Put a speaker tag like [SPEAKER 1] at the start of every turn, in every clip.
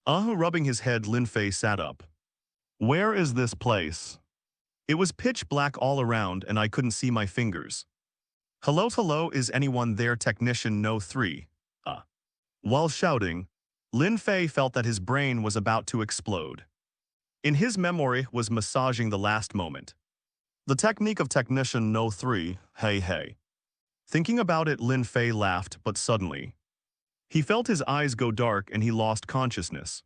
[SPEAKER 1] Rubbing his head, Lin Fei sat up. Where is this place? It was pitch black all around and I couldn't see my fingers. Hello, is anyone there? Technician No 3. While shouting, Lin Fei felt that his brain was about to explode. In his memory was massaging the last moment. The technique of Technician No 3, hey. Thinking about it, Lin Fei laughed, but suddenly, he felt his eyes go dark and he lost consciousness.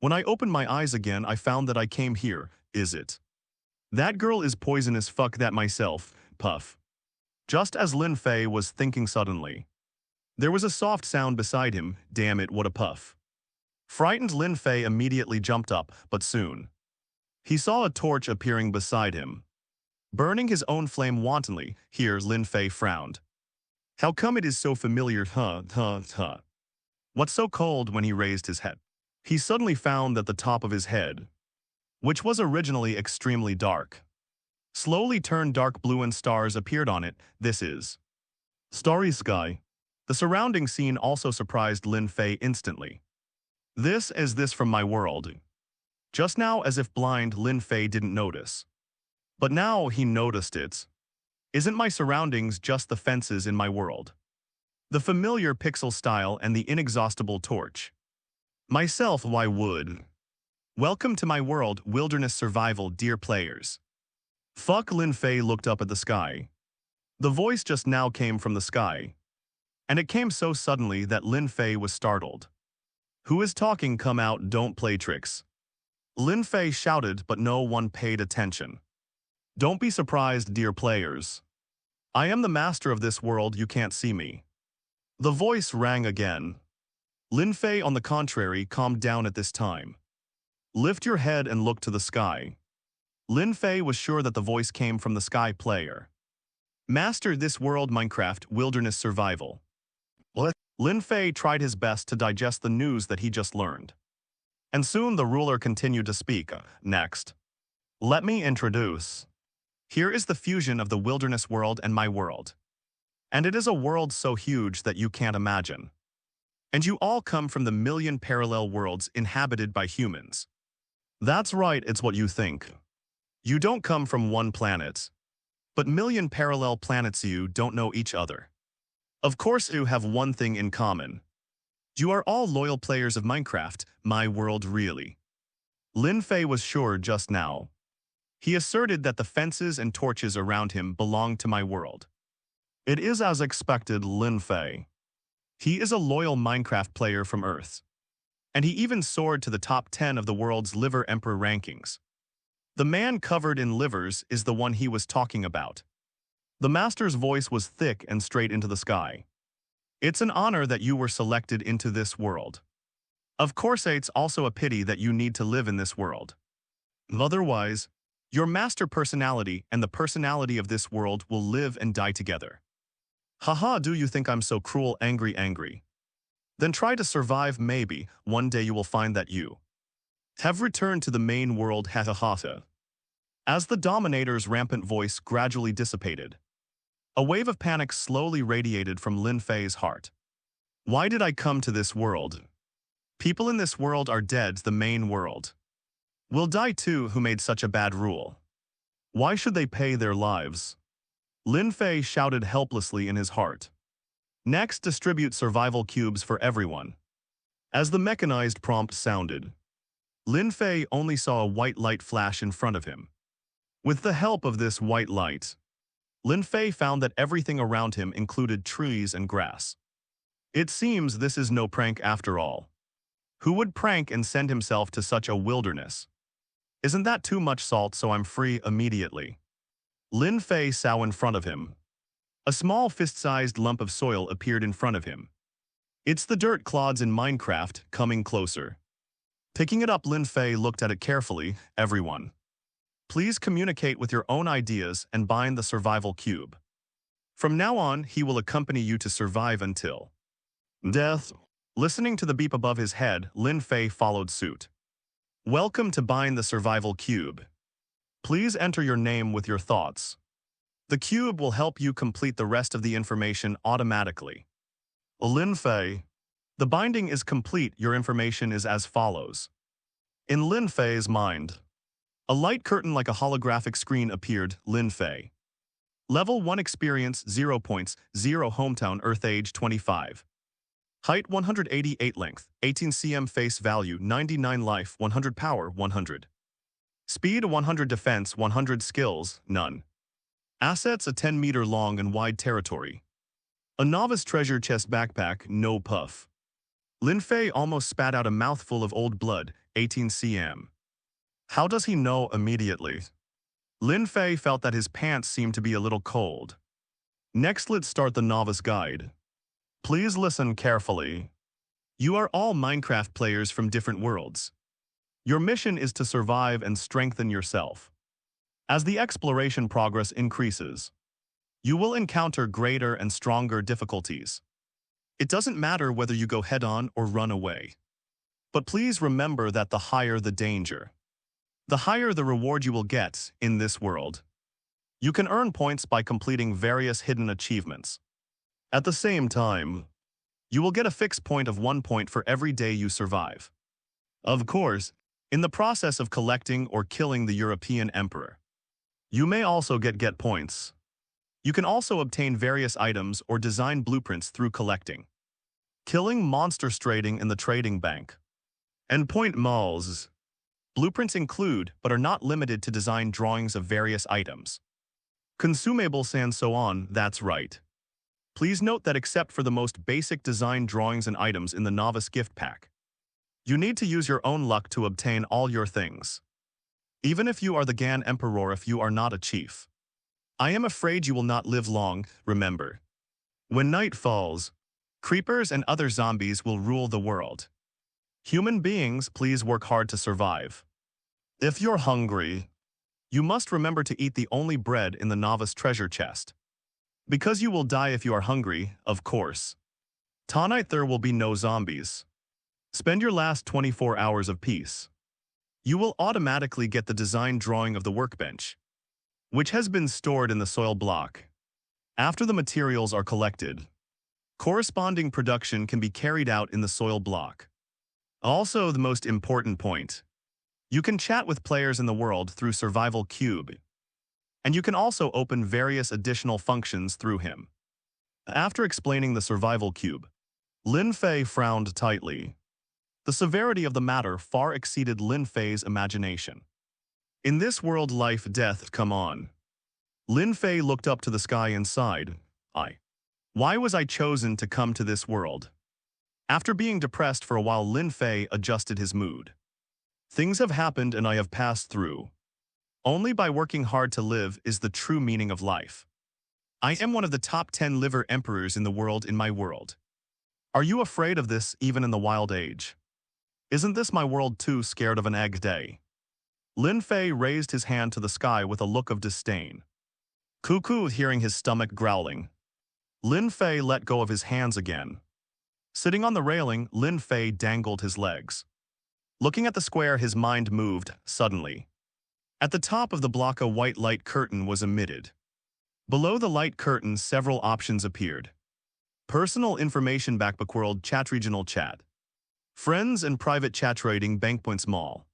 [SPEAKER 1] When I opened my eyes again, I found that I came here, is it? That girl is poisonous, fuck that myself, puff. Just as Lin Fei was thinking suddenly, there was a soft sound beside him, damn it, what a puff. Frightened, Lin Fei immediately jumped up, but soon, he saw a torch appearing beside him. Burning his own flame wantonly, here Lin Fei frowned. How come it is so familiar, What's so cold? When he raised his head, he suddenly found that the top of his head, which was originally extremely dark, slowly turned dark blue and stars appeared on it. This is starry sky. The surrounding scene also surprised Lin Fei instantly. This is this from my world. Just now, as if blind, Lin Fei didn't notice. But now he noticed it. Isn't my surroundings just the fences in my world? The familiar pixel style and the inexhaustible torch. Myself, why would? Welcome to my world, wilderness survival, dear players. Fuck. Lin Fei looked up at the sky. The voice just now came from the sky. And it came so suddenly that Lin Fei was startled. Who is talking? Come out, don't play tricks. Lin Fei shouted, but no one paid attention. Don't be surprised, dear players. I am the master of this world, you can't see me. The voice rang again. Lin Fei, on the contrary, calmed down at this time. Lift your head and look to the sky. Lin Fei was sure that the voice came from the sky player. Master this world, Minecraft, wilderness survival. What? Lin Fei tried his best to digest the news that he just learned. And soon the ruler continued to speak. Next. Let me introduce. Here is the fusion of the wilderness world and my world. And it is a world so huge that you can't imagine. And you all come from the million parallel worlds inhabited by humans. That's right, it's what you think. You don't come from one planet. But million parallel planets. You don't know each other. Of course you have one thing in common. You are all loyal players of Minecraft, my world really. Lin Fei was sure just now. He asserted that the fences and torches around him belonged to my world. It is as expected, Lin Fei. He is a loyal Minecraft player from Earth. And he even soared to the top 10 of the world's liver emperor rankings. The man covered in livers is the one he was talking about. The master's voice was thick and straight into the sky. It's an honor that you were selected into this world. Of course, it's also a pity that you need to live in this world. Otherwise, your master personality and the personality of this world will live and die together. Haha, do you think I'm so cruel, angry? Then try to survive. Maybe one day you will find that you have returned to the main world. Ha. As the Dominator's rampant voice gradually dissipated, a wave of panic slowly radiated from Lin Fei's heart. Why did I come to this world? People in this world are dead. The main world will die too. Who made such a bad rule? Why should they pay their lives? Lin Fei shouted helplessly in his heart. Next, distribute survival cubes for everyone. As the mechanized prompt sounded, Lin Fei only saw a white light flash in front of him. With the help of this white light, Lin Fei found that everything around him included trees and grass. It seems this is no prank after all. Who would prank and send himself to such a wilderness? Isn't that too much salt? So I'm free immediately. Lin Fei saw in front of him. A small fist-sized lump of soil appeared in front of him. It's the dirt clods in Minecraft, coming closer. Picking it up, Lin Fei looked at it carefully. Everyone, please communicate with your own ideas and bind the survival cube. From now on, he will accompany you to survive until death. Listening to the beep above his head, Lin Fei followed suit. Welcome to bind the survival cube. Please enter your name with your thoughts. The cube will help you complete the rest of the information automatically. Lin Fei. The binding is complete. Your information is as follows. In Lin Fei's mind, a light curtain like a holographic screen appeared. Lin Fei. Level 1 experience 0 points, 0 hometown Earth age 25. Height 188 length, 18 cm face value 99 life 100 power 100. Speed 100 defense 100 skills, none. Assets a 10-meter long and wide territory. A novice treasure chest backpack, no puff. Lin Fei almost spat out a mouthful of old blood, 18 cm. How does he know immediately? Lin Fei felt that his pants seemed to be a little cold. Next, let's start the novice guide. Please listen carefully. You are all Minecraft players from different worlds. Your mission is to survive and strengthen yourself. As the exploration progress increases, you will encounter greater and stronger difficulties. It doesn't matter whether you go head-on or run away. But please remember that the higher the danger, the higher the reward you will get in this world. You can earn points by completing various hidden achievements. At the same time, you will get a fixed point of 1 point for every day you survive. Of course, in the process of collecting or killing the European Emperor, you may also get points. You can also obtain various items or design blueprints through collecting, killing monsters, trading in the trading bank, and point malls. Blueprints include, but are not limited to, design drawings of various items, consumables and so on. That's right. Please note that except for the most basic design drawings and items in the novice gift pack, you need to use your own luck to obtain all your things. Even if you are the Gan Emperor, if you are not a chief, I am afraid you will not live long. Remember, when night falls, creepers and other zombies will rule the world. Human beings, please work hard to survive. If you're hungry, you must remember to eat the only bread in the novice treasure chest. Because you will die if you are hungry, of course. Tonight there will be no zombies. Spend your last 24 hours of peace. You will automatically get the design drawing of the workbench, which has been stored in the soil block. After the materials are collected, corresponding production can be carried out in the soil block. Also, the most important point, you can chat with players in the world through Survival Cube, and you can also open various additional functions through him. After explaining the Survival Cube, Lin Fei frowned tightly. The severity of the matter far exceeded Lin Fei's imagination. In this world, life, death, come on. Lin Fei looked up to the sky and sighed. Why was I chosen to come to this world? After being depressed for a while, Lin Fei adjusted his mood. Things have happened and I have passed through. Only by working hard to live is the true meaning of life. I am one of the top 10 liver emperors in the world in my world. Are you afraid of this even in the wild age? Isn't this my world too? Scared of an egg day? Lin Fei raised his hand to the sky with a look of disdain. Cuckoo, hearing his stomach growling, Lin Fei let go of his hands again. Sitting on the railing, Lin Fei dangled his legs. Looking at the square, his mind moved suddenly. At the top of the block, a white light curtain was emitted. Below the light curtain, several options appeared. Personal information, backpack world, chat, regional chat, friends and private chat, trading bank, points mall.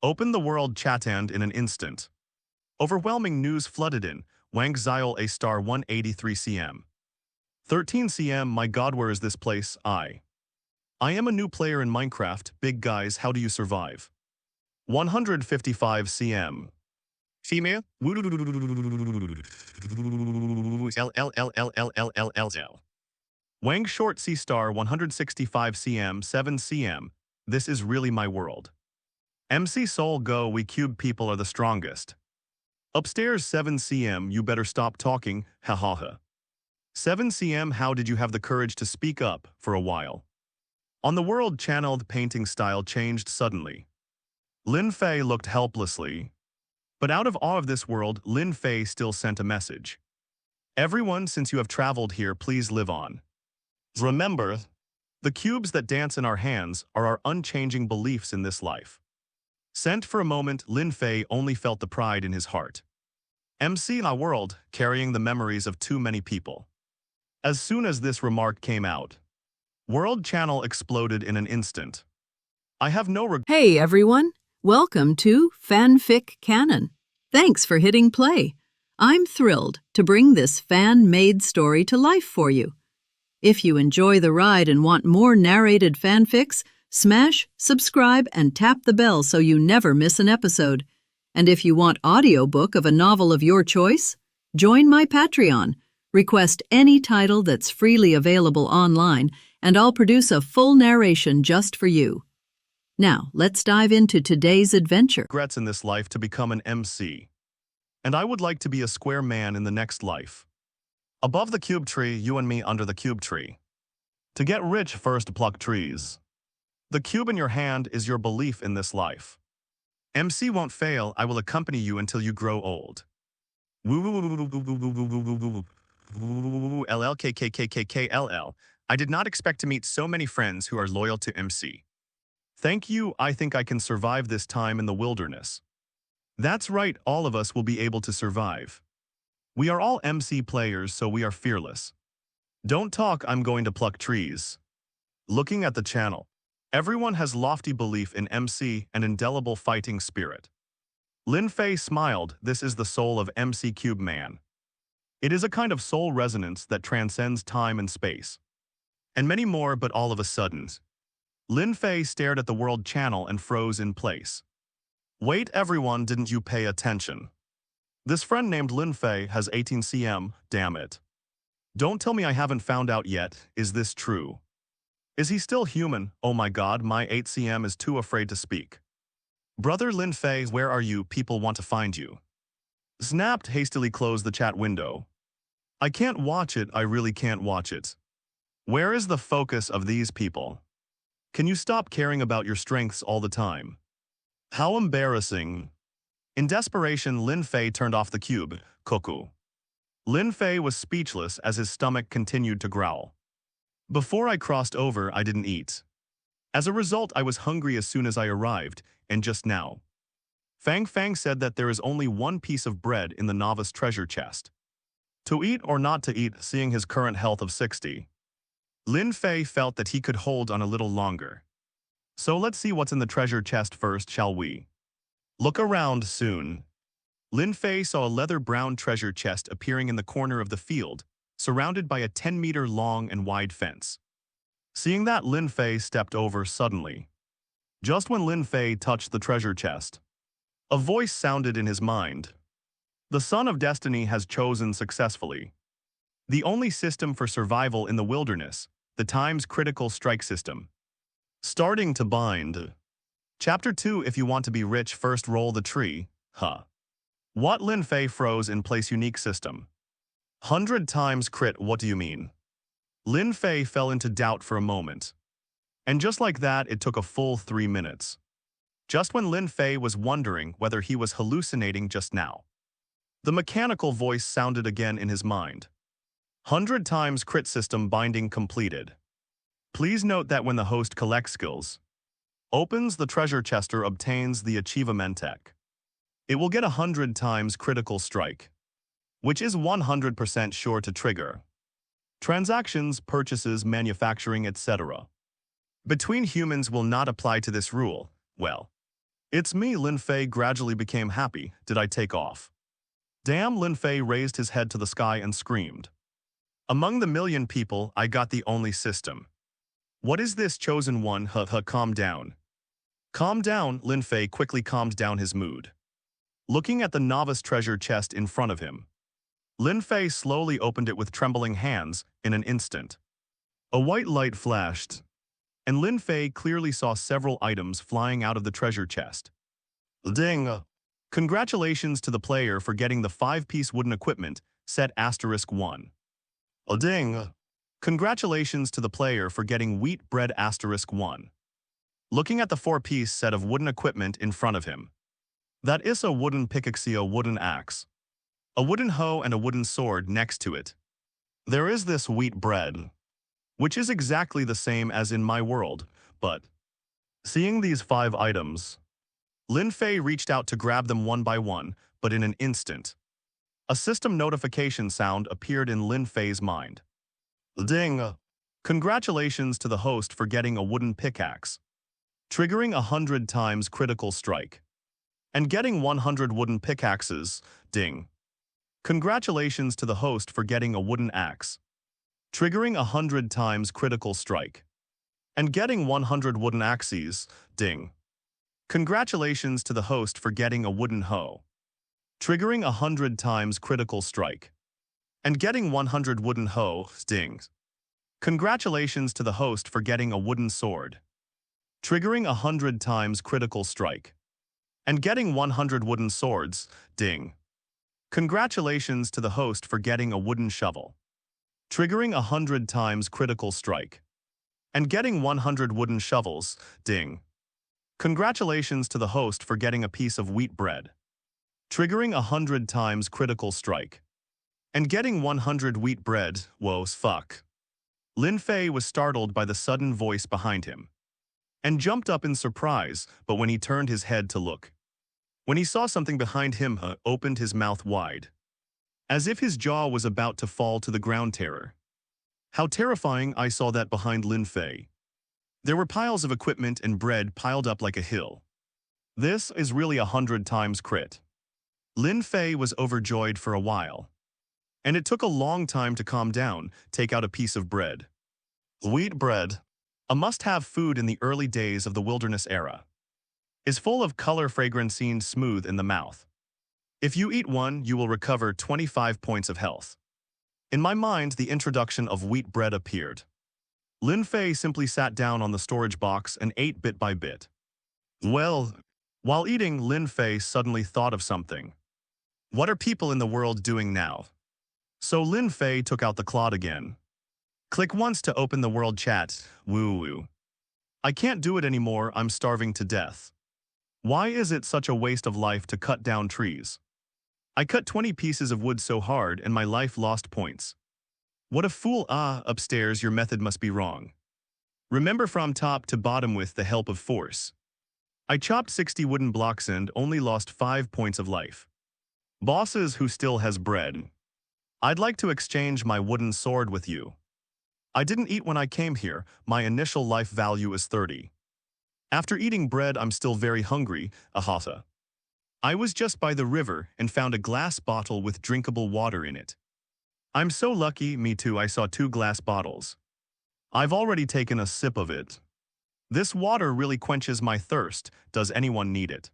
[SPEAKER 1] Open the world chat and in an instant, overwhelming news flooded in. Wang Xiao a star 183 cm. 13 cm. My god, where is this place? I am a new player in Minecraft. Big guys, how do you survive? 155 cm. Female. Wang short C star 165 cm. 7 cm. This is really my world. MC Soul go, we cube people are the strongest. Upstairs 7 cm. You better stop talking, ha ha ha. 7 cm. How did you have the courage to speak up for a while? On the world channel, the painting style changed suddenly. Lin Fei looked helplessly. But out of awe of this world, Lin Fei still sent a message. Everyone, since you have traveled here, please live on. Remember, the cubes that dance in our hands are our unchanging beliefs in this life. Sent for a moment, Lin Fei only felt the pride in his heart. MC a world, carrying the memories of too many people. As soon as this remark came out, World channel exploded in an instant. I have no regret.
[SPEAKER 2] Hey everyone, welcome to FanFic Canon. Thanks for hitting play. I'm thrilled to bring this fan-made story to life for you. If you enjoy the ride and want more narrated fanfics, smash, subscribe, and tap the bell so you never miss an episode. And if you want audiobook of a novel of your choice, join my Patreon. Request any title that's freely available online, and I'll produce a full narration just for you. Now, let's dive into today's adventure.
[SPEAKER 1] Regrets in this life to become an MC. And I would like to be a square man in the next life. Above the cube tree, you and me under the cube tree. To get rich, first pluck trees. The cube in your hand is your belief in this life. MC won't fail, I will accompany you until you grow old. LLKKKKKLL. I did not expect to meet so many friends who are loyal to MC. Thank you, I think I can survive this time in the wilderness. That's right, all of us will be able to survive. We are all MC players, so we are fearless. Don't talk, I'm going to pluck trees. Looking at the channel, everyone has lofty belief in MC and indelible fighting spirit. Lin Fei smiled, this is the soul of MC Cube Man. It is a kind of soul resonance that transcends time and space. And many more, but all of a sudden. Lin Fei stared at the world channel and froze in place. Wait everyone, didn't you pay attention? This friend named Lin Fei has 18 cm, damn it. Don't tell me I haven't found out yet, is this true? Is he still human? Oh my god, my 8 cm is too afraid to speak. Brother Lin Fei, where are you? People want to find you. Snapped, hastily closed the chat window. I can't watch it, I really can't watch it. Where is the focus of these people? Can you stop caring about your strengths all the time? How embarrassing. In desperation, Lin Fei turned off the cube, Koku. Lin Fei was speechless as his stomach continued to growl. Before I crossed over, I didn't eat. As a result, I was hungry as soon as I arrived, and just now. Fang said that there is only one piece of bread in the novice treasure chest. To eat or not to eat, seeing his current health of 60. Lin Fei felt that he could hold on a little longer. So let's see what's in the treasure chest first, shall we? Look around soon. Lin Fei saw a leather-brown treasure chest appearing in the corner of the field, surrounded by a 10-meter long and wide fence. Seeing that, Lin Fei stepped over suddenly. Just when Lin Fei touched the treasure chest, a voice sounded in his mind. The Son of Destiny has chosen successfully. The only system for survival in the wilderness, the time's critical strike system. Starting to bind. Chapter 2, if you want to be rich, first roll the tree, huh? What? Lin Fei froze in place. Unique system. 100 times crit, what do you mean? Lin Fei fell into doubt for a moment. And just like that, it took a full 3 minutes. Just when Lin Fei was wondering whether he was hallucinating just now, the mechanical voice sounded again in his mind. 100 times crit system binding completed. Please note that when the host collects skills, opens the treasure chest or obtains the achievement, it will get 100 times critical strike, which is 100% sure to trigger transactions, purchases, manufacturing, etc. Between humans will not apply to this rule. Well, it's me. Lin Fei gradually became happy. Did I take off? Damn, Lin Fei raised his head to the sky and screamed. Among the million people, I got the only system. What is this chosen one? Calm down. Calm down, Lin Fei quickly calmed down his mood. Looking at the novice treasure chest in front of him, Lin Fei slowly opened it with trembling hands in an instant. A white light flashed, and Lin Fei clearly saw several items flying out of the treasure chest. Ding! Congratulations to the player for getting the 5-piece wooden equipment set *1. Ding! Congratulations to the player for getting wheat bread *1. Looking at the 4-piece set of wooden equipment in front of him. That is a wooden pickaxe, a wooden axe, a wooden hoe, and a wooden sword next to it. There is this wheat bread, which is exactly the same as in my world, but seeing these 5 items, Lin Fei reached out to grab them one by one, but in an instant, a system notification sound appeared in Lin Fei's mind. Ding! Congratulations to the host for getting a wooden pickaxe, triggering 100 times critical strike, and getting 100 wooden pickaxes, ding. Congratulations to the host for getting a wooden axe, triggering 100 times critical strike, and getting 100 wooden axes, ding. Congratulations to the host for getting a wooden hoe, triggering 100 times critical strike, and getting 100 wooden hoe, ding. Congratulations to the host for getting a wooden sword, triggering 100 times critical strike, and getting 100 wooden swords, ding. Congratulations to the host for getting a wooden shovel, triggering 100 times critical strike, and getting 100 wooden shovels, ding. Congratulations to the host for getting a piece of wheat bread, triggering 100 times critical strike, and getting 100 wheat bread, woes fuck. Lin Fei was startled by the sudden voice behind him, and jumped up in surprise, but when he turned his head to look, when he saw something behind him, opened his mouth wide, as if his jaw was about to fall to the ground. Terror. How terrifying! I saw that behind Lin Fei. There were piles of equipment and bread piled up like a hill. This is really 100 times crit. Lin Fei was overjoyed for a while, and it took a long time to calm down. Take out a piece of bread. Wheat bread, a must-have food in the early days of the wilderness era, is full of color, fragrance, seen smooth in the mouth. If you eat one, you will recover 25 points of health. In my mind, the introduction of wheat bread appeared. Lin Fei simply sat down on the storage box and ate bit by bit. Well, while eating, Lin Fei suddenly thought of something. What are people in the world doing now? So Lin Fei took out the cloud again. Click once to open the world chat. Woo-woo. I can't do it anymore, I'm starving to death. Why is it such a waste of life to cut down trees? I cut 20 pieces of wood so hard and my life lost points. What a fool. Upstairs your method must be wrong. Remember from top to bottom with the help of force. I chopped 60 wooden blocks and only lost 5 points of life. Bosses who still has bread. I'd like to exchange my wooden sword with you. I didn't eat when I came here, my initial life value is 30. After eating bread I'm still very hungry, ahasa. I was just by the river and found a glass bottle with drinkable water in it. I'm so lucky, me too, I saw 2 glass bottles. I've already taken a sip of it. This water really quenches my thirst, does anyone need it?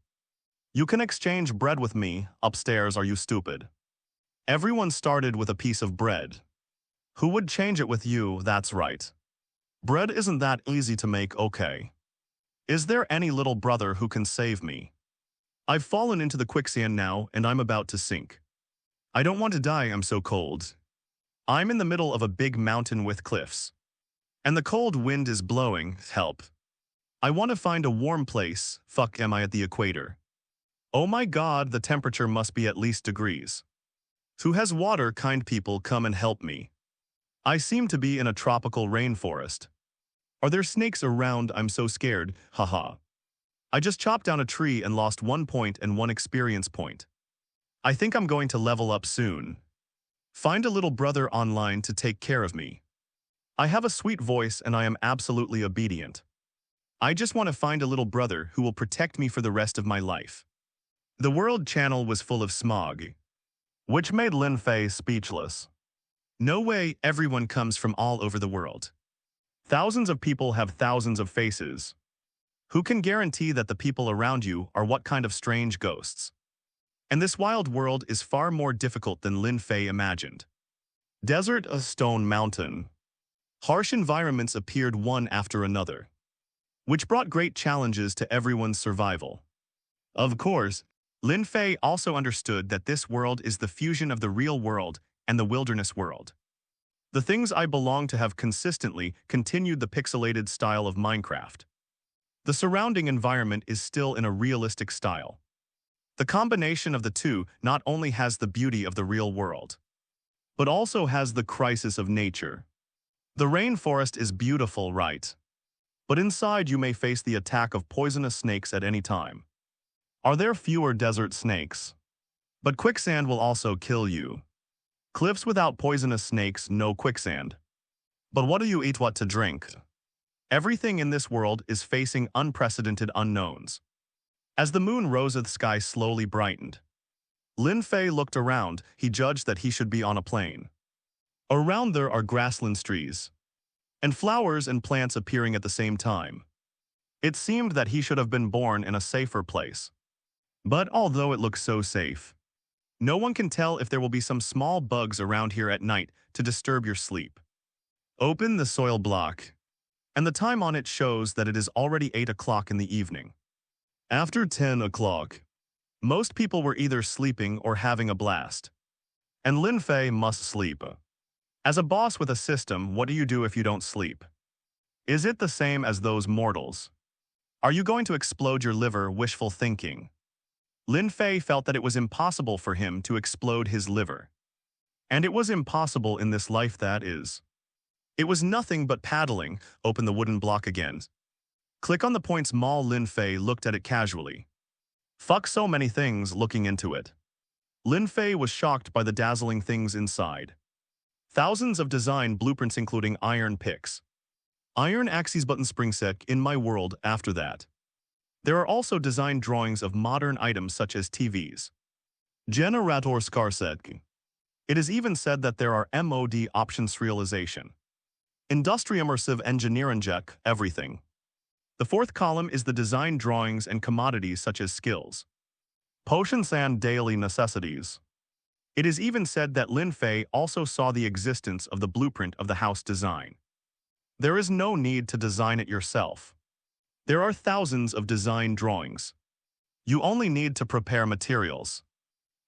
[SPEAKER 1] You can exchange bread with me, upstairs, are you stupid? Everyone started with a piece of bread. Who would change it with you? That's right. Bread isn't that easy to make, okay. Is there any little brother who can save me? I've fallen into the quicksand now and I'm about to sink. I don't want to die, I'm so cold. I'm in the middle of a big mountain with cliffs. And the cold wind is blowing, help. I want to find a warm place, fuck am I at the equator? Oh my god, the temperature must be at least degrees. Who has water? Kind people, come and help me. I seem to be in a tropical rainforest. Are there snakes around? I'm so scared, haha. I just chopped down a tree and lost 1 point and 1 experience point. I think I'm going to level up soon. Find a little brother online to take care of me. I have a sweet voice and I am absolutely obedient. I just want to find a little brother who will protect me for the rest of my life. The world channel was full of smog, which made Lin Fei speechless. No way, everyone comes from all over the world. Thousands of people have thousands of faces. Who can guarantee that the people around you are what kind of strange ghosts? And this wild world is far more difficult than Lin Fei imagined. Desert, a stone mountain. Harsh environments appeared one after another, which brought great challenges to everyone's survival. Of course, Lin Fei also understood that this world is the fusion of the real world and the wilderness world. The things I belong to have consistently continued the pixelated style of Minecraft. The surrounding environment is still in a realistic style. The combination of the two not only has the beauty of the real world, but also has the crisis of nature. The rainforest is beautiful, right? But inside you may face the attack of poisonous snakes at any time. Are there fewer desert snakes? But quicksand will also kill you. Cliffs without poisonous snakes, no quicksand. But what do you eat, what to drink? Everything in this world is facing unprecedented unknowns. As the moon rose, the sky slowly brightened. Lin Fei looked around. He judged that he should be on a plain. Around there are grasslands, trees, and flowers and plants appearing at the same time. It seemed that he should have been born in a safer place. But although it looks so safe, no one can tell if there will be some small bugs around here at night to disturb your sleep. Open the soil block, and the time on it shows that it is already 8 o'clock in the evening. After 10 o'clock, most people were either sleeping or having a blast. And Lin Fei must sleep. As a boss with a system, what do you do if you don't sleep? Is it the same as those mortals? Are you going to explode your liver? Wishful thinking. Lin Fei felt that it was impossible for him to explode his liver. And it was impossible in this life, that is. It was nothing but paddling. Open the wooden block again. Click on the points. Mall. Lin Fei looked at it casually. Fuck, so many things looking into it. Lin Fei was shocked by the dazzling things inside. Thousands of design blueprints including iron picks, iron axes, button spring set in my world. After that, there are also design drawings of modern items such as TVs, generators, car set. It is even said that there are MOD options realization. Industry immersive engineering check, everything. The fourth column is the design drawings and commodities such as skills, potions and daily necessities. It is even said that Lin Fei also saw the existence of the blueprint of the house design. There is no need to design it yourself. There are thousands of design drawings. You only need to prepare materials,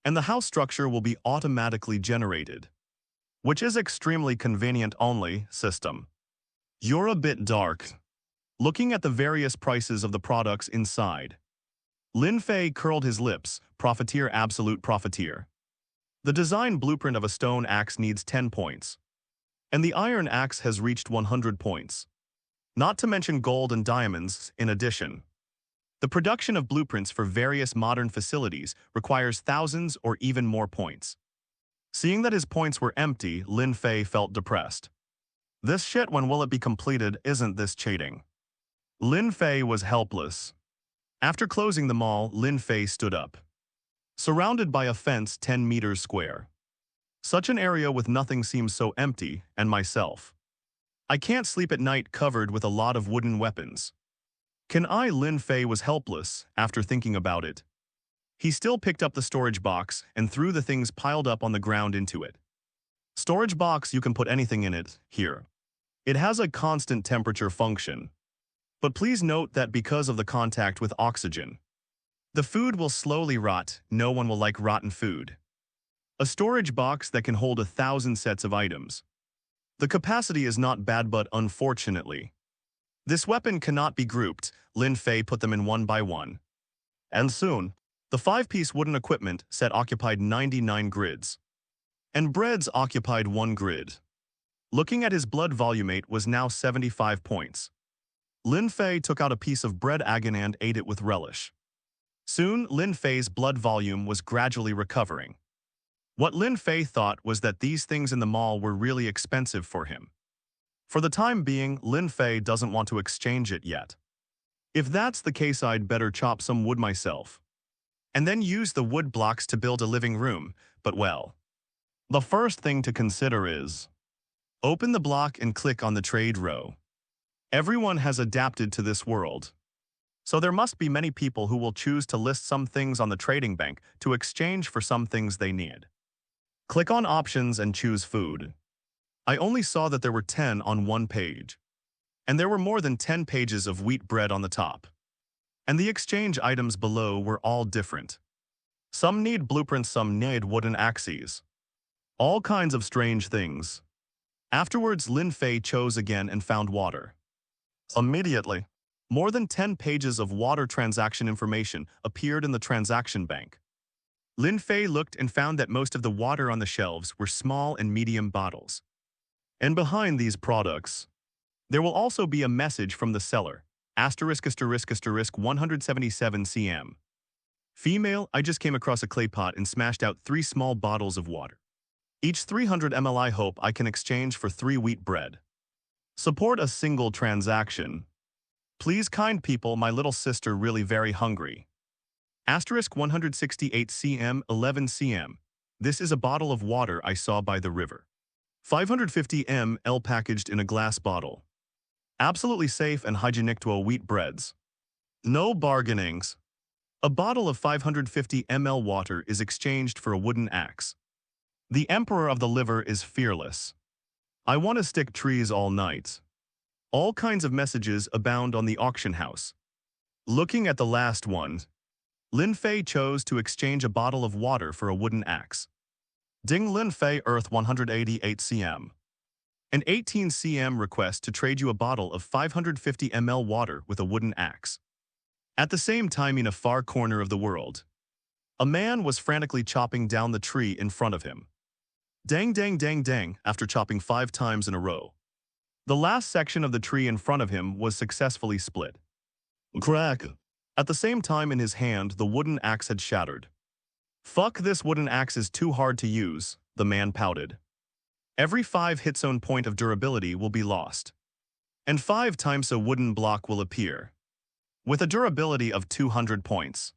[SPEAKER 1] and the house structure will be automatically generated, which is extremely convenient. Only system. You're a bit dark. Looking at the various prices of the products inside, Lin Fei curled his lips. Profiteer, absolute profiteer. The design blueprint of a stone axe needs 10 points, and the iron axe has reached 100 points. Not to mention gold and diamonds in addition. The production of blueprints for various modern facilities requires thousands or even more points. Seeing that his points were empty, Lin Fei felt depressed. This shit, when will it be completed? Isn't this cheating? Lin Fei was helpless. After closing the mall, Lin Fei stood up, surrounded by a fence 10 meters square. Such an area with nothing seems so empty, and myself. I can't sleep at night covered with a lot of wooden weapons. Can I? Lin Fei was helpless after thinking about it. He still picked up the storage box and threw the things piled up on the ground into it. Storage box, you can put anything in it, here. It has a constant temperature function. But please note that because of the contact with oxygen, the food will slowly rot. No one will like rotten food. A storage box that can hold 1,000 sets of items. The capacity is not bad, but unfortunately, this weapon cannot be grouped. Lin Fei put them in one by one. And soon, the 5-piece wooden equipment set occupied 99 grids. And breads occupied 1 grid. Looking at his blood volumate was now 75 points. Lin Fei took out a piece of bread agate and ate it with relish. Soon, Lin Fei's blood volume was gradually recovering. What Lin Fei thought was that these things in the mall were really expensive for him. For the time being, Lin Fei doesn't want to exchange it yet. If that's the case, I'd better chop some wood myself, and then use the wood blocks to build a living room. But well, the first thing to consider is open the block and click on the trade row. Everyone has adapted to this world, so there must be many people who will choose to list some things on the trading bank to exchange for some things they need. Click on options and choose food. I only saw that there were 10 on one page, and there were more than 10 pages of wheat bread on the top. And the exchange items below were all different. Some need blueprints, some need wooden axes. All kinds of strange things. Afterwards, Lin Fei chose again and found water. Immediately, more than 10 pages of water transaction information appeared in the transaction bank. Lin Fei looked and found that most of the water on the shelves were small and medium bottles. And behind these products, there will also be a message from the seller. Asterisk 177 cm. Female, I just came across a clay pot and smashed out 3 small bottles of water. Each 300 ml. I hope I can exchange for 3 wheat bread. Support a single transaction. Please, kind people, my little sister really very hungry. Asterisk 168 cm 11 cm. This is a bottle of water I saw by the river. 550 ml packaged in a glass bottle. Absolutely safe and hygienic to wheat breads. No bargainings. A bottle of 550 ml water is exchanged for a wooden axe. The emperor of the liver is fearless. I want to stick trees all night. All kinds of messages abound on the auction house. Looking at the last one, Lin Fei chose to exchange a bottle of water for a wooden axe. Ding Lin Fei Earth 188 cm. An 18 cm request to trade you a bottle of 550 ml water with a wooden axe. At the same time, in a far corner of the world, a man was frantically chopping down the tree in front of him. Dang, dang, dang, dang, after chopping 5 times in a row. The last section of the tree in front of him was successfully split. Crack! At the same time, in his hand, the wooden axe had shattered. Fuck, this wooden axe is too hard to use, the man pouted. Every 5 hit zone point of durability will be lost. And 5 times a wooden block will appear. With a durability of 200 points.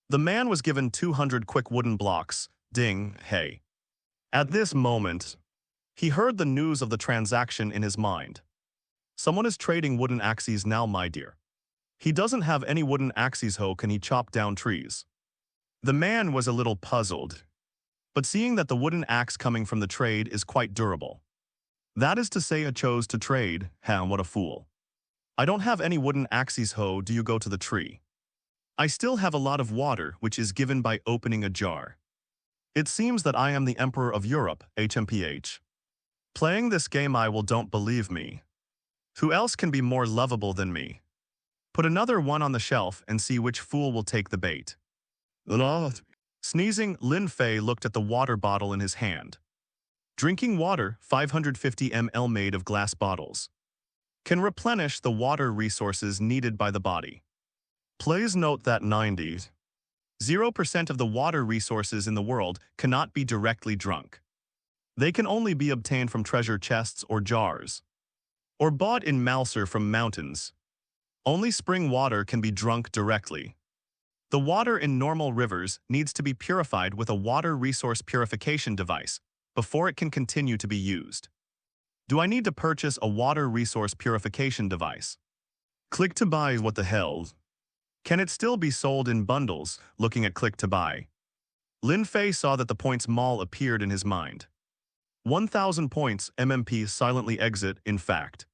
[SPEAKER 1] The man was given 200 quick wooden blocks. Ding, hey. At this moment, he heard the news of the transaction in his mind. Someone is trading wooden axes now, my dear. He doesn't have any wooden axes, how can he chop down trees? The man was a little puzzled, but seeing that the wooden axe coming from the trade is quite durable. That is to say, I chose to trade, what a fool. I don't have any wooden axes, ho, do you go to the tree? I still have a lot of water, which is given by opening a jar. It seems that I am the Emperor of Europe, HMPH. Playing this game I will don't believe me. Who else can be more lovable than me? Put another one on the shelf and see which fool will take the bait. Sneezing, Lin Fei looked at the water bottle in his hand. Drinking water, 550 ml made of glass bottles, can replenish the water resources needed by the body. Please note that 0% of the water resources in the world cannot be directly drunk. They can only be obtained from treasure chests or jars, or bought in Malser from mountains. Only spring water can be drunk directly. The water in normal rivers needs to be purified with a water resource purification device before it can continue to be used. Do I need to purchase a water resource purification device? Click to buy, what the hell? Can it still be sold in bundles? Looking at click to buy, Lin Fei saw that the points mall appeared in his mind. 1,000 points, MMP silently exit, in fact.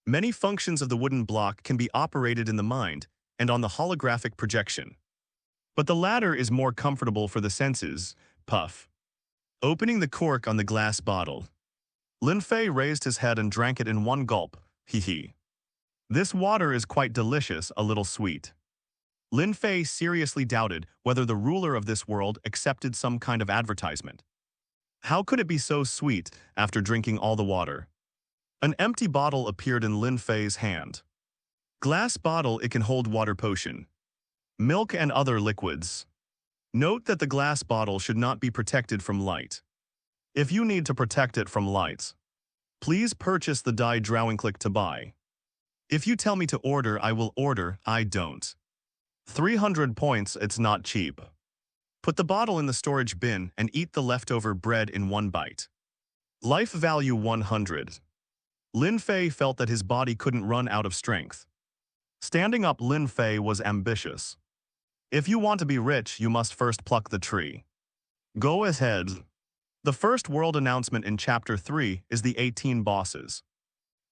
[SPEAKER 1] Many functions of the wooden block can be operated in the mind and on the holographic projection. But the latter is more comfortable for the senses. Puff. Opening the cork on the glass bottle, Lin Fei raised his head and drank it in one gulp. Hee. This water is quite delicious, a little sweet. Lin Fei seriously doubted whether the ruler of this world accepted some kind of advertisement. How could it be so sweet after drinking all the water? An empty bottle appeared in Lin Fei's hand. Glass bottle, it can hold water potion, milk and other liquids. Note that the glass bottle should not be protected from light. If you need to protect it from lights, please purchase the die drawing. Click to buy. If you tell me to order, I will order, I don't. 300 points, it's not cheap. Put the bottle in the storage bin and eat the leftover bread in one bite. Life value 100. Lin Fei felt that his body couldn't run out of strength. Standing up, Lin Fei was ambitious. If you want to be rich, you must first pluck the tree. Go ahead. The first world announcement in Chapter 3 is the 18 bosses.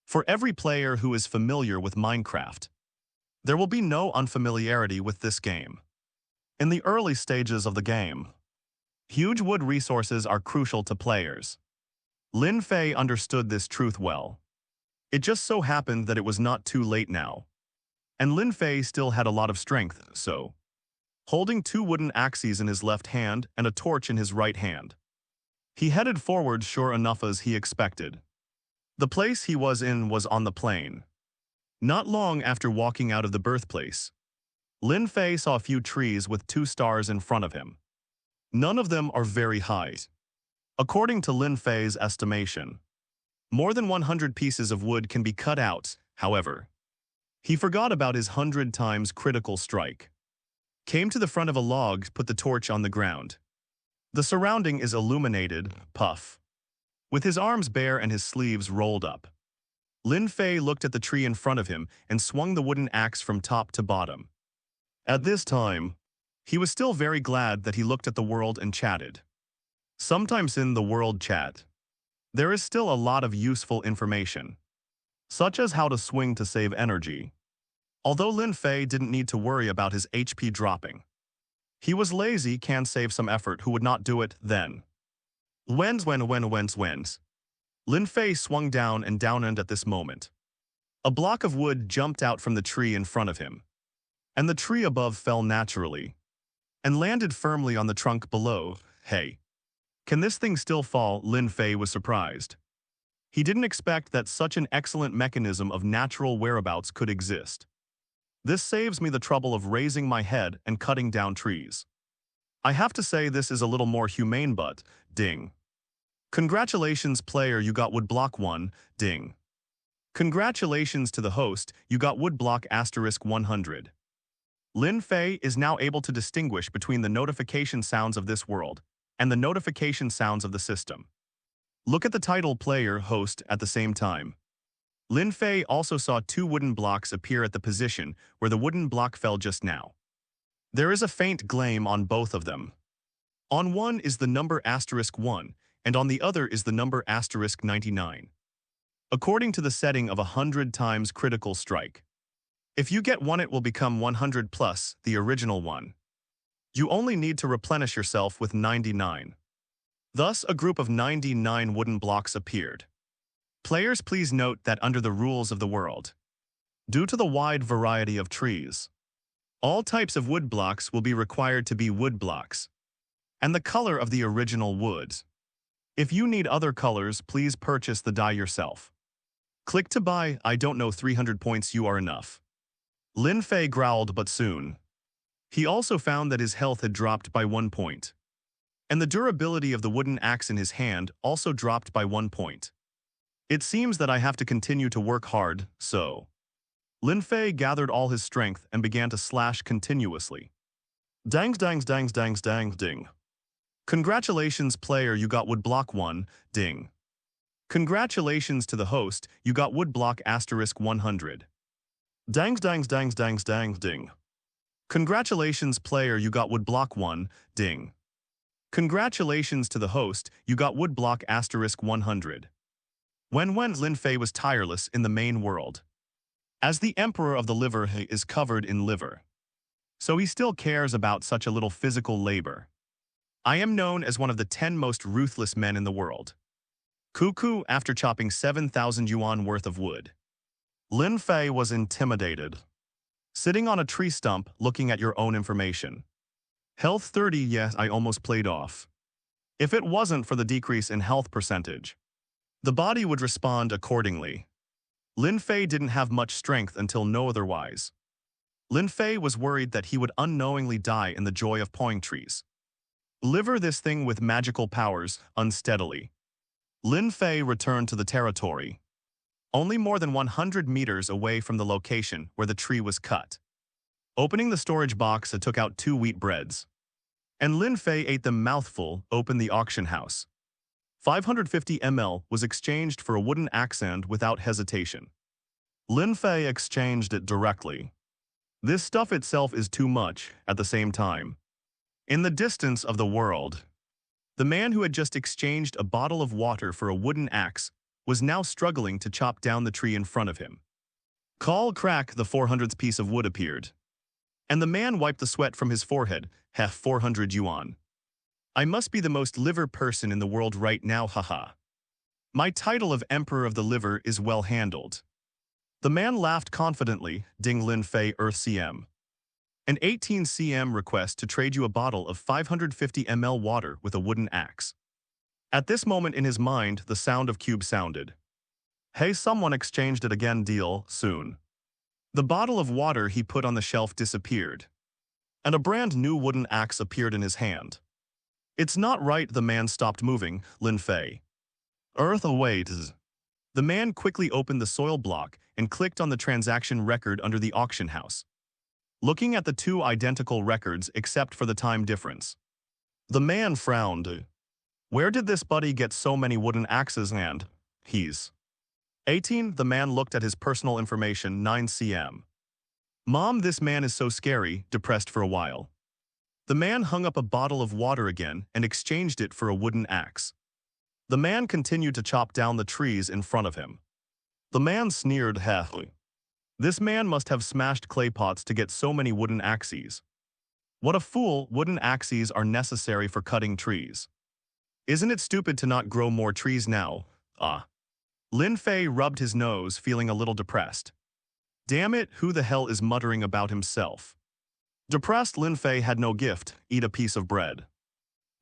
[SPEAKER 1] For every player who is familiar with Minecraft, there will be no unfamiliarity with this game. In the early stages of the game, huge wood resources are crucial to players. Lin Fei understood this truth well. It just so happened that it was not too late now, and Lin Fei still had a lot of strength, so, holding 2 wooden axes in his left hand and a torch in his right hand, he headed forward, sure enough, as he expected. The place he was in was on the plain. Not long after walking out of the birthplace, Lin Fei saw a few trees with 2 stars in front of him. None of them are very high. According to Lin Fei's estimation, More than 100 pieces of wood can be cut out, however. He forgot about his 100 times critical strike. Came to the front of a log, put the torch on the ground. The surrounding is illuminated, puff. With his arms bare and his sleeves rolled up. Lin Fei looked at the tree in front of him and swung the wooden axe from top to bottom. At this time, he was still very glad that he looked at the world and chatted. Sometimes in the world chat, there is still a lot of useful information, such as how to swing to save energy. Although Lin Fei didn't need to worry about his HP dropping. He was lazy, can save some effort, who would not do it then. Whens. Lin Fei swung down and downed at this moment. A block of wood jumped out from the tree in front of him. And the tree above fell naturally. And landed firmly on the trunk below. Hey. Can this thing still fall? Lin Fei was surprised. He didn't expect that such an excellent mechanism of natural whereabouts could exist. This saves me the trouble of raising my head and cutting down trees. I have to say this is a little more humane, but, ding. Congratulations player, you got woodblock 1, ding. Congratulations to the host, you got woodblock *100. Lin Fei is now able to distinguish between the notification sounds of this world and the notification sounds of the system. Look at the title player host at the same time. Lin Fei also saw 2 wooden blocks appear at the position where the wooden block fell just now. There is a faint gleam on both of them. On one is the number *1, and on the other is the number *99. According to the setting of 100 times critical strike. If you get one, it will become 100 plus the original one. You only need to replenish yourself with 99. Thus, a group of 99 wooden blocks appeared. Players, please note that under the rules of the world, due to the wide variety of trees, all types of wood blocks will be required to be wood blocks, and the color of the original wood. If you need other colors, please purchase the dye yourself. Click to buy. I don't know, 300 points you are enough. Lin Fei growled, but soon. He also found that his health had dropped by 1 point. And the durability of the wooden axe in his hand also dropped by 1 point. It seems that I have to continue to work hard, so. Lin Fei gathered all his strength and began to slash continuously. Dangs dangs dangs dangs dangs ding. Congratulations player, you got woodblock 1, ding. Congratulations to the host, you got woodblock *100. Dangs dangs dangs dangs dangs ding. Congratulations player, you got woodblock 1, ding. Congratulations to the host, you got woodblock *100. When Lin Fei was tireless in the main world. As the emperor of the liver, he is covered in liver. So he still cares about such a little physical labor. I am known as one of the 10 most ruthless men in the world. Cuckoo, after chopping 7,000 yuan worth of wood. Lin Fei was intimidated. Sitting on a tree stump, looking at your own information. Health 30, yes, I almost played off. If it wasn't for the decrease in health percentage, the body would respond accordingly. Lin Fei didn't have much strength until no otherwise. Lin Fei was worried that he would unknowingly die in the joy of pawing trees. Liver this thing with magical powers, unsteadily. Lin Fei returned to the territory. Only more than 100 meters away from the location where the tree was cut. Opening the storage box, it took out 2 wheat breads. And Lin Fei ate them mouthful, opened the auction house. 550 ml was exchanged for a wooden accent without hesitation. Lin Fei exchanged it directly. This stuff itself is too much, at the same time. In the distance of the world, the man who had just exchanged a bottle of water for a wooden axe was now struggling to chop down the tree in front of him. Call crack, the 400th piece of wood appeared. And the man wiped the sweat from his forehead, 400 yuan. I must be the most liver person in the world right now, haha. My title of Emperor of the Liver is well handled. The man laughed confidently, ding Lin Fei Earth CM. An 18 cm request to trade you a bottle of 550 ml water with a wooden axe. At this moment in his mind, the sound of cube sounded. Hey, someone exchanged it again, deal, soon. The bottle of water he put on the shelf disappeared. And a brand new wooden axe appeared in his hand. It's not right, the man stopped moving, Lin Fei. Earth awaits. The man quickly opened the soil block and clicked on the transaction record under the auction house, looking at the two identical records except for the time difference. The man frowned. Where did this buddy get so many wooden axes and he's 18? The man looked at his personal information 9 cm. Mom, this man is so scary, depressed for a while. The man hung up a bottle of water again and exchanged it for a wooden axe. The man continued to chop down the trees in front of him. The man sneered happily. This man must have smashed clay pots to get so many wooden axes. What a fool, wooden axes are necessary for cutting trees. Isn't it stupid to not grow more trees now? Lin Fei rubbed his nose, feeling a little depressed. Damn it, who the hell is muttering about himself? Depressed, Lin Fei had no gift, eat a piece of bread.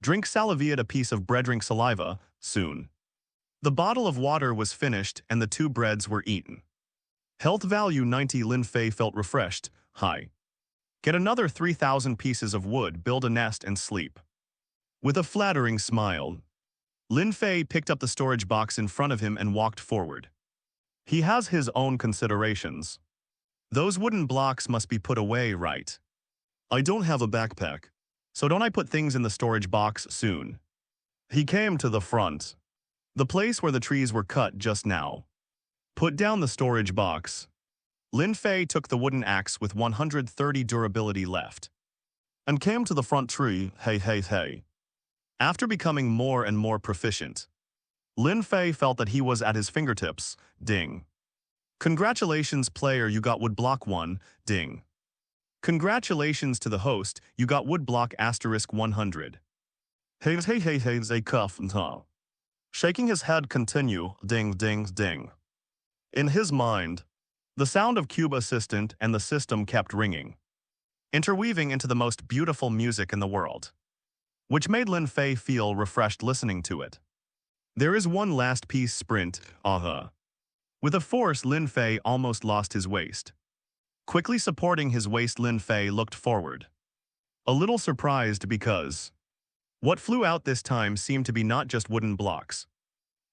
[SPEAKER 1] Drink saliva, a piece of bread, drink saliva, soon. The bottle of water was finished and the two breads were eaten. Health value 90. Lin Fei felt refreshed. Hi. Get another 3,000 pieces of wood, build a nest and sleep. With a flattering smile, Lin Fei picked up the storage box in front of him and walked forward. He has his own considerations. Those wooden blocks must be put away, right? I don't have a backpack, so don't I put things in the storage box soon? He came to the front, the place where the trees were cut just now. Put down the storage box. Lin Fei took the wooden axe with 130 durability left and came to the front tree. Hey. After becoming more and more proficient, Lin Fei felt that he was at his fingertips. Ding. Congratulations, player, you got wood block 1. Ding. Congratulations to the host, you got wood block *100. Hey, they cuff and huh. Shaking his head, continue. Ding, ding, ding. In his mind, the sound of Cube Assistant and the system kept ringing, interweaving into the most beautiful music in the world, which made Lin Fei feel refreshed listening to it. There is one last piece, sprint, With a force, Lin Fei almost lost his waist. Quickly supporting his waist, Lin Fei looked forward, a little surprised because what flew out this time seemed to be not just wooden blocks,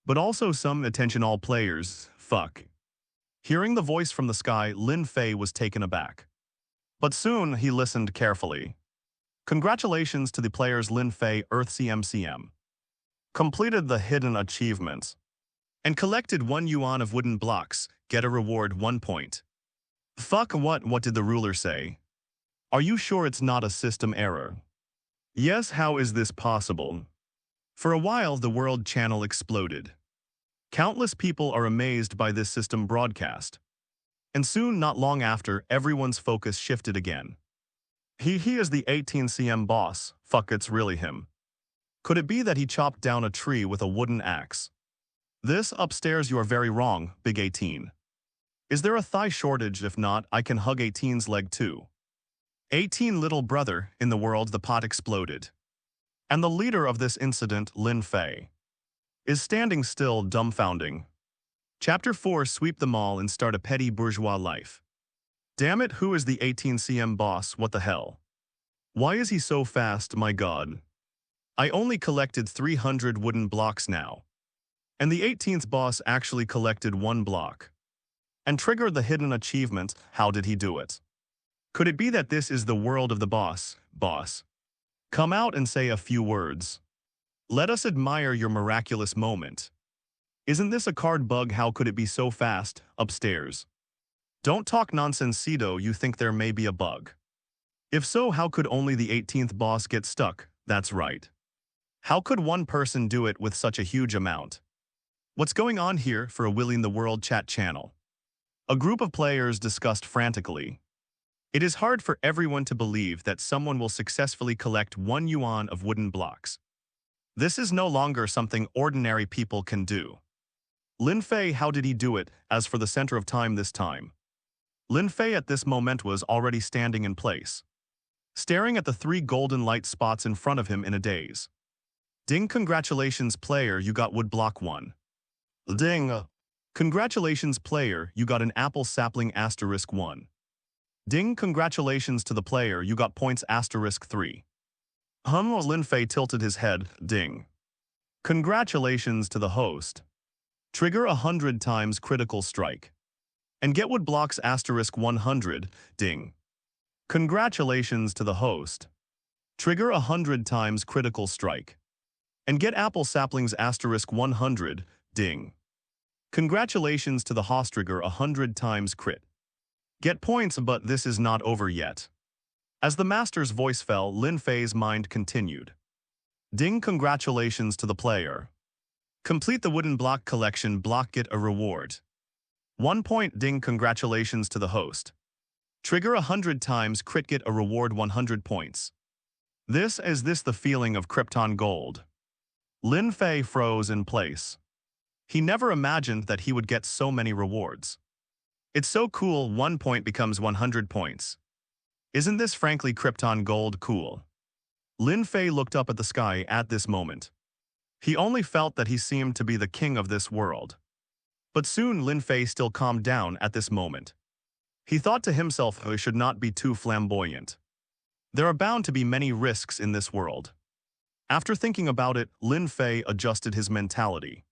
[SPEAKER 1] but also some attention all players, fuck. Hearing the voice from the sky, Lin Fei was taken aback. But soon he listened carefully. Congratulations to the players Lin Fei, Earth CMCM. Completed the hidden achievements and collected 1 yuan of wooden blocks, get a reward 1 point. Fuck, what did the ruler say? Are you sure it's not a system error? Yes, how is this possible? For a while the world channel exploded. Countless people are amazed by this system broadcast. And soon, not long after, everyone's focus shifted again. He is the 18 cm boss, fuck, it's really him. Could it be that he chopped down a tree with a wooden axe? This upstairs, you are very wrong, big 18. Is there a thigh shortage? If not, I can hug 18's leg too. 18 little brother, in the world the pot exploded. And the leader of this incident, Lin Fei, is standing still, dumbfounding. Chapter 4, sweep them all and start a petty bourgeois life. Damn it, who is the 18 cm boss? What the hell? Why is he so fast, my god? I only collected 300 wooden blocks now. And the 18th boss actually collected 1 block. And triggered the hidden achievement. How did he do it? Could it be that this is the world of the boss? Boss, come out and say a few words. Let us admire your miraculous moment. Isn't this a card bug? How could it be so fast? Upstairs. Don't talk nonsense, Cedo, you think there may be a bug. If so, how could only the 18th boss get stuck? That's right. How could one person do it with such a huge amount? What's going on here? For a Willing the World chat channel, a group of players discussed frantically. It is hard for everyone to believe that someone will successfully collect 1 yuan of wooden blocks. This is no longer something ordinary people can do. Lin Fei, how did he do it? As for the center of time this time, Lin Fei at this moment was already standing in place, staring at the 3 golden light spots in front of him in a daze. Ding, congratulations player, you got wood block 1. Ding. Congratulations player, you got an apple sapling *1. Ding, congratulations to the player, you got points *3. Lin Fei tilted his head. Ding. Congratulations to the host. Trigger 100 times critical strike. And get wood blocks asterisk 100, ding. Congratulations to the host. Trigger 100 times critical strike. And get apple saplings asterisk 100, ding. Congratulations to the host, trigger 100 times crit. Get points, but this is not over yet. As the master's voice fell, Lin Fei's mind continued. Ding, congratulations to the player. Complete the wooden block collection block, get a reward. 1 point, ding, congratulations to the host. Trigger 100 times crit, get a reward 100 points. This is the feeling of Krypton Gold. Lin Fei froze in place. He never imagined that he would get so many rewards. It's so cool, 1 point becomes 100 points. Isn't this frankly Krypton Gold cool? Lin Fei looked up at the sky at this moment. He only felt that he seemed to be the king of this world. But soon Lin Fei still calmed down at this moment. He thought to himself he should not be too flamboyant. There are bound to be many risks in this world. After thinking about it, Lin Fei adjusted his mentality.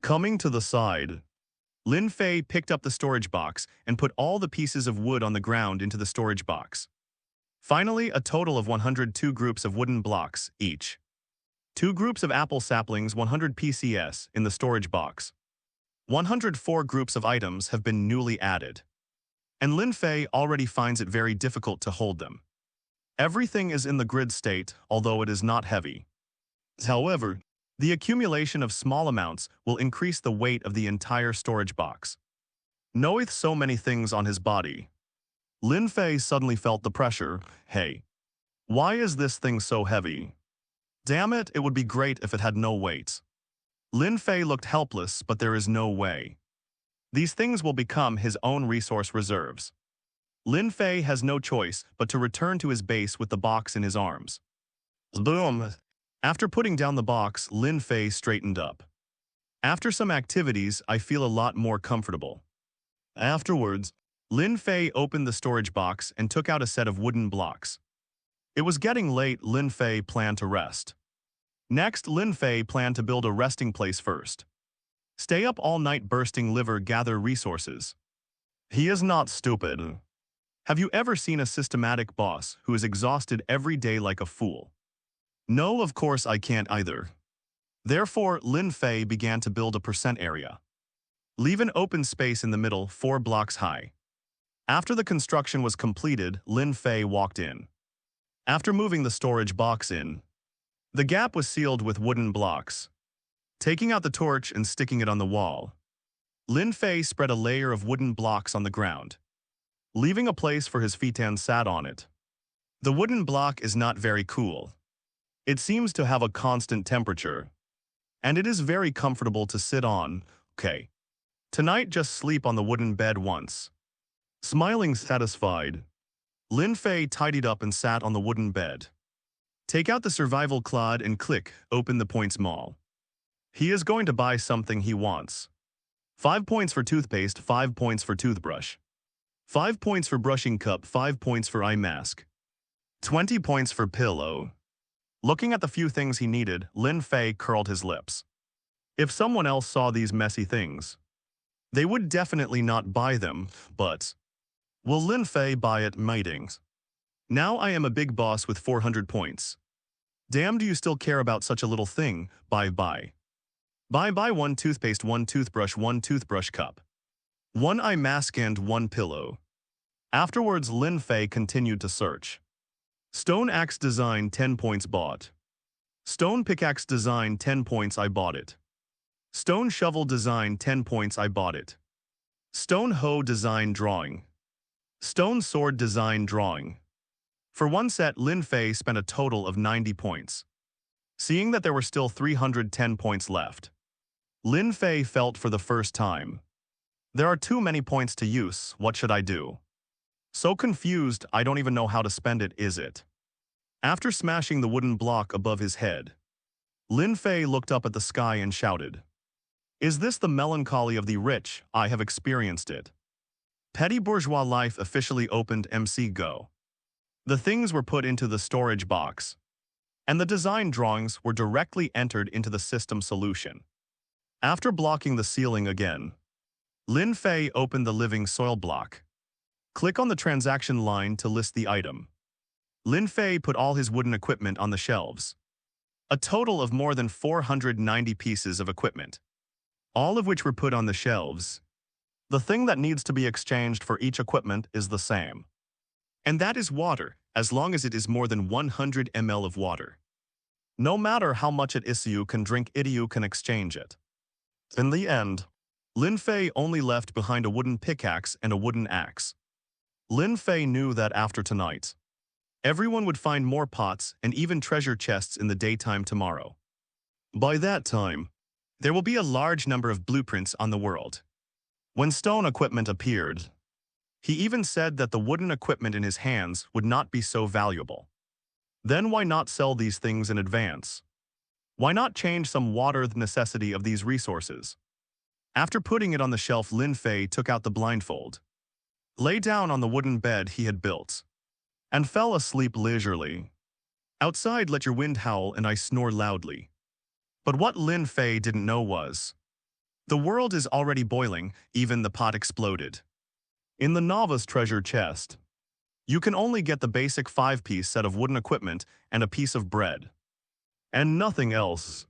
[SPEAKER 1] Coming to the side, Lin Fei picked up the storage box and put all the pieces of wood on the ground into the storage box. Finally, a total of 102 groups of wooden blocks each. 2 groups of apple saplings, 100 PCS, in the storage box. 104 groups of items have been newly added. And Lin Fei already finds it very difficult to hold them. Everything is in the grid state, although it is not heavy. However, the accumulation of small amounts will increase the weight of the entire storage box. Knoweth so many things on his body. Lin Fei suddenly felt the pressure. Hey, why is this thing so heavy? Damn it, it would be great if it had no weight. Lin Fei looked helpless, but there is no way. These things will become his own resource reserves. Lin Fei has no choice but to return to his base with the box in his arms. Boom! After putting down the box, Lin Fei straightened up. After some activities, I feel a lot more comfortable. Afterwards, Lin Fei opened the storage box and took out a set of wooden blocks. It was getting late. Lin Fei planned to rest. Next, Lin Fei planned to build a resting place first. Stay up all night bursting liver, gather resources. He is not stupid. Have you ever seen a systematic boss who is exhausted every day like a fool? No, of course I can't either. Therefore, Lin Fei began to build a percent area. Leave an open space in the middle, 4 blocks high. After the construction was completed, Lin Fei walked in. After moving the storage box in, the gap was sealed with wooden blocks. Taking out the torch and sticking it on the wall, Lin Fei spread a layer of wooden blocks on the ground, leaving a place for his feet and sat on it. The wooden block is not very cool. It seems to have a constant temperature, and it is very comfortable to sit on. Okay. Tonight just sleep on the wooden bed once. Smiling satisfied, Lin Fei tidied up and sat on the wooden bed. Take out the survival cloud and click, open the points mall. He is going to buy something he wants. 5 points for toothpaste, 5 points for toothbrush. 5 points for brushing cup, 5 points for eye mask. 20 points for pillow. Looking at the few things he needed, Lin Fei curled his lips. If someone else saw these messy things, they would definitely not buy them, but will Lin Fei buy it? Meetings. Now I am a big boss with 400 points. Damn, do you still care about such a little thing? Buy. Buy 1 toothpaste, 1 toothbrush, 1 toothbrush cup, 1 eye mask and 1 pillow. Afterwards, Lin Fei continued to search. Stone axe design, 10 points bought. Stone pickaxe design, 10 points, I bought it. Stone shovel design, 10 points, I bought it. Stone hoe design drawing. Stone sword design drawing. For one set, Lin Fei spent a total of 90 points. Seeing that there were still 310 points left, Lin Fei felt for the first time. There are too many points to use, what should I do? So confused, I don't even know how to spend it, is it? After smashing the wooden block above his head, Lin Fei looked up at the sky and shouted, "Is this the melancholy of the rich? I have experienced it." Petty bourgeois life officially opened MC Go. The things were put into the storage box, and the design drawings were directly entered into the system solution. After blocking the ceiling again, Lin Fei opened the living soil block. Click on the transaction line to list the item. Lin Fei put all his wooden equipment on the shelves. A total of more than 490 pieces of equipment, all of which were put on the shelves. The thing that needs to be exchanged for each equipment is the same. And that is water, as long as it is more than 100 ml of water. No matter how much it is you can drink it, you can exchange it. In the end, Lin Fei only left behind a wooden pickaxe and a wooden axe. Lin Fei knew that after tonight, everyone would find more pots and even treasure chests in the daytime tomorrow. By that time, there will be a large number of blueprints on the world. When stone equipment appeared, he even said that the wooden equipment in his hands would not be so valuable. Then why not sell these things in advance? Why not change some water the necessity of these resources? After putting it on the shelf, Lin Fei took out the blindfold, lay down on the wooden bed he had built, and fell asleep leisurely. Outside, let your wind howl and I snore loudly. But what Lin Fei didn't know was, the world is already boiling, even the pot exploded. In the novice treasure chest, you can only get the basic 5-piece set of wooden equipment and a piece of bread. And nothing else.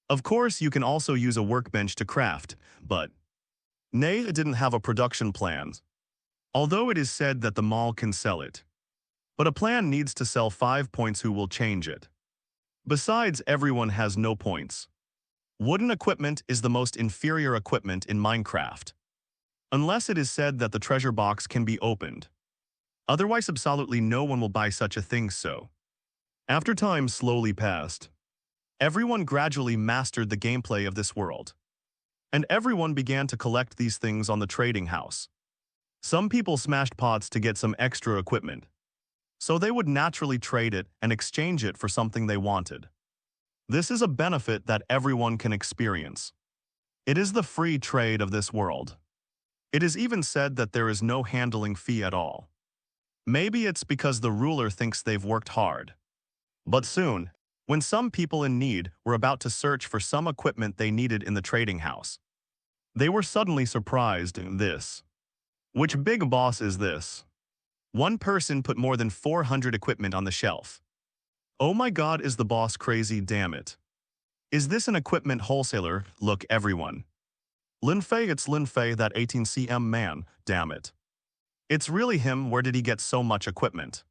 [SPEAKER 1] Of course, you can also use a workbench to craft, but it didn't have a production plan. Although it is said that the mall can sell it. But a plan needs to sell 5 points who will change it. Besides, everyone has no points. Wooden equipment is the most inferior equipment in Minecraft. Unless it is said that the treasure box can be opened. Otherwise, absolutely no one will buy such a thing. So, after time slowly passed, everyone gradually mastered the gameplay of this world. And everyone began to collect these things on the trading house. Some people smashed pots to get some extra equipment, so they would naturally trade it and exchange it for something they wanted. This is a benefit that everyone can experience. It is the free trade of this world. It is even said that there is no handling fee at all. Maybe it's because the ruler thinks they've worked hard. But soon, when some people in need were about to search for some equipment they needed in the trading house, they were suddenly surprised in this. Which big boss is this? One person put more than 400 equipment on the shelf. Oh my god, is the boss crazy, damn it. Is this an equipment wholesaler? Look everyone. Lin Fei, it's Lin Fei, that 18cm man, damn it. It's really him, where did he get so much equipment?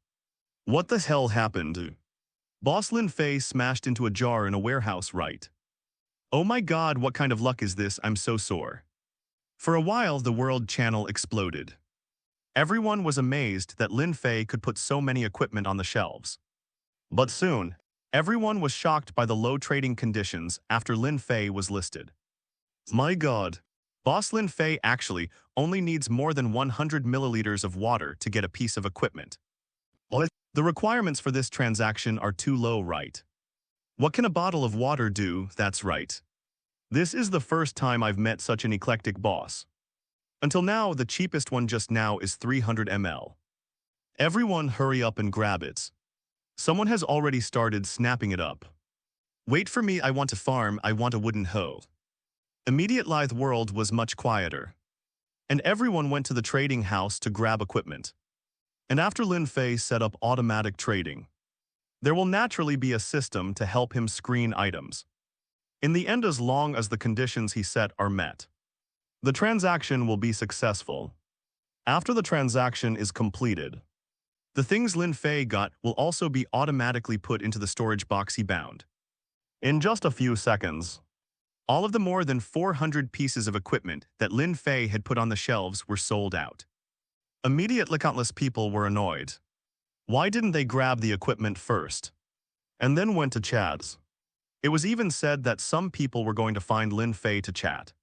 [SPEAKER 1] What the hell happened? Boss Lin Fei smashed into a jar in a warehouse, right? Oh my god, what kind of luck is this, I'm so sore. For a while the world channel exploded. Everyone was amazed that Lin Fei could put so many equipment on the shelves. But soon, everyone was shocked by the low trading conditions after Lin Fei was listed. My god, Boss Lin Fei actually only needs more than 100 milliliters of water to get a piece of equipment. What? The requirements for this transaction are too low, right? What can a bottle of water do? That's right. This is the first time I've met such an eclectic boss. Until now, the cheapest one just now is 300 ml. Everyone hurry up and grab it. Someone has already started snapping it up. Wait for me, I want to farm, I want a wooden hoe. Immediate lithe world was much quieter. And everyone went to the trading house to grab equipment. And after Lin Fei set up automatic trading, there will naturally be a system to help him screen items. In the end, as long as the conditions he set are met, the transaction will be successful. After the transaction is completed, the things Lin Fei got will also be automatically put into the storage box he bound. In just a few seconds, all of the more than 400 pieces of equipment that Lin Fei had put on the shelves were sold out. Immediately, countless people were annoyed. Why didn't they grab the equipment first? And then went to chats. It was even said that some people were going to find Lin Fei to chat.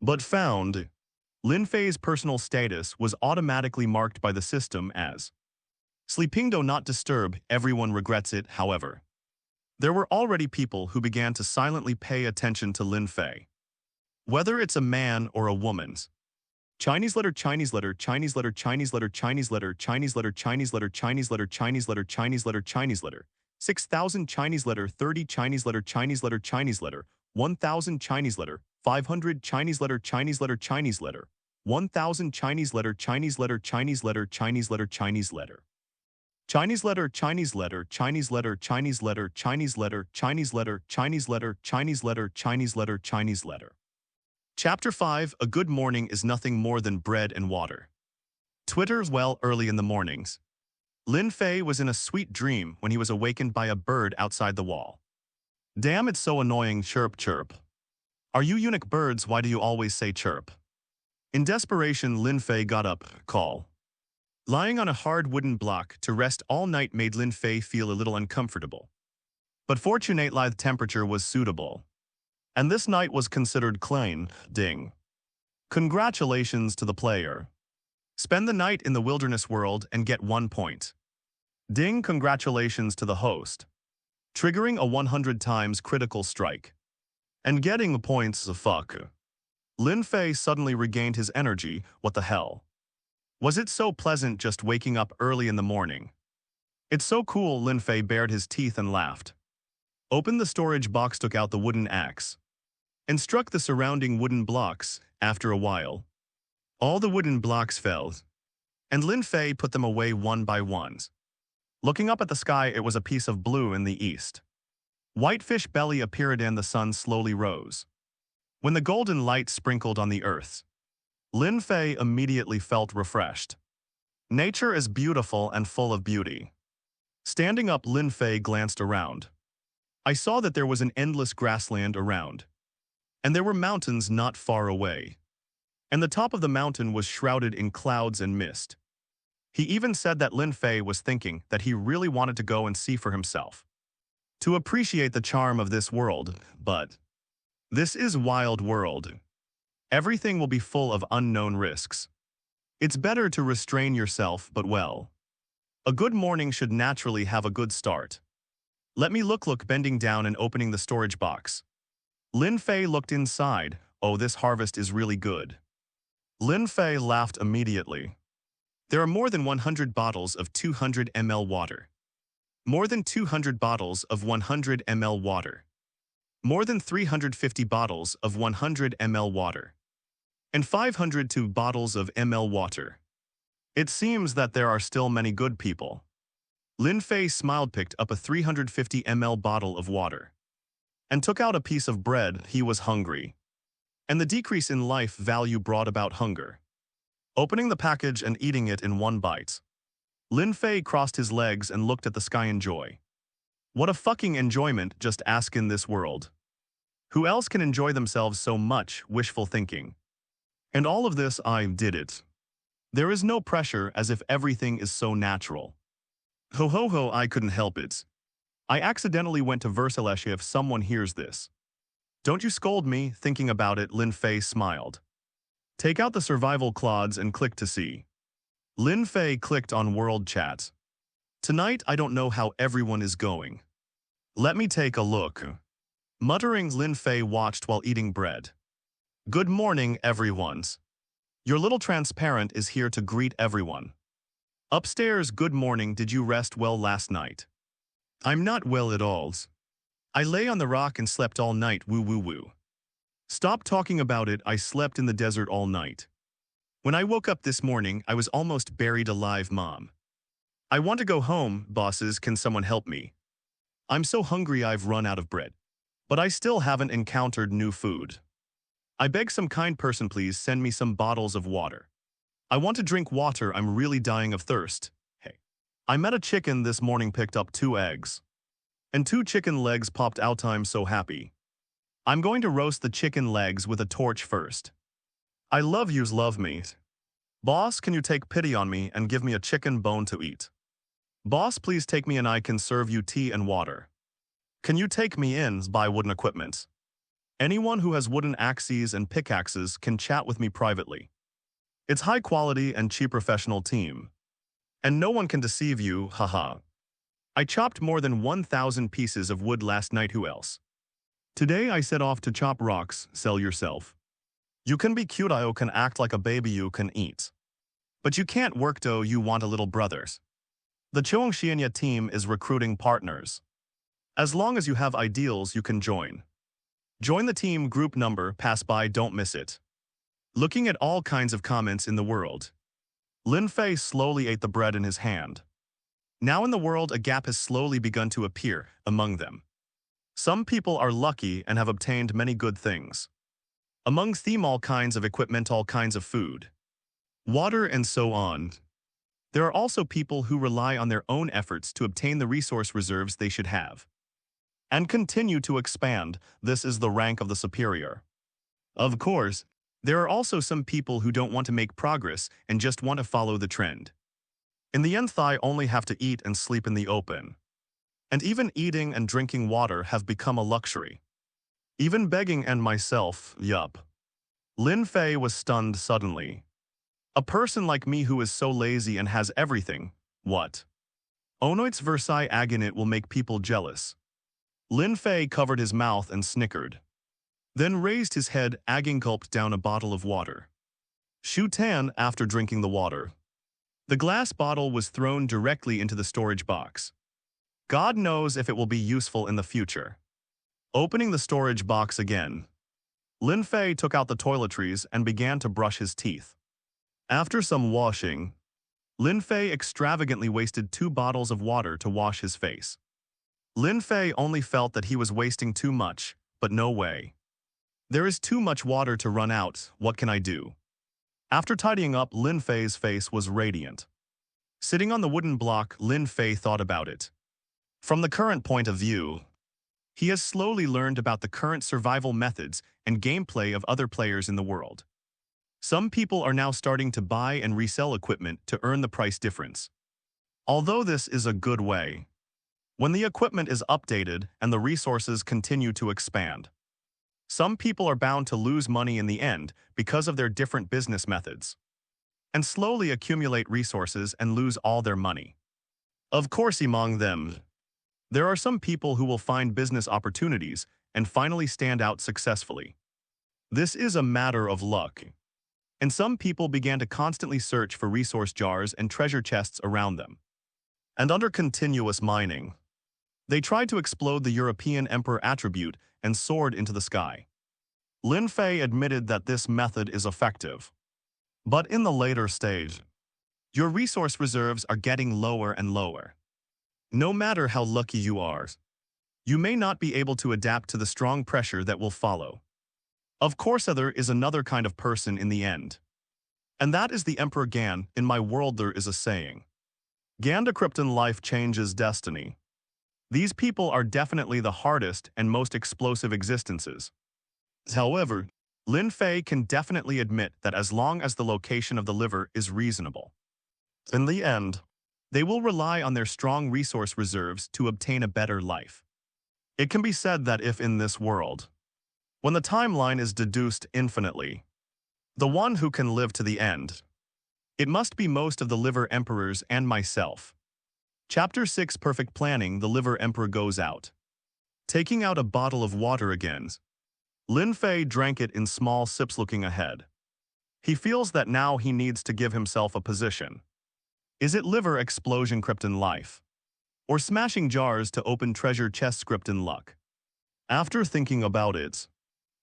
[SPEAKER 1] But found, Lin Fei's personal status was automatically marked by the system as sleeping do not disturb. Everyone regrets it, however. There were already people who began to silently pay attention to Lin Fei. Whether it's a man or a woman's. Chinese letter, Chinese letter, Chinese letter, Chinese letter, Chinese letter, Chinese letter, Chinese letter, Chinese letter, Chinese letter, Chinese letter, Chinese letter, 6,000 Chinese letter, 30 Chinese letter, Chinese letter, Chinese letter, 1,000 Chinese letter, 500 Chinese letter Chinese letter Chinese letter 1000 Chinese letter Chinese letter Chinese letter Chinese letter Chinese letter Chinese letter Chinese letter Chinese letter Chinese letter Chinese letter Chinese letter Chinese letter Chinese letter Chinese letter Chinese letter. Chapter 5. A good morning is nothing more than bread and water. Twitter's well early in the mornings. Lin Fei was in a sweet dream when he was awakened by a bird outside the wall. Damn, it's so annoying, chirp chirp. Are you eunuch birds, why do you always say chirp? In desperation, Lin Fei got up, call. Lying on a hard wooden block to rest all night made Lin Fei feel a little uncomfortable. But fortunately the temperature was suitable. And this night was considered clean, ding. Congratulations to the player. Spend the night in the wilderness world and get 1 point. Ding, congratulations to the host. Triggering a 100 times critical strike. And getting the points, fuck. Lin Fei suddenly regained his energy, what the hell? Was it so pleasant just waking up early in the morning? It's so cool, Lin Fei bared his teeth and laughed. Opened the storage box, took out the wooden axe. And struck the surrounding wooden blocks. After a while, all the wooden blocks fell. And Lin Fei put them away one by one. Looking up at the sky, it was a piece of blue in the east. Whitefish belly appeared and the sun slowly rose. When the golden light sprinkled on the earth, Lin Fei immediately felt refreshed. Nature is beautiful and full of beauty. Standing up, Lin Fei glanced around. I saw that there was an endless grassland around. And there were mountains not far away. And the top of the mountain was shrouded in clouds and mist. He even said that Lin Fei was thinking that he really wanted to go and see for himself. To appreciate the charm of this world, but this is wild world. Everything will be full of unknown risks. It's better to restrain yourself, but well. A good morning should naturally have a good start. Let me look, bending down and opening the storage box. Lin Fei looked inside. Oh, this harvest is really good. Lin Fei laughed immediately. There are more than 100 bottles of 200 ml water. More than 200 bottles of 100 ml water. More than 350 bottles of 100 ml water. And 502 bottles of ml water. It seems that there are still many good people. Lin Fei smiled, picked up a 350 ml bottle of water. And took out a piece of bread. He was hungry. And the decrease in life value brought about hunger. Opening the package and eating it in one bite. Lin Fei crossed his legs and looked at the sky in joy. What a fucking enjoyment, just ask in this world. Who else can enjoy themselves so much? Wishful thinking. And all of this, I did it. There is no pressure, as if everything is so natural. Ho ho ho, I couldn't help it. I accidentally went to Versailles. If someone hears this, don't you scold me. Thinking about it, Lin Fei smiled. Take out the survival clods and click to see. Lin Fei clicked on World Chat. Tonight, I don't know how everyone is going. Let me take a look. Muttering, Lin Fei watched while eating bread. Good morning, everyone's. Your little transparent is here to greet everyone. Upstairs, good morning. Did you rest well last night? I'm not well at all. I lay on the rock and slept all night. Woo woo woo. Stop talking about it. I slept in the desert all night. When I woke up this morning, I was almost buried alive, Mom. I want to go home, bosses. Can someone help me? I'm so hungry I've run out of bread. But I still haven't encountered new food. I beg some kind person, please send me some bottles of water. I want to drink water. I'm really dying of thirst. Hey. I met a chicken this morning, picked up 2 eggs. And 2 chicken legs popped out. I'm so happy. I'm going to roast the chicken legs with a torch first. I love yous, love me. Boss, can you take pity on me and give me a chicken bone to eat? Boss, please take me and I can serve you tea and water. Can you take me in, buy wooden equipment? Anyone who has wooden axes and pickaxes can chat with me privately. It's high quality and cheap professional team. And no one can deceive you, haha. I chopped more than 1,000 pieces of wood last night. Who else? Today I set off to chop rocks. Sell yourself. You can be cute, you can act like a baby, you can eat. But you can't work though, you want a little brothers. The Cheongxianya team is recruiting partners. As long as you have ideals, you can join. Join the team group number, pass by, don't miss it. Looking at all kinds of comments in the world, Lin Fei slowly ate the bread in his hand. Now in the world, a gap has slowly begun to appear among them. Some people are lucky and have obtained many good things. Amongst them all kinds of equipment, all kinds of food, water, and so on. There are also people who rely on their own efforts to obtain the resource reserves they should have and continue to expand. This is the rank of the superior. Of course, there are also some people who don't want to make progress and just want to follow the trend. In the end, they only have to eat and sleep in the open. And even eating and drinking water have become a luxury. Even begging and myself, yup. Lin Fei was stunned suddenly. A person like me who is so lazy and has everything, what? Onoit's Versailles agony will make people jealous. Lin Fei covered his mouth and snickered. Then raised his head, gulped down a bottle of water. Shu Tan, after drinking the water, the glass bottle was thrown directly into the storage box. God knows if it will be useful in the future. Opening the storage box again, Lin Fei took out the toiletries and began to brush his teeth. After some washing, Lin Fei extravagantly wasted 2 bottles of water to wash his face. Lin Fei only felt that he was wasting too much, but no way. There is too much water to run out, what can I do? After tidying up, Lin Fei's face was radiant. Sitting on the wooden block, Lin Fei thought about it. From the current point of view, he has slowly learned about the current survival methods and gameplay of other players in the world. Some people are now starting to buy and resell equipment to earn the price difference. Although this is a good way, when the equipment is updated and the resources continue to expand, some people are bound to lose money in the end because of their different business methods, and slowly accumulate resources and lose all their money. Of course, among them, there are some people who will find business opportunities and finally stand out successfully. This is a matter of luck. And some people began to constantly search for resource jars and treasure chests around them. And under continuous mining, they tried to explode the European Emperor attribute and soared into the sky. Lin Fei admitted that this method is effective. But in the later stage, your resource reserves are getting lower and lower. No matter how lucky you are, you may not be able to adapt to the strong pressure that will follow. Of course, there is another kind of person in the end. And that is the Emperor Gan. In my world there is a saying. Gan decrypton life changes destiny. These people are definitely the hardest and most explosive existences. However, Lin Fei can definitely admit that as long as the location of the liver is reasonable, in the end, they will rely on their strong resource reserves to obtain a better life. It can be said that if in this world, when the timeline is deduced infinitely, the one who can live to the end, it must be most of the liver emperors and myself. Chapter 6 Perfect Planning. The liver emperor goes out. Taking out a bottle of water again, Lin Fei drank it in small sips, looking ahead. He feels that now he needs to give himself a position. Is it liver explosion krypton life? Or smashing jars to open treasure chests krypton luck? After thinking about it,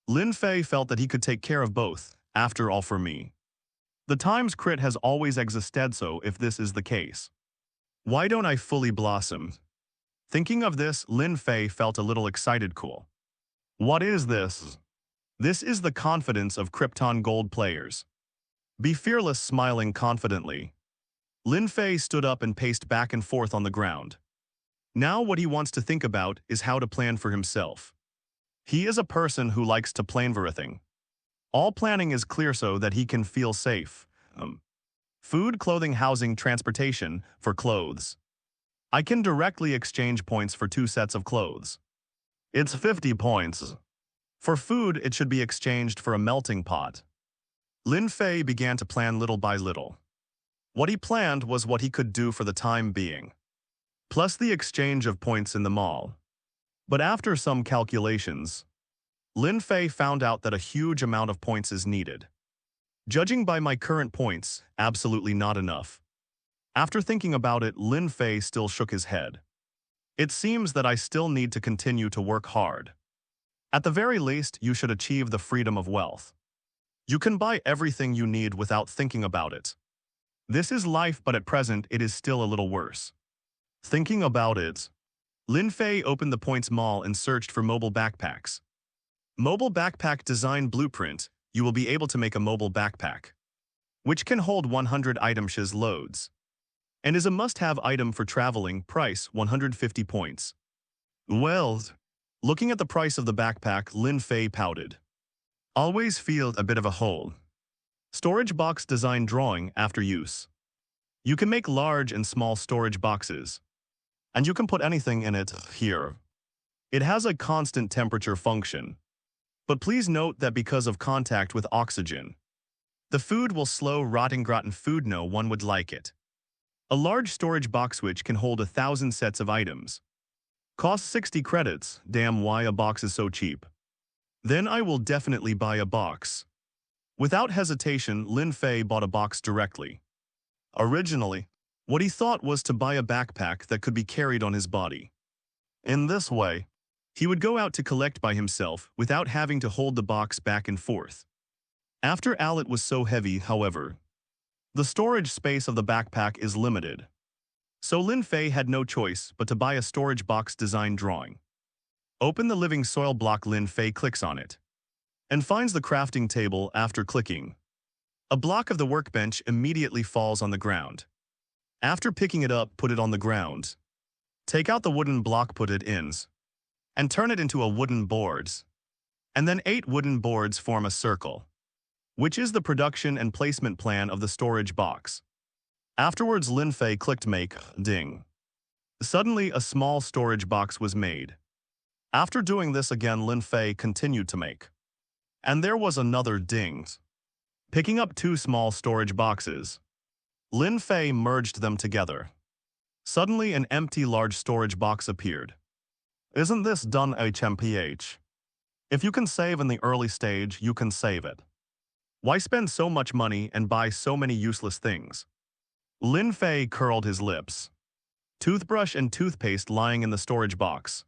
[SPEAKER 1] Lin Fei felt that he could take care of both. After all, for me, the times crit has always existed, so if this is the case, why don't I fully blossom? Thinking of this, Lin Fei felt a little excited. Cool. What is this? This is the confidence of Krypton Gold players. Be fearless. Smiling confidently, Lin Fei stood up and paced back and forth on the ground. Now what he wants to think about is how to plan for himself. He is a person who likes to plan for everything. All planning is clear so that he can feel safe. Food, clothing, housing, transportation. For clothes, I can directly exchange points for 2 sets of clothes. It's 50 points. For food, it should be exchanged for a melting pot. Lin Fei began to plan little by little. What he planned was what he could do for the time being, plus the exchange of points in the mall. But after some calculations, Lin Fei found out that a huge amount of points is needed. Judging by my current points, absolutely not enough. After thinking about it, Lin Fei still shook his head. It seems that I still need to continue to work hard. At the very least, you should achieve the freedom of wealth. You can buy everything you need without thinking about it. This is life, but at present it is still a little worse. Thinking about it, Lin Fei opened the Points Mall and searched for mobile backpacks. Mobile backpack design blueprint, you will be able to make a mobile backpack, which can hold 100 items loads, and is a must-have item for traveling. Price 150 points. Well, looking at the price of the backpack, Lin Fei pouted. Always feel a bit of a hole. Storage box design drawing after use. You can make large and small storage boxes, and you can put anything in it here. It has a constant temperature function, but please note that because of contact with oxygen, the food will slow rotting. Rotten food, no one would like it. A large storage box which can hold 1,000 sets of items. Costs 60 credits. Damn, why a box is so cheap. Then I will definitely buy a box. Without hesitation, Lin Fei bought a box directly. Originally, what he thought was to buy a backpack that could be carried on his body. In this way, he would go out to collect by himself without having to hold the box back and forth. After all, it was so heavy, however. The storage space of the backpack is limited. So Lin Fei had no choice but to buy a storage box design drawing. Open the living soil block. Lin Fei clicks on it and finds the crafting table. After clicking, a block of the workbench immediately falls on the ground. After picking it up, put it on the ground. Take out the wooden block, put it in, and turn it into a wooden boards. And then 8 wooden boards form a circle, which is the production and placement plan of the storage box. Afterwards, Lin Fei clicked make, ding. Suddenly, a small storage box was made. After doing this again, Lin Fei continued to make. And there was another ding. Picking up 2 small storage boxes, Lin Fei merged them together. Suddenly, an empty large storage box appeared. Isn't this done HMPH? If you can save in the early stage, you can save it. Why spend so much money and buy so many useless things? Lin Fei curled his lips. Toothbrush and toothpaste lying in the storage box.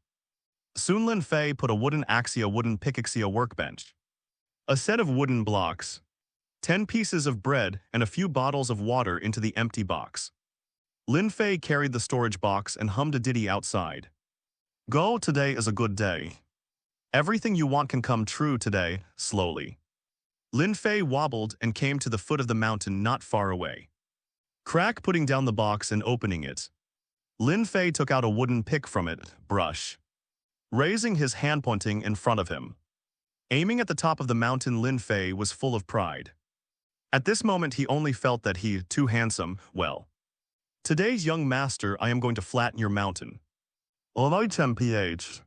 [SPEAKER 1] Soon Lin Fei put a wooden axia, wooden pickaxe, a workbench, a set of wooden blocks, 10 pieces of bread, and a few bottles of water into the empty box. Lin Fei carried the storage box and hummed a ditty outside. Go, today is a good day. Everything you want can come true today. Slowly, Lin Fei wobbled and came to the foot of the mountain not far away. Crack, putting down the box and opening it. Lin Fei took out a wooden pick from it, brush, raising his hand, pointing in front of him. Aiming at the top of the mountain, Lin Fei was full of pride. At this moment, he only felt that he, too handsome, well. Today's young master, I am going to flatten your mountain. Alright, MPH.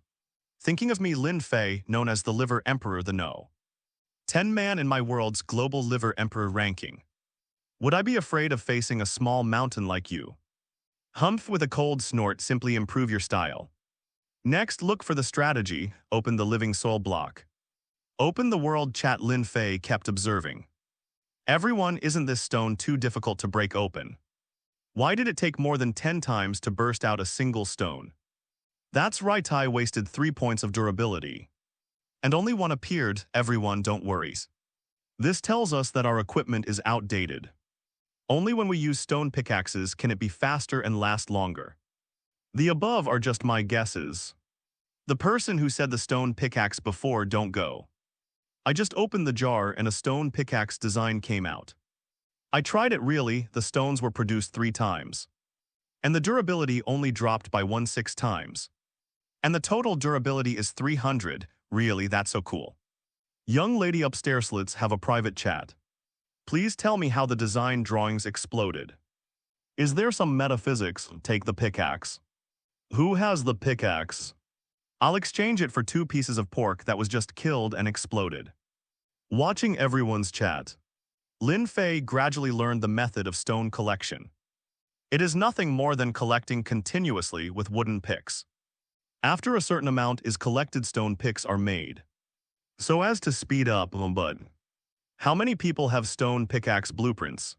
[SPEAKER 1] Thinking of me, Lin Fei, known as the Liver Emperor, the No. 10 man in my world's global Liver Emperor ranking. Would I be afraid of facing a small mountain like you? Humph with a cold snort, simply improve your style. Next, look for the strategy, open the living soul block. Open the world chat. Lin Fei kept observing. Everyone, isn't this stone too difficult to break open? Why did it take more than 10 times to burst out a single stone? That's right, I wasted 3 points of durability. And only 1 appeared. Everyone, don't worry. This tells us that our equipment is outdated. Only when we use stone pickaxes can it be faster and last longer. The above are just my guesses. The person who said the stone pickaxe before, don't go. I just opened the jar and a stone pickaxe design came out. I tried it, really, the stones were produced 3 times. And the durability only dropped by 1/6 times. And the total durability is 300, really, that's so cool. Young lady upstairs, let's have a private chat. Please tell me how the design drawings exploded. Is there some metaphysics? Take the pickaxe. Who has the pickaxe? I'll exchange it for 2 pieces of pork that was just killed and exploded. Watching everyone's chat, Lin Fei gradually learned the method of stone collection. It is nothing more than collecting continuously with wooden picks. After a certain amount is collected, stone picks are made, so as to speed up, but how many people have stone pickaxe blueprints?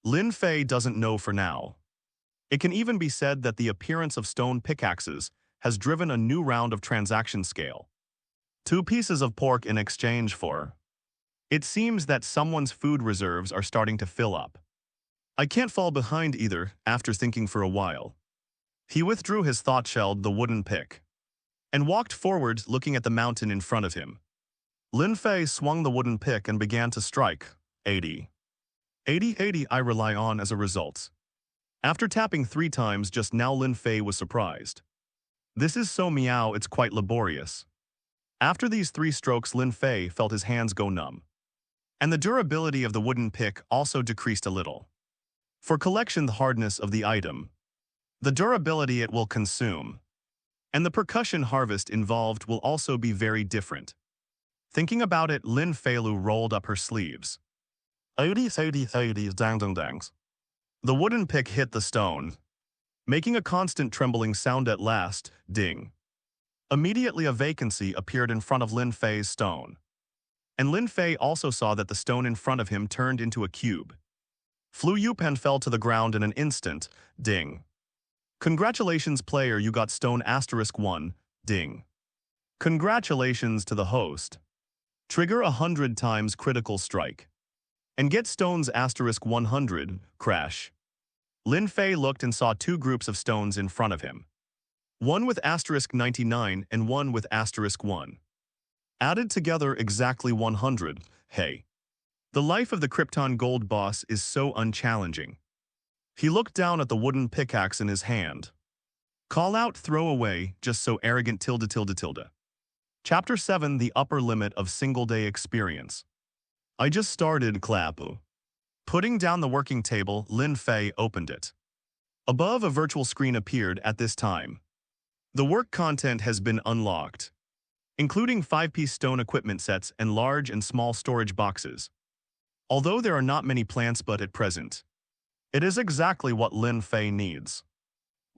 [SPEAKER 1] Lin Fei doesn't know for now. It can even be said that the appearance of stone pickaxes has driven a new round of transaction scale. 2 pieces of pork in exchange for. It seems that someone's food reserves are starting to fill up. I can't fall behind either, after thinking for a while. He withdrew his thought-shelled the wooden pick and walked forward looking at the mountain in front of him. Lin Fei swung the wooden pick and began to strike. 80. 80, 80 I rely on as a result. After tapping 3 times just now, Lin Fei was surprised. This is so meow, it's quite laborious. After these 3 strokes, Lin Fei felt his hands go numb. And the durability of the wooden pick also decreased a little. For collection, the hardness of the item, the durability it will consume, and the percussion harvest involved will also be very different. Thinking about it, Lin Feilu rolled up her sleeves. 80, 80, 80, dang, dang, dangs. The wooden pick hit the stone, making a constant trembling sound at last, ding. Immediately a vacancy appeared in front of Lin Fei's stone. And Lin Fei also saw that the stone in front of him turned into a cube. Flu Yupan fell to the ground in an instant, ding. Congratulations player, you got stone *1, ding. Congratulations to the host. Trigger 100 times critical strike. And get stones *100, crash. Lin Fei looked and saw 2 groups of stones in front of him. One with *99 and one with *1. Added together exactly 100, hey. The life of the Krypton Gold boss is so unchallenging. He looked down at the wooden pickaxe in his hand. Call out, throw away, just so arrogant *. Chapter 7, The Upper Limit of Single-Day Experience. I just started, clap. Putting down the working table, Lin Fei opened it. Above, a virtual screen appeared at this time. The work content has been unlocked, including 5-piece stone equipment sets and large and small storage boxes. Although there are not many plants but at present, it is exactly what Lin Fei needs.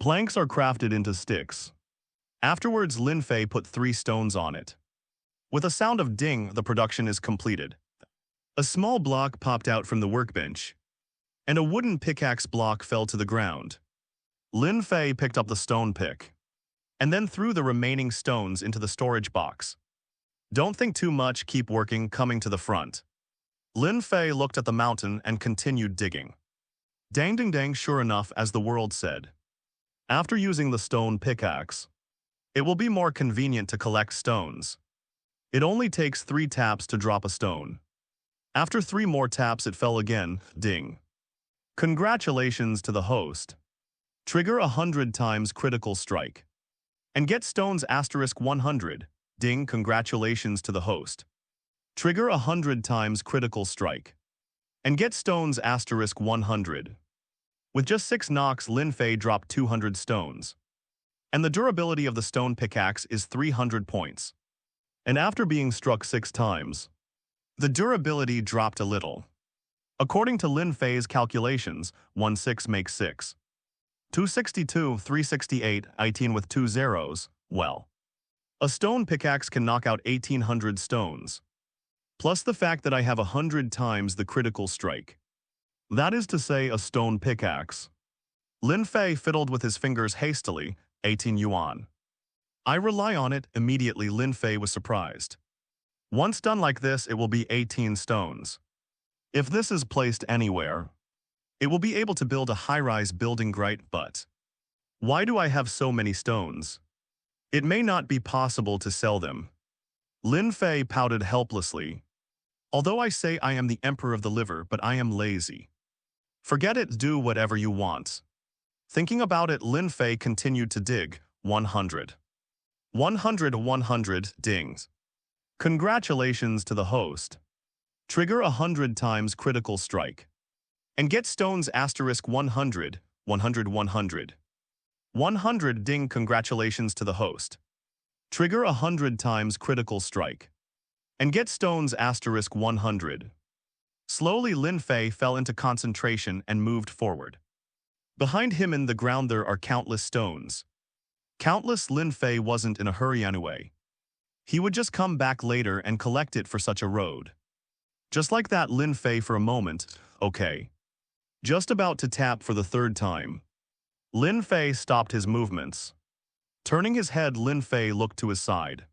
[SPEAKER 1] Planks are crafted into sticks. Afterwards, Lin Fei put 3 stones on it. With a sound of ding, the production is completed. A small block popped out from the workbench, and a wooden pickaxe block fell to the ground. Lin Fei picked up the stone pick, and then threw the remaining stones into the storage box. Don't think too much, keep working, coming to the front. Lin Fei looked at the mountain and continued digging. Dang ding dang, sure enough, as the world said. After using the stone pickaxe, it will be more convenient to collect stones. It only takes 3 taps to drop a stone. After 3 more taps, it fell again, ding. Congratulations to the host. Trigger 100 times critical strike. And get stones *100, ding. Congratulations to the host. Trigger 100 times critical strike. And get stones *100. With just 6 knocks, Lin Fei dropped 200 stones. And the durability of the stone pickaxe is 300 points. And after being struck 6 times, the durability dropped a little. According to Lin Fei's calculations, 1/6 makes 6. 262, 368, 18 with 2 zeros, well. A stone pickaxe can knock out 1800 stones. Plus the fact that I have 100 times the critical strike. That is to say, a stone pickaxe. Lin Fei fiddled with his fingers hastily, 18 yuan. I rely on it. Immediately Lin Fei was surprised. Once done like this, it will be 18 stones. If this is placed anywhere, it will be able to build a high-rise building, great, but why do I have so many stones? It may not be possible to sell them. Lin Fei pouted helplessly. Although I say I am the emperor of the liver, but I am lazy. Forget it, do whatever you want. Thinking about it, Lin Fei continued to dig. 100. 100, 100, dings. Congratulations to the host. Trigger 100 times critical strike. And get stones *100, 100, 100. 100, ding. Congratulations to the host. Trigger 100 times critical strike. And get stones *100. Slowly Lin Fei fell into concentration and moved forward. Behind him in the ground there are countless stones. Countless. Lin Fei wasn't in a hurry anyway. He would just come back later and collect it for such a road. Just like that, Lin Fei for a moment, okay. Just about to tap for the 3rd time. Lin Fei stopped his movements. Turning his head, Lin Fei looked to his side.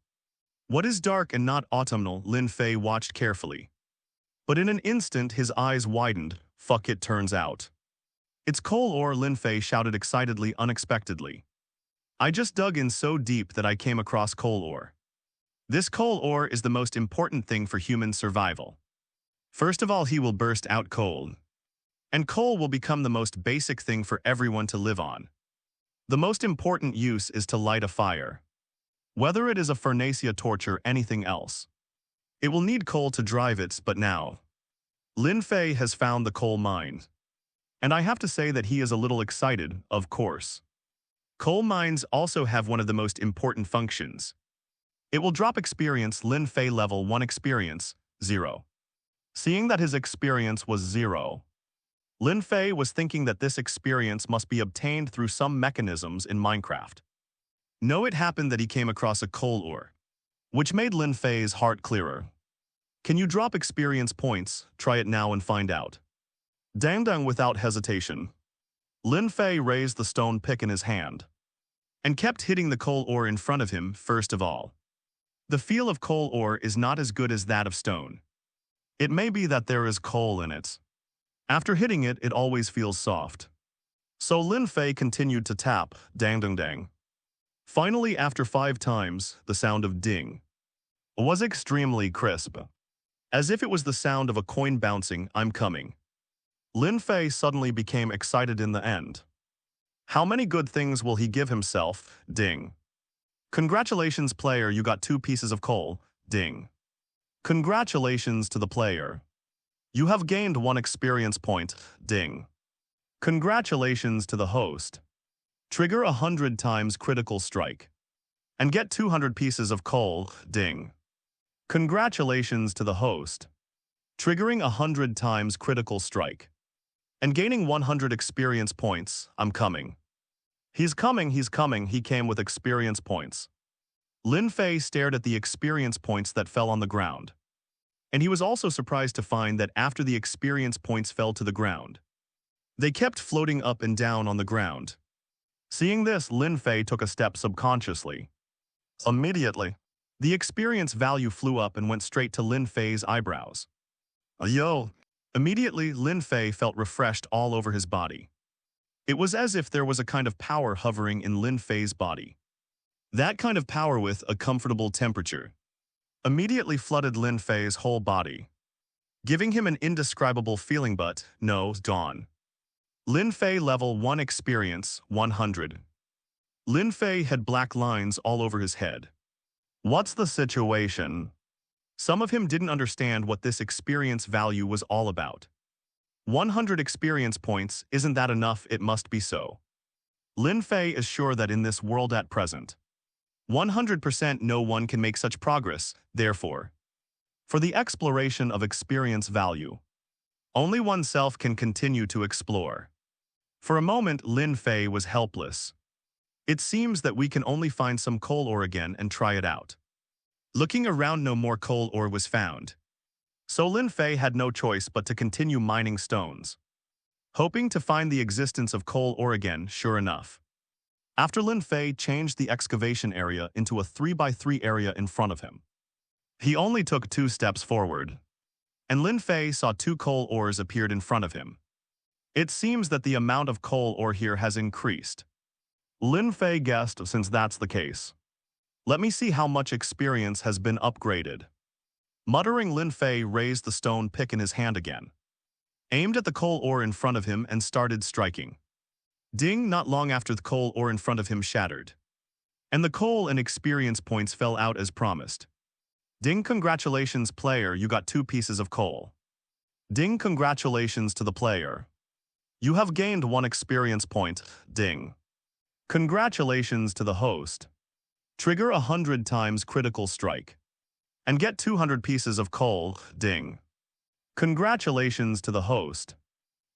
[SPEAKER 1] What is dark and not autumnal? Lin Fei watched carefully. But in an instant his eyes widened. Fuck, it turns out. It's coal ore, Lin Fei shouted excitedly, unexpectedly. I just dug in so deep that I came across coal ore. This coal ore is the most important thing for human survival. First of all, he will burst out coal. And coal will become the most basic thing for everyone to live on. The most important use is to light a fire. Whether it is a furnace, a torch, or anything else. It will need coal to drive it, but now Lin Fei has found the coal mine. And I have to say that he is a little excited, of course. Coal mines also have one of the most important functions. It will drop experience. Lin Fei level 1 experience, 0. Seeing that his experience was 0, Lin Fei was thinking that this experience must be obtained through some mechanisms in Minecraft. No, it happened that he came across a coal ore, which made Lin Fei's heart clearer. Can you drop experience points? Try it now and find out. Dang dang, without hesitation. Lin Fei raised the stone pick in his hand and kept hitting the coal ore in front of him. First of all, the feel of coal ore is not as good as that of stone. It may be that there is coal in it. After hitting it, it always feels soft. So Lin Fei continued to tap, dang dang dang. Finally, after 5 times, the sound of ding was extremely crisp, as if it was the sound of a coin bouncing. I'm coming. Lin Fei suddenly became excited in the end. How many good things will he give himself? Ding. Congratulations, player, you got 2 pieces of coal. Ding. Congratulations to the player. You have gained 1 experience point. Ding. Congratulations to the host. Trigger 100 times critical strike. And get 200 pieces of coal. Ding. Congratulations to the host. Triggering 100 times critical strike. And gaining 100 experience points. I'm coming. He's coming, he's coming. He came with experience points. Lin Fei stared at the experience points that fell on the ground. And he was also surprised to find that after the experience points fell to the ground, they kept floating up and down on the ground. Seeing this, Lin Fei took a step subconsciously. Immediately, the experience value flew up and went straight to Lin Fei's eyebrows. Yo! Immediately, Lin Fei felt refreshed all over his body. It was as if there was a kind of power hovering in Lin Fei's body. That kind of power with a comfortable temperature immediately flooded Lin Fei's whole body, giving him an indescribable feeling. But no, gone. Lin Fei level 1 experience, 100. Lin Fei had black lines all over his head. What's the situation? Some of him didn't understand what this experience value was all about. 100 experience points, isn't that enough? It must be so. Lin Fei is sure that in this world at present, 100% no one can make such progress. Therefore, for the exploration of experience value, only oneself can continue to explore. For a moment, Lin Fei was helpless. It seems that we can only find some coal ore again and try it out. Looking around, no more coal ore was found. So Lin Fei had no choice but to continue mining stones, hoping to find the existence of coal ore again. Sure enough, after Lin Fei changed the excavation area into a 3x3 area in front of him, he only took 2 steps forward, and Lin Fei saw 2 coal ores appeared in front of him. It seems that the amount of coal ore here has increased. Lin Fei guessed, since that's the case, let me see how much experience has been upgraded. Muttering, Lin Fei raised the stone pick in his hand again, aimed at the coal ore in front of him and started striking. Ding! Not long after, the coal ore in front of him shattered, and the coal and experience points fell out as promised. Ding! Congratulations, player, you got 2 pieces of coal. Ding! Congratulations to the player. You have gained 1 experience point. Ding! Congratulations to the host. Trigger 100 times critical strike. And get 200 pieces of coal. Ding! Congratulations to the host.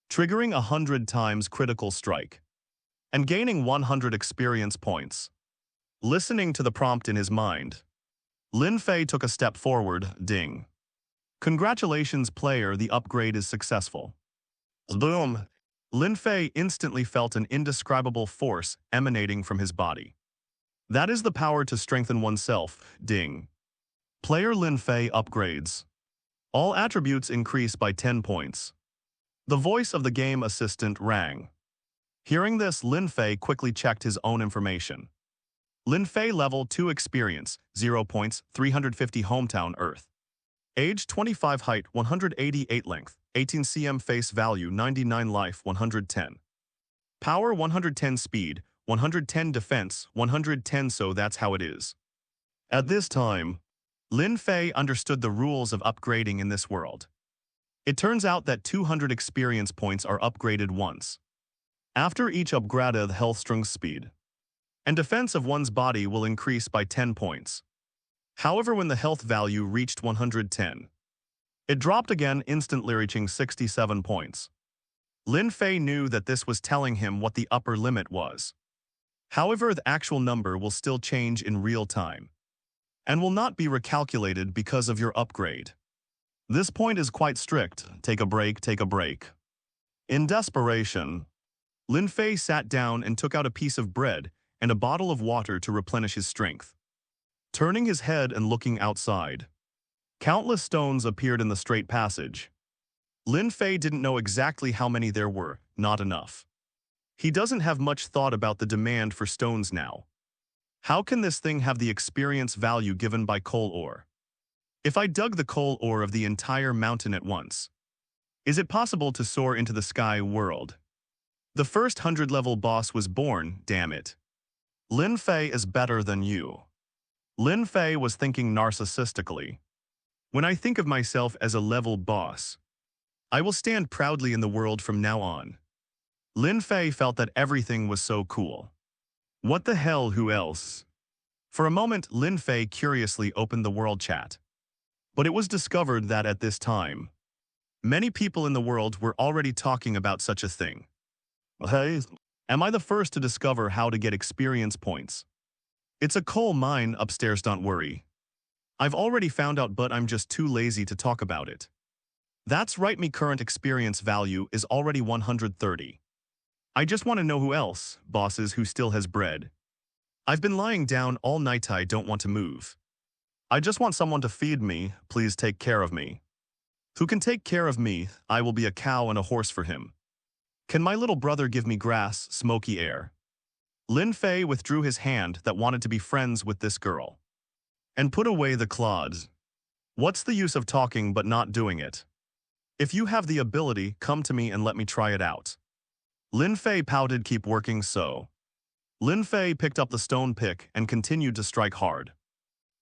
[SPEAKER 1] Triggering 100 times critical strike. And gaining 100 experience points. Listening to the prompt in his mind, Lin Fei took a step forward. Ding! Congratulations, player, the upgrade is successful. Boom! Lin Fei instantly felt an indescribable force emanating from his body. That is the power to strengthen oneself. Ding! Player Lin Fei upgrades. All attributes increase by 10 points. The voice of the game assistant rang. Hearing this, Lin Fei quickly checked his own information. Lin Fei level 2 experience, 0 points, 350 hometown Earth. Age 25 height, 188 length, 18 cm face value, 99 life, 110. Power 110 speed, 110 defense, 110 so that's how it is. At this time, Lin Fei understood the rules of upgrading in this world. It turns out that 200 experience points are upgraded once. After each upgrade, the health strength speed and defense of one's body will increase by 10 points. However, when the health value reached 110, it dropped again, instantly reaching 67 points. Lin Fei knew that this was telling him what the upper limit was. However, the actual number will still change in real time and will not be recalculated because of your upgrade. This point is quite strict. Take a break, take a break. In desperation, Lin Fei sat down and took out a piece of bread and a bottle of water to replenish his strength. Turning his head and looking outside, countless stones appeared in the straight passage. Lin Fei didn't know exactly how many there were, not enough. He doesn't have much thought about the demand for stones now. How can this thing have the experience value given by coal ore? If I dug the coal ore of the entire mountain at once, is it possible to soar into the sky world? The first 100-level boss was born, damn it. Lin Fei is better than you. Lin Fei was thinking narcissistically. When I think of myself as a level boss, I will stand proudly in the world from now on. Lin Fei felt that everything was so cool. What the hell, who else? For a moment, Lin Fei curiously opened the world chat. But it was discovered that at this time, many people in the world were already talking about such a thing. Hey, am I the first to discover how to get experience points? It's a coal mine upstairs, don't worry. I've already found out, but I'm just too lazy to talk about it. That's right, me current experience value is already 130. I just want to know who else, bosses, who still has bread. I've been lying down all night, I don't want to move. I just want someone to feed me, please take care of me. Who can take care of me? I will be a cow and a horse for him. Can my little brother give me grass, smoky air? Lin Fei withdrew his hand that wanted to be friends with this girl and put away the clods. What's the use of talking but not doing it? If you have the ability, come to me and let me try it out. Lin Fei pouted, keep working so. Lin Fei picked up the stone pick and continued to strike hard.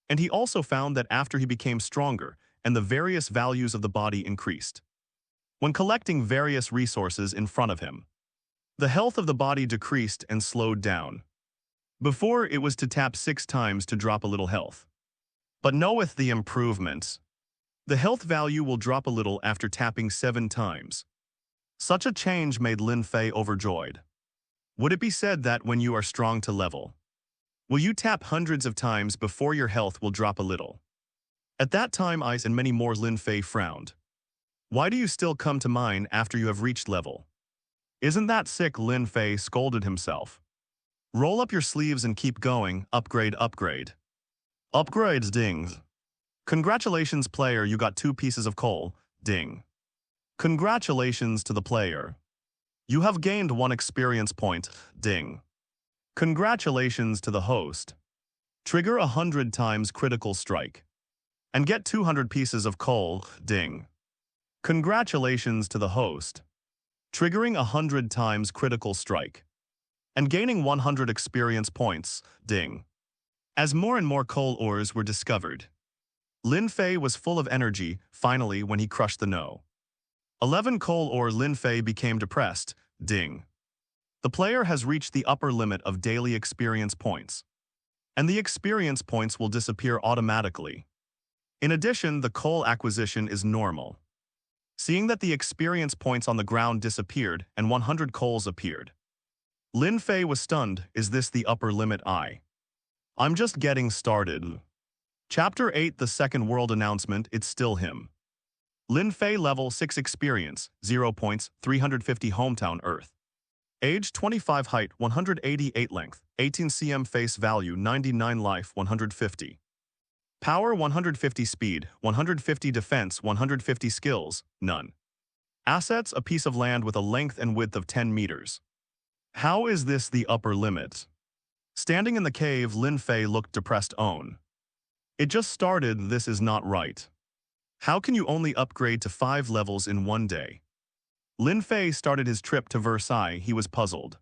[SPEAKER 1] And he also found that after he became stronger and the various values of the body increased, when collecting various resources in front of him, the health of the body decreased and slowed down. Before, it was to tap 6 times to drop a little health. But knoweth the improvement. The health value will drop a little after tapping 7 times. Such a change made Lin Fei overjoyed. Would it be said that when you are strong to level, will you tap hundreds of times before your health will drop a little? At that time, eyes and many more, Lin Fei frowned. Why do you still come to mine after you have reached level? Isn't that sick? Lin Fei scolded himself. Roll up your sleeves and keep going, upgrade, upgrade. Upgrades, ding. Congratulations, player, you got 2 pieces of coal, ding. Congratulations to the player. You have gained 1 experience point, ding. Congratulations to the host. Trigger 100 times critical strike. And get 200 pieces of coal, ding. Congratulations to the host. Triggering 100 times critical strike. And gaining 100 experience points, ding. As more and more coal ores were discovered, Lin Fei was full of energy, finally, when he crushed the no. 11 coal ore. Lin Fei became depressed, ding. The player has reached the upper limit of daily experience points, and the experience points will disappear automatically. In addition, the coal acquisition is normal. Seeing that the experience points on the ground disappeared and 100 coals appeared, Lin Fei was stunned. Is this the upper limit? I'm just getting started. Chapter 8, the second world announcement. It's still him. Lin Fei level 6 experience, 0 points, 350 hometown Earth. Age 25 height, 188 length, 18 cm face value, 99 life, 150. Power 150 speed, 150 defense, 150 skills, none. Assets a piece of land with a length and width of 10 meters. How is this the upper limit? Standing in the cave, Lin Fei looked depressed. It just started, this is not right. How can you only upgrade to 5 levels in one day? Lin Fei started his trip to Versailles, he was puzzled.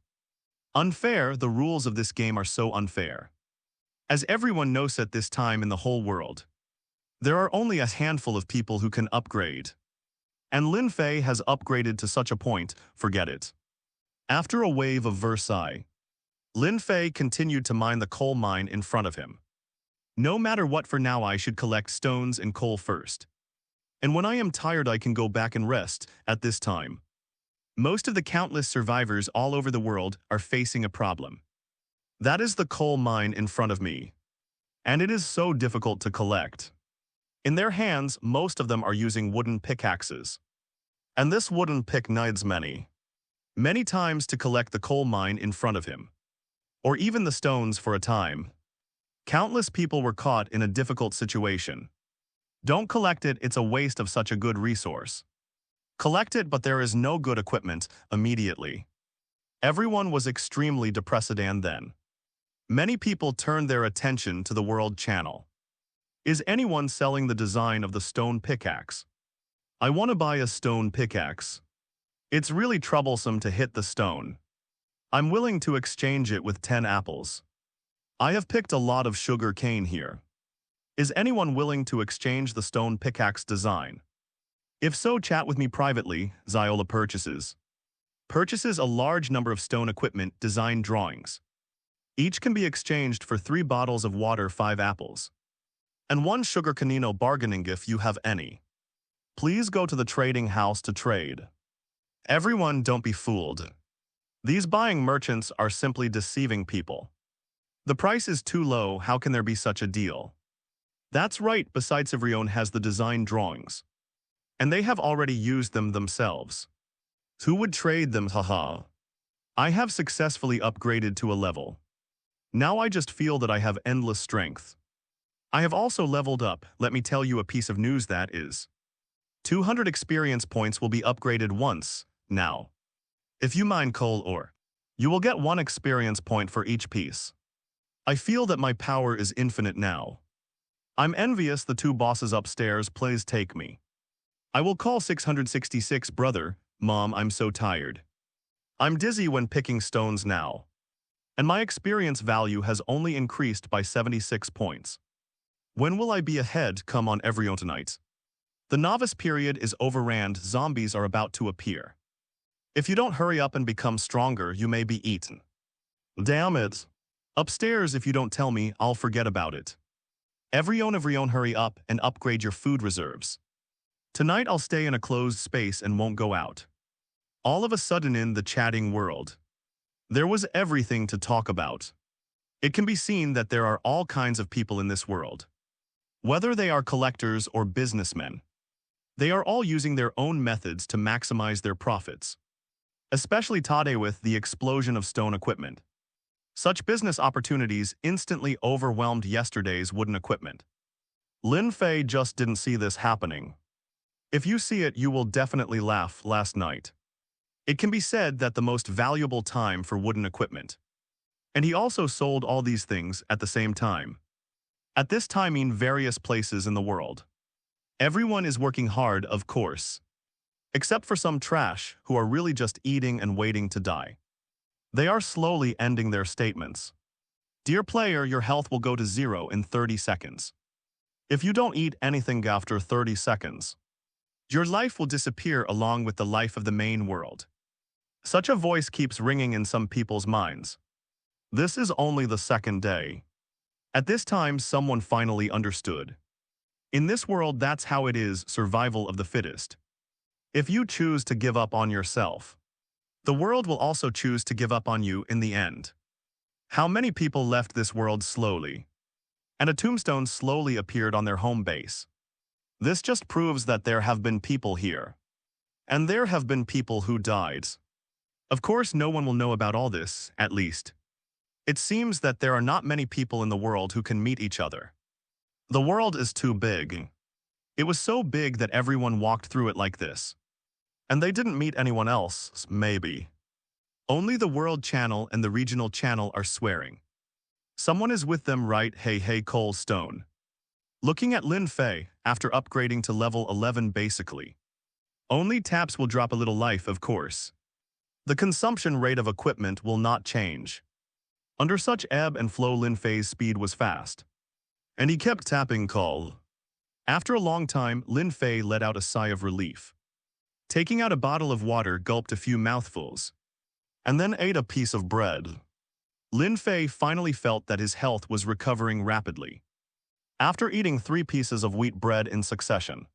[SPEAKER 1] Unfair, the rules of this game are so unfair. As everyone knows at this time in the whole world, there are only a handful of people who can upgrade. And Lin Fei has upgraded to such a point, forget it. After a wave of Versailles, Lin Fei continued to mine the coal mine in front of him. No matter what, for now I should collect stones and coal first. And when I am tired I can go back and rest. At this time, most of the countless survivors all over the world are facing a problem. That is the coal mine in front of me. And it is so difficult to collect. In their hands, most of them are using wooden pickaxes. And this wooden pick needs many times to collect the coal mine in front of him. Or even the stones for a time. Countless people were caught in a difficult situation. Don't collect it, it's a waste of such a good resource. Collect it, but there is no good equipment immediately. Everyone was extremely depressed, and then many people turned their attention to the World Channel. Is anyone selling the design of the stone pickaxe? I want to buy a stone pickaxe. It's really troublesome to hit the stone. I'm willing to exchange it with 10 apples. I have picked a lot of sugar cane here. Is anyone willing to exchange the stone pickaxe design? If so, chat with me privately. Ziola purchases a large number of stone equipment design drawings. Each can be exchanged for 3 bottles of water, 5 apples, and 1 sugar canino bargaining if you have any. Please go to the trading house to trade. Everyone, don't be fooled. These buying merchants are simply deceiving people. The price is too low, how can there be such a deal? That's right, besides everyone has the design drawings. And they have already used them themselves. Who would trade them, haha? I have successfully upgraded to a level. Now I just feel that I have endless strength. I have also leveled up. Let me tell you a piece of news, that is 200 experience points will be upgraded once, now. If you mine coal ore, you will get 1 experience point for each piece. I feel that my power is infinite now. I'm envious. The 2 bosses upstairs, please take me. I will call 666 brother, mom, I'm so tired. I'm dizzy when picking stones now. And my experience value has only increased by 76 points. When will I be ahead? Come on everyone tonight. The novice period is overran, zombies are about to appear. If you don't hurry up and become stronger, you may be eaten. Damn it. Upstairs, if you don't tell me, I'll forget about it. Everyone hurry up and upgrade your food reserves. Tonight I'll stay in a closed space and won't go out. All of a sudden in the chatting world, there was everything to talk about. It can be seen that there are all kinds of people in this world. Whether they are collectors or businessmen, they are all using their own methods to maximize their profits. Especially today with the explosion of stone equipment. Such business opportunities instantly overwhelmed yesterday's wooden equipment. Lin Fei just didn't see this happening. If you see it, you will definitely laugh. Last night, it can be said that the most valuable time for wooden equipment. And he also sold all these things at the same time. At this time in various places in the world. Everyone is working hard, of course. Except for some trash who are really just eating and waiting to die. They are slowly ending their statements. Dear player, your health will go to 0 in 30 seconds. If you don't eat anything after 30 seconds, your life will disappear along with the life of the main world. Such a voice keeps ringing in some people's minds. This is only the second day. At this time, someone finally understood. In this world, that's how it is, survival of the fittest. If you choose to give up on yourself, the world will also choose to give up on you in the end. How many people left this world slowly? And a tombstone slowly appeared on their home base. This just proves that there have been people here. And there have been people who died. Of course, no one will know about all this, at least. It seems that there are not many people in the world who can meet each other. The world is too big. It was so big that everyone walked through it like this. And they didn't meet anyone else, maybe. Only the world channel and the regional channel are swearing. Someone is with them, right? Hey, Cole Stone. Looking at Lin Fei, after upgrading to level 11 basically. Only taps will drop a little life, of course. The consumption rate of equipment will not change. Under such ebb and flow, Lin Fei's speed was fast. And he kept tapping Cole. After a long time, Lin Fei let out a sigh of relief. Taking out a bottle of water, gulped a few mouthfuls. And then ate a piece of bread. Lin Fei finally felt that his health was recovering rapidly. After eating 3 pieces of wheat bread in succession,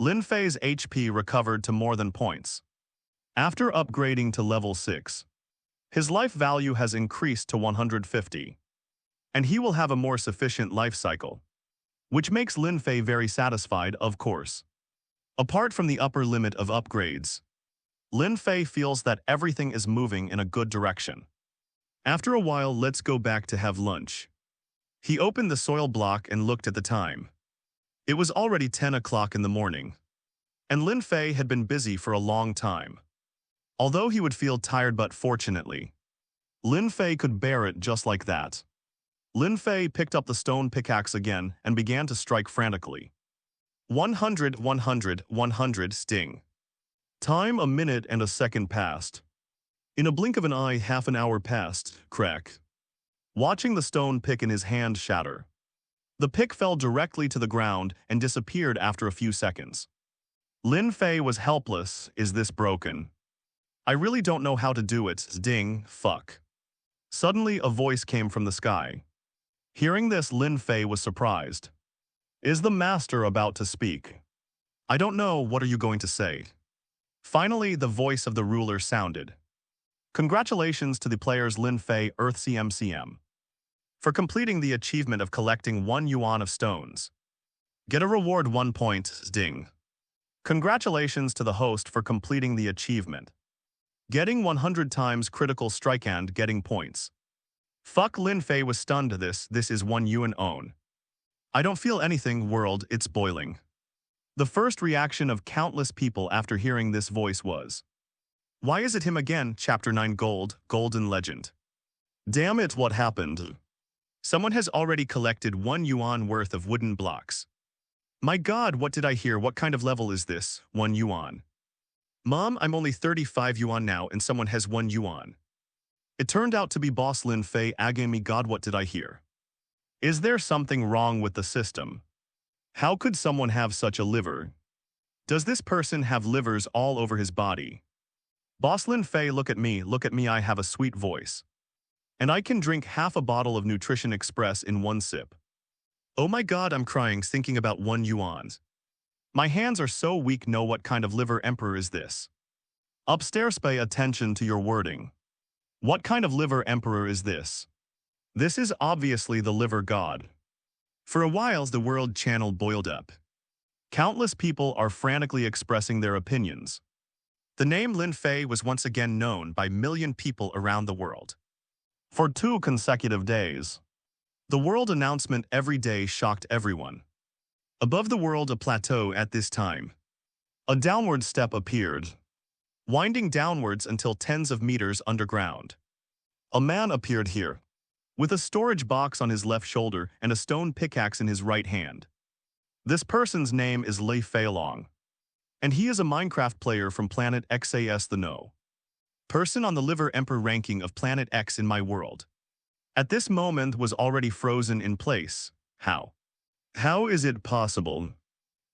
[SPEAKER 1] Lin Fei's HP recovered to more than points. After upgrading to level 6, his life value has increased to 150. And he will have a more sufficient life cycle. Which makes Lin Fei very satisfied, of course. Apart from the upper limit of upgrades, Lin Fei feels that everything is moving in a good direction. After a while, let's go back to have lunch. He opened the soil block and looked at the time. It was already 10 o'clock in the morning. And Lin Fei had been busy for a long time. Although he would feel tired, but fortunately, Lin Fei could bear it just like that. Lin Fei picked up the stone pickaxe again and began to strike frantically. 100, 100, 100, sting. Time, a minute and a second passed. In a blink of an eye, half an hour passed, crack. Watching the stone pick in his hand shatter. The pick fell directly to the ground and disappeared after a few seconds. Lin Fei was helpless. Is this broken? I really don't know how to do it, ding, fuck. Suddenly a voice came from the sky. Hearing this, Lin Fei was surprised. Is the master about to speak? I don't know, what are you going to say? Finally, the voice of the ruler sounded. Congratulations to the players Lin Fei, Earth CMCM. For completing the achievement of collecting 1 yuan of stones. Get a reward 1 point, ding. Congratulations to the host for completing the achievement. Getting 100 times critical strike and getting points. Fuck, Lin Fei was stunned. This is 1 yuan own. I don't feel anything, world, it's boiling. The first reaction of countless people after hearing this voice was, why is it him again? Chapter 9 Gold, Golden Legend. Damn it, what happened? Someone has already collected 1 yuan worth of wooden blocks. My god, what did I hear? What kind of level is this? 1 yuan. Mom, I'm only 35 yuan now and someone has 1 yuan. It turned out to be boss Lin Fei. Agame god, what did I hear? Is there something wrong with the system? How could someone have such a liver? Does this person have livers all over his body? Boss Lin Fei, look at me, I have a sweet voice. And I can drink half a bottle of Nutrition Express in 1 sip. Oh my god, I'm crying thinking about 1 yuan. My hands are so weak. No, what kind of liver emperor is this? Upstairs, pay attention to your wording. What kind of liver emperor is this? This is obviously the liver god. For a while, the world channel boiled up. Countless people are frantically expressing their opinions. The name Lin Fei was once again known by million people around the world. For 2 consecutive days. The world announcement every day shocked everyone. Above the world, a plateau at this time. A downward step appeared. Winding downwards until tens of meters underground. A man appeared here, with a storage box on his left shoulder and a stone pickaxe in his right hand. This person's name is Lin Fei, and he is a Minecraft player from Planet XAS, the no person on the liver emperor ranking of Planet X in my world. At this moment was already frozen in place. How? How is it possible?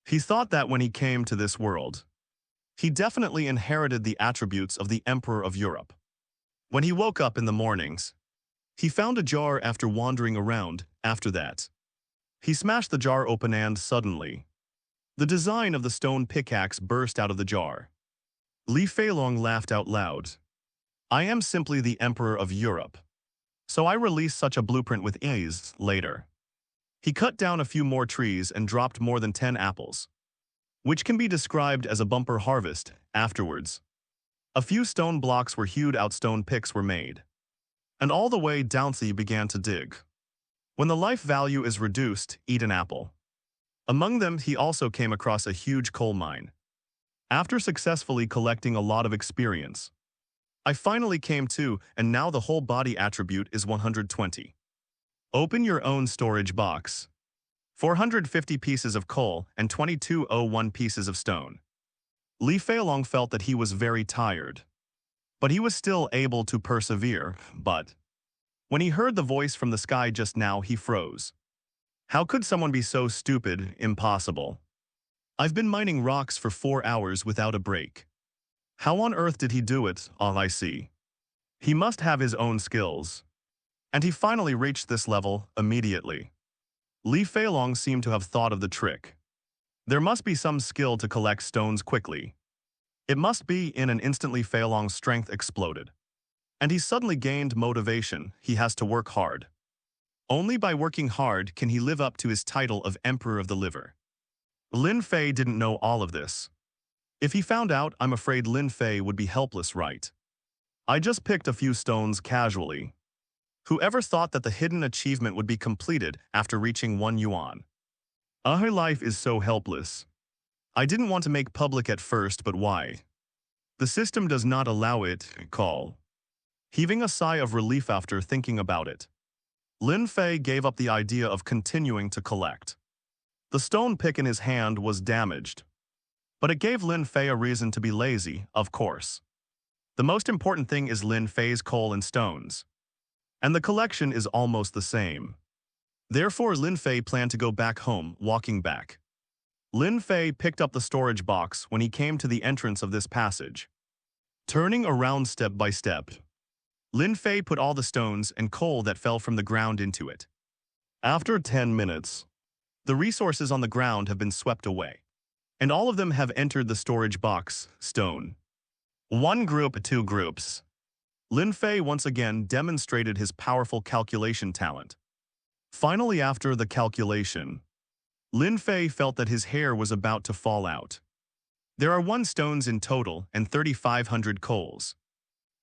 [SPEAKER 1] He thought that when he came to this world, he definitely inherited the attributes of the Emperor of Europe. When he woke up in the mornings, he found a jar after wandering around. After that, he smashed the jar open and suddenly, the design of the stone pickaxe burst out of the jar. Lin Fei laughed out loud. I am simply the Emperor of Europe. So I released such a blueprint with ease later. He cut down a few more trees and dropped more than 10 apples, which can be described as a bumper harvest. Afterwards, a few stone blocks were hewed out, stone picks were made, and all the way down he began to dig. When the life value is reduced, eat an apple. Among them, he also came across a huge coal mine. After successfully collecting a lot of experience, I finally came to, and now the whole body attribute is 120. Open your own storage box. 450 pieces of coal and 2201 pieces of stone. Lin Fei felt that he was very tired. But he was still able to persevere, but when he heard the voice from the sky just now, he froze. How could someone be so stupid? Impossible. I've been mining rocks for 4 hours without a break. How on earth did he do it? All I see. He must have his own skills. And he finally reached this level immediately. Lin Fei seemed to have thought of the trick. There must be some skill to collect stones quickly. It must be. In an instant, Lin Feilong's strength exploded. And he suddenly gained motivation. He has to work hard. Only by working hard can he live up to his title of Emperor of the Liver. Lin Fei didn't know all of this. If he found out, I'm afraid Lin Fei would be helpless, right? I just picked a few stones casually. Whoever thought that the hidden achievement would be completed after reaching 1 yuan? Her life is so helpless. I didn't want to make public at first, but why? The system does not allow it. Call. Heaving a sigh of relief after thinking about it, Lin Fei gave up the idea of continuing to collect. The stone pick in his hand was damaged. But it gave Lin Fei a reason to be lazy, of course. The most important thing is Lin Fei's coal and stones. And the collection is almost the same. Therefore, Lin Fei planned to go back home, walking back. Lin Fei picked up the storage box when he came to the entrance of this passage. Turning around step by step, Lin Fei put all the stones and coal that fell from the ground into it. After 10 minutes, the resources on the ground have been swept away, and all of them have entered the storage box, stone. 1 group, 2 groups. Lin Fei once again demonstrated his powerful calculation talent. Finally, after the calculation, Lin Fei felt that his hair was about to fall out. There are 1 stones in total and 3,500 coals.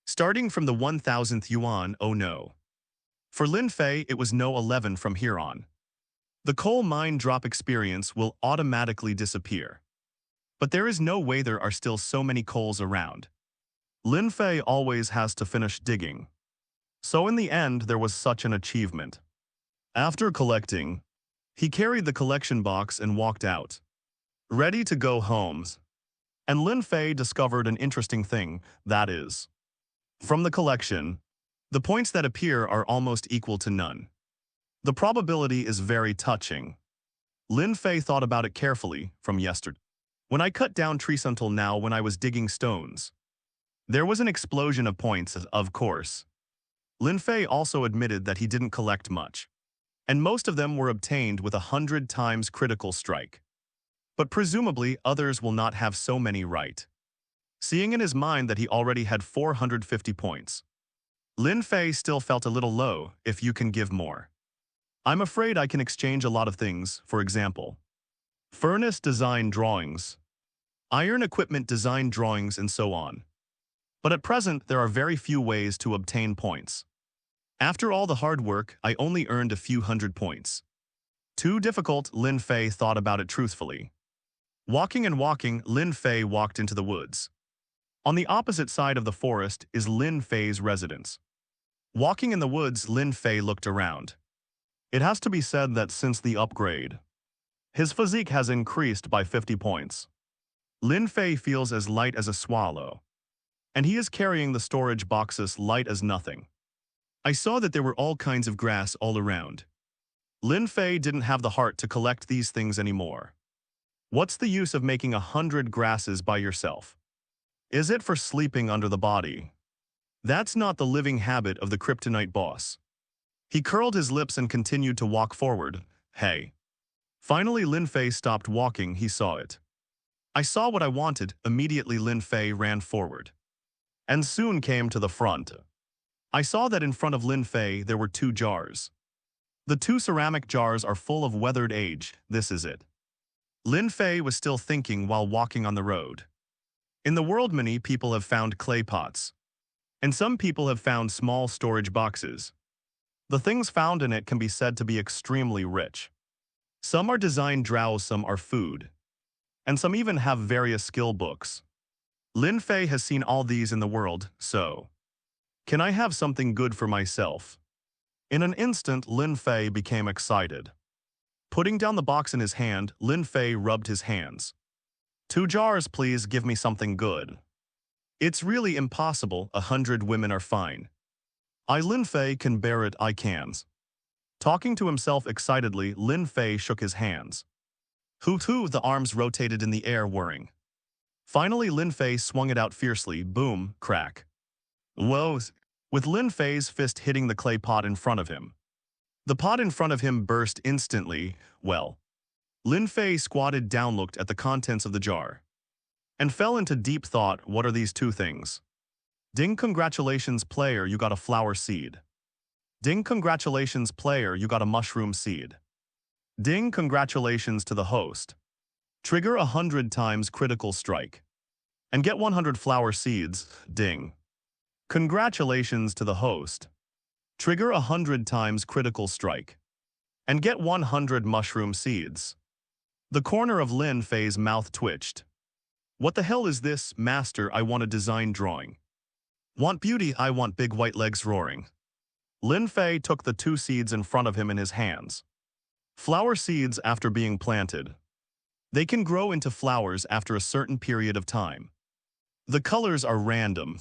[SPEAKER 1] Starting from the 1,000th yuan, oh no. For Lin Fei, it was no 11 from here on. The coal mine drop experience will automatically disappear. But there is no way there are still so many coals around. Lin Fei always has to finish digging. So in the end, there was such an achievement. After collecting, he carried the collection box and walked out, ready to go home. And Lin Fei discovered an interesting thing, that is, from the collection, the points that appear are almost equal to none. The probability is very touching. Lin Fei thought about it carefully from yesterday. When I cut down trees until now when I was digging stones, there was an explosion of points, of course. Lin Fei also admitted that he didn't collect much, and most of them were obtained with 100 times critical strike. But presumably others will not have so many right. Seeing in his mind that he already had 450 points, Lin Fei still felt a little low. If you can give more, I'm afraid I can exchange a lot of things, for example, furnace design drawings, iron equipment design drawings, and so on. But at present, there are very few ways to obtain points. After all the hard work, I only earned a few hundred points. Too difficult, Lin Fei thought about it truthfully. Walking and walking, Lin Fei walked into the woods. On the opposite side of the forest is Lin Fei's residence. Walking in the woods, Lin Fei looked around. It has to be said that since the upgrade, his physique has increased by 50 points. Lin Fei feels as light as a swallow, and he is carrying the storage boxes light as nothing. I saw that there were all kinds of grass all around. Lin Fei didn't have the heart to collect these things anymore. What's the use of making 100 grasses by yourself? Is it for sleeping under the body? That's not the living habit of the kryptonite boss. He curled his lips and continued to walk forward. Hey. Finally, Lin Fei stopped walking. He saw it. I saw what I wanted. Immediately, Lin Fei ran forward and soon came to the front. I saw that in front of Lin Fei there were 2 jars. The 2 ceramic jars are full of weathered age. This is it. Lin Fei was still thinking while walking on the road. In the world, many people have found clay pots, and some people have found small storage boxes. The things found in it can be said to be extremely rich. Some are designed drows, some are food, and some even have various skill books. Lin Fei has seen all these in the world, so can I have something good for myself? In an instant, Lin Fei became excited. Putting down the box in his hand, Lin Fei rubbed his hands. 2 jars, please, give me something good. It's really impossible, 100 women are fine. Lin Fei can bear it, I can. Talking to himself excitedly, Lin Fei shook his hands. Hoo-hoo, the arms rotated in the air, whirring. Finally, Lin Fei swung it out fiercely, boom, crack. Whoa! With Lin Fei's fist hitting the clay pot in front of him. The pot in front of him burst instantly. Well, Lin Fei squatted down, looked at the contents of the jar, and fell into deep thought. What are these 2 things? Ding, congratulations, player, you got a flower seed. Ding, congratulations, player, you got a mushroom seed. Ding, congratulations to the host. Trigger 100 times critical strike. And get 100 flower seeds. Ding. Congratulations to the host. Trigger 100 times critical strike. And get 100 mushroom seeds. The corner of Lin Fei's mouth twitched. What the hell is this, master? I want a design drawing. Want beauty? I want big white legs roaring. Lin Fei took the 2 seeds in front of him in his hands. Flower seeds after being planted. They can grow into flowers after a certain period of time. The colors are random.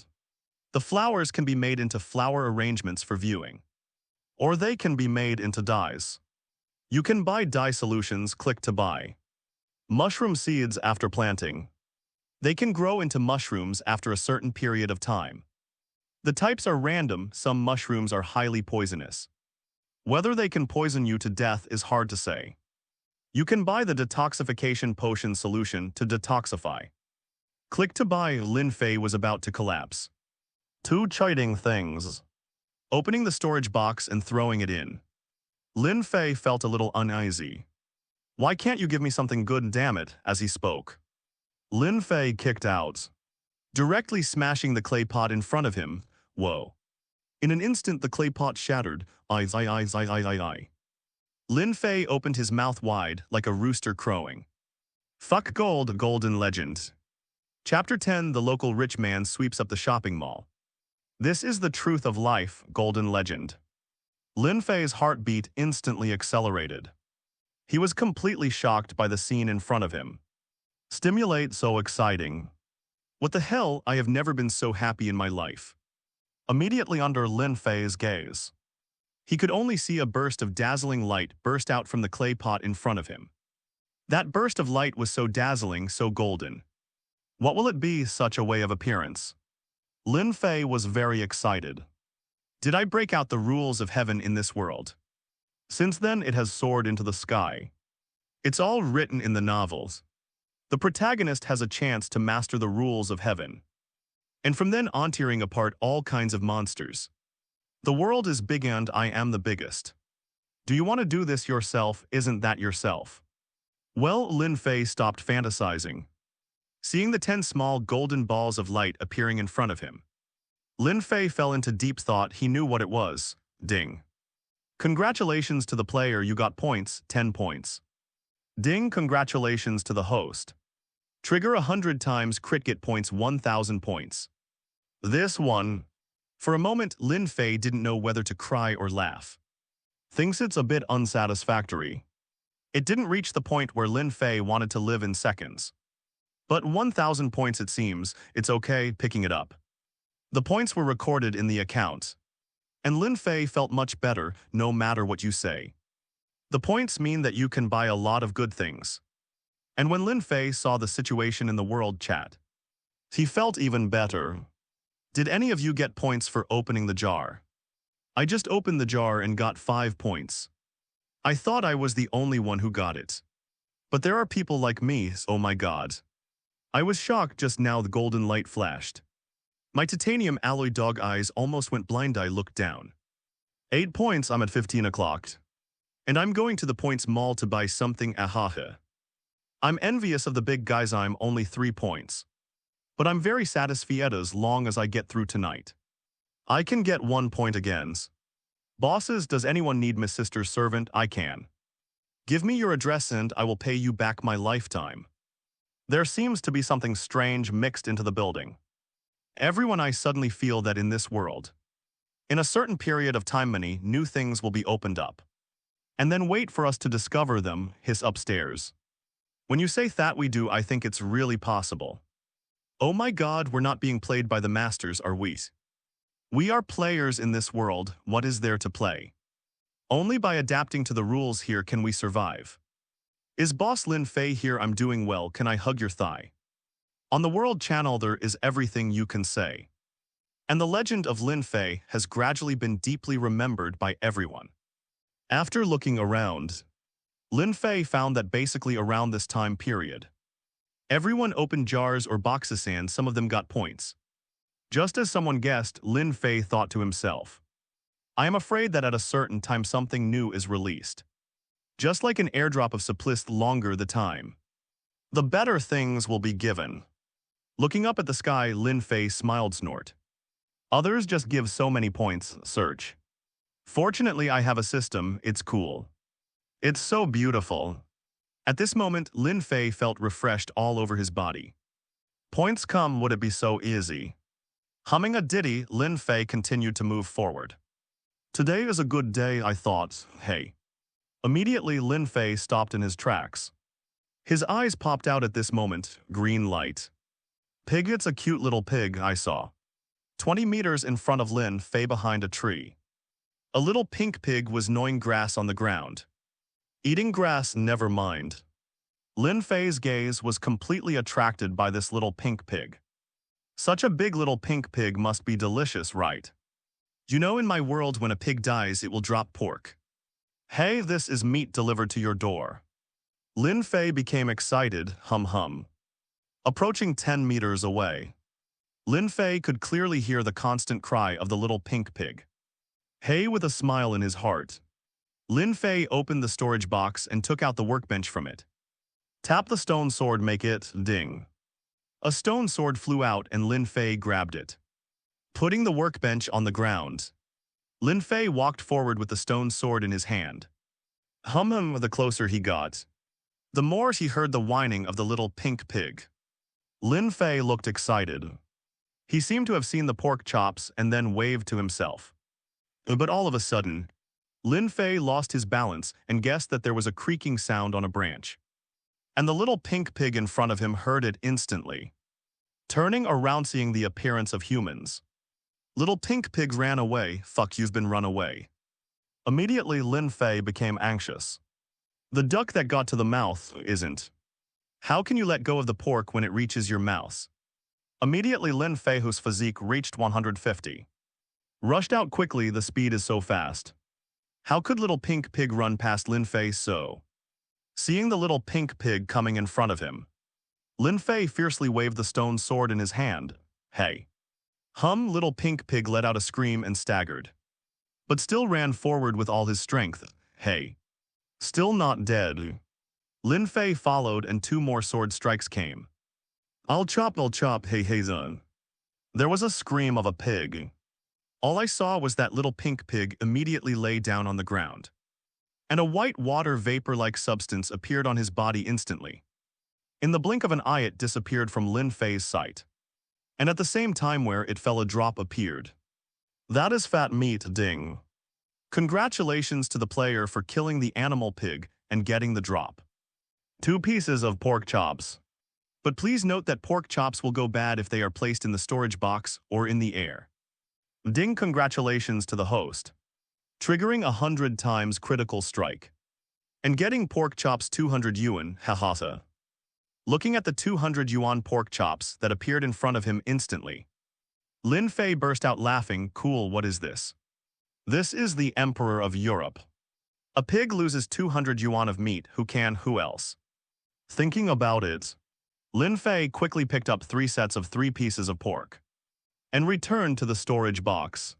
[SPEAKER 1] The flowers can be made into flower arrangements for viewing. Or they can be made into dyes. You can buy dye solutions, click to buy. Mushroom seeds after planting. They can grow into mushrooms after a certain period of time. The types are random, some mushrooms are highly poisonous. Whether they can poison you to death is hard to say. You can buy the detoxification potion solution to detoxify. Click to buy. Lin Fei was about to collapse. 2 cheating things. Opening the storage box and throwing it in. Lin Fei felt a little uneasy. Why can't you give me something good, damn it, as he spoke. Lin Fei kicked out, directly smashing the clay pot in front of him. Whoa. In an instant, the clay pot shattered. Lin Fei opened his mouth wide, like a rooster crowing. Fuck gold, golden legend. Chapter 10. The local rich man sweeps up the shopping mall. This is the truth of life, golden legend. Lin Fei's heartbeat instantly accelerated. He was completely shocked by the scene in front of him. Stimulate, so exciting. What the hell, I have never been so happy in my life. Immediately under Lin Fei's gaze, he could only see a burst of dazzling light burst out from the clay pot in front of him. That burst of light was so dazzling, so golden. What will it be, such a way of appearance? Lin Fei was very excited. Did I break out the rules of heaven in this world? Since then it has soared into the sky. It's all written in the novels. The protagonist has a chance to master the rules of heaven. And from then on, tearing apart all kinds of monsters. The world is big and I am the biggest. Do you want to do this yourself? Isn't that yourself? Well, Lin Fei stopped fantasizing. Seeing the 10 small golden balls of light appearing in front of him, Lin Fei fell into deep thought. He knew what it was. Ding. Congratulations to the player, you got points, 10 points. Ding, congratulations to the host. Trigger 100 times crit, get points, 1,000 points. This one. For a moment, Lin Fei didn't know whether to cry or laugh. Thinks it's a bit unsatisfactory. It didn't reach the point where Lin Fei wanted to live in seconds. But 1,000 points, it seems. It's okay, picking it up. The points were recorded in the account. And Lin Fei felt much better, no matter what you say. The points mean that you can buy a lot of good things. And when Lin Fei saw the situation in the world chat, he felt even better. Did any of you get points for opening the jar? I just opened the jar and got 5 points. I thought I was the only one who got it. But there are people like me, oh my god. I was shocked just now. The golden light flashed. My titanium alloy dog eyes almost went blind. I looked down. 8 points, I'm at 15 o'clock. And I'm going to the points mall to buy something, ahaha. I'm envious of the big guys. I'm only 3 points. But I'm very satisfied as long as I get through tonight. I can get 1 point again. Bosses, does anyone need my sister's servant? I can. Give me your address and I will pay you back my lifetime. There seems to be something strange mixed into the building. Everyone, I suddenly feel that in this world, in a certain period of time, many new things will be opened up. And then wait for us to discover them, hiss upstairs. When you say that we do, I think it's really possible. Oh my God, we're not being played by the masters, are we? We are players in this world. What is there to play? Only by adapting to the rules here can we survive. Is Boss Lin Fei here? I'm doing well. Can I hug your thigh? On the World Channel there is everything you can say. And the legend of Lin Fei has gradually been deeply remembered by everyone. After looking around, Lin Fei found that basically around this time period, everyone opened jars or boxes and some of them got points. Just as someone guessed, Lin Fei thought to himself, I am afraid that at a certain time something new is released. Just like an airdrop of supplies, longer the time, the better things will be given. Looking up at the sky, Lin Fei smiled. Snort. Others just give so many points. Search. Fortunately, I have a system. It's cool. It's so beautiful. At this moment, Lin Fei felt refreshed all over his body. Points come, would it be so easy? Humming a ditty, Lin Fei continued to move forward. Today is a good day, I thought. Hey. Immediately, Lin Fei stopped in his tracks. His eyes popped out at this moment. Green light. Pig, it's a cute little pig, I saw. 20 meters in front of Lin Fei behind a tree. A little pink pig was gnawing grass on the ground. Eating grass, never mind. Lin Fei's gaze was completely attracted by this little pink pig. Such a big little pink pig must be delicious, right? You know, in my world, when a pig dies, it will drop pork. Hey, this is meat delivered to your door. Lin Fei became excited, hum. Approaching 10 meters away, Lin Fei could clearly hear the constant cry of the little pink pig. Hey, with a smile in his heart, Lin Fei opened the storage box and took out the workbench from it. Tap the stone sword, make it ding. A stone sword flew out and Lin Fei grabbed it. Putting the workbench on the ground, Lin Fei walked forward with the stone sword in his hand. The closer he got, the more he heard the whining of the little pink pig. Lin Fei looked excited. He seemed to have seen the pork chops and then waved to himself. But all of a sudden, Lin Fei lost his balance and guessed that there was a creaking sound on a branch. And the little pink pig in front of him heard it instantly. Turning around, seeing the appearance of humans, little pink pig ran away. Fuck, you've been run away. Immediately, Lin Fei became anxious. The duck that got to the mouth isn't. How can you let go of the pork when it reaches your mouth? Immediately, Lin Fei, whose physique reached 150, rushed out quickly. The speed is so fast. How could little pink pig run past Lin Fei so? Seeing the little pink pig coming in front of him, Lin Fei fiercely waved the stone sword in his hand. Hey. Little pink pig let out a scream and staggered, but still ran forward with all his strength. Hey. Still not dead. Lin Fei followed and 2 more sword strikes came. I'll chop, hey son. There was a scream of a pig. All I saw was that little pink pig immediately lay down on the ground, and a white water vapor-like substance appeared on his body instantly. In the blink of an eye, it disappeared from Lin Fei's sight, and at the same time where it fell, a drop appeared. That is fat meat, ding. Congratulations to the player for killing the animal pig and getting the drop. 2 pieces of pork chops. But please note that pork chops will go bad if they are placed in the storage box or in the air. Ding, congratulations to the host. Triggering 100 times critical strike. And getting pork chops 200 yuan, haha. Looking at the 200 yuan pork chops that appeared in front of him instantly, Lin Fei burst out laughing. Cool, what is this? This is the Emperor of Europe. A pig loses 200 yuan of meat, who else? Thinking about it, Lin Fei quickly picked up 3 sets of 3 pieces of pork and returned to the storage box.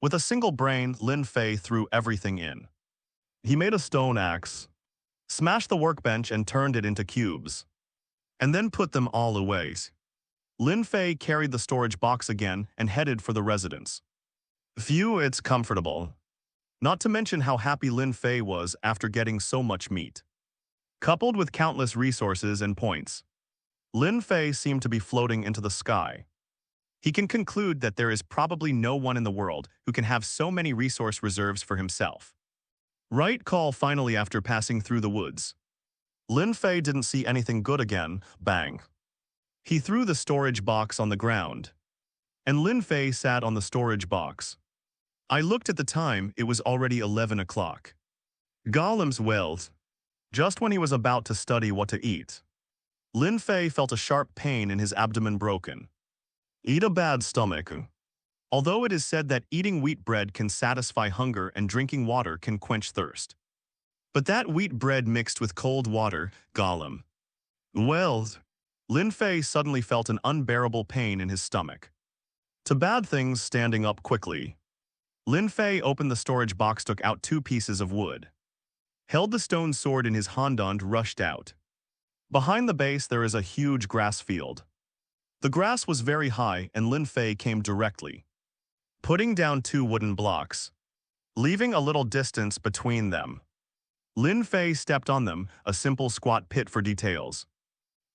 [SPEAKER 1] With a single brain, Lin Fei threw everything in. He made a stone axe, smashed the workbench and turned it into cubes, and then put them all away. Lin Fei carried the storage box again and headed for the residence. Phew, it's comfortable. Not to mention how happy Lin Fei was after getting so much meat. Coupled with countless resources and points, Lin Fei seemed to be floating into the sky. He can conclude that there is probably no one in the world who can have so many resource reserves for himself. Right call finally after passing through the woods. Lin Fei didn't see anything good again, bang. He threw the storage box on the ground. And Lin Fei sat on the storage box. I looked at the time, it was already 11 o'clock. Golem's wells. Just when he was about to study what to eat, Lin Fei felt a sharp pain in his abdomen broken. Eat a bad stomach. Although it is said that eating wheat bread can satisfy hunger and drinking water can quench thirst. But that wheat bread mixed with cold water, Golem. Well, Lin Fei suddenly felt an unbearable pain in his stomach. To bad things standing up quickly. Lin Fei opened the storage box, took out 2 pieces of wood. Held the stone sword in his hand and rushed out. Behind the base there is a huge grass field. The grass was very high and Lin Fei came directly, putting down 2 wooden blocks, leaving a little distance between them. Lin Fei stepped on them, a simple squat pit for details.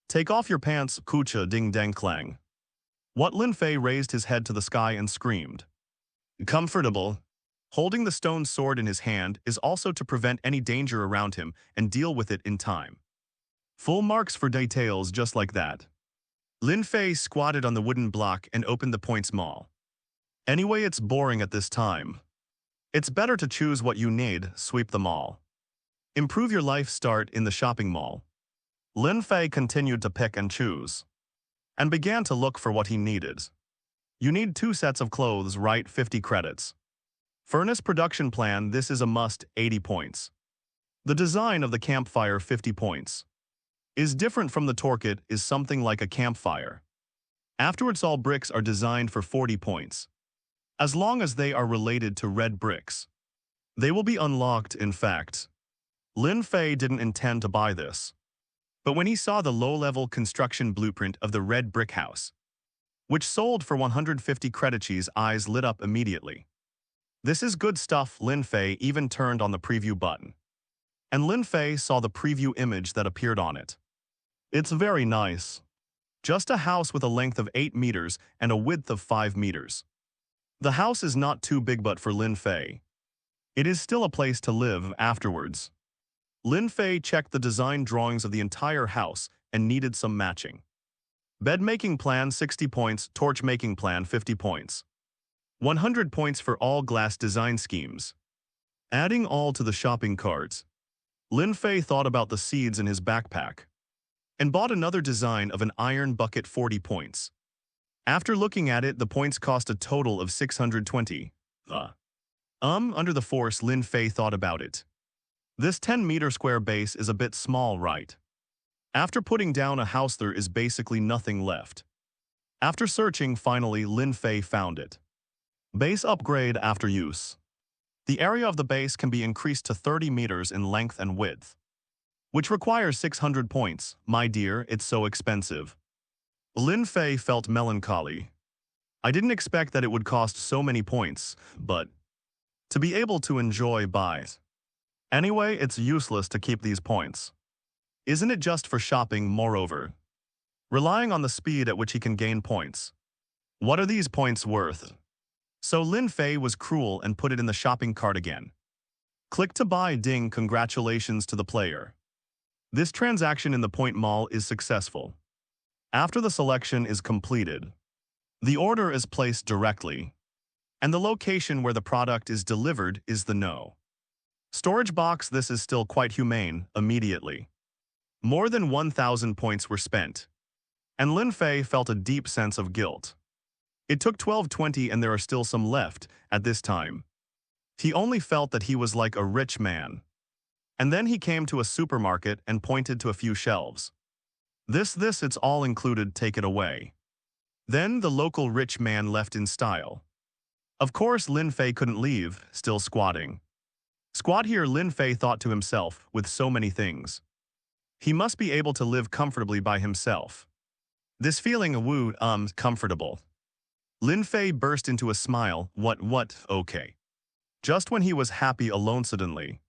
[SPEAKER 1] Take off your pants, kucha ding dang clang. What Lin Fei raised his head to the sky and screamed. Comfortable. Holding the stone sword in his hand is also to prevent any danger around him and deal with it in time. Full marks for details just like that. Lin Fei squatted on the wooden block and opened the points mall. Anyway, it's boring at this time. It's better to choose what you need, sweep the mall. Improve your life, start in the shopping mall. Lin Fei continued to pick and choose, and began to look for what he needed. You need 2 sets of clothes, right? 50 credits. Furnace production plan, this is a must, 80 points. The design of the campfire, 50 points. Is different from the toolkit, is something like a campfire. Afterwards, all bricks are designed for 40 points. As long as they are related to red bricks, they will be unlocked. In fact, Lin Fei didn't intend to buy this. But when he saw the low-level construction blueprint of the red brick house, which sold for 150 credits, his eyes lit up immediately. This is good stuff. Lin Fei even turned on the preview button. And Lin Fei saw the preview image that appeared on it. It's very nice. Just a house with a length of 8 meters and a width of 5 meters. The house is not too big, but for Lin Fei, it is still a place to live afterwards. Lin Fei checked the design drawings of the entire house and needed some matching. Bed making plan, 60 points, torch making plan, 50 points. 100 points for all glass design schemes. Adding all to the shopping cart, Lin Fei thought about the seeds in his backpack and bought another design of an iron bucket, 40 points. After looking at it, the points cost a total of 620. Under the force, Lin Fei thought about it. This 10-meter square base is a bit small, right? After putting down a house, there is basically nothing left. After searching, finally, Lin Fei found it. Base upgrade after use. The area of the base can be increased to 30 meters in length and width, which requires 600 points. My dear, it's so expensive. Lin Fei felt melancholy. I didn't expect that it would cost so many points, but to be able to enjoy buys. Anyway, it's useless to keep these points. Isn't it just for shopping, moreover? Relying on the speed at which he can gain points. What are these points worth? So Lin Fei was cruel and put it in the shopping cart again. Click to buy, ding, congratulations to the player. This transaction in the point mall is successful. After the selection is completed, the order is placed directly, and the location where the product is delivered is the no. Storage box, this is still quite humane, immediately. More than 1,000 points were spent, and Lin Fei felt a deep sense of guilt. It took 12:20 and there are still some left at this time. He only felt that he was like a rich man. And then he came to a supermarket and pointed to a few shelves. This, it's all included, take it away. Then the local rich man left in style. Of course, Lin Fei couldn't leave, still squatting. Squat here, Lin Fei thought to himself, with so many things. He must be able to live comfortably by himself. This feeling, comfortable. Lin Fei burst into a smile, what, okay. Just when he was happy alone suddenly,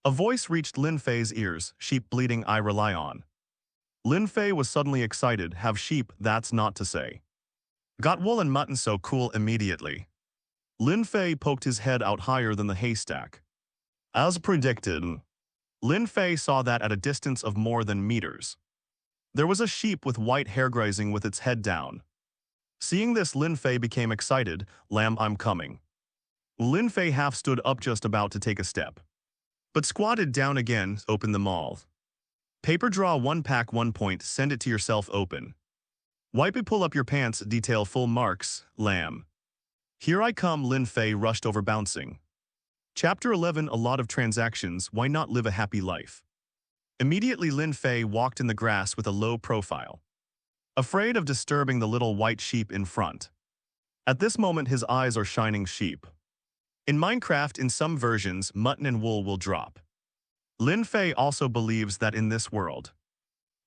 [SPEAKER 1] a voice reached Lin Fei's ears, sheep bleeding I rely on. Lin Fei was suddenly excited, have sheep, that's not to say. Got wool and mutton so cool immediately. Lin Fei poked his head out higher than the haystack. As predicted, Lin Fei saw that at a distance of more than meters. There was a sheep with white hair grazing with its head down. Seeing this, Lin Fei became excited, lamb, I'm coming. Lin Fei half stood up just about to take a step, but squatted down again, open them all. Paper draw 1 pack 1 point, send it to yourself open. Wipe it, pull up your pants, detail full marks, lamb. Here I come, Lin Fei rushed over bouncing. Chapter 11, a lot of transactions, why not live a happy life? Immediately Lin Fei walked in the grass with a low profile, afraid of disturbing the little white sheep in front. At this moment his eyes are shining sheep. In Minecraft, in some versions, mutton and wool will drop. Lin Fei also believes that in this world,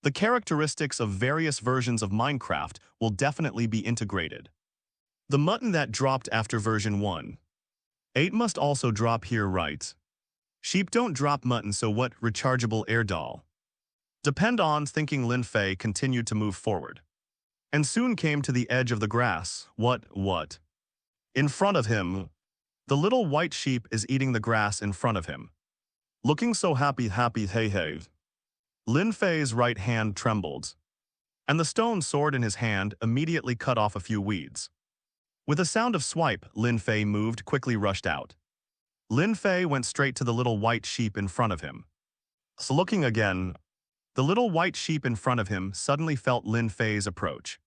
[SPEAKER 1] the characteristics of various versions of Minecraft will definitely be integrated. The mutton that dropped after version 1.8 must also drop here, right? Sheep don't drop mutton, so what? Rechargeable air doll. Depend on, thinking. Lin Fei continued to move forward, and soon came to the edge of the grass. What? In front of him, the little white sheep is eating the grass in front of him. Looking so happy, hey. Lin Fei's right hand trembled, and the stone sword in his hand immediately cut off a few weeds. With a sound of swipe, Lin Fei moved, quickly rushed out. Lin Fei went straight to the little white sheep in front of him. So looking again, the little white sheep in front of him suddenly felt Lin Fei's approach.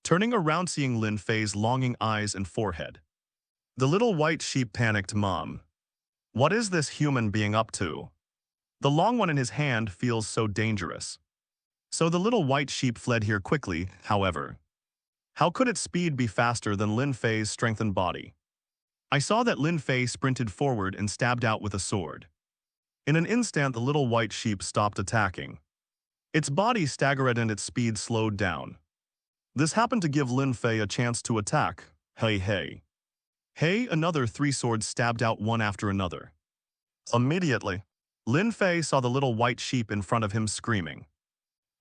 [SPEAKER 1] Turning around, seeing Lin Fei's longing eyes and forehead, the little white sheep panicked, Mom, what is this human being up to? The long one in his hand feels so dangerous. So the little white sheep fled here quickly, however. How could its speed be faster than Lin Fei's strengthened body? I saw that Lin Fei sprinted forward and stabbed out with a sword. In an instant, the little white sheep stopped attacking. Its body staggered and its speed slowed down. This happened to give Lin Fei a chance to attack. Hey, another 3 swords stabbed out one after another. Immediately, Lin Fei saw the little white sheep in front of him screaming.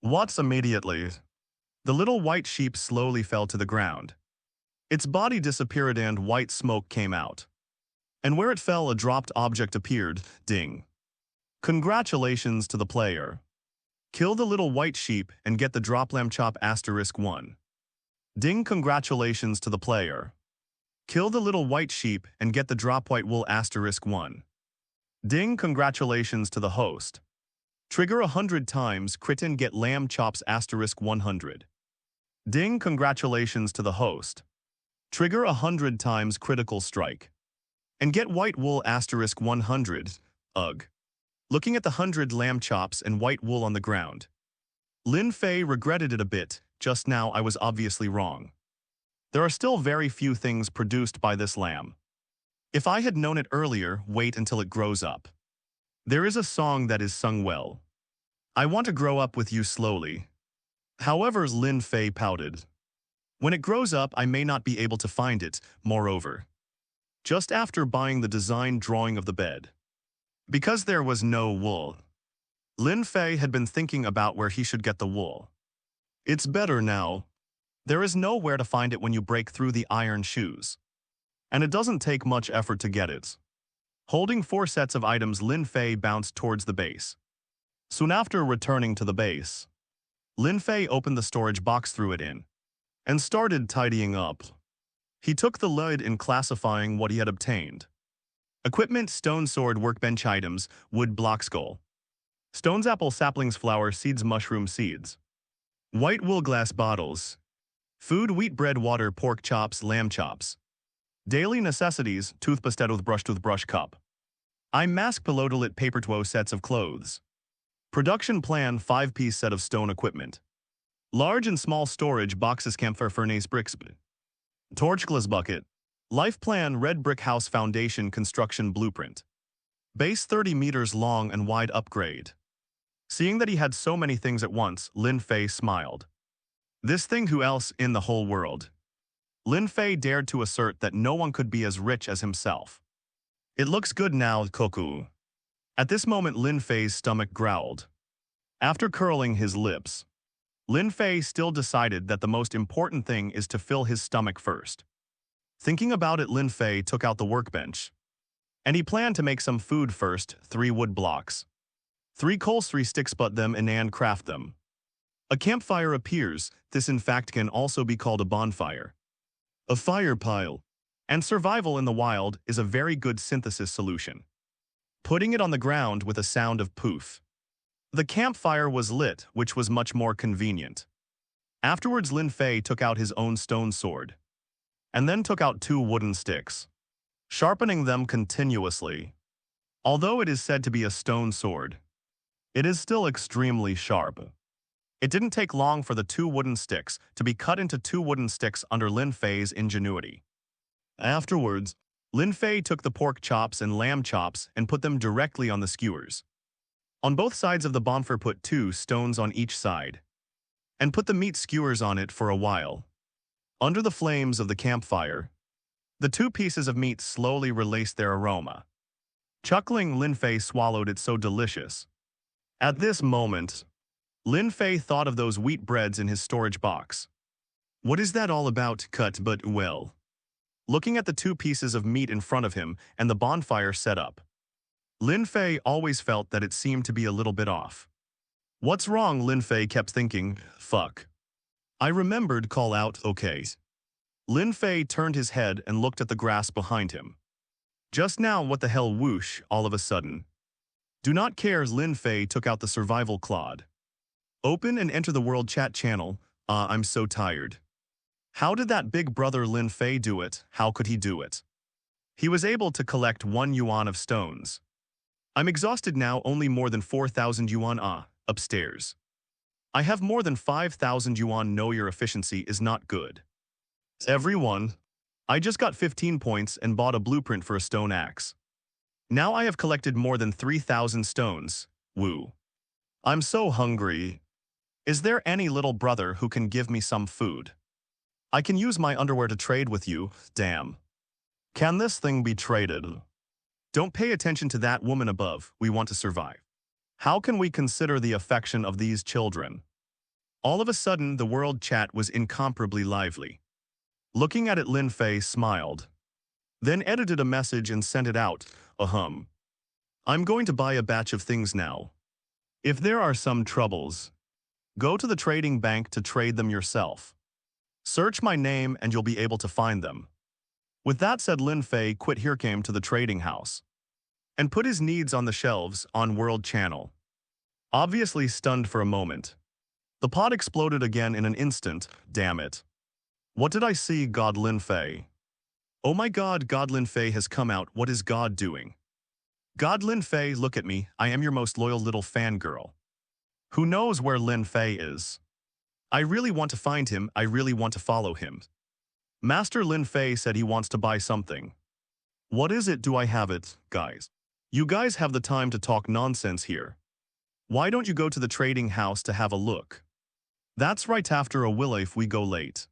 [SPEAKER 1] What's immediately? The little white sheep slowly fell to the ground. Its body disappeared and white smoke came out. And where it fell, a dropped object appeared. Ding. Congratulations to the player. Kill the little white sheep and get the drop lamb chop *1. Ding. Congratulations to the player. Kill the little white sheep and get the drop white wool *1. Ding. Congratulations to the host. Trigger 100 times, crit and get lamb chops *100. Ding. Congratulations to the host. Trigger 100 times, critical strike, and get white wool *100. Ugh. Looking at the 100 lamb chops and white wool on the ground, Lin Fei regretted it a bit. Just now I was obviously wrong. There are still very few things produced by this lamb. If I had known it earlier, wait until it grows up. There is a song that is sung well. I want to grow up with you slowly. However, Lin Fei pouted. When it grows up, I may not be able to find it, moreover. Just after buying the design drawing of the bed, because there was no wool, Lin Fei had been thinking about where he should get the wool. It's better now. There is nowhere to find it when you break through the iron shoes. And it doesn't take much effort to get it. Holding 4 sets of items, Lin Fei bounced towards the base. Soon after returning to the base, Lin Fei opened the storage box, threw it in, and started tidying up. He took the lead in classifying what he had obtained. Equipment: stone sword, workbench items, wood block skull, stones, apple saplings, flower seeds, mushroom seeds, white wool glass bottles, food, wheat bread, water, pork chops, lamb chops, daily necessities, toothbrush cup, eye mask, pilotolit, paper, 2 sets of clothes, production plan, 5-piece set of stone equipment, large and small storage boxes, camphor, furnace, bricks, torch, glass bucket, life plan, red brick house foundation, construction blueprint, base 30 meters long and wide, upgrade. Seeing that he had so many things at once, Lin Fei smiled. This thing, who else in the whole world? Lin Fei dared to assert that no one could be as rich as himself. It looks good now, Koku. At this moment, Lin Fei's stomach growled. After curling his lips, Lin Fei still decided that the most important thing is to fill his stomach first. Thinking about it, Lin Fei took out the workbench. And he planned to make some food first, 3 wood blocks. 3 coals, 3 sticks, but them and craft them. A campfire appears. This in fact can also be called a bonfire. A fire pile. And survival in the wild is a very good synthesis solution. Putting it on the ground with a sound of poof. The campfire was lit, which was much more convenient. Afterwards, Lin Fei took out his own stone sword. And then took out 2 wooden sticks, sharpening them continuously. Although it is said to be a stone sword, it is still extremely sharp. It didn't take long for the 2 wooden sticks to be cut into 2 wooden sticks under Lin Fei's ingenuity. Afterwards, Lin Fei took the pork chops and lamb chops and put them directly on the skewers. On both sides of the bonfire, put 2 stones on each side, and put the meat skewers on it for a while. Under the flames of the campfire, the 2 pieces of meat slowly released their aroma. Chuckling, Lin Fei swallowed it, so delicious. At this moment, Lin Fei thought of those wheat breads in his storage box. What is that all about? Cut, but well. Looking at the 2 pieces of meat in front of him and the bonfire set up, Lin Fei always felt that it seemed to be a little bit off. What's wrong? Lin Fei kept thinking. Fuck. I remembered. Call out, okay. Lin Fei turned his head and looked at the grass behind him. Just now, what the hell? Whoosh, all of a sudden. Do not care. Lin Fei took out the survival cloud. Open and enter the world chat channel. I'm so tired. How did that big brother Lin Fei do it? How could he do it? He was able to collect 1 yuan of stones. I'm exhausted now, only more than 4,000 yuan. Upstairs. I have more than 5,000 yuan. No, your efficiency is not good. Everyone, I just got 15 points and bought a blueprint for a stone axe. Now I have collected more than 3,000 stones. Woo. I'm so hungry. Is there any little brother who can give me some food? I can use my underwear to trade with you. Damn. Can this thing be traded? Don't pay attention to that woman above. We want to survive. How can we consider the affection of these children? All of a sudden, the world chat was incomparably lively. Looking at it, Lin Fei smiled. Then edited a message and sent it out. I'm going to buy a batch of things now. If there are some troubles, go to the trading bank to trade them yourself. Search my name and you'll be able to find them. With that said, Lin Fei quit here, came to the trading house, and put his needs on the shelves on World Channel. Obviously stunned for a moment. The pot exploded again in an instant. Damn it. What did I see? God, Lin Fei. Oh my God, God, Lin Fei has come out. What is God doing? God, Lin Fei, look at me. I am your most loyal little fangirl. Who knows where Lin Fei is? I really want to find him. I really want to follow him. Master Lin Fei said he wants to buy something. What is it? Do I have it, guys? You guys have the time to talk nonsense here. Why don't you go to the trading house to have a look? That's right, after a while if we go late,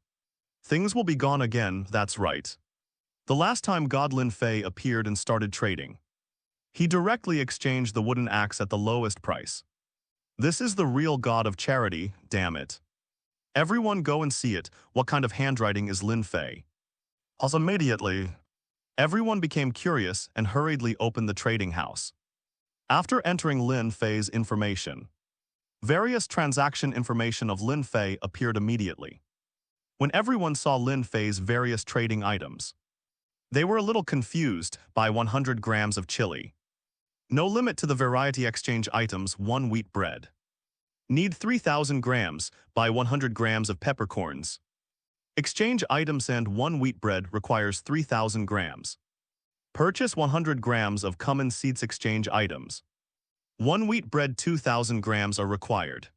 [SPEAKER 1] things will be gone again. That's right. The last time God Lin Fei appeared and started trading, he directly exchanged the wooden axe at the lowest price. This is the real God of charity, damn it. Everyone go and see it. What kind of handwriting is Lin Fei? Also immediately, everyone became curious and hurriedly opened the trading house. After entering Lin Fei's information, various transaction information of Lin Fei appeared immediately. When everyone saw Lin Fei's various trading items, they were a little confused. By 100 grams of chili. No limit to the variety. Exchange items. 1 wheat bread. Need 3,000 grams. Buy 100 grams of peppercorns. Exchange items and 1 wheat bread requires 3,000 grams. Purchase 100 grams of cumin seeds. Exchange items. 1 wheat bread. 2,000 grams are required.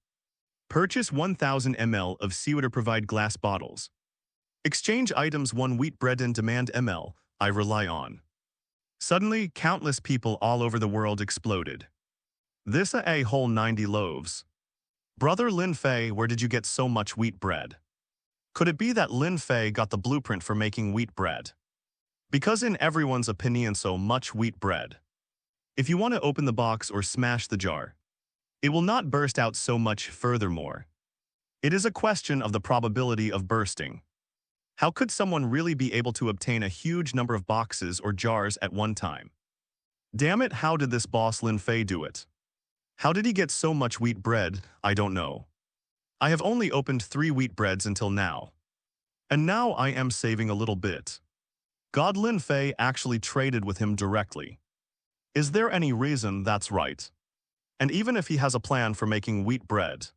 [SPEAKER 1] Purchase 1,000 ml of seawater. Provide glass bottles. Exchange items. 1 wheat bread and demand ml. I rely on. Suddenly, countless people all over the world exploded. This a whole 90 loaves. Brother Lin Fei, where did you get so much wheat bread? Could it be that Lin Fei got the blueprint for making wheat bread? Because in everyone's opinion so much wheat bread. If you want to open the box or smash the jar, it will not burst out so much furthermore. It is a question of the probability of bursting. How could someone really be able to obtain a huge number of boxes or jars at one time? Damn it, how did this boss Lin Fei do it? How did he get so much wheat bread? I don't know. I have only opened 3 wheat breads until now. And now I am saving a little bit. God, Lin Fei actually traded with him directly. Is there any reason that's right? And even if he has a plan for making wheat bread,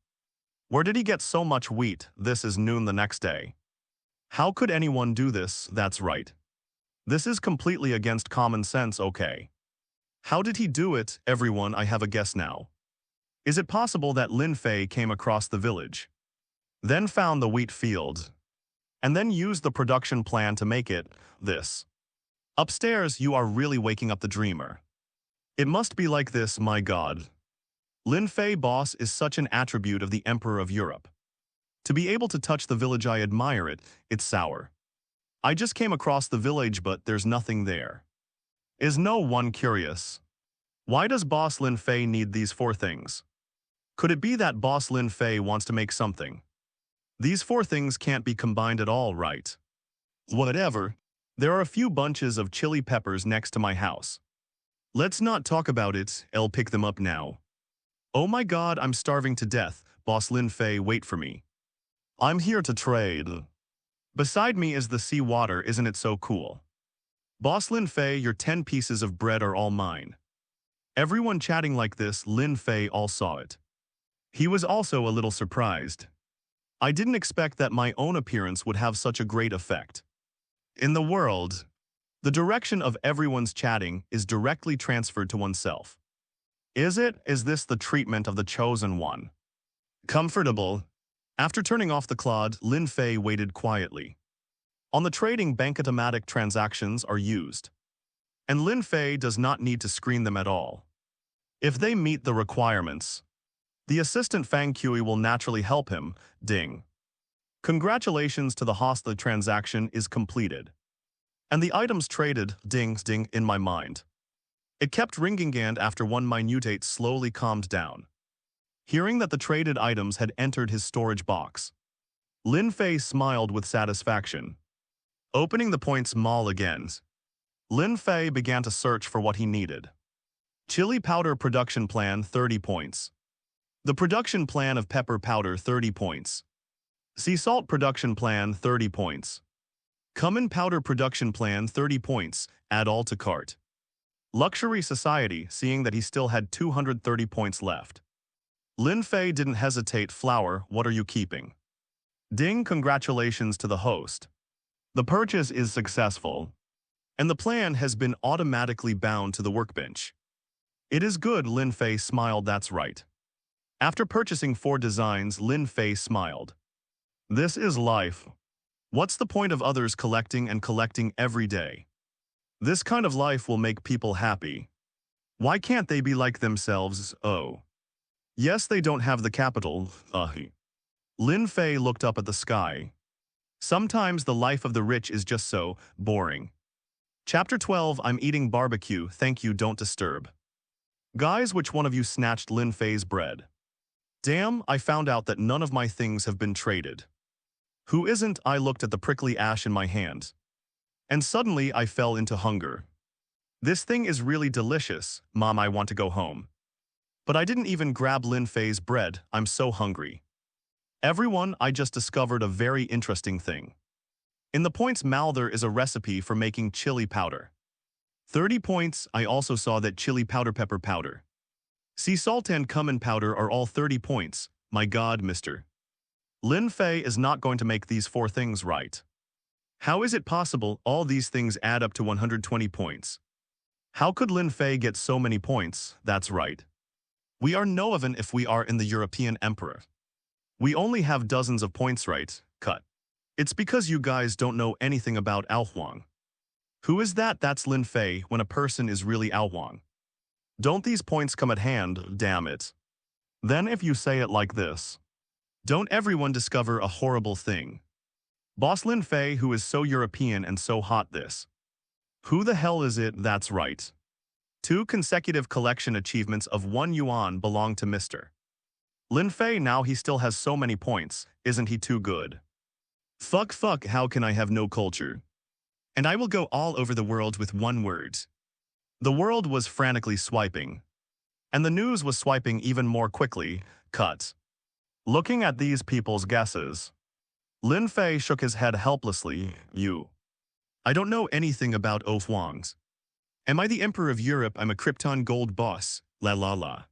[SPEAKER 1] where did he get so much wheat? This is noon the next day. How could anyone do this? That's right. This is completely against common sense, okay? How did he do it, everyone? I have a guess now. Is it possible that Lin Fei came across the village, then found the wheat field, and then used the production plan to make it this? Upstairs, you are really waking up the dreamer. It must be like this, my God. Lin Fei boss is such an attribute of the Emperor of Europe. To be able to touch the village, I admire it. It's sour. I just came across the village, but there's nothing there. Is no one curious? Why does boss Lin Fei need these 4 things? Could it be that boss Lin Fei wants to make something? These 4 things can't be combined at all, right? Whatever. There are a few bunches of chili peppers next to my house. Let's not talk about it, I'll pick them up now. Oh my God, I'm starving to death. Boss Lin Fei, wait for me. I'm here to trade. Beside me is the sea water, isn't it so cool? Boss Lin Fei, your 10 pieces of bread are all mine. Everyone chatting like this, Lin Fei all saw it. He was also a little surprised. I didn't expect that my own appearance would have such a great effect. In the world, the direction of everyone's chatting is directly transferred to oneself. Is it? Is this the treatment of the chosen one? Comfortable. After turning off the cloud, Lin Fei waited quietly. On the trading bank, automatic transactions are used, and Lin Fei does not need to screen them at all. If they meet the requirements, the assistant Fang Kui will naturally help him. Ding. Congratulations to the host, the transaction is completed. And the items traded, ding, ding, in my mind. It kept ringing, and after one minute slowly calmed down. Hearing that the traded items had entered his storage box, Lin Fei smiled with satisfaction. Opening the points mall again, Lin Fei began to search for what he needed. Chili powder production plan, 30 points. The production plan of pepper powder, 30 points. Sea salt production plan, 30 points. Cumin powder production plan, 30 points, add all to cart. Luxury society, seeing that he still had 230 points left. Lin Fei didn't hesitate. Flour, what are you keeping? Ding, congratulations to the host. The purchase is successful, and the plan has been automatically bound to the workbench. It is good, Lin Fei smiled, that's right. After purchasing 4 designs, Lin Fei smiled. This is life. What's the point of others collecting and collecting every day? This kind of life will make people happy. Why can't they be like themselves? Oh. Yes, they don't have the capital. Lin Fei looked up at the sky. Sometimes the life of the rich is just so boring. Chapter 12, I'm eating barbecue, thank you, don't disturb. Guys, which one of you snatched Lin Fei's bread? Damn, I found out that none of my things have been traded. Who isn't? I looked at the prickly ash in my hand. And suddenly I fell into hunger. This thing is really delicious, Mom, I want to go home. But I didn't even grab Lin Fei's bread, I'm so hungry. Everyone, I just discovered a very interesting thing. In the points mal there is a recipe for making chili powder. 30 points, I also saw that chili powder, pepper powder, sea salt and cumin powder are all 30 points. My God, Mr. Lin Fei is not going to make these 4 things right. How is it possible all these things add up to 120 points? How could Lin Fei get so many points? That's right. We are no even if we are in the European Emperor. We only have dozens of points, right? Cut. It's because you guys don't know anything about Aohuang. Who is that? That's Lin Fei when a person is really Aohuang. Don't these points come at hand, damn it. Then if you say it like this, don't everyone discover a horrible thing? Boss Lin Fei, who is so European and so hot this. Who the hell is it? That's right. 2 consecutive collection achievements of 1 yuan belong to Mr. Lin Fei. Now he still has so many points. Isn't he too good? Fuck, how can I have no culture? And I will go all over the world with one word. The world was frantically swiping. And the news was swiping even more quickly. Cut. Looking at these people's guesses, Lin Fei shook his head helplessly. I don't know anything about Huangs. Am I the Emperor of Europe? I'm a Krypton gold boss. La la la.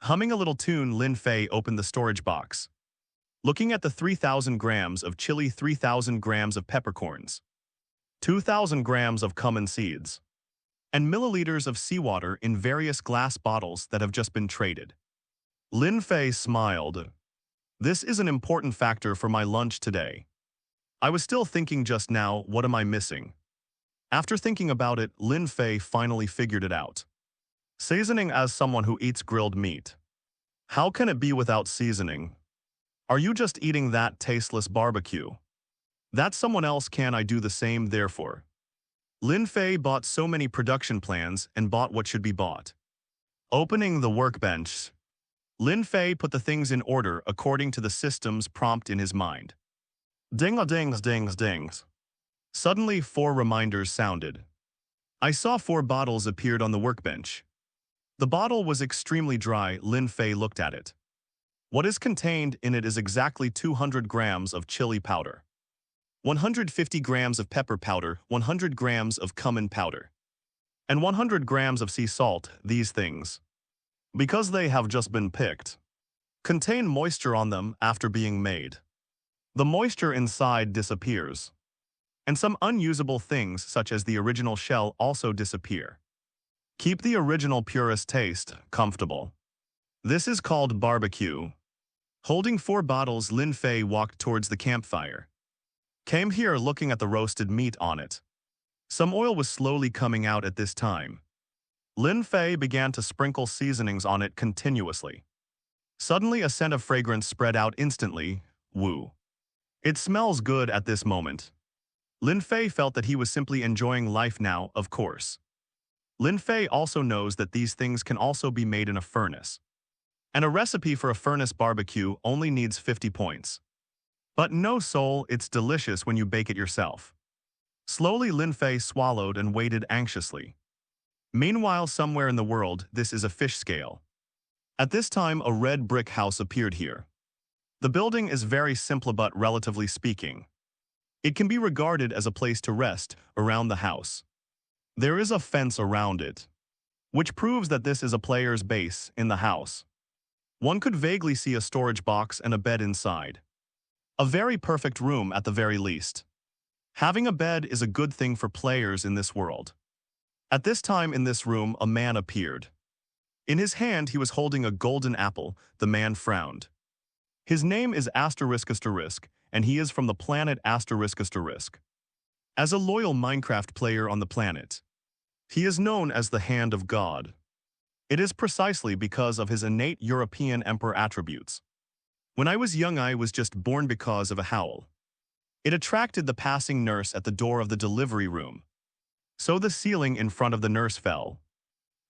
[SPEAKER 1] Humming a little tune, Lin Fei opened the storage box. Looking at the 3,000 grams of chili, 3,000 grams of peppercorns, 2,000 grams of cumin seeds, and milliliters of seawater in various glass bottles that have just been traded. Lin Fei smiled. This is an important factor for my lunch today. I was still thinking just now, what am I missing? After thinking about it, Lin Fei finally figured it out. Seasoning. As someone who eats grilled meat, how can it be without seasoning? Are you just eating that tasteless barbecue? That's someone else. Can I do the same? Therefore, Lin Fei bought so many production plans and bought what should be bought. Opening the workbench, Lin Fei put the things in order according to the system's prompt in his mind. Ding-a-dings. Suddenly 4 reminders sounded. I saw 4 bottles appeared on the workbench. The bottle was extremely dry. Lin Fei looked at it. What is contained in it is exactly 200 grams of chili powder, 150 grams of pepper powder, 100 grams of cumin powder, and 100 grams of sea salt. These things, because they have just been picked, contain moisture on them after being made. The moisture inside disappears, and some unusable things such as the original shell also disappear. Keep the original purest taste comfortable. This is called barbecue. Holding 4 bottles, Lin Fei walked towards the campfire. Came here looking at the roasted meat on it. Some oil was slowly coming out at this time. Lin Fei began to sprinkle seasonings on it continuously. Suddenly a scent of fragrance spread out instantly. Woo. It smells good at this moment. Lin Fei felt that he was simply enjoying life now, of course. Lin Fei also knows that these things can also be made in a furnace. And a recipe for a furnace barbecue only needs 50 points. But no soul, it's delicious when you bake it yourself. Slowly Lin Fei swallowed and waited anxiously. Meanwhile, somewhere in the world, this is a fish scale. At this time, a red brick house appeared here. The building is very simple but relatively speaking, it can be regarded as a place to rest around the house. There is a fence around it, which proves that this is a player's base in the house. One could vaguely see a storage box and a bed inside. A very perfect room at the very least. Having a bed is a good thing for players in this world. At this time in this room, a man appeared. In his hand, he was holding a golden apple. The man frowned. His name is ***, and he is from the planet ***. As a loyal Minecraft player on the planet, he is known as the Hand of God. It is precisely because of his innate European emperor attributes. When I was young, I was just born because of a howl. It attracted the passing nurse at the door of the delivery room. So the ceiling in front of the nurse fell,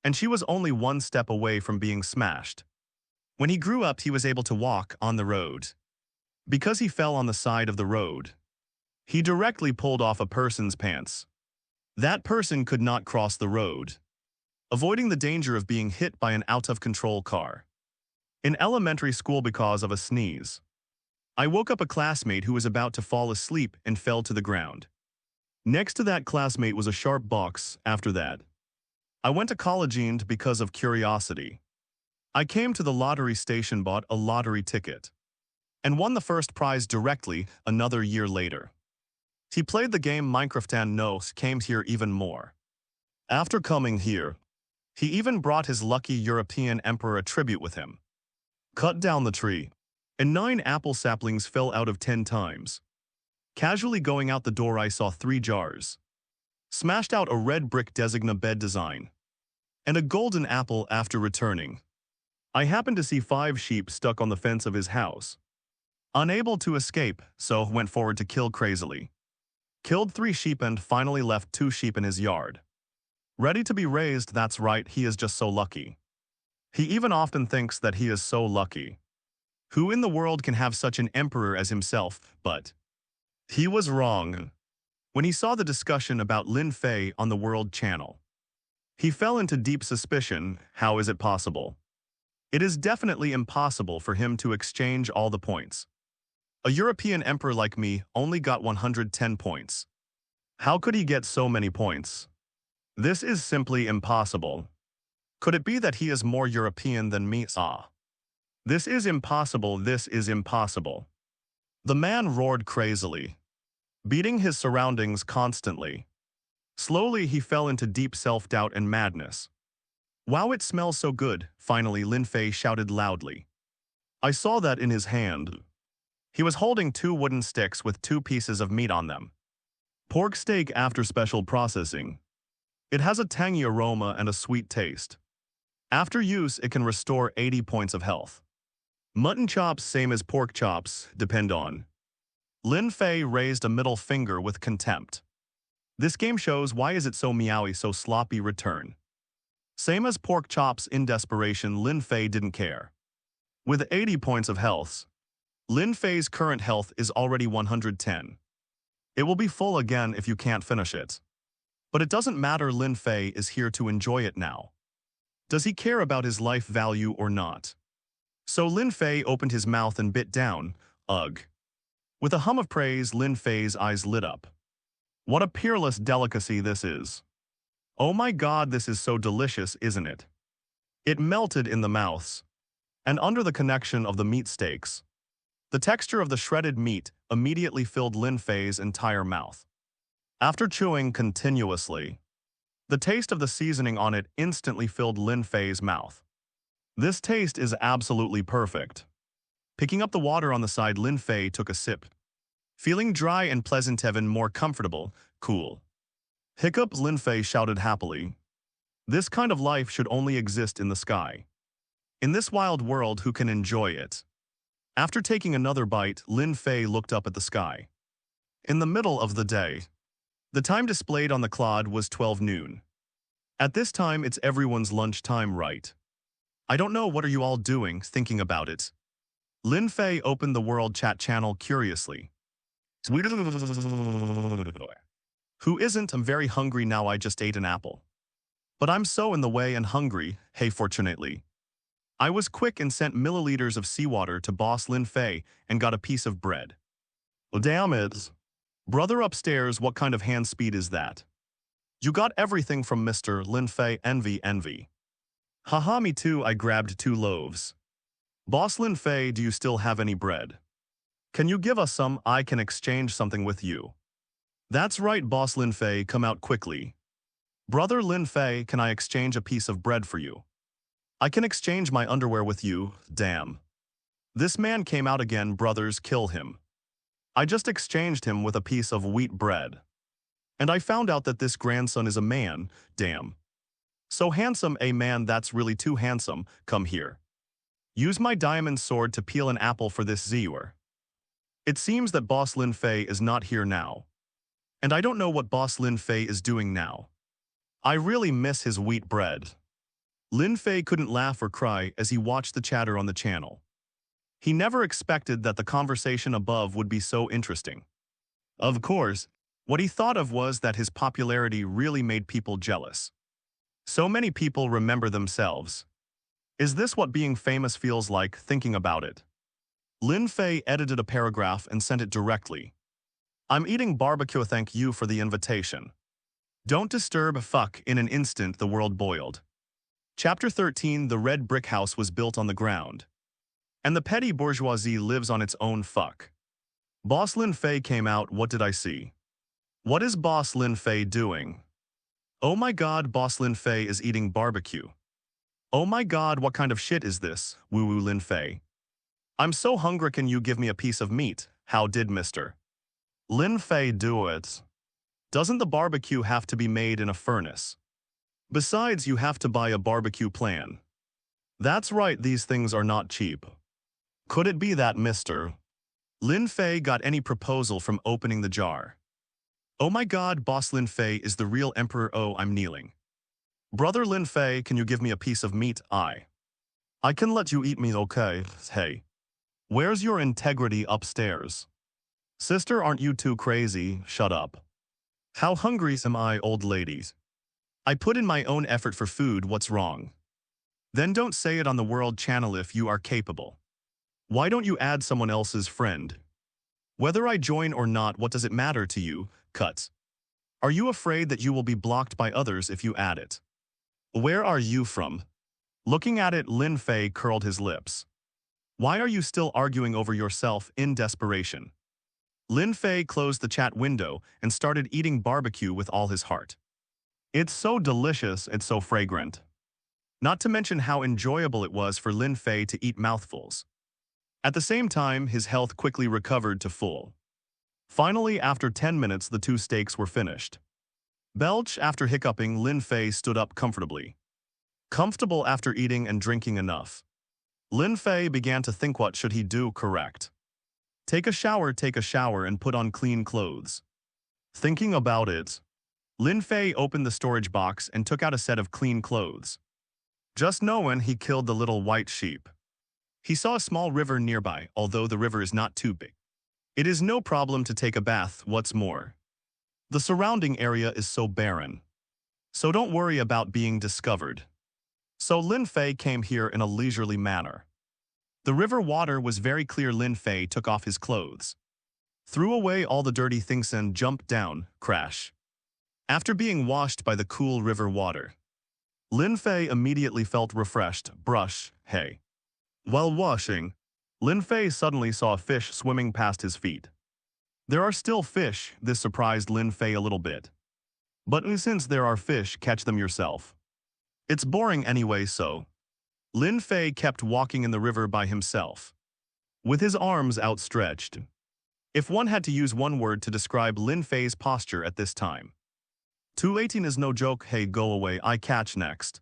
[SPEAKER 1] and she was only 1 step away from being smashed. When he grew up, he was able to walk on the road. Because he fell on the side of the road, he directly pulled off a person's pants. That person could not cross the road, avoiding the danger of being hit by an out-of-control car. In elementary school, because of a sneeze, I woke up a classmate who was about to fall asleep and fell to the ground. Next to that classmate was a sharp box. After that, I went to college and because of curiosity, I came to the lottery station, bought a lottery ticket, and won the first prize directly another year later. He played the game Minecraft and came here even more. After coming here, he even brought his lucky European emperor a tribute with him. Cut down the tree, and 9 apple saplings fell out of 10 times. Casually going out the door, I saw 3 jars. Smashed out a red brick designa bed design, and a golden apple. After returning, I happened to see 5 sheep stuck on the fence of his house. Unable to escape, so went forward to kill crazily. Killed 3 sheep and finally left 2 sheep in his yard. Ready to be raised, that's right, he is just so lucky. He even often thinks that he is so lucky. Who in the world can have such an emperor as himself? But he was wrong. When he saw the discussion about Lin Fei on the World Channel, he fell into deep suspicion. How is it possible? It is definitely impossible for him to exchange all the points. A European emperor like me only got 110 points. How could he get so many points? This is simply impossible. Could it be that he is more European than me? This is impossible, this is impossible. The man roared crazily, beating his surroundings constantly. Slowly he fell into deep self-doubt and madness. Wow, it smells so good, finally Lin Fei shouted loudly. I saw that in his hand. He was holding 2 wooden sticks with 2 pieces of meat on them. Pork steak after special processing. It has a tangy aroma and a sweet taste. After use, it can restore 80 points of health. Mutton chops, same as pork chops, depend on. Lin Fei raised a middle finger with contempt. This game shows why is it so meowy, so sloppy return. Same as pork chops. In desperation, Lin Fei didn't care. With 80 points of health, Lin Fei's current health is already 110. It will be full again if you can't finish it. But it doesn't matter, Lin Fei is here to enjoy it now. Does he care about his life value or not? So Lin Fei opened his mouth and bit down. Ugh. With a hum of praise, Lin Fei's eyes lit up. What a peerless delicacy this is. Oh my God, this is so delicious, isn't it? It melted in the mouth. And under the connection of the meat steaks, the texture of the shredded meat immediately filled Lin Fei's entire mouth. After chewing continuously, the taste of the seasoning on it instantly filled Lin Fei's mouth. This taste is absolutely perfect. Picking up the water on the side, Lin Fei took a sip. Feeling dry and pleasant, even more comfortable, cool. Hiccup, Lin Fei shouted happily. This kind of life should only exist in the sky. In this wild world, who can enjoy it? After taking another bite, Lin Fei looked up at the sky. In the middle of the day, the time displayed on the clock was 12 noon. At this time, it's everyone's lunch time, right? I don't know, what are you all doing, thinking about it? Lin Fei opened the World Chat channel curiously. Who isn't? I'm very hungry now, I just ate an apple. But I'm so in the way and hungry, hey, fortunately. I was quick and sent milliliters of seawater to boss Lin Fei and got a piece of bread. Oh, damn it. Brother upstairs, what kind of hand speed is that? You got everything from Mr. Lin Fei, envy. Haha, me too, I grabbed 2 loaves. Boss Lin Fei, do you still have any bread? Can you give us some? I can exchange something with you. That's right, Boss Lin Fei, come out quickly. Brother Lin Fei, can I exchange a piece of bread for you? I can exchange my underwear with you, damn. This man came out again, brothers, kill him. I just exchanged him with a piece of wheat bread. And I found out that this grandson is a man, damn. So handsome, a man that's really too handsome, come here. Use my diamond sword to peel an apple for this viewer. It seems that Boss Lin Fei is not here now. And I don't know what Boss Lin Fei is doing now. I really miss his wheat bread. Lin Fei couldn't laugh or cry as he watched the chatter on the channel. He never expected that the conversation above would be so interesting. Of course, what he thought of was that his popularity really made people jealous. So many people remember themselves. Is this what being famous feels like, thinking about it? Lin Fei edited a paragraph and sent it directly. I'm eating barbecue, thank you for the invitation. Don't disturb, fuck, in an instant the world boiled. Chapter 13, the red brick house was built on the ground. And the petty bourgeoisie lives on its own fuck. Boss Lin Fei came out, what did I see? What is Boss Lin Fei doing? Oh my God, Boss Lin Fei is eating barbecue. Oh my God, what kind of shit is this, woo-woo Lin Fei? I'm so hungry, can you give me a piece of meat? How did Mr. Lin Fei do it? Doesn't the barbecue have to be made in a furnace? Besides, you have to buy a barbecue plan. That's right, these things are not cheap. Could it be that Mr. Lin Fei got any proposal from opening the jar? Oh my god, boss Lin Fei is the real emperor. Oh, I'm kneeling. Brother Lin Fei, can you give me a piece of meat? I can let you eat me, okay? Hey. Where's your integrity upstairs? Sister, aren't you too crazy? Shut up. How hungry am I, old ladies? I put in my own effort for food, what's wrong? Then don't say it on the World Channel if you are capable. Why don't you add someone else's friend? Whether I join or not, what does it matter to you? Cuts. Are you afraid that you will be blocked by others if you add it? Where are you from? Looking at it, Lin Fei curled his lips. Why are you still arguing over yourself in desperation? Lin Fei closed the chat window and started eating barbecue with all his heart. It's so delicious, it's so fragrant. Not to mention how enjoyable it was for Lin Fei to eat mouthfuls. At the same time, his health quickly recovered to full. Finally, after 10 minutes, the 2 steaks were finished. Belch, after hiccuping, Lin Fei stood up comfortably. Comfortable after eating and drinking enough. Lin Fei began to think, what should he do? Correct. Take a shower and put on clean clothes. Thinking about it, Lin Fei opened the storage box and took out a set of clean clothes. Just knowing he killed the little white sheep. He saw a small river nearby, although the river is not too big. It is no problem to take a bath, what's more. The surrounding area is so barren. So don't worry about being discovered. So Lin Fei came here in a leisurely manner. The river water was very clear. Lin Fei took off his clothes, threw away all the dirty things and jumped down, crash. After being washed by the cool river water, Lin Fei immediately felt refreshed. Brush, hey. While washing, Lin Fei suddenly saw a fish swimming past his feet. There are still fish, this surprised Lin Fei a little bit. But since there are fish, catch them yourself. It's boring anyway, so. Lin Fei kept walking in the river by himself, with his arms outstretched. If one had to use one word to describe Lin Fei's posture at this time, 218 is no joke. Hey, go away, I catch next.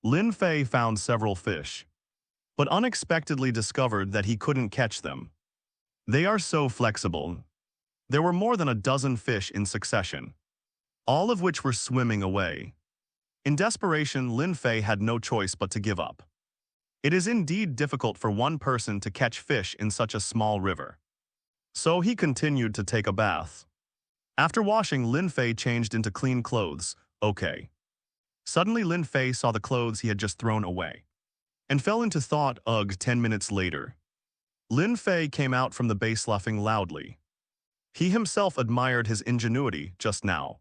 [SPEAKER 1] Lin Fei found several fish, but unexpectedly discovered that he couldn't catch them. They are so flexible. There were more than a dozen fish in succession, all of which were swimming away. In desperation, Lin Fei had no choice but to give up. It is indeed difficult for one person to catch fish in such a small river. So he continued to take a bath. After washing, Lin Fei changed into clean clothes. Okay. Suddenly Lin Fei saw the clothes he had just thrown away and fell into thought. Ugh. 10 minutes later, Lin Fei came out from the base laughing loudly. He himself admired his ingenuity just now.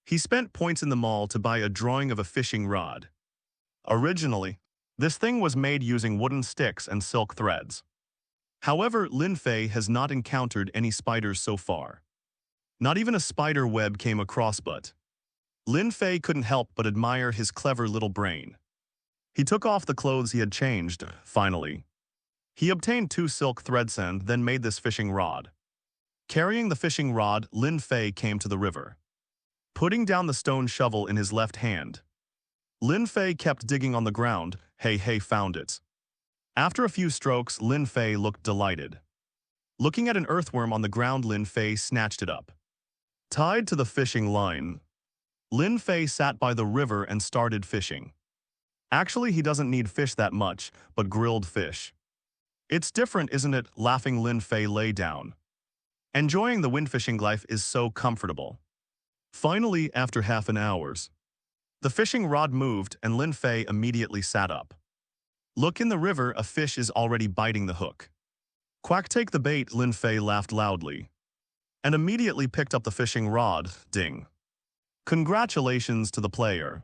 [SPEAKER 1] He spent points in the mall to buy a drawing of a fishing rod. Originally, this thing was made using wooden sticks and silk threads. However, Lin Fei has not encountered any spiders so far. Not even a spider web came across, but Lin Fei couldn't help but admire his clever little brain. He took off the clothes he had changed, finally. He obtained 2 silk threads and then made this fishing rod. Carrying the fishing rod, Lin Fei came to the river. Putting down the stone shovel in his left hand, Lin Fei kept digging on the ground. Hey, found it. After a few strokes, Lin Fei looked delighted. Looking at an earthworm on the ground, Lin Fei snatched it up. Tied to the fishing line, Lin Fei sat by the river and started fishing. Actually, he doesn't need fish that much, but grilled fish. It's different, isn't it? Laughing, Lin Fei lay down. Enjoying the windfishing life is so comfortable. Finally, after half an hour, the fishing rod moved and Lin Fei immediately sat up. Look in the river, a fish is already biting the hook. Quack, take the bait, Lin Fei laughed loudly, and immediately picked up the fishing rod. Ding. Congratulations to the player.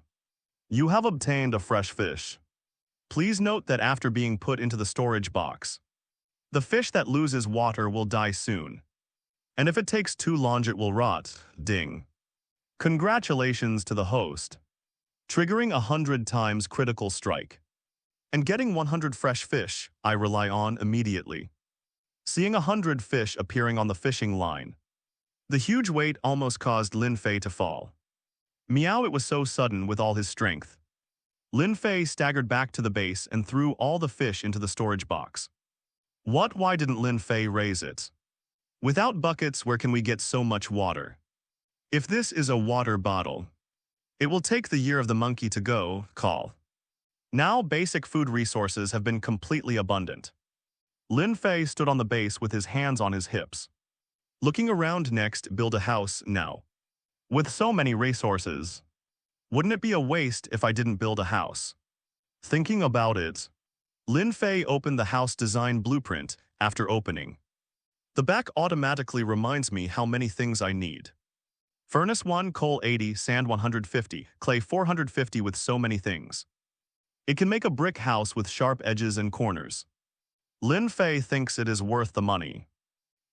[SPEAKER 1] You have obtained a fresh fish. Please note that after being put into the storage box, the fish that loses water will die soon. And if it takes too long, it will rot. Ding. Congratulations to the host, triggering 100 times critical strike and getting 100 fresh fish. I rely on immediately. Seeing 100 fish appearing on the fishing line, the huge weight almost caused Lin Fei to fall. Meow, it was so sudden with all his strength. Lin Fei staggered back to the base and threw all the fish into the storage box. What? Why didn't Lin Fei raise it? Without buckets, where can we get so much water? If this is a water bottle, it will take the year of the monkey to go, call. Now basic food resources have been completely abundant. Lin Fei stood on the base with his hands on his hips. Looking around next, build a house now. With so many resources, wouldn't it be a waste if I didn't build a house? Thinking about it, Lin Fei opened the house design blueprint after opening. The back automatically reminds me how many things I need. Furnace 1, coal 80, sand 150, clay 450 with so many things. It can make a brick house with sharp edges and corners. Lin Fei thinks it is worth the money.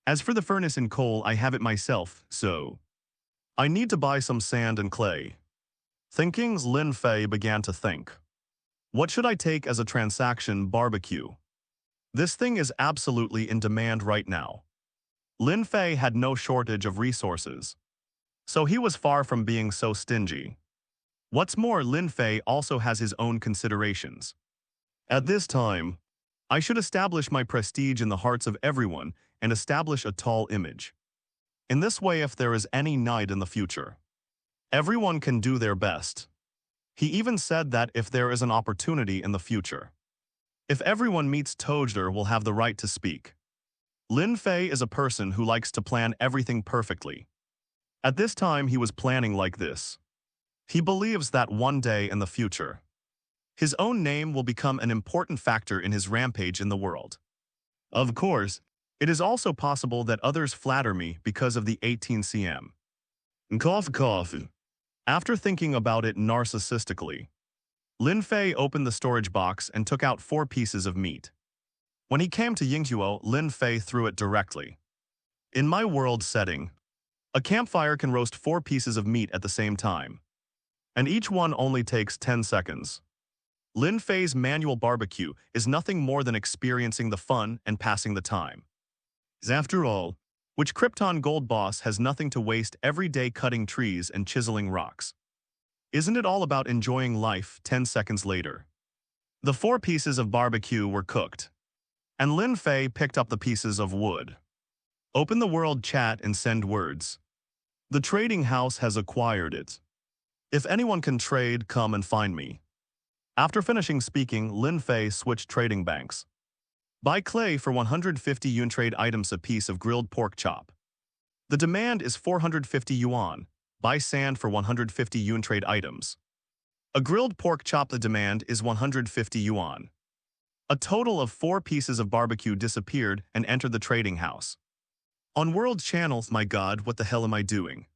[SPEAKER 1] As for the furnace in coal, I have it myself, so I need to buy some sand and clay. Thinking's Lin Fei began to think. What should I take as a transaction? Barbecue. This thing is absolutely in demand right now. Lin Fei had no shortage of resources, so he was far from being so stingy. What's more, Lin Fei also has his own considerations. At this time, I should establish my prestige in the hearts of everyone and establish a tall image. In this way, if there is any need in the future, everyone can do their best. He even said that if there is an opportunity in the future, if everyone meets Tojdar will have the right to speak. Lin Fei is a person who likes to plan everything perfectly. At this time, he was planning like this. He believes that one day in the future, his own name will become an important factor in his rampage in the world. Of course, it is also possible that others flatter me because of the 18 cm. Cough. After thinking about it narcissistically, Lin Fei opened the storage box and took out 4 pieces of meat. When he came to Yinghuo, Lin Fei threw it directly. In my world setting, a campfire can roast 4 pieces of meat at the same time, and each one only takes 10 seconds. Lin Fei's manual barbecue is nothing more than experiencing the fun and passing the time. After all, which Krypton Gold Boss has nothing to waste every day cutting trees and chiseling rocks? Isn't it all about enjoying life? 10 seconds later, the 4 pieces of barbecue were cooked, and Lin Fei picked up the pieces of wood. Open the world chat and send words. The trading house has acquired it. If anyone can trade, come and find me. After finishing speaking, Lin Fei switched trading banks. Buy clay for 150 yuan, trade items, a piece of grilled pork chop. The demand is 450 yuan. Buy sand for 150 yuan, trade items. A grilled pork chop, the demand is 150 yuan. A total of 4 pieces of barbecue disappeared and entered the trading house. On World Channel, my god, what the hell am I doing?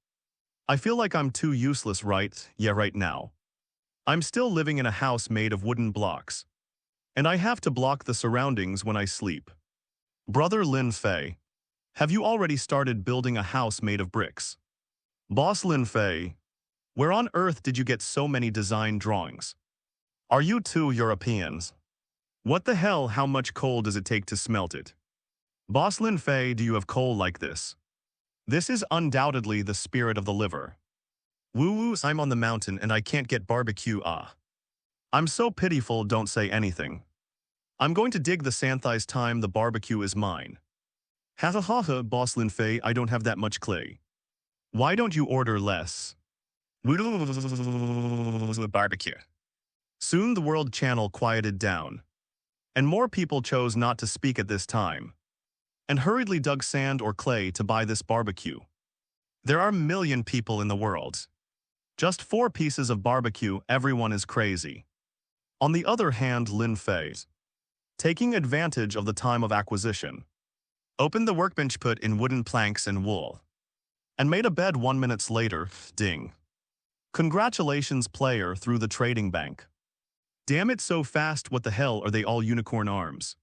[SPEAKER 1] I feel like I'm too useless, right? Yeah, right now. I'm still living in a house made of wooden blocks, and I have to block the surroundings when I sleep. Brother Lin Fei, have you already started building a house made of bricks? Boss Lin Fei, where on earth did you get so many design drawings? Are you two Europeans? What the hell, how much coal does it take to smelt it? Boss Lin Fei, do you have coal like this? This is undoubtedly the spirit of the liver. Woo-woos, I'm on the mountain and I can't get barbecue, I'm so pitiful, don't say anything. I'm going to dig the Santhi's time, the barbecue is mine. Ha ha ha ha, Boss Lin Fei, I don't have that much clay. Why don't you order less? Barbecue. Soon the world channel quieted down, and more people chose not to speak at this time, and hurriedly dug sand or clay to buy this barbecue. There are a million people in the world. Just 4 pieces of barbecue, everyone is crazy. On the other hand, Lin Fei, taking advantage of the time of acquisition, opened the workbench, put in wooden planks and wool, and made a bed. 1 minute later, ding. Congratulations, player, through the trading bank. Damn it, so fast, what the hell, are they all unicorn arms?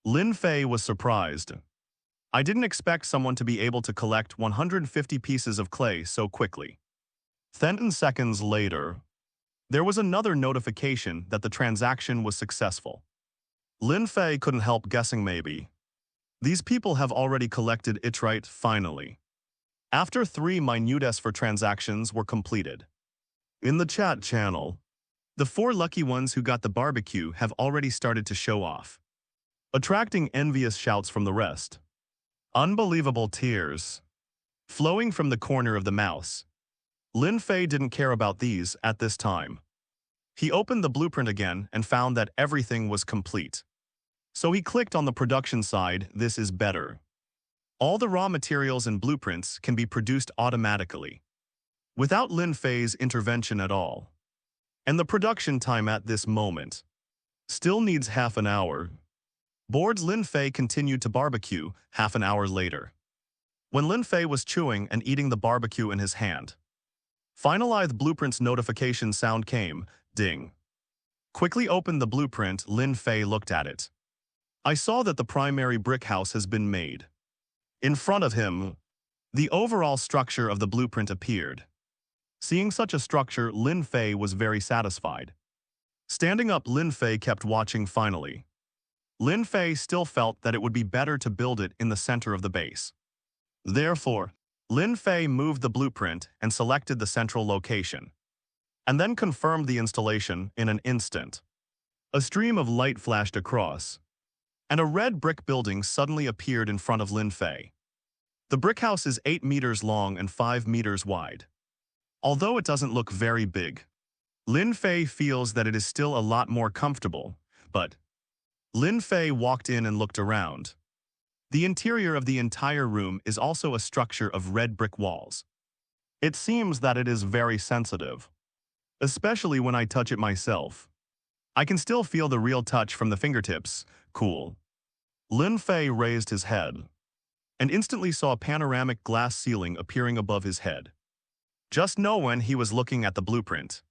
[SPEAKER 1] Lin Fei was surprised. I didn't expect someone to be able to collect 150 pieces of clay so quickly. 10 seconds later, there was another notification that the transaction was successful. Lin Fei couldn't help guessing maybe these people have already collected it, right? Finally, after 3 minutes for transactions were completed. In the chat channel, the 4 lucky ones who got the barbecue have already started to show off, attracting envious shouts from the rest. Unbelievable tears. flowing from the corner of the mouth. Lin Fei didn't care about these at this time. He opened the blueprint again and found that everything was complete. So he clicked on the production side. This is better. All the raw materials and blueprints can be produced automatically, without Lin Fei's intervention at all. And the production time at this moment still needs half an hour. Bored, Lin Fei continued to barbecue half an hour later. When Lin Fei was chewing and eating the barbecue in his hand, finalized blueprint's notification sound came, ding. Quickly opened the blueprint, Lin Fei looked at it. I saw that the primary brick house has been made. In front of him, the overall structure of the blueprint appeared. Seeing such a structure, Lin Fei was very satisfied. Standing up, Lin Fei kept watching finally. Lin Fei still felt that it would be better to build it in the center of the base. Therefore, Lin Fei moved the blueprint and selected the central location, and then confirmed the installation in an instant. A stream of light flashed across, and a red brick building suddenly appeared in front of Lin Fei. The brick house is 8 meters long and 5 meters wide. Although it doesn't look very big, Lin Fei feels that it is still a lot more comfortable, but Lin Fei walked in and looked around. The interior of the entire room is also a structure of red brick walls. It seems that it is very sensitive, especially when I touch it myself. I can still feel the real touch from the fingertips. Cool. Lin Fei raised his head and instantly saw a panoramic glass ceiling appearing above his head. Just know when he was looking at the blueprint,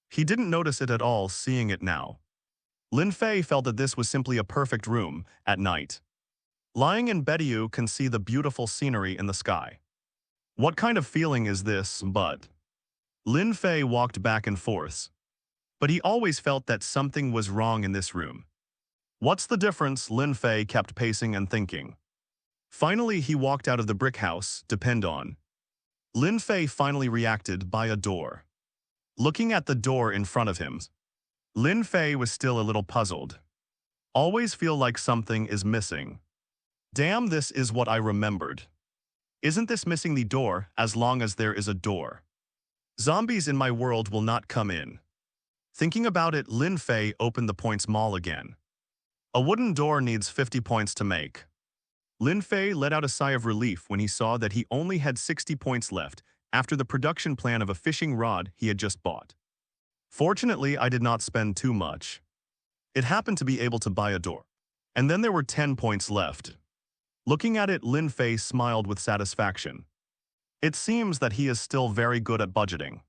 [SPEAKER 1] he didn't notice it at all. Seeing it now, Lin Fei felt that this was simply a perfect room at night. Lying in bed, you can see the beautiful scenery in the sky. What kind of feeling is this? But Lin Fei walked back and forth, but he always felt that something was wrong in this room. What's the difference? Lin Fei kept pacing and thinking. Finally, he walked out of the brick house. Depend on. Lin Fei finally reacted by a door. Looking at the door in front of him, Lin Fei was still a little puzzled. Always feel like something is missing. Damn, this is what I remembered. Isn't this missing the door? As long as there is a door, zombies in my world will not come in. Thinking about it, Lin Fei opened the points mall again. A wooden door needs 50 points to make. Lin Fei let out a sigh of relief when he saw that he only had 60 points left after the production plan of a fishing rod he had just bought. Fortunately, I did not spend too much. It happened to be able to buy a door. And then there were 10 points left. Looking at it, Lin Fei smiled with satisfaction. It seems that he is still very good at budgeting.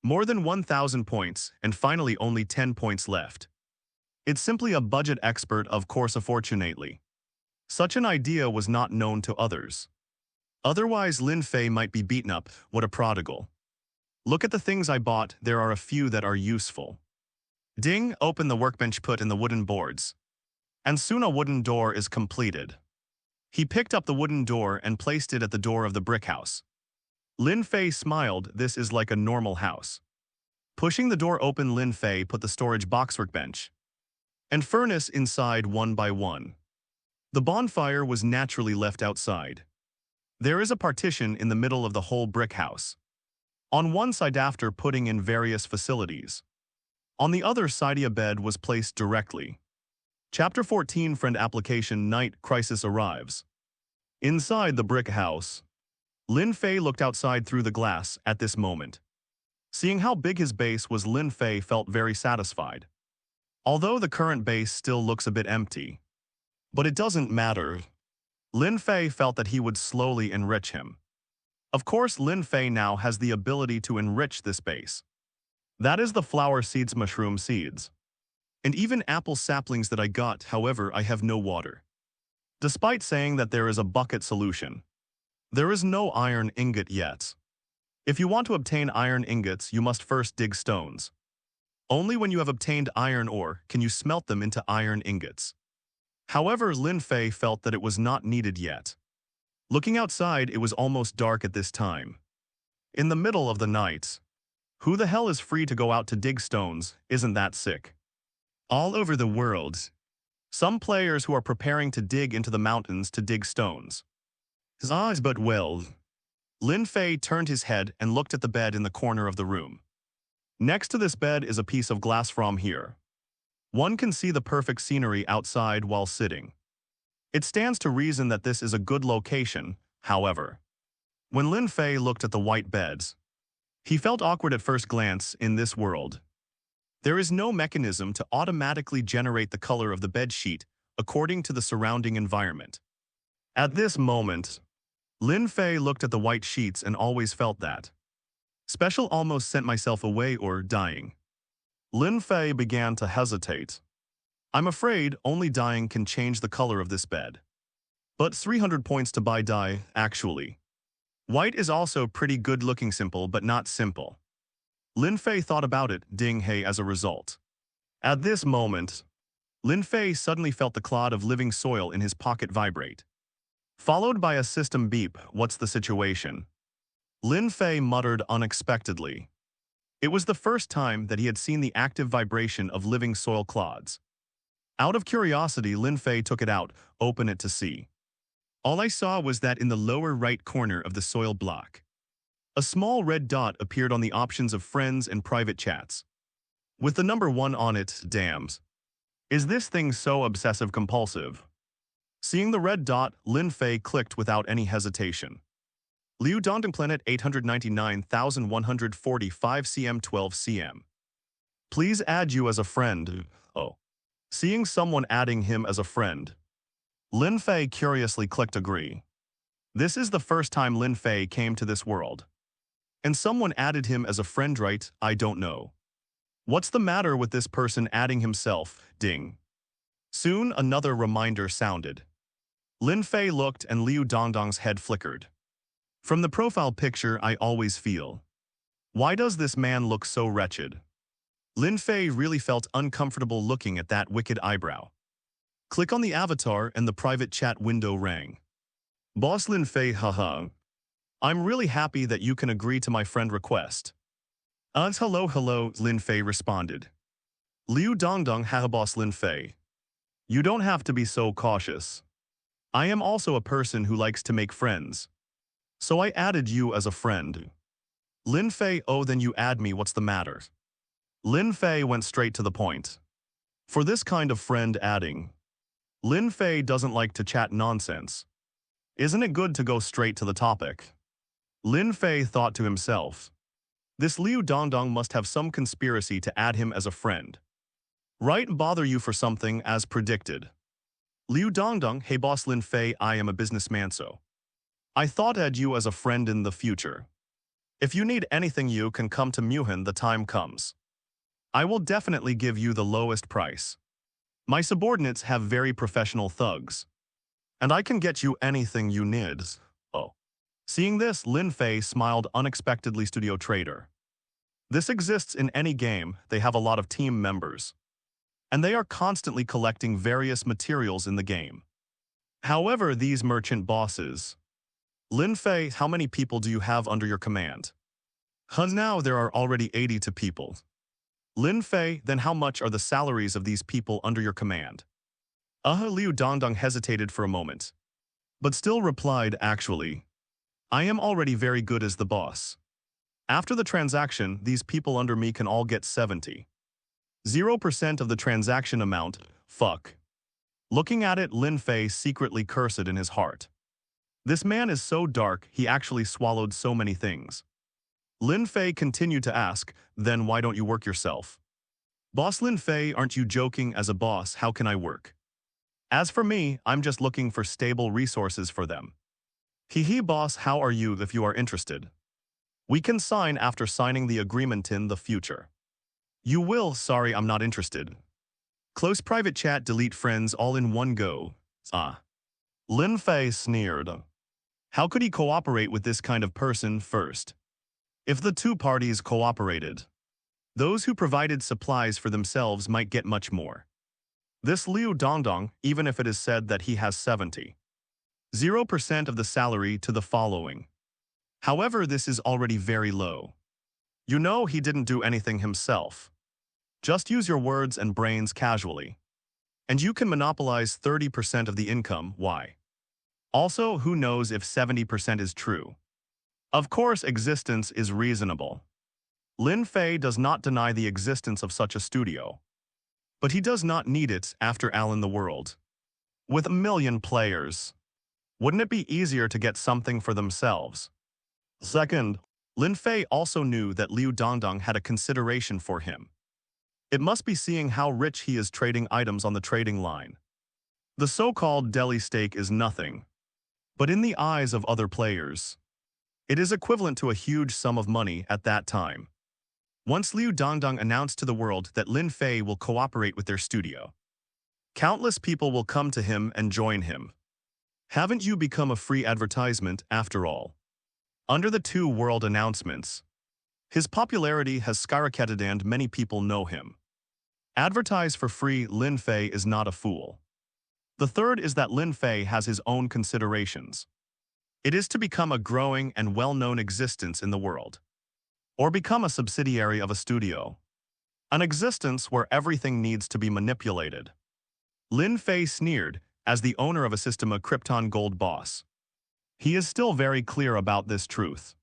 [SPEAKER 1] More than 1,000 points, and finally only 10 points left. It's simply a budget expert, of course. Unfortunately, such an idea was not known to others. Otherwise, Lin Fei might be beaten up. What a prodigal. Look at the things I bought. There are a few that are useful. Ding, open the workbench, put in the wooden boards. And soon a wooden door is completed. He picked up the wooden door and placed it at the door of the brick house. Lin Fei smiled. This is like a normal house. Pushing the door open, Lin Fei put the storage box, workbench, and furnace inside one by one. The bonfire was naturally left outside. There is a partition in the middle of the whole brick house. On one side, after putting in various facilities. On the other side, a bed was placed directly. Chapter 14, Friend Application. Night crisis arrives. Inside the brick house, Lin Fei looked outside through the glass at this moment. Seeing how big his base was, Lin Fei felt very satisfied. Although the current base still looks a bit empty. But it doesn't matter. Lin Fei felt that he would slowly enrich him. Of course, Lin Fei now has the ability to enrich this base. That is the flower seeds, mushroom seeds, and even apple saplings that I got. However, I have no water. Despite saying that there is a bucket solution, there is no iron ingot yet. If you want to obtain iron ingots, you must first dig stones. Only when you have obtained iron ore can you smelt them into iron ingots. However, Lin Fei felt that it was not needed yet. Looking outside, it was almost dark at this time. In the middle of the night. Who the hell is free to go out to dig stones? Isn't that sick? All over the world, some players who are preparing to dig into the mountains to dig stones. But well, Lin Fei turned his head and looked at the bed in the corner of the room. Next to this bed is a piece of glass from here. One can see the perfect scenery outside while sitting. It stands to reason that this is a good location, however. When Lin Fei looked at the white beds, he felt awkward at first glance in this world. There is no mechanism to automatically generate the color of the bed sheet according to the surrounding environment. At this moment, Lin Fei looked at the white sheets and always felt that. Special almost sent myself away or dying. Lin Fei began to hesitate. I'm afraid only dying can change the color of this bed. But 300 points to buy dye, actually. White is also pretty good looking simple but not simple. Lin Fei thought about it, ding hey as a result. At this moment, Lin Fei suddenly felt the clod of living soil in his pocket vibrate. Followed by a system beep, what's the situation? Lin Fei muttered unexpectedly. It was the first time that he had seen the active vibration of living soil clods. Out of curiosity, Lin Fei took it out, opened it to see. All I saw was that in the lower right corner of the soil block, a small red dot appeared on the options of friends and private chats. With the number 1 on it, damns. Is this thing so obsessive-compulsive? Seeing the red dot, Lin Fei clicked without any hesitation. Liu Dongdong Planet 899,145 cm 12 cm. Please add you as a friend. Oh. Seeing someone adding him as a friend, Lin Fei curiously clicked agree. This is the first time Lin Fei came to this world. And someone added him as a friend, right? I don't know. What's the matter with this person adding himself? Ding. Soon another reminder sounded. Lin Fei looked and Liu Dongdong's head flickered. From the profile picture I always feel. Why does this man look so wretched? Lin Fei really felt uncomfortable looking at that wicked eyebrow. Click on the avatar and the private chat window rang. Boss Lin Fei, haha. I'm really happy that you can agree to my friend request. Hello, Lin Fei responded. Liu Dongdong, haha, boss Lin Fei. You don't have to be so cautious. I am also a person who likes to make friends. So I added you as a friend. Lin Fei, oh then you add me, what's the matter? Lin Fei went straight to the point. For this kind of friend adding, Lin Fei doesn't like to chat nonsense. Isn't it good to go straight to the topic? Lin Fei thought to himself. This Liu Dongdong must have some conspiracy to add him as a friend. Right, bother you for something as predicted. Liu Dongdong, hey boss Lin Fei, I am a businessman so. I thought add you as a friend in the future. If you need anything you can come to Muhan the time comes. I will definitely give you the lowest price. My subordinates have very professional thugs. And I can get you anything you need. Oh. Seeing this, Lin Fei smiled unexpectedly. Studio Trader. This exists in any game, they have a lot of team members. And they are constantly collecting various materials in the game. However, these merchant bosses. Lin Fei, how many people do you have under your command? Now there are already 82 people. Lin Fei, then how much are the salaries of these people under your command? Liu Dongdong hesitated for a moment. But still replied, actually. I am already very good as the boss. After the transaction, these people under me can all get 70. 0% of the transaction amount, fuck. Looking at it, Lin Fei secretly cursed in his heart. This man is so dark, he actually swallowed so many things. Lin Fei continued to ask, then why don't you work yourself? Boss Lin Fei, aren't you joking? As a boss, how can I work? As for me, I'm just looking for stable resources for them. Hee boss, how are you if you are interested? We can sign after signing the agreement in the future. You will, sorry I'm not interested. Close private chat, delete friends all in one go. Lin Fei sneered. How could he cooperate with this kind of person first? If the two parties cooperated, those who provided supplies for themselves might get much more. This Liu Dongdong, even if it is said that he has 70. 0% of the salary to the following. However, this is already very low. You know he didn't do anything himself. Just use your words and brains casually. And you can monopolize 30% of the income, why? Also, who knows if 70% is true? Of course, existence is reasonable. Lin Fei does not deny the existence of such a studio. But he does not need it after Alan the World. With a million players, wouldn't it be easier to get something for themselves? Second, Lin Fei also knew that Liu Dongdong had a consideration for him. It must be seeing how rich he is trading items on the trading line. The so-called deli steak is nothing. But in the eyes of other players, it is equivalent to a huge sum of money at that time. Once Liu Dongdong announced to the world that Lin Fei will cooperate with their studio, countless people will come to him and join him. Haven't you become a free advertisement after all? Under the two world announcements, his popularity has skyrocketed and many people know him. Advertise for free, Lin Fei is not a fool. The third is that Lin Fei has his own considerations. It is to become a growing and well-known existence in the world, or become a subsidiary of a studio, an existence where everything needs to be manipulated. Lin Fei sneered as the owner of a system of Krypton Gold boss. He is still very clear about this truth,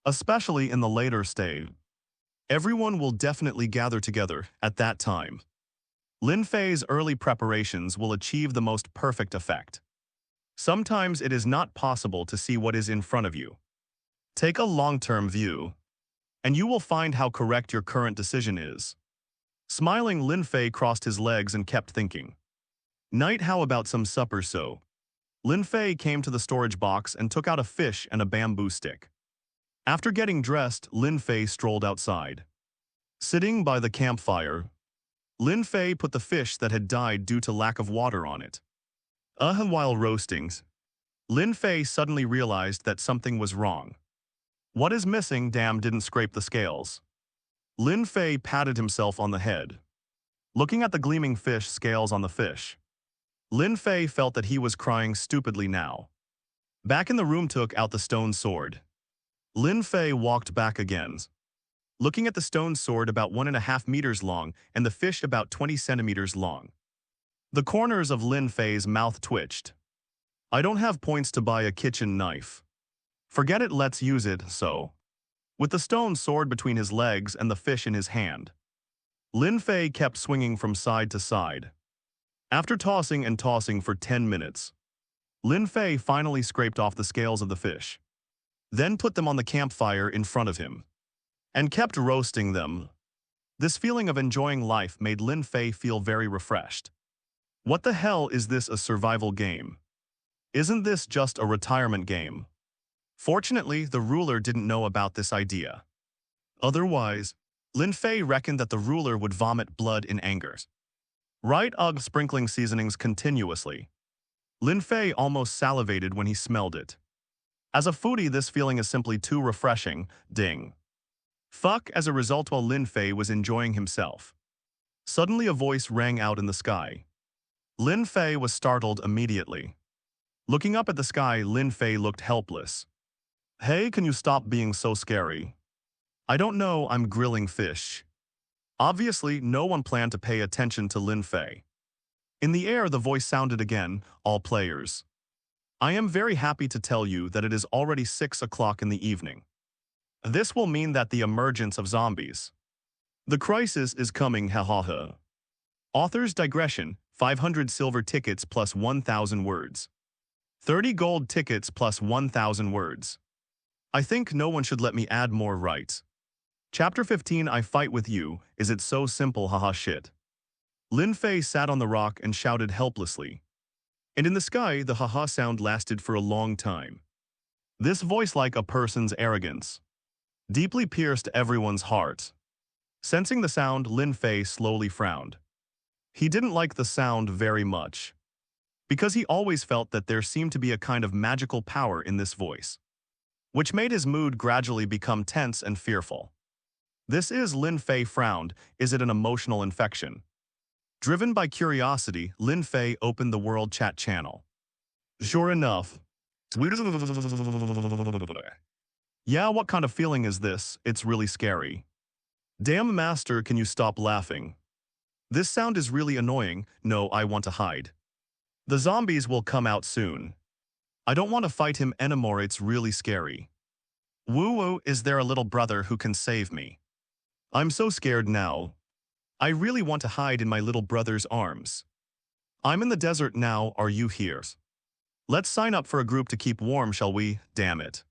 [SPEAKER 1] especially in the later stage. Everyone will definitely gather together at that time. Lin Fei's early preparations will achieve the most perfect effect. Sometimes it is not possible to see what is in front of you. Take a long-term view, and you will find how correct your current decision is. Smiling, Lin Fei crossed his legs and kept thinking. Night, how about some supper? So Lin Fei came to the storage box and took out a fish and a bamboo stick. After getting dressed, Lin Fei strolled outside. Sitting by the campfire, Lin Fei put the fish that had died due to lack of water on it. While roasting, Lin Fei suddenly realized that something was wrong. What is missing? Damn, didn't scrape the scales. Lin Fei patted himself on the head. Looking at the gleaming fish scales on the fish, Lin Fei felt that he was crying stupidly now. Back in the room, took out the stone sword. Lin Fei walked back again, looking at the stone sword about 1.5 meters long and the fish about 20 centimeters long. The corners of Lin Fei's mouth twitched. I don't have points to buy a kitchen knife. Forget it, let's use it. So, with the stone sword between his legs and the fish in his hand, Lin Fei kept swinging from side to side. After tossing and tossing for 10 minutes, Lin Fei finally scraped off the scales of the fish, then put them on the campfire in front of him, and kept roasting them. This feeling of enjoying life made Lin Fei feel very refreshed. What the hell is this, a survival game? Isn't this just a retirement game? Fortunately, the ruler didn't know about this idea. Otherwise, Lin Fei reckoned that the ruler would vomit blood in anger. Right, sprinkling seasonings continuously. Lin Fei almost salivated when he smelled it. As a foodie, this feeling is simply too refreshing. Ding. Fuck. As a result, while Lin Fei was enjoying himself, suddenly a voice rang out in the sky. Lin Fei was startled immediately. Looking up at the sky, Lin Fei looked helpless. Hey, can you stop being so scary? I don't know, I'm grilling fish. Obviously, no one planned to pay attention to Lin Fei. In the air, the voice sounded again, all players. I am very happy to tell you that it is already 6 o'clock in the evening. This will mean that the emergence of zombies. The crisis is coming, ha. Author's digression, 500 silver tickets plus 1,000 words. 30 gold tickets plus 1,000 words. I think no one should let me add more, right? Chapter 15, I fight with you. Is it so simple, haha shit. Lin Fei sat on the rock and shouted helplessly. And in the sky, the haha sound lasted for a long time. This voice, like a person's arrogance, deeply pierced everyone's heart. Sensing the sound, Lin Fei slowly frowned. He didn't like the sound very much, because he always felt that there seemed to be a kind of magical power in this voice, which made his mood gradually become tense and fearful. This is Lin Fei frowned. Is it an emotional infection? Driven by curiosity, Lin Fei opened the World Chat channel. Sure enough. Yeah, what kind of feeling is this? It's really scary. Damn, master, can you stop laughing? This sound is really annoying. No, I want to hide. The zombies will come out soon. I don't want to fight him anymore, it's really scary. Woo-woo, is there a little brother who can save me? I'm so scared now. I really want to hide in my little brother's arms. I'm in the desert now, are you here? Let's sign up for a group to keep warm, shall we? Damn it.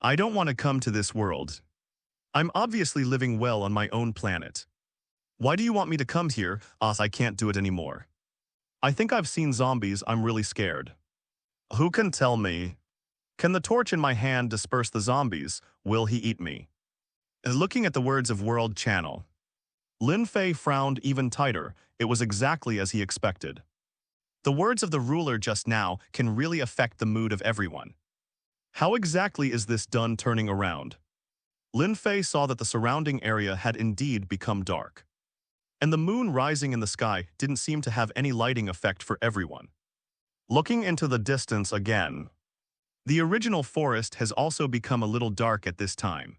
[SPEAKER 1] I don't want to come to this world. I'm obviously living well on my own planet. Why do you want me to come here? I can't do it anymore. I think I've seen zombies, I'm really scared. Who can tell me? Can the torch in my hand disperse the zombies? Will he eat me? Looking at the words of World Channel, Lin Fei frowned even tighter. It was exactly as he expected. The words of the ruler just now can really affect the mood of everyone. How exactly is this done turning around? Lin Fei saw that the surrounding area had indeed become dark. And the moon rising in the sky didn't seem to have any lighting effect for everyone. Looking into the distance again, the original forest has also become a little dark at this time.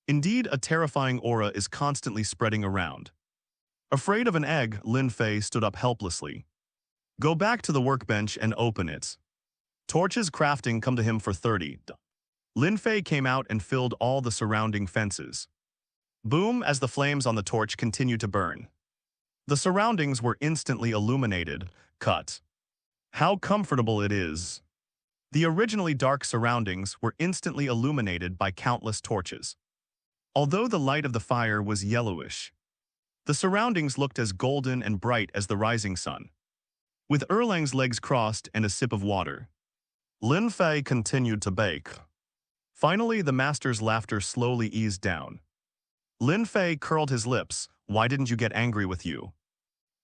[SPEAKER 1] Indeed, a terrifying aura is constantly spreading around. Afraid of an egg, Lin Fei stood up helplessly. Go back to the workbench and open it. Torches crafting come to him for 30. Lin Fei came out and filled all the surrounding fences. Boom, as the flames on the torch continued to burn. The surroundings were instantly illuminated. Cut. How comfortable it is. The originally dark surroundings were instantly illuminated by countless torches. Although the light of the fire was yellowish, the surroundings looked as golden and bright as the rising sun. With Erlang's legs crossed and a sip of water, Lin Fei continued to bake. Finally, the master's laughter slowly eased down. Lin Fei curled his lips. Why didn't you get angry with you?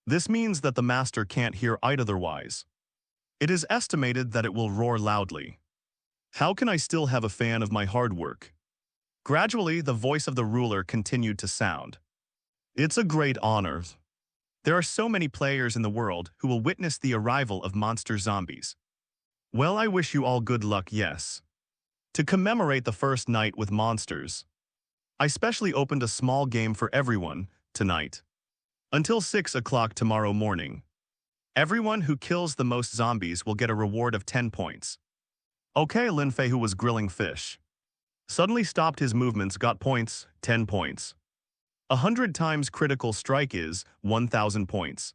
[SPEAKER 1] This means that the master can't hear it otherwise. It is estimated that it will roar loudly. How can I still have a fan of my hard work? Gradually, the voice of the ruler continued to sound. It's a great honor. There are so many players in the world who will witness the arrival of monster zombies. Well, I wish you all good luck, yes. To commemorate the first night with monsters, I specially opened a small game for everyone tonight. Until 6 o'clock tomorrow morning. Everyone who kills the most zombies will get a reward of 10 points. Okay, Lin Fei, who was grilling fish, suddenly stopped his movements, got points, 10 points. 100 times critical strike is 1,000 points.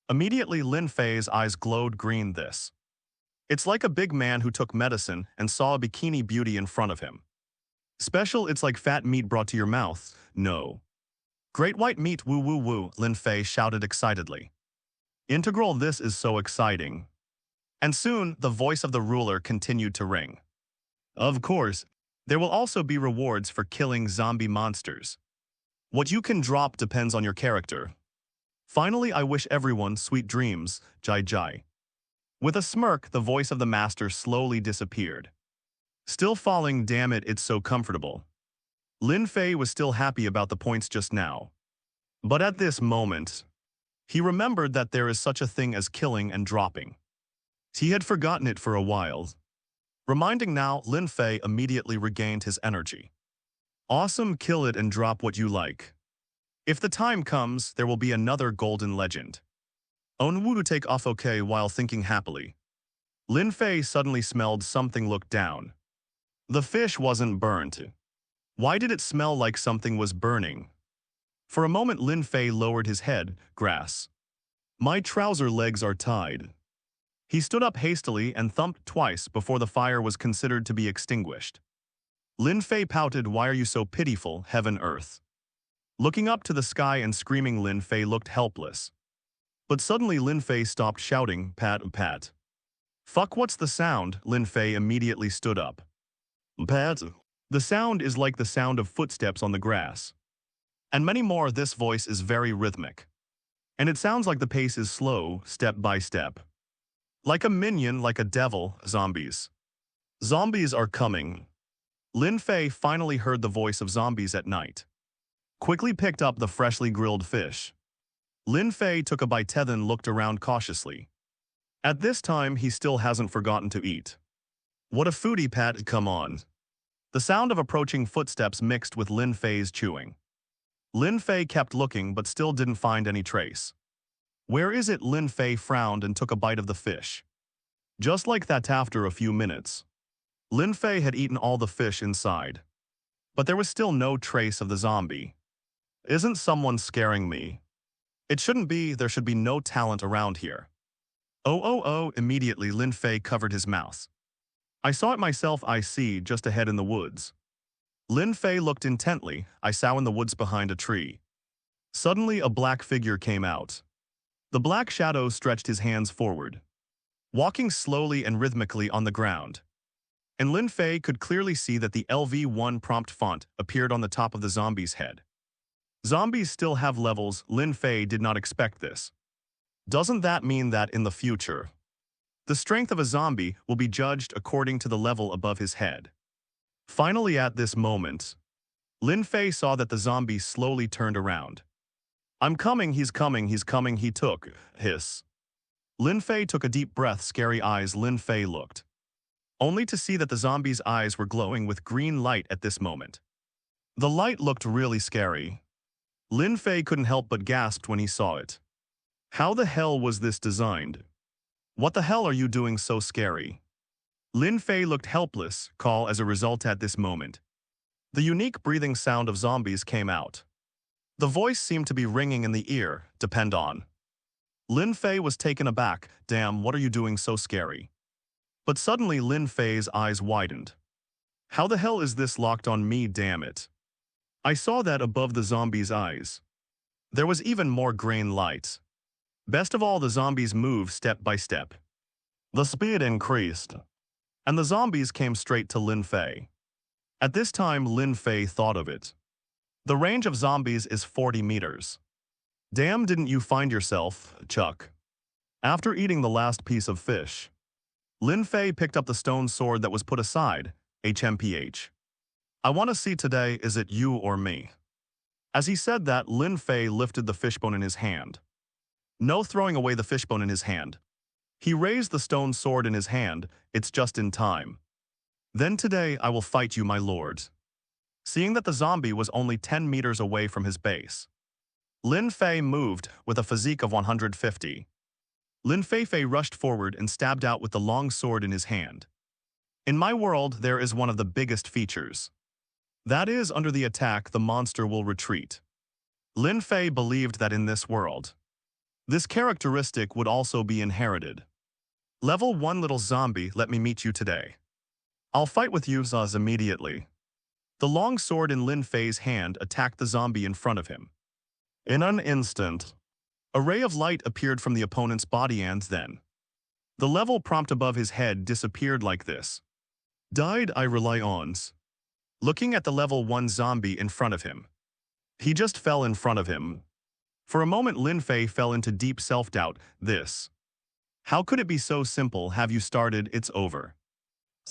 [SPEAKER 1] Immediately, Lin Fei's eyes glowed green. This. It's like a big man who took medicine and saw a bikini beauty in front of him. Special, it's like fat meat brought to your mouth. No. Great white meat, woo woo woo, Lin Fei shouted excitedly. Integral, this is so exciting. And soon, the voice of the ruler continued to ring. Of course, there will also be rewards for killing zombie monsters. What you can drop depends on your character. Finally, I wish everyone sweet dreams, Jai Jai. With a smirk, the voice of the master slowly disappeared. Still falling, damn it, it's so comfortable. Lin Fei was still happy about the points just now. But at this moment, he remembered that there is such a thing as killing and dropping. He had forgotten it for a while. Reminding now, Lin Fei immediately regained his energy. Awesome, kill it and drop what you like. If the time comes, there will be another golden legend. Onwu to take off okay while thinking happily. Lin Fei suddenly smelled something, looked down. The fish wasn't burnt. Why did it smell like something was burning? For a moment, Lin Fei lowered his head. Grass. My trouser legs are tied. He stood up hastily and thumped twice before the fire was considered to be extinguished. Lin Fei pouted. Why are you so pitiful, heaven earth? Looking up to the sky and screaming, Lin Fei looked helpless. But suddenly Lin Fei stopped shouting, pat, pat. Fuck, what's the sound? Lin Fei immediately stood up. Pat. The sound is like the sound of footsteps on the grass. And many more. This voice is very rhythmic. And it sounds like the pace is slow, step by step. Like a minion, like a devil, zombies. Zombies are coming. Lin Fei finally heard the voice of zombies at night. Quickly picked up the freshly grilled fish. Lin Fei took a bite, then looked around cautiously. At this time, he still hasn't forgotten to eat. What a foodie, Pat, come on. The sound of approaching footsteps mixed with Lin Fei's chewing. Lin Fei kept looking but still didn't find any trace. Where is it? Lin Fei frowned and took a bite of the fish. Just like that, after a few minutes, Lin Fei had eaten all the fish inside, but there was still no trace of the zombie. Isn't someone scaring me? It shouldn't be, there should be no talent around here. Oh, immediately Lin Fei covered his mouth. I saw it myself, I see, just ahead in the woods. Lin Fei looked intently, I saw in the woods behind a tree. Suddenly a black figure came out. The black shadow stretched his hands forward, walking slowly and rhythmically on the ground. And Lin Fei could clearly see that the LV1 prompt font appeared on the top of the zombie's head. Zombies still have levels, Lin Fei did not expect this. Doesn't that mean that in the future, the strength of a zombie will be judged according to the level above his head? Finally at this moment, Lin Fei saw that the zombie slowly turned around. I'm coming, he's coming, he took, hiss. Lin Fei took a deep breath, scary eyes Lin Fei looked, only to see that the zombie's eyes were glowing with green light at this moment. The light looked really scary. Lin Fei couldn't help but gasp when he saw it. How the hell was this designed? What the hell are you doing so scary? Lin Fei looked helpless, calm as a result at this moment. The unique breathing sound of zombies came out. The voice seemed to be ringing in the ear, depend on. Lin Fei was taken aback, damn, what are you doing so scary? But suddenly Lin Fei's eyes widened. How the hell is this locked on me, damn it? I saw that above the zombie's eyes. There was even more green light. Best of all, the zombies moved step by step. The speed increased, and the zombies came straight to Lin Fei. At this time, Lin Fei thought of it. The range of zombies is 40 meters. Damn, didn't you find yourself, Chuck? After eating the last piece of fish, Lin Fei picked up the stone sword that was put aside, HMPH. I want to see today, is it you or me? As he said that, Lin Fei lifted the fishbone in his hand. No throwing away the fishbone in his hand. He raised the stone sword in his hand, it's just in time. Then today I will fight you, my lord. Seeing that the zombie was only 10 meters away from his base, Lin Fei moved with a physique of 150. Lin Fei rushed forward and stabbed out with the long sword in his hand. In my world, there is one of the biggest features. That is, under the attack, the monster will retreat. Lin Fei believed that in this world, this characteristic would also be inherited. Level 1 little zombie, let me meet you today. I'll fight with you, Zaz, immediately. The long sword in Lin Fei's hand attacked the zombie in front of him. In an instant, a ray of light appeared from the opponent's body and then the level prompt above his head disappeared like this. Died I rely on. Looking at the level 1 zombie in front of him. He just fell in front of him. For a moment Lin Fei fell into deep self-doubt, this. How could it be so simple, have you started, it's over.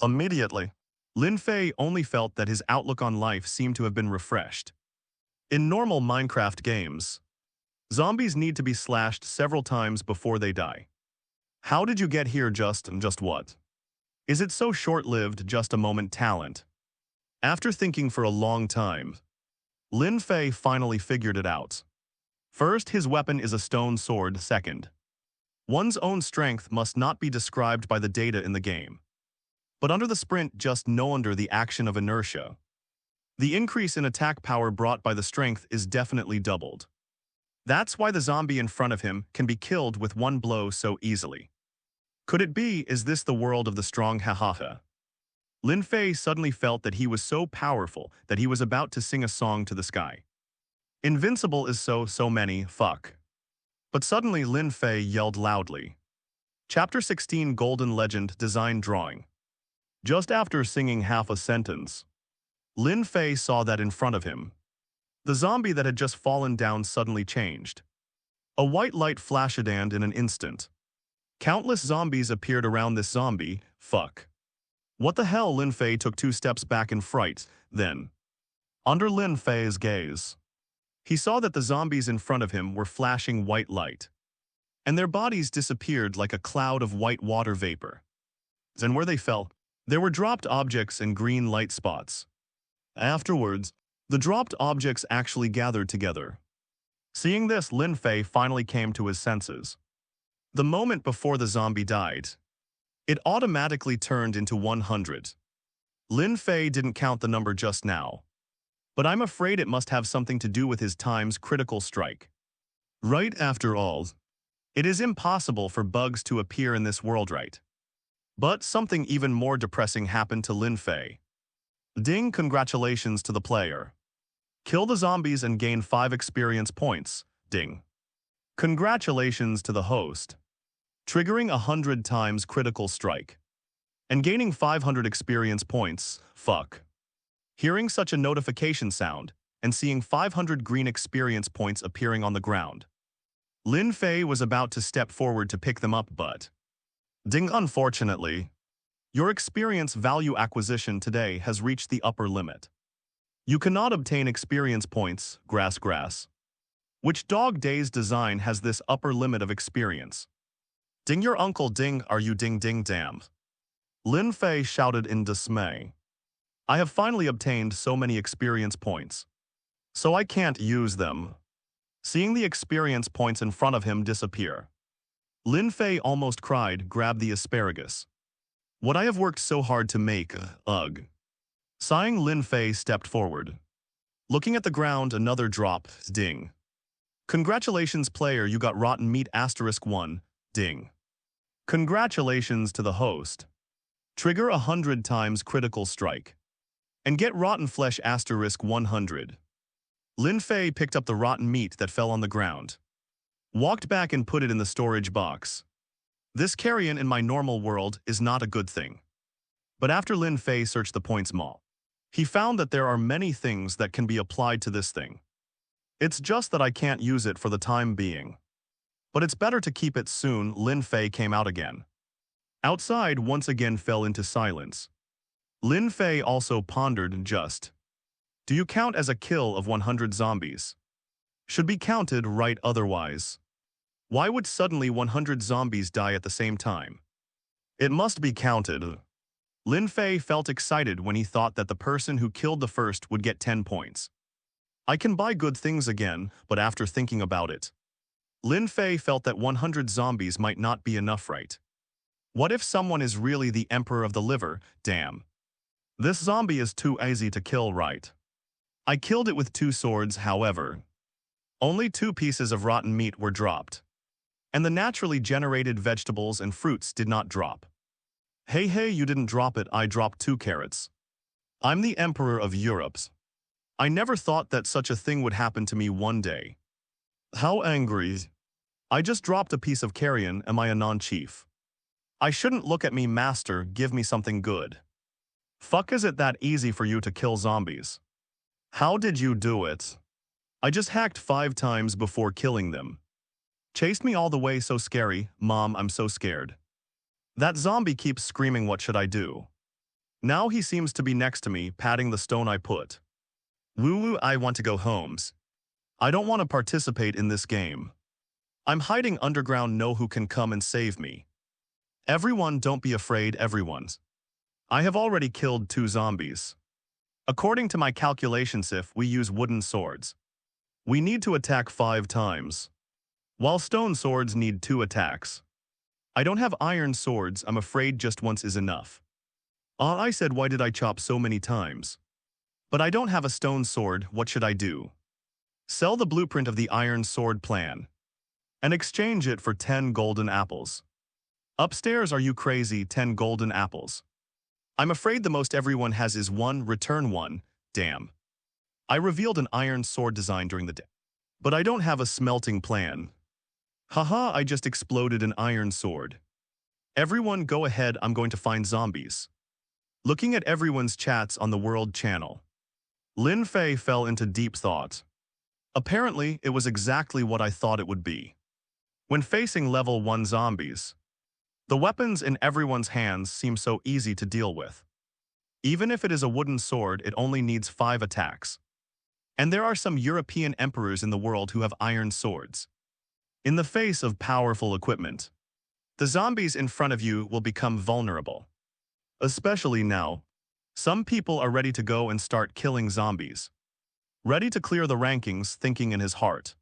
[SPEAKER 1] Immediately, Lin Fei only felt that his outlook on life seemed to have been refreshed. In normal Minecraft games, zombies need to be slashed several times before they die. How did you get here, just what? Is it so short-lived, just a moment talent? After thinking for a long time, Lin Fei finally figured it out. First, his weapon is a stone sword. Second, one's own strength must not be described by the data in the game, but under the sprint, just no under the action of inertia. The increase in attack power brought by the strength is definitely doubled. That's why the zombie in front of him can be killed with one blow so easily. Could it be, is this the world of the strong, hahaha? Lin Fei suddenly felt that he was so powerful that he was about to sing a song to the sky. Invincible is so many, fuck. But suddenly Lin Fei yelled loudly. Chapter 16 Golden Legend Design Drawing. Just after singing half a sentence, Lin Fei saw that in front of him, the zombie that had just fallen down suddenly changed. A white light flashed and in an instant, countless zombies appeared around this zombie, fuck. What the hell? Lin Fei took 2 steps back in fright, then, under Lin Fei's gaze, he saw that the zombies in front of him were flashing white light, and their bodies disappeared like a cloud of white water vapor. And where they fell, there were dropped objects and green light spots. Afterwards, the dropped objects actually gathered together. Seeing this, Lin Fei finally came to his senses. The moment before the zombie died, it automatically turned into 100. Lin Fei didn't count the number just now, but I'm afraid it must have something to do with his time's critical strike. Right, after all, it is impossible for bugs to appear in this world, right? But something even more depressing happened to Lin Fei. Ding, congratulations to the player. Kill the zombies and gain 5 experience points. Ding. Congratulations to the host. Triggering 100 times critical strike. And gaining 500 experience points. Fuck. Hearing such a notification sound, and seeing 500 green experience points appearing on the ground. Lin Fei was about to step forward to pick them up, but... Ding, unfortunately. Your experience value acquisition today has reached the upper limit. You cannot obtain experience points, grass. Which dog days design has this upper limit of experience? Ding, your uncle Ding, are you ding damn? Lin Fei shouted in dismay. I have finally obtained so many experience points. So I can't use them. Seeing the experience points in front of him disappear, Lin Fei almost cried, grab the asparagus. What I have worked so hard to make, ugh. Sighing, Lin Fei stepped forward. Looking at the ground, another drop, ding. Congratulations player, you got rotten meat *1, ding. Congratulations to the host. Trigger 100 times critical strike. And get rotten flesh *100. Lin Fei picked up the rotten meat that fell on the ground. Walked back and put it in the storage box. This carrion in my normal world is not a good thing. But after Lin Fei searched the points mall, he found that there are many things that can be applied to this thing. It's just that I can't use it for the time being. But it's better to keep it soon. Lin Fei came out again. Outside once again fell into silence. Lin Fei also pondered just. Do you count as a kill of 100 zombies? Should be counted, right, otherwise. Why would suddenly 100 zombies die at the same time? It must be counted. Lin Fei felt excited when he thought that the person who killed the first would get 10 points. I can buy good things again, but after thinking about it, Lin Fei felt that 100 zombies might not be enough, right? What if someone is really the Emperor of the Liver? Damn. This zombie is too easy to kill, right? I killed it with 2 swords, however. Only 2 pieces of rotten meat were dropped. And the naturally generated vegetables and fruits did not drop. Hey, you didn't drop it, I dropped 2 carrots. I'm the Emperor of Europe. I never thought that such a thing would happen to me one day. How angry. I just dropped a piece of carrion, am I a non-chief? I shouldn't look at me, master, give me something good. Fuck, is it that easy for you to kill zombies? How did you do it? I just hacked 5 times before killing them. Chased me all the way, so scary, Mom, I'm so scared. That zombie keeps screaming, what should I do? Now he seems to be next to me, patting the stone I put. Woo, I want to go homes. I don't want to participate in this game. I'm hiding underground, know who can come and save me. Everyone, don't be afraid, everyone's. I have already killed 2 zombies. According to my calculations, if we use wooden swords, we need to attack 5 times, while stone swords need 2 attacks. I don't have iron swords, I'm afraid just once is enough. I said, why did I chop so many times? But I don't have a stone sword, what should I do? Sell the blueprint of the iron sword plan and exchange it for 10 golden apples. Upstairs, are you crazy? 10 golden apples. I'm afraid the most everyone has is 1, return 1, damn. I revealed an iron sword design during the day, but I don't have a smelting plan. Haha, I just exploded an iron sword. Everyone go ahead, I'm going to find zombies. Looking at everyone's chats on the World Channel, Lin Fei fell into deep thought. Apparently, it was exactly what I thought it would be. When facing level 1 zombies, the weapons in everyone's hands seem so easy to deal with. Even if it is a wooden sword, it only needs 5 attacks. And there are some European emperors in the world who have iron swords. In the face of powerful equipment, the zombies in front of you will become vulnerable. Especially now, some people are ready to go and start killing zombies. Ready to clear the rankings, thinking in his heart.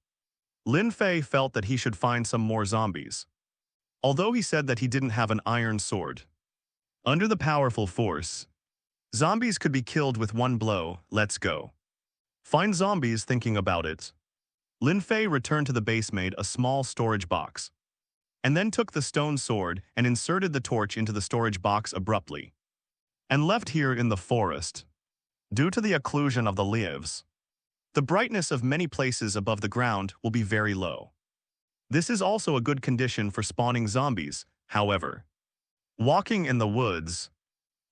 [SPEAKER 1] Lin Fei felt that he should find some more zombies. Although he said that he didn't have an iron sword. Under the powerful force, Zombies could be killed with one blow, let's go. Find zombies thinking about it. Lin Fei returned to the base, made a small storage box, and then took the stone sword and inserted the torch into the storage box abruptly, and left here in the forest. Due to the occlusion of the leaves, the brightness of many places above the ground will be very low. This is also a good condition for spawning zombies, however. Walking in the woods,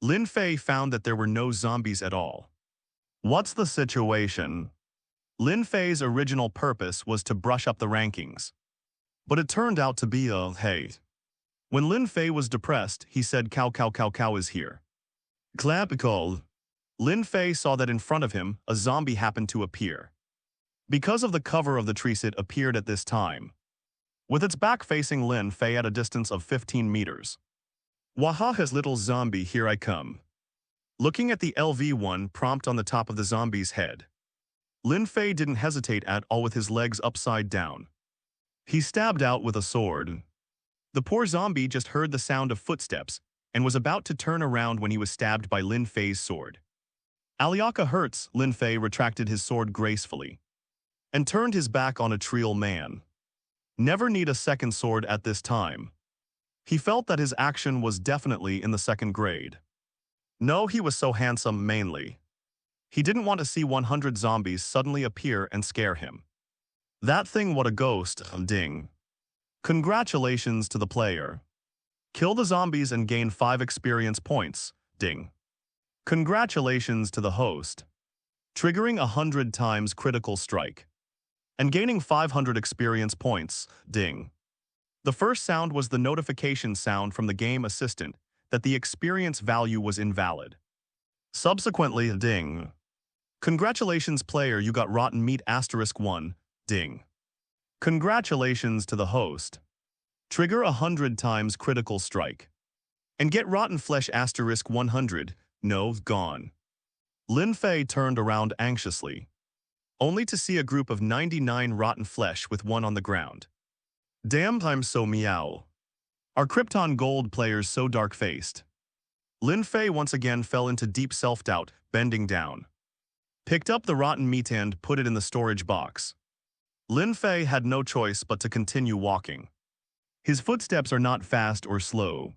[SPEAKER 1] Lin Fei found that there were no zombies at all. What's the situation? Lin Fei's original purpose was to brush up the rankings, but it turned out to be a hate. When Lin Fei was depressed, he said cow cow cow cow is here. Clapical. Lin Fei saw that in front of him, a zombie happened to appear. Because of the cover of the trees, it appeared at this time, with its back facing Lin Fei at a distance of 15 meters. Wahaha's little zombie, here I come. Looking at the LV1 prompt on the top of the zombie's head, Lin Fei didn't hesitate at all with his legs upside down. He stabbed out with a sword. The poor zombie just heard the sound of footsteps and was about to turn around when he was stabbed by Lin Fei's sword. Aliaka hurts, Lin Fei retracted his sword gracefully and turned his back on a Trial man. Never need a second sword at this time. He felt that his action was definitely in the second grade. No, he was so handsome mainly. He didn't want to see 100 zombies suddenly appear and scare him. That thing, what a ghost, ding. Congratulations to the player. Kill the zombies and gain 5 experience points, ding. Congratulations to the host. Triggering 100 times critical strike and gaining 500 experience points, ding. The first sound was the notification sound from the game assistant that the experience value was invalid. Subsequently, ding. Congratulations player, you got rotten meat *1, ding. Congratulations to the host. Trigger 100 times critical strike and get rotten flesh *100, no, gone. Lin Fei turned around anxiously, only to see a group of 99 rotten flesh with one on the ground. Damn, I'm so meow. Are Krypton Gold players so dark-faced? Lin Fei once again fell into deep self-doubt, bending down. Picked up the rotten meat and put it in the storage box. Lin Fei had no choice but to continue walking. His footsteps are not fast or slow,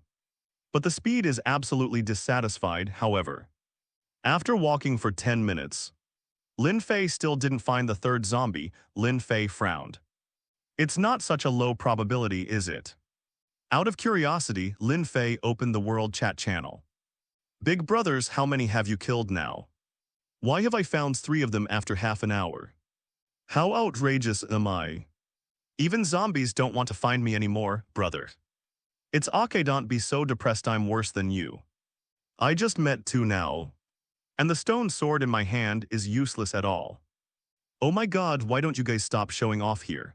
[SPEAKER 1] but the speed is absolutely dissatisfied, however. After walking for 10 minutes, Lin Fei still didn't find the third zombie. Lin Fei frowned. It's not such a low probability, is it? Out of curiosity, Lin Fei opened the world chat channel. Big brothers, how many have you killed now? Why have I found 3 of them after half an hour? How outrageous am I? Even zombies don't want to find me anymore, brother. It's okay, don't be so depressed, I'm worse than you. I just met 2 now. And the stone sword in my hand is useless at all. Oh my god, why don't you guys stop showing off here?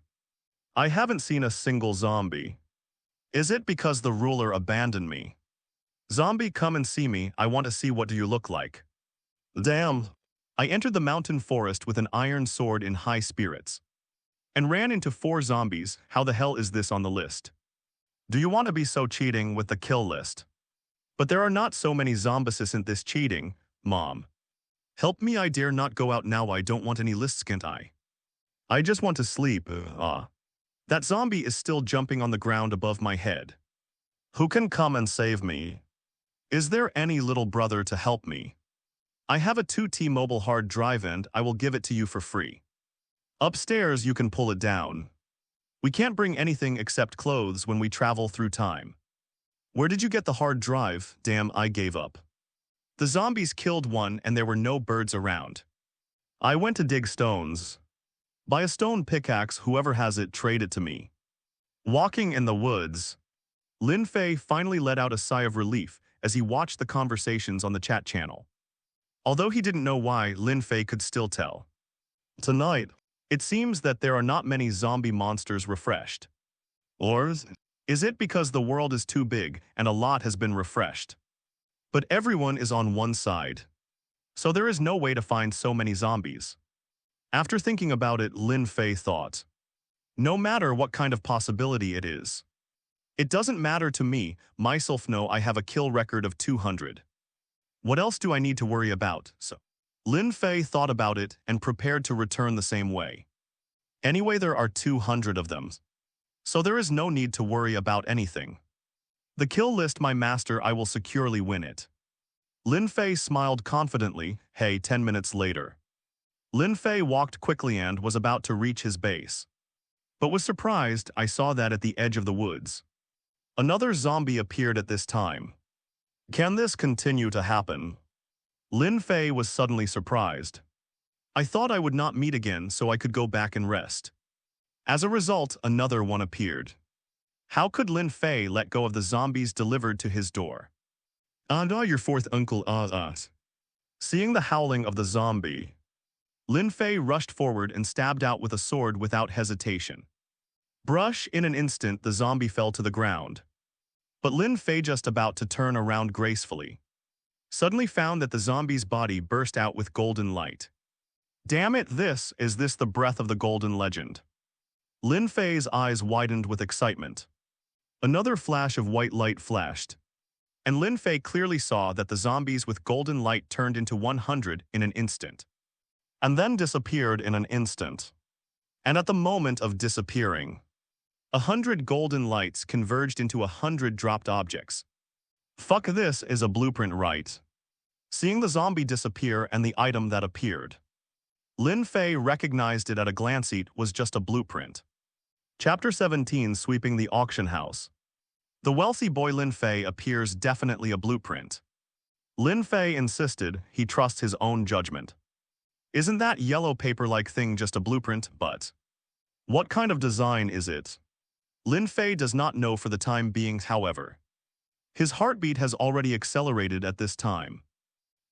[SPEAKER 1] I haven't seen a single zombie. Is it because the ruler abandoned me? Zombie, come and see me, I want to see what do you look like. Damn. I entered the mountain forest with an iron sword in high spirits and ran into 4 zombies. How the hell is this on the list? Do you want to be so cheating with the kill list? But there are not so many zombies, isn't this cheating, Mom? Help me, I dare not go out now, I don't want any lists, can't I? I just want to sleep, That zombie is still jumping on the ground above my head. Who can come and save me? Is there any little brother to help me? I have a 2 T-Mobile hard drive and I will give it to you for free. Upstairs you can pull it down. We can't bring anything except clothes when we travel through time. Where did you get the hard drive? Damn, I gave up. The zombies killed 1 and there were no birds around. I went to dig stones. Buy a stone pickaxe, whoever has it, trade it to me. Walking in the woods, Lin Fei finally let out a sigh of relief as he watched the conversations on the chat channel. Although he didn't know why, Lin Fei could still tell. Tonight, it seems that there are not many zombie monsters refreshed. Or is it because the world is too big and a lot has been refreshed? But everyone is on one side, so there is no way to find so many zombies. After thinking about it, Lin Fei thought, no matter what kind of possibility it is, it doesn't matter to me, myself know I have a kill record of 200. What else do I need to worry about? So, Lin Fei thought about it and prepared to return the same way. Anyway, there are 200 of them, so there is no need to worry about anything. The kill list, my master, I will securely win it. Lin Fei smiled confidently. Hey, 10 minutes later. Lin Fei walked quickly and was about to reach his base. But was surprised, I saw that at the edge of the woods. Another zombie appeared at this time. Can this continue to happen? Lin Fei was suddenly surprised. I thought I would not meet again so I could go back and rest. As a result, another one appeared. How could Lin Fei let go of the zombies delivered to his door? Your fourth uncle, Seeing the howling of the zombie, Lin Fei rushed forward and stabbed out with a sword without hesitation. Brush, in an instant the zombie fell to the ground. But Lin Fei, just about to turn around gracefully, suddenly found that the zombie's body burst out with golden light. Damn it, is this the breath of the golden legend? Lin Fei's eyes widened with excitement. Another flash of white light flashed, and Lin Fei clearly saw that the zombies with golden light turned into 100 in an instant, and then disappeared in an instant. And at the moment of disappearing, 100 golden lights converged into 100 dropped objects. Fuck, this is a blueprint, right? Seeing the zombie disappear and the item that appeared, Lin Fei recognized it at a glance. It was just a blueprint. Chapter 17, Sweeping the Auction House. The wealthy boy Lin Fei appears definitely a blueprint. Lin Fei insisted he trusts his own judgment. Isn't that yellow paper-like thing just a blueprint? But what kind of design is it? Lin Fei does not know for the time being, however. His heartbeat has already accelerated at this time.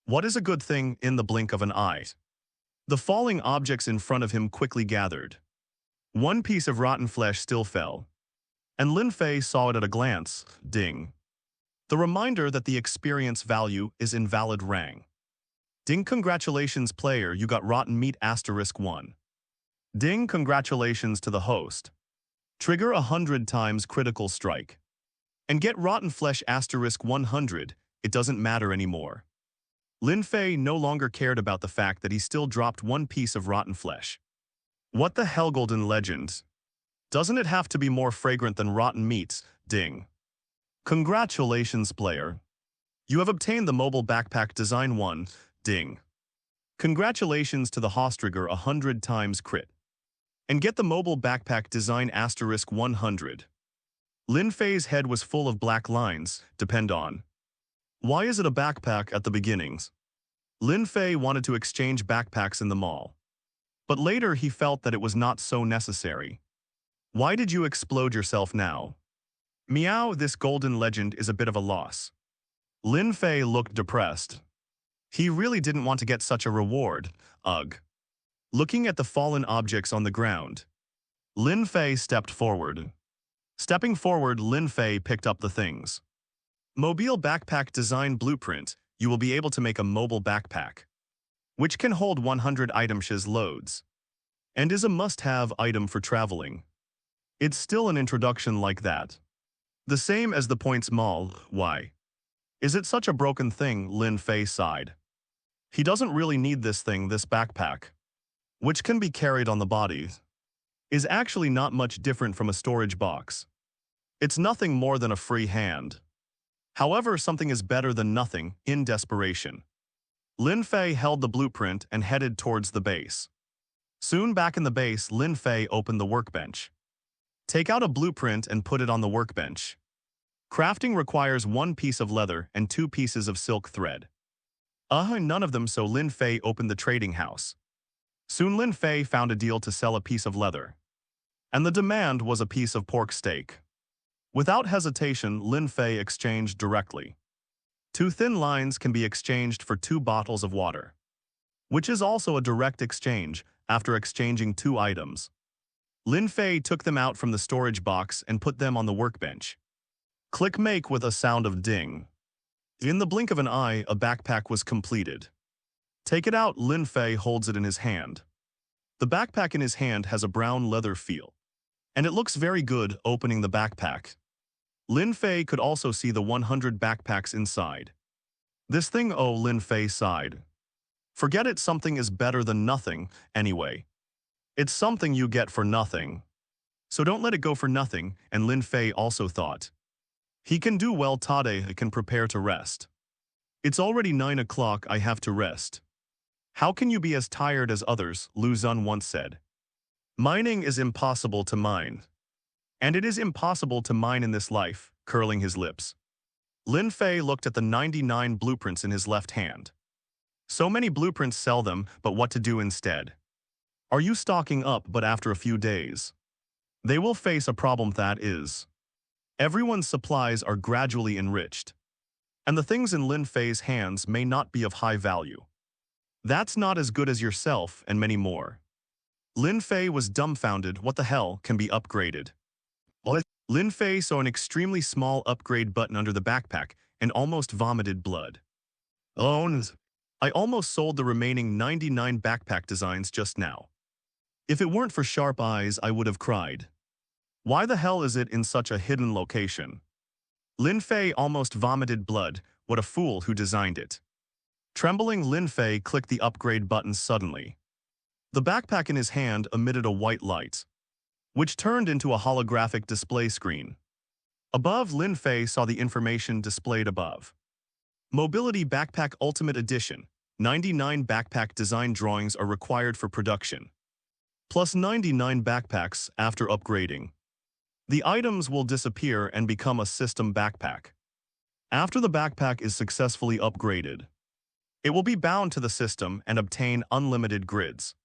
[SPEAKER 1] What is a good thing in the blink of an eye? The falling objects in front of him quickly gathered. One piece of rotten flesh still fell, and Lin Fei saw it at a glance. Ding. The reminder that the experience value is invalid rang. Ding, congratulations player, you got rotten meat *1. Ding, congratulations to the host. Trigger 100 times critical strike. And get rotten flesh *100, it doesn't matter anymore. Lin Fei no longer cared about the fact that he still dropped one piece of rotten flesh. What the hell, golden legend? Doesn't it have to be more fragrant than rotten meats? Ding. Congratulations player. You have obtained the mobile backpack design 1. Ding. Congratulations to the host, trigger 100 times crit. And get the mobile backpack design *100. Lin Fei's head was full of black lines. Depend on. Why is it a backpack at the beginnings? Lin Fei wanted to exchange backpacks in the mall, but later he felt that it was not so necessary. Why did you explode yourself now? Meow, this golden legend is a bit of a loss. Lin Fei looked depressed. He really didn't want to get such a reward. Ugh. Looking at the fallen objects on the ground, Lin Fei stepped forward. Stepping forward, Lin Fei picked up the things. Mobile backpack design blueprint. You will be able to make a mobile backpack, which can hold 100 items loads, and is a must-have item for traveling. It's still an introduction like that. The same as the points mall. Why? Is it such a broken thing? Lin Fei sighed. He doesn't really need this thing. This backpack, which can be carried on the body, is actually not much different from a storage box. It's nothing more than a free hand. However, something is better than nothing. In desperation, Lin Fei held the blueprint and headed towards the base. Soon back in the base, Lin Fei opened the workbench. Take out a blueprint and put it on the workbench. Crafting requires 1 piece of leather and 2 pieces of silk thread. None of them, so Lin Fei opened the trading house. Soon Lin Fei found a deal to sell a piece of leather, and the demand was a piece of pork steak. Without hesitation, Lin Fei exchanged directly. 2 thin lines can be exchanged for 2 bottles of water, which is also a direct exchange. After exchanging 2 items, Lin Fei took them out from the storage box and put them on the workbench. Click make with a sound of ding. In the blink of an eye, a backpack was completed. Take it out. Lin Fei holds it in his hand. The backpack in his hand has a brown leather feel, and it looks very good. Opening the backpack, Lin Fei could also see the 100 backpacks inside. This thing, oh, Lin Fei sighed. Forget it, something is better than nothing, anyway. It's something you get for nothing. So don't let it go for nothing, and Lin Fei also thought. He can do well, Tade can prepare to rest. It's already 9 o'clock, I have to rest. How can you be as tired as others, Lu Zun once said. Mining is impossible to mine. And it is impossible to mine in this life, curling his lips. Lin Fei looked at the 99 blueprints in his left hand. So many blueprints, sell them, but what to do instead? Are you stocking up, but after a few days? They will face a problem, that is. Everyone's supplies are gradually enriched. And the things in Lin Fei's hands may not be of high value. That's not as good as yourself and many more. Lin Fei was dumbfounded. What the hell can be upgraded? What? Lin Fei saw an extremely small upgrade button under the backpack and almost vomited blood. Oh, I almost sold the remaining 99 backpack designs just now. If it weren't for sharp eyes, I would have cried. Why the hell is it in such a hidden location? Lin Fei almost vomited blood. What a fool who designed it. Trembling, Lin Fei clicked the upgrade button suddenly. The backpack in his hand emitted a white light, which turned into a holographic display screen. Above, Lin Fei saw the information displayed above. Mobility Backpack Ultimate Edition. 99 backpack design drawings are required for production. Plus 99 backpacks after upgrading. The items will disappear and become a system backpack. After the backpack is successfully upgraded, it will be bound to the system and obtain unlimited grids.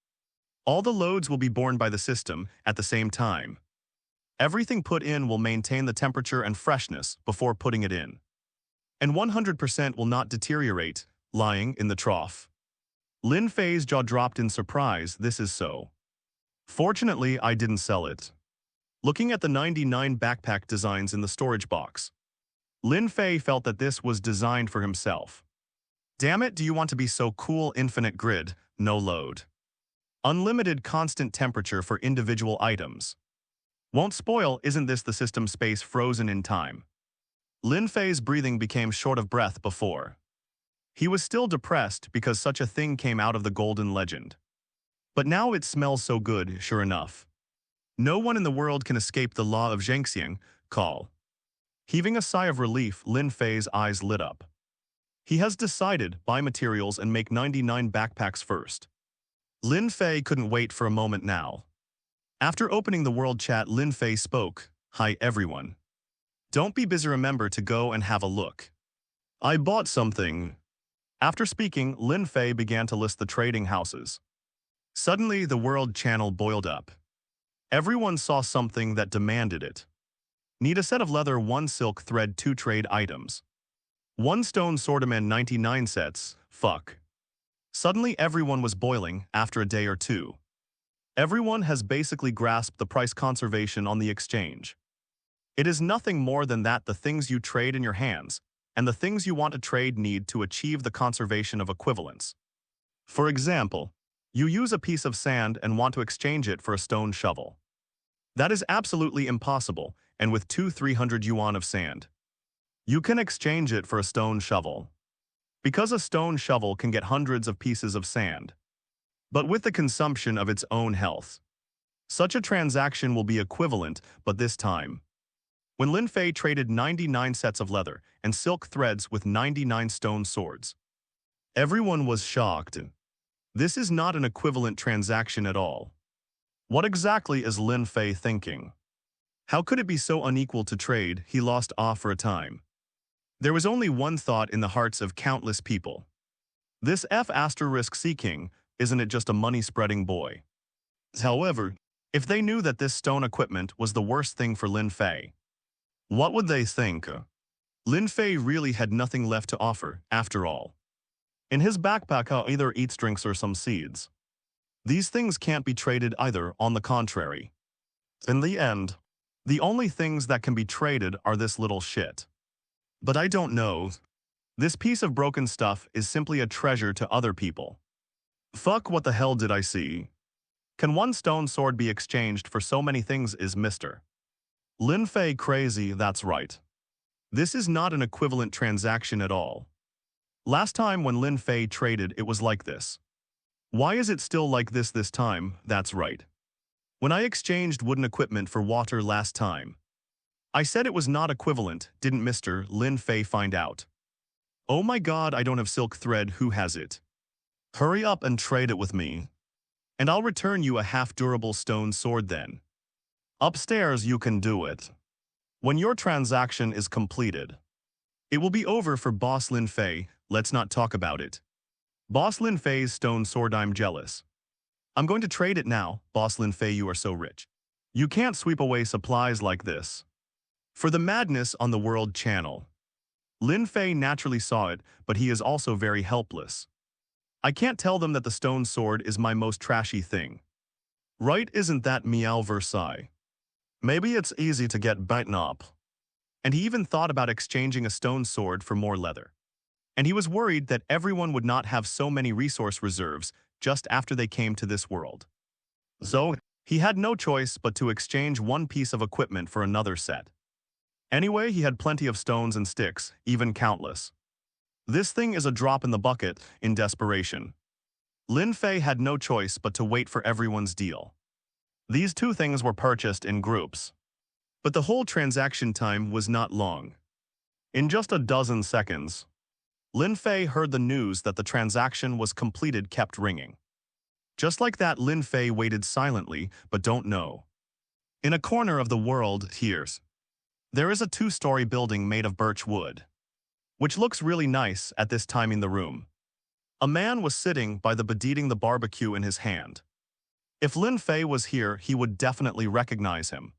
[SPEAKER 1] All the loads will be borne by the system at the same time. Everything put in will maintain the temperature and freshness before putting it in. And 100% will not deteriorate, lying in the trough. Lin Fei's jaw dropped in surprise. This is so. Fortunately, I didn't sell it. Looking at the 99 backpack designs in the storage box, Lin Fei felt that this was designed for himself. Damn it, do you want to be so cool? Infinite grid, no load. Unlimited constant temperature for individual items. Won't spoil, isn't this the system space frozen in time? Lin Fei's breathing became short of breath before. He was still depressed because such a thing came out of the golden legend. But now it smells so good, sure enough. No one in the world can escape the law of Zhengxiang, call. Heaving a sigh of relief, Lin Fei's eyes lit up. He has decided, buy materials and make 99 backpacks first. Lin Fei couldn't wait for a moment now. After opening the world chat, Lin Fei spoke, "Hi everyone. Don't be busy, remember to go and have a look. I bought something." After speaking, Lin Fei began to list the trading houses. Suddenly, the world channel boiled up. Everyone saw something that demanded it. Need a set of leather, 1 silk thread, 2 trade items. 1 stone sword and 99 sets, fuck. Suddenly everyone was boiling after a day or two. Everyone has basically grasped the price conservation on the exchange. It is nothing more than that the things you trade in your hands and the things you want to trade need to achieve the conservation of equivalence. For example, you use a piece of sand and want to exchange it for a stone shovel. That is absolutely impossible, and with 300 yuan of sand, you can exchange it for a stone shovel. Because a stone shovel can get hundreds of pieces of sand, but with the consumption of its own health. Such a transaction will be equivalent, but this time. When Lin Fei traded 99 sets of leather and silk threads with 99 stone swords, everyone was shocked. This is not an equivalent transaction at all. What exactly is Lin Fei thinking? How could it be so unequal to trade? He lost awe for a time. There was only one thought in the hearts of countless people. This F***seeking, isn't it just a money-spreading boy? However, if they knew that this stone equipment was the worst thing for Lin Fei, what would they think? Lin Fei really had nothing left to offer, after all. In his backpack he either eats drinks or some seeds. These things can't be traded either, on the contrary. In the end, the only things that can be traded are this little shit. But I don't know. This piece of broken stuff is simply a treasure to other people. Fuck, what the hell did I see? Can 1 stone sword be exchanged for so many things? Is Mr. Lin Fei crazy? That's right. This is not an equivalent transaction at all. Last time when Lin Fei traded, it was like this. Why is it still like this time? That's right. When I exchanged wooden equipment for water last time, I said it was not equivalent, didn't Mr. Lin Fei find out? Oh my god, I don't have silk thread, who has it? Hurry up and trade it with me, and I'll return you a half-durable stone sword then. Upstairs you can do it. When your transaction is completed, it will be over for Boss Lin Fei, let's not talk about it. Boss Lin Fei's stone sword, I'm jealous. I'm going to trade it now, Boss Lin Fei, you are so rich. You can't sweep away supplies like this. For the madness on the World Channel. Lin Fei naturally saw it, but he is also very helpless. I can't tell them that the stone sword is my most trashy thing. Right, isn't that meow Versailles? Maybe it's easy to get beaten up. And he even thought about exchanging a stone sword for more leather. And he was worried that everyone would not have so many resource reserves just after they came to this world. So, he had no choice but to exchange one piece of equipment for another set. Anyway, he had plenty of stones and sticks, even countless. This thing is a drop in the bucket, in desperation. Lin Fei had no choice but to wait for everyone's deal. These two things were purchased in groups. But the whole transaction time was not long. In just a dozen seconds, Lin Fei heard the news that the transaction was completed kept ringing. Just like that, Lin Fei waited silently, but don't know. In a corner of the world, there is a two-story building made of birch wood, which looks really nice at this time in the room. A man was sitting by the bed eating the barbecue in his hand. If Lin Fei was here, he would definitely recognize him.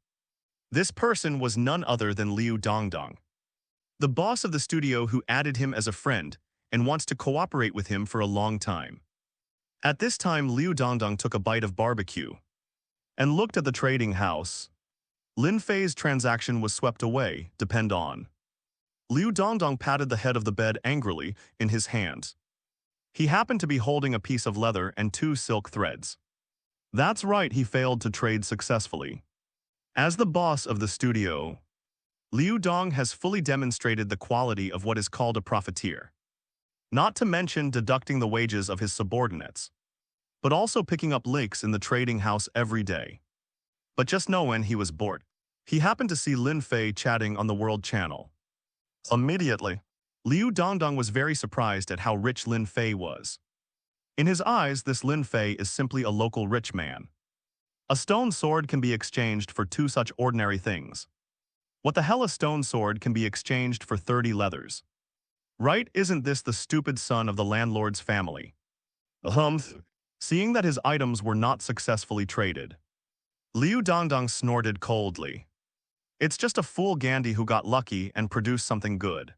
[SPEAKER 1] This person was none other than Liu Dongdong, the boss of the studio who added him as a friend and wants to cooperate with him for a long time. At this time, Liu Dongdong took a bite of barbecue and looked at the trading house. Lin Fei's transaction was swept away, depend on. Liu Dongdong patted the head of the bed angrily in his hands. He happened to be holding a piece of leather and 2 silk threads. That's right, he failed to trade successfully. As the boss of the studio, Liu Dong has fully demonstrated the quality of what is called a profiteer. Not to mention deducting the wages of his subordinates, but also picking up leaks in the trading house every day. But just know when he was bored, he happened to see Lin Fei chatting on the World Channel. Immediately, Liu Dongdong was very surprised at how rich Lin Fei was. In his eyes, this Lin Fei is simply a local rich man. A stone sword can be exchanged for 2 such ordinary things. What the hell, a stone sword can be exchanged for 30 leathers? Right, isn't this the stupid son of the landlord's family? Seeing that his items were not successfully traded, Liu Dongdong snorted coldly. It's just a fool Gandhi who got lucky and produced something good.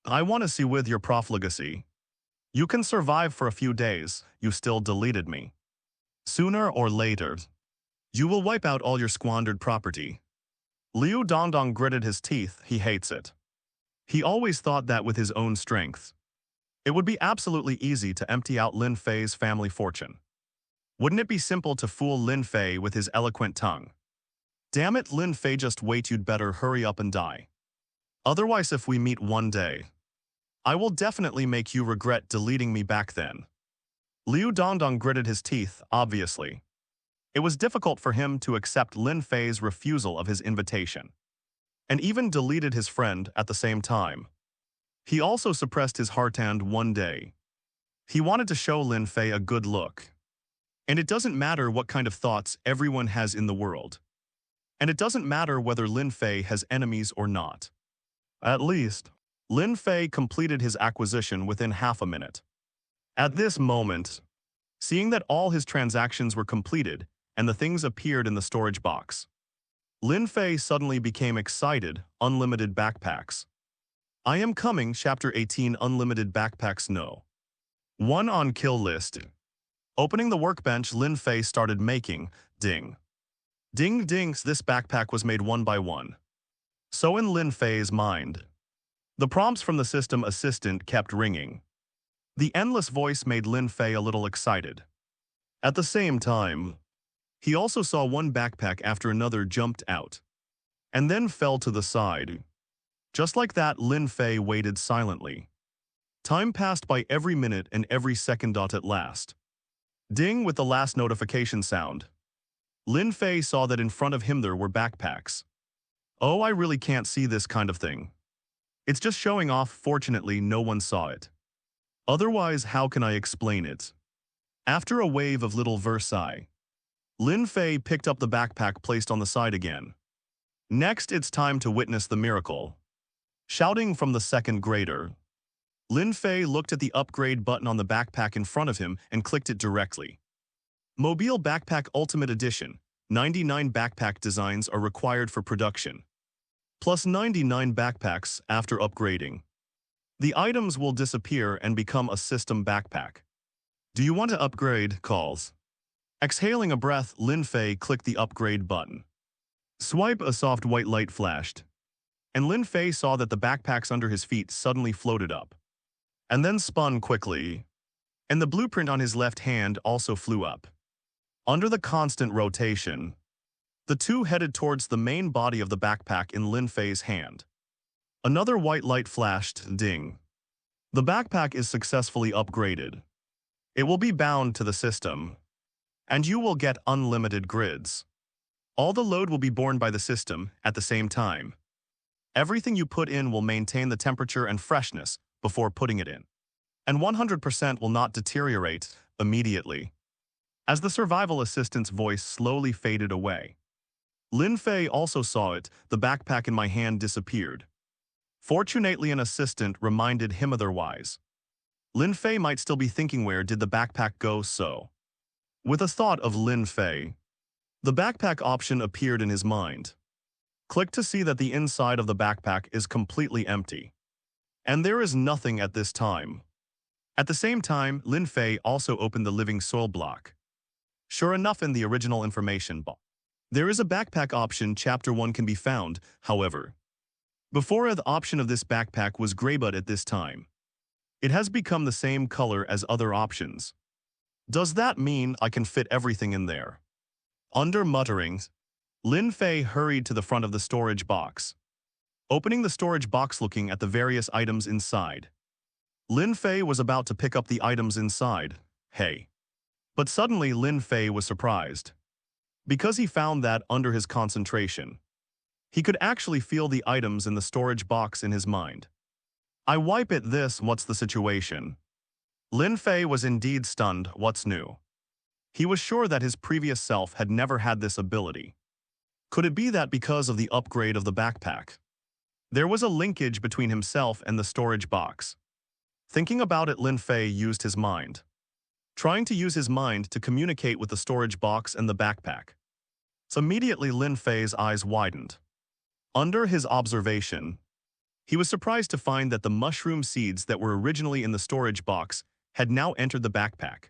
[SPEAKER 1] I want to see with your profligacy. You can survive for a few days, you still deleted me. Sooner or later, you will wipe out all your squandered property. Liu Dongdong gritted his teeth, he hates it. He always thought that with his own strength, it would be absolutely easy to empty out Lin Fei's family fortune. Wouldn't it be simple to fool Lin Fei with his eloquent tongue? Damn it, Lin Fei, just wait, you'd better hurry up and die. Otherwise, if we meet one day, I will definitely make you regret deleting me back then. Liu Dongdong gritted his teeth, obviously. It was difficult for him to accept Lin Fei's refusal of his invitation, and even deleted his friend at the same time. He also suppressed his heartand one day. He wanted to show Lin Fei a good look. And it doesn't matter what kind of thoughts everyone has in the world. And it doesn't matter whether Lin Fei has enemies or not. At least, Lin Fei completed his acquisition within half a minute. At this moment, seeing that all his transactions were completed and the things appeared in the storage box, Lin Fei suddenly became excited. Unlimited backpacks. I am coming, Chapter 18, Unlimited backpacks. No. 1 on kill list. Opening the workbench, Lin Fei started making, ding. Ding dings, this backpack was made one by one. So in Lin Fei's mind, the prompts from the system assistant kept ringing. The endless voice made Lin Fei a little excited. At the same time, he also saw one backpack after another jumped out, and then fell to the side. Just like that, Lin Fei waited silently. Time passed by every minute and every second. At last. Ding with the last notification sound. Lin Fei saw that in front of him there were backpacks. Oh, I really can't see this kind of thing. It's just showing off. Fortunately, no one saw it. Otherwise, how can I explain it? After a wave of little Versailles, Lin Fei picked up the backpack placed on the side again. Next, it's time to witness the miracle. Shouting from the second grader, Lin Fei looked at the upgrade button on the backpack in front of him and clicked it directly. Mobile Backpack Ultimate Edition. 99 backpack designs are required for production. Plus 99 backpacks after upgrading. The items will disappear and become a system backpack. Do you want to upgrade? Calls. Exhaling a breath, Lin Fei clicked the upgrade button. Swipe. A soft white light flashed, and Lin Fei saw that the backpacks under his feet suddenly floated up, and then spun quickly, and the blueprint on his left hand also flew up. Under the constant rotation, the two headed towards the main body of the backpack in Lin Fei's hand. Another white light flashed. Ding. The backpack is successfully upgraded. It will be bound to the system, and you will get unlimited grids. All the load will be borne by the system at the same time. Everything you put in will maintain the temperature and freshness before putting it in, and 100% will not deteriorate immediately. As the survival assistant's voice slowly faded away, Lin Fei also saw it. The backpack in my hand disappeared. Fortunately, an assistant reminded him otherwise. Lin Fei might still be thinking, where did the backpack go? So, with a thought of Lin Fei, the backpack option appeared in his mind. Click to see that the inside of the backpack is completely empty. And there is nothing at this time. At the same time, Lin Fei also opened the living soil block. Sure enough, in the original information box, there is a backpack option. Chapter 1 can be found, however. Before, the option of this backpack was gray, but at this time, it has become the same color as other options. Does that mean I can fit everything in there? Under mutterings, Lin Fei hurried to the front of the storage box. Opening the storage box, looking at the various items inside, Lin Fei was about to pick up the items inside. Hey. But suddenly Lin Fei was surprised, because he found that, under his concentration, he could actually feel the items in the storage box in his mind. I wipe it. What's the situation? Lin Fei was indeed stunned. What's new? He was sure that his previous self had never had this ability. Could it be that because of the upgrade of the backpack, there was a linkage between himself and the storage box? Thinking about it, Lin Fei used his mind, trying to use his mind to communicate with the storage box and the backpack. So immediately Lin Fei's eyes widened. Under his observation, he was surprised to find that the mushroom seeds that were originally in the storage box had now entered the backpack.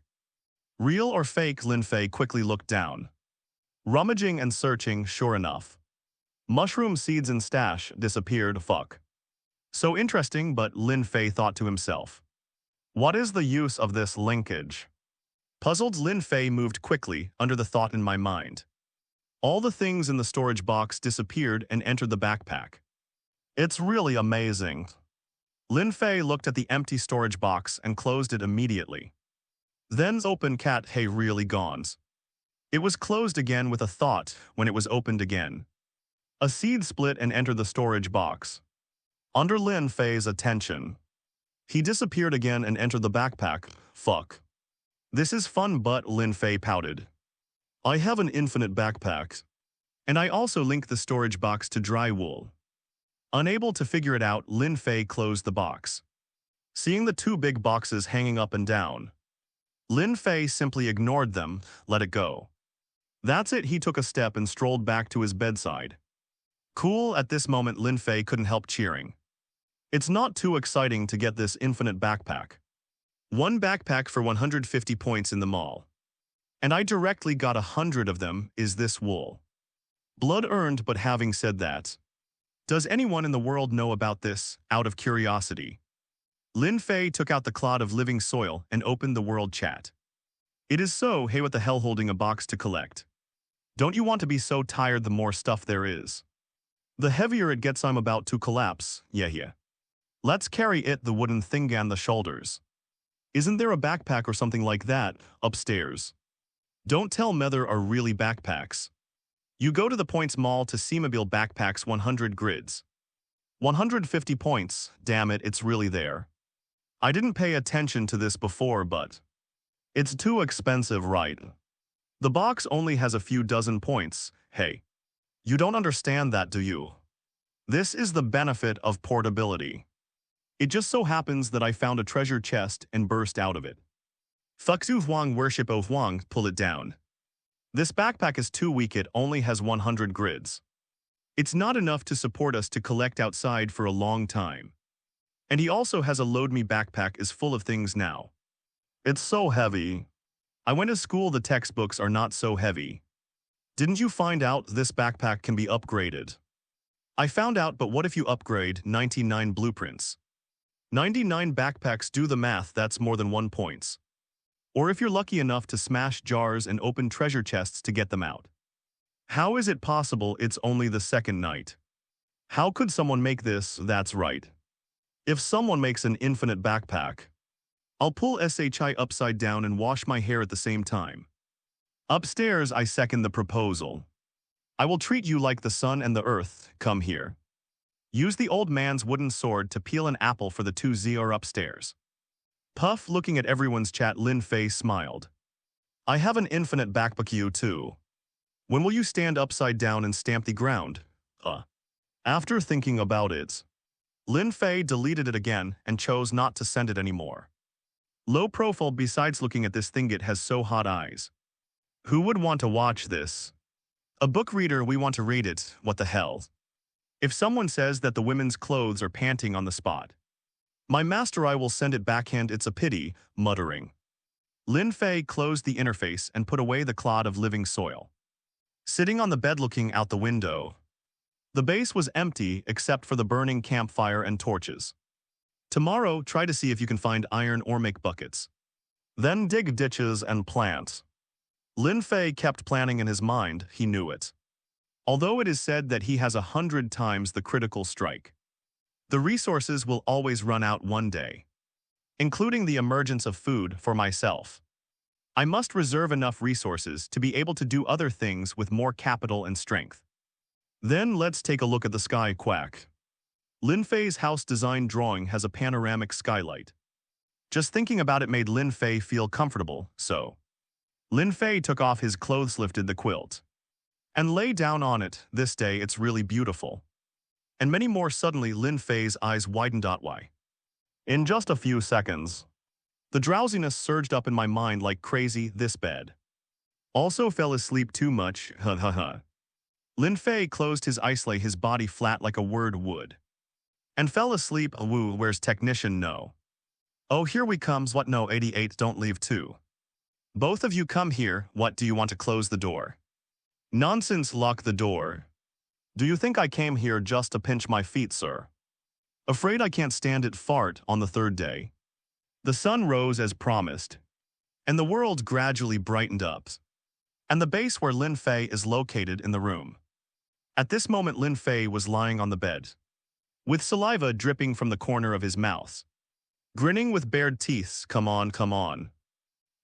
[SPEAKER 1] Real or fake? Lin Fei quickly looked down, rummaging and searching. Sure enough, mushroom seeds and stash disappeared. Fuck. So interesting, but Lin Fei thought to himself, what is the use of this linkage? Puzzled, Lin Fei moved quickly under the thought in my mind. All the things in the storage box disappeared and entered the backpack. It's really amazing. Lin Fei looked at the empty storage box and closed it immediately. Then open cat. Hey, really gone. It was closed again with a thought when it was opened again. A seed split and entered the storage box. Under Lin Fei's attention, he disappeared again and entered the backpack. Fuck. This is fun, but Lin Fei pouted. I have an infinite backpack, and I also link the storage box to dry wool. Unable to figure it out, Lin Fei closed the box. Seeing the two big boxes hanging up and down, Lin Fei simply ignored them, let it go. That's it. He took a step and strolled back to his bedside. Cool. At this moment, Lin Fei couldn't help cheering. It's not too exciting to get this infinite backpack. One backpack for 150 points in the mall. And I directly got 100 of them. Is this wool? Blood earned. But having said that, does anyone in the world know about this? Out of curiosity, Lin Fei took out the clod of living soil and opened the world chat. It is so. Hey, what the hell, holding a box to collect? Don't you want to be so tired the more stuff there is? The heavier it gets. I'm about to collapse. Yeah. Let's carry it the wooden thing on the shoulders. Isn't there a backpack or something like that upstairs? Don't tell me there are really backpacks. You go to the Points Mall to see mobile backpacks 100 grids. 150 points, damn it, it's really there. I didn't pay attention to this before, but it's too expensive, right? The box only has a few dozen points. Hey, you don't understand that, do you? This is the benefit of portability. It just so happens that I found a treasure chest and burst out of it. Fuck you Huang, worship of Huang, pull it down. This backpack is too weak, it only has 100 grids. It's not enough to support us to collect outside for a long time. And he also has a load me backpack is full of things now. It's so heavy. I went to school, the textbooks are not so heavy. Didn't you find out this backpack can be upgraded? I found out, but what if you upgrade 99 blueprints? 99 backpacks, do the math, that's more than 1 points. Or if you're lucky enough to smash jars and open treasure chests to get them out. How is it possible it's only the second night? How could someone make this? That's right. If someone makes an infinite backpack, I'll pull SHI upside down and wash my hair at the same time. Upstairs, I second the proposal. I will treat you like the sun and the earth, come here. Use the old man's wooden sword to peel an apple for the 2-0 upstairs. Puff, looking at everyone's chat, Lin Fei smiled. I have an infinite backpack you too. When will you stand upside down and stamp the ground? After thinking about it, Lin Fei deleted it again and chose not to send it anymore. Low profile, besides looking at this thing, it has so hot eyes. Who would want to watch this? A book reader, we want to read it, what the hell? If someone says that the women's clothes are panting on the spot, my master, I will send it backhand, it's a pity, muttering. Lin Fei closed the interface and put away the clod of living soil. Sitting on the bed looking out the window, the base was empty except for the burning campfire and torches. Tomorrow, try to see if you can find iron or make buckets. Then dig ditches and plant. Lin Fei kept planning in his mind, he knew it. Although it is said that he has 100 times the critical strike. The resources will always run out one day, including the emergence of food for myself. I must reserve enough resources to be able to do other things with more capital and strength. Then let's take a look at the sky quack. Lin Fei's house design drawing has a panoramic skylight. Just thinking about it made Lin Fei feel comfortable, so Lin Fei took off his clothes, lifted the quilt, and lay down on it. This day it's really beautiful. And many more. Suddenly Lin Fei's eyes widened. Why? In just a few seconds, the drowsiness surged up in my mind like crazy. This bed. Also fell asleep too much, Lin Fei closed his eyes, lay his body flat like a word would, and fell asleep. Woo, where's technician? No. Oh, here we comes. What? No, 88, don't leave too. Both of you come here. What, do you want to close the door? Nonsense, lock the door. Do you think I came here just to pinch my feet, sir? Afraid I can't stand it. Fart. On the third day, the sun rose as promised, and the world gradually brightened up, and the base where Lin Fei is located in the room. At this moment Lin Fei was lying on the bed, with saliva dripping from the corner of his mouth, grinning with bared teeth. Come on, come on.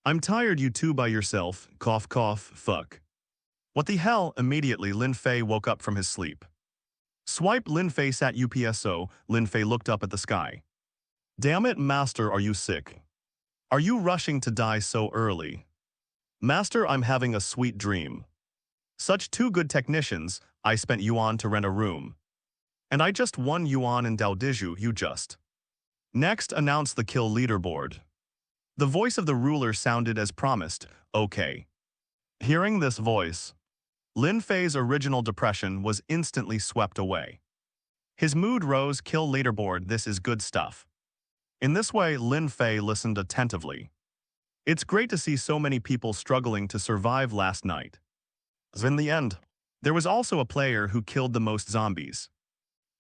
[SPEAKER 1] I'm tired, you two by yourself. Cough, cough, fuck. What the hell? Immediately Lin Fei woke up from his sleep. Swipe. Lin Fei sat UPSO. Lin Fei looked up at the sky. Damn it, master, are you sick? Are you rushing to die so early? Master, I'm having a sweet dream. Such two good technicians, I spent yuan to rent a room. And I just won yuan in Daodiju, you just. Next, announce the kill leaderboard. The voice of the ruler sounded as promised. Okay. Hearing this voice, Lin Fei's original depression was instantly swept away. His mood rose. Kill leaderboard, this is good stuff. In this way, Lin Fei listened attentively. It's great to see so many people struggling to survive last night. In the end, there was also a player who killed the most zombies.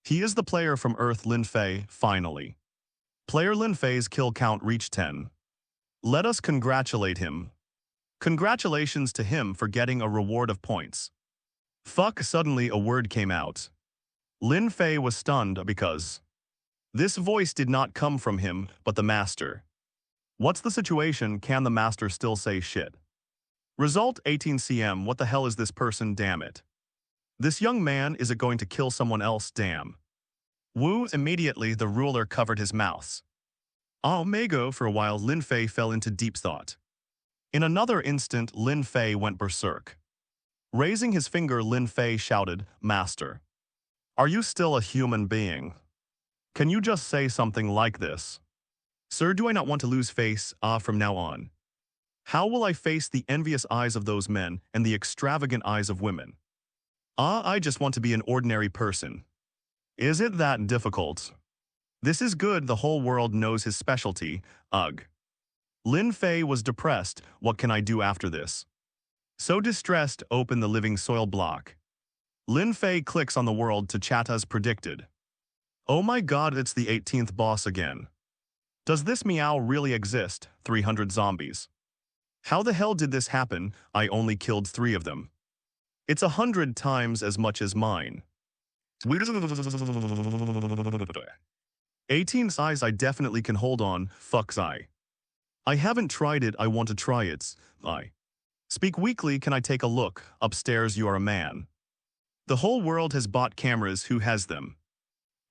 [SPEAKER 1] He is the player from Earth, Lin Fei, finally. Player Lin Fei's kill count reached 10. Let us congratulate him. Congratulations to him for getting a reward of points. Fuck, suddenly a word came out. Lin Fei was stunned because This voice did not come from him, but the master. What's the situation? Can the master still say shit? Result 18 cm. What the hell is this person? Damn it. This young man, is it going to kill someone else? Damn. Woo! Immediately the ruler covered his mouth. Oh Mago, for a while Lin Fei fell into deep thought. In another instant Lin Fei went berserk. Raising his finger Lin Fei shouted, Master. Are you still a human being? Can you just say something like this? Sir, do I not want to lose face, from now on? How will I face the envious eyes of those men and the extravagant eyes of women? I just want to be an ordinary person. Is it that difficult? This is good, the whole world knows his specialty, ugh. Lin Fei was depressed, what can I do after this? So distressed, open the living soil block. Lin Fei clicks on the world to chat as predicted. Oh my god, it's the 18th boss again. Does this meow really exist? 300 zombies. How the hell did this happen? I only killed 3 of them. It's 100 times as much as mine. 18 size I definitely can hold on, fuck's I haven't tried it, I want to try it, I. Speak weakly, can I take a look? Upstairs you are a man. The whole world has bought cameras, who has them?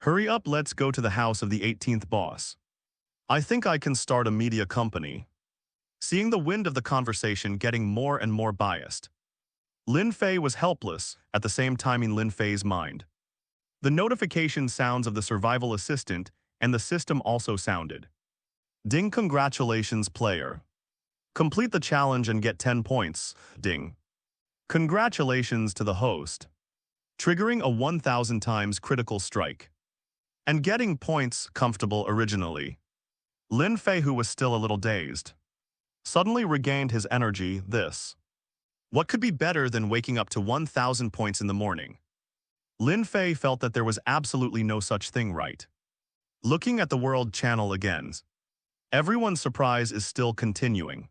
[SPEAKER 1] Hurry up, let's go to the house of the 18th boss. I think I can start a media company. Seeing the wind of the conversation getting more and more biased. Lin Fei was helpless, at the same time in Lin Fei's mind. The notification sounds of the survival assistant and the system also sounded. Ding, congratulations player. Complete the challenge and get 10 points, ding. Congratulations to the host. Triggering a 1000 times critical strike. And getting points, comfortable originally. Lin Fei, who was still a little dazed, suddenly regained his energy. This. What could be better than waking up to 1000 points in the morning? Lin Fei felt that there was absolutely no such thing, right? Looking at the world channel again. Everyone's surprise is still continuing.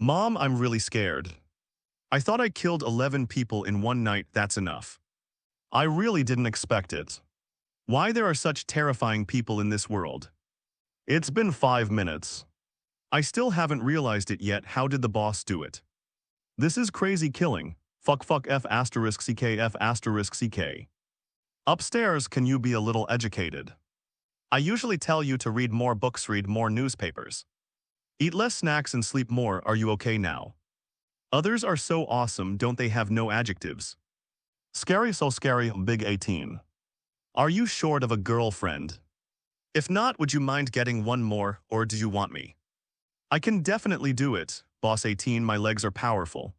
[SPEAKER 1] Mom, I'm really scared. I thought I killed 11 people in one night, that's enough. I really didn't expect it. Why there are such terrifying people in this world? It's been 5 minutes. I still haven't realized it yet. How did the boss do it? This is crazy killing. Fuck F asterisk CK F asterisk CK. Upstairs, can you be a little educated? I usually tell you to read more books, read more newspapers. Eat less snacks and sleep more. Are you okay now? Others are so awesome, don't they have no adjectives? Scary, so scary, big 18. Are you short of a girlfriend? If not, would you mind getting one more, or do you want me? I can definitely do it, boss 18, my legs are powerful.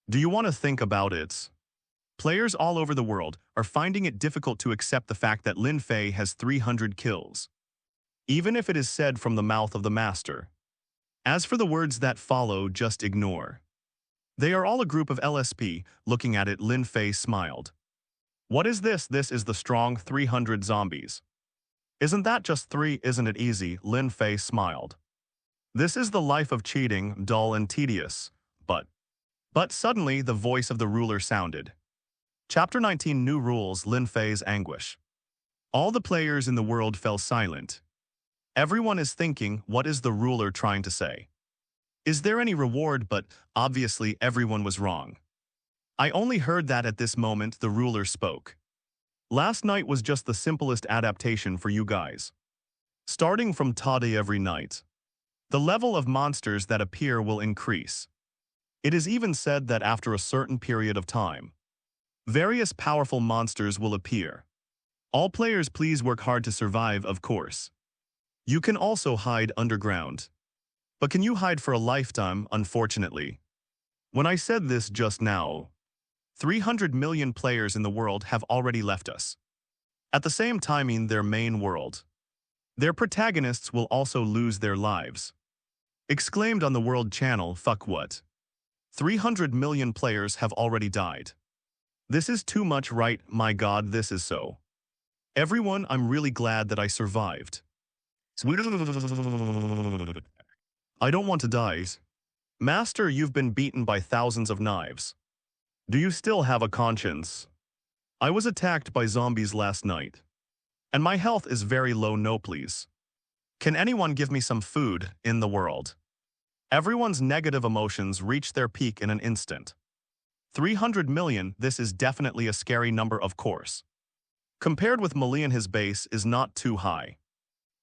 [SPEAKER 1] Do you want to think about it? Players all over the world are finding it difficult to accept the fact that Lin Fei has 300 kills. Even if it is said from the mouth of the master. As for the words that follow, just ignore. They are all a group of LSP. Looking at it, Lin Fei smiled. What is this? This is the strong 300 zombies. Isn't that just 3? Isn't it easy? Lin Fei smiled. This is the life of cheating, dull and tedious. But suddenly the voice of the ruler sounded. Chapter 19, New Rules, Lin Fei's anguish. All the players in the world fell silent. Everyone is thinking, what is the ruler trying to say? Is there any reward? But obviously everyone was wrong. I only heard that at this moment the ruler spoke. Last night was just the simplest adaptation for you guys. Starting from today every night. The level of monsters that appear will increase. It is even said that after a certain period of time, various powerful monsters will appear. All players please work hard to survive, of course. You can also hide underground. But can you hide for a lifetime? Unfortunately. When I said this just now, 300 million players in the world have already left us. At the same time in their main world. Their protagonists will also lose their lives. Exclaimed on the world channel, fuck what? 300 million players have already died. This is too much, right? My god, this is so. Everyone, I'm really glad that I survived. I don't want to die. Master, you've been beaten by thousands of knives. Do you still have a conscience? I was attacked by zombies last night. And my health is very low, no please. Can anyone give me some food in the world? Everyone's negative emotions reach their peak in an instant. 300 million, this is definitely a scary number, of course. Compared with Malian, his base is not too high.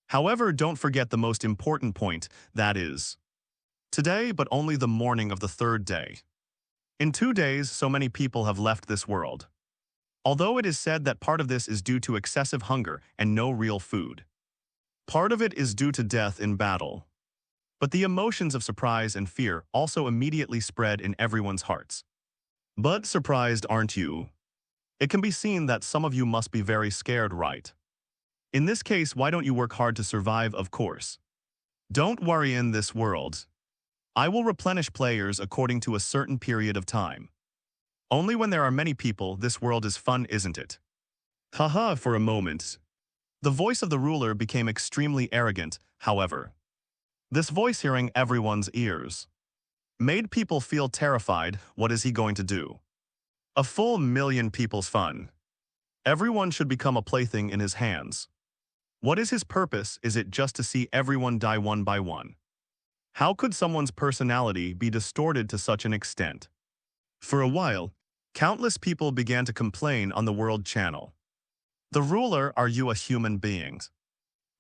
[SPEAKER 1] However, don't forget the most important point, that is today, but only the morning of the third day. In 2 days, so many people have left this world. Although it is said that part of this is due to excessive hunger and no real food. Part of it is due to death in battle. But the emotions of surprise and fear also immediately spread in everyone's hearts. But surprised, aren't you? It can be seen that some of you must be very scared, right? In this case, why don't you work hard to survive, of course? Don't worry, in this world. I will replenish players according to a certain period of time. Only when there are many people, this world is fun, isn't it? Haha, for a moment. The voice of the ruler became extremely arrogant, however. This voice, hearing everyone's ears, made people feel terrified. What is he going to do? A full million people's fun. Everyone should become a plaything in his hands. What is his purpose? Is it just to see everyone die one by one? How could someone's personality be distorted to such an extent? For a while, countless people began to complain on the World Channel. The ruler, are you a human being?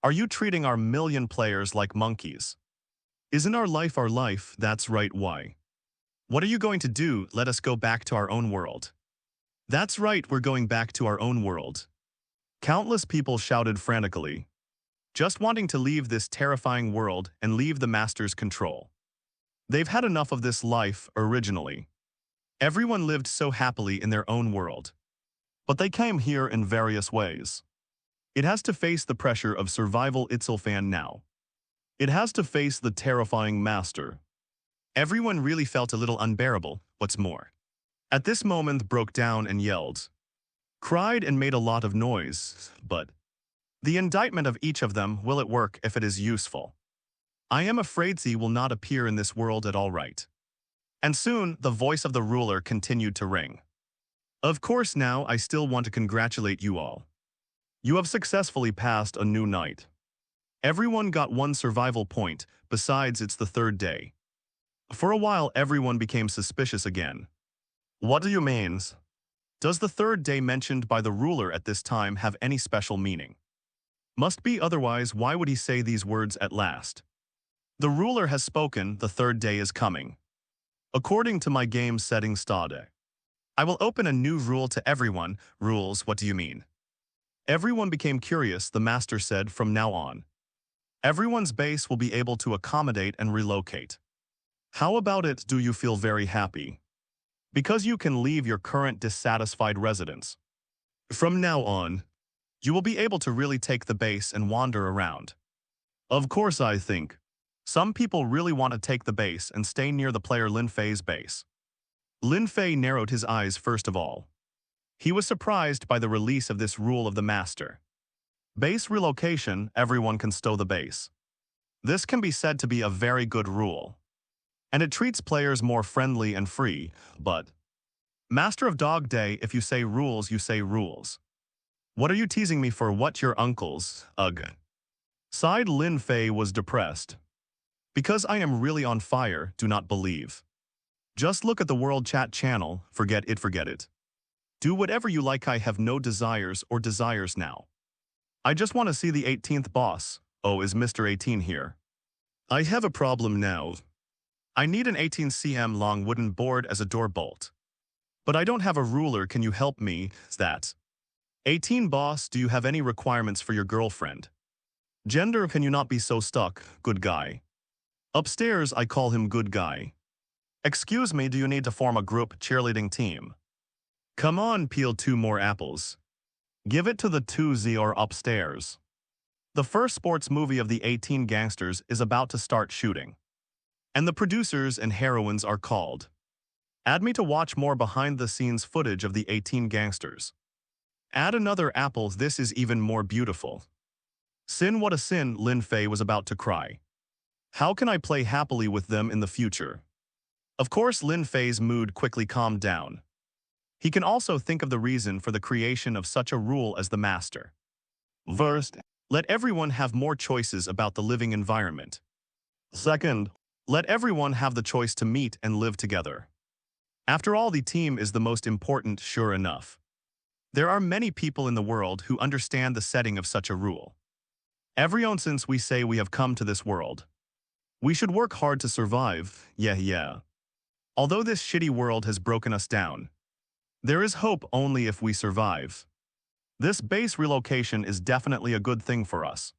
[SPEAKER 1] Are you treating our million players like monkeys? Isn't our life our life? That's right, why? What are you going to do? Let us go back to our own world. That's right, we're going back to our own world. Countless people shouted frantically, just wanting to leave this terrifying world and leave the master's control. They've had enough of this life originally. Everyone lived so happily in their own world. But they came here in various ways. It has to face the pressure of survival itself, and now it has to face the terrifying master. Everyone really felt a little unbearable, what's more. At this moment broke down and yelled, cried and made a lot of noise, but the indictment of each of them, will it work if it is useful? I am afraid he will not appear in this world at all, right? And soon the voice of the ruler continued to ring. Of course, now I still want to congratulate you all. You have successfully passed a new night. Everyone got 1 survival point, besides it's the 3rd day. For a while everyone became suspicious again. What do you mean? Does the 3rd day mentioned by the ruler at this time have any special meaning? Must be, otherwise why would he say these words at last? The ruler has spoken, the 3rd day is coming. According to my game settings stade, I will open a new rule to everyone. Rules, what do you mean? Everyone became curious. The master said, from now on, everyone's base will be able to accommodate and relocate. How about it? Do you feel very happy? Because you can leave your current dissatisfied residence. From now on, you will be able to really take the base and wander around. Of course, I think some people really want to take the base and stay near the player Lin Fei's base. Lin Fei narrowed his eyes first of all. He was surprised by the release of this rule of the master. Base relocation, everyone can stow the base. This can be said to be a very good rule. And it treats players more friendly and free, but Master of Dog Day, if you say rules, you say rules. What are you teasing me for? What, your uncles? Ugh. Sighed Lin Fei was depressed. Because I am really on fire, do not believe. Just look at the World Chat channel, forget it. Do whatever you like, I have no desires or desires now. I just want to see the 18th boss. Oh, is Mr. 18 here? I have a problem now. I need an 18 cm long wooden board as a door bolt. But I don't have a ruler, can you help me? That 18 boss, do you have any requirements for your girlfriend? Gender, can you not be so stuck, good guy? Upstairs, I call him good guy. Excuse me, do you need to form a group cheerleading team? Come on, peel 2 more apples. Give it to the 2Z or upstairs. The first sports movie of the 18 gangsters is about to start shooting. And the producers and heroines are called. Add me to watch more behind-the-scenes footage of the 18 gangsters. Add another apple, this is even more beautiful. Sin, what a sin, Lin Fei was about to cry. How can I play happily with them in the future? Of course, Lin Fei's mood quickly calmed down. He can also think of the reason for the creation of such a rule as the master. First, let everyone have more choices about the living environment. Second, let everyone have the choice to meet and live together. After all, the team is the most important, sure enough. There are many people in the world who understand the setting of such a rule. Everyone, since we say we have come to this world, we should work hard to survive, yeah. Although this shitty world has broken us down, there is hope only if we survive. This base relocation is definitely a good thing for us.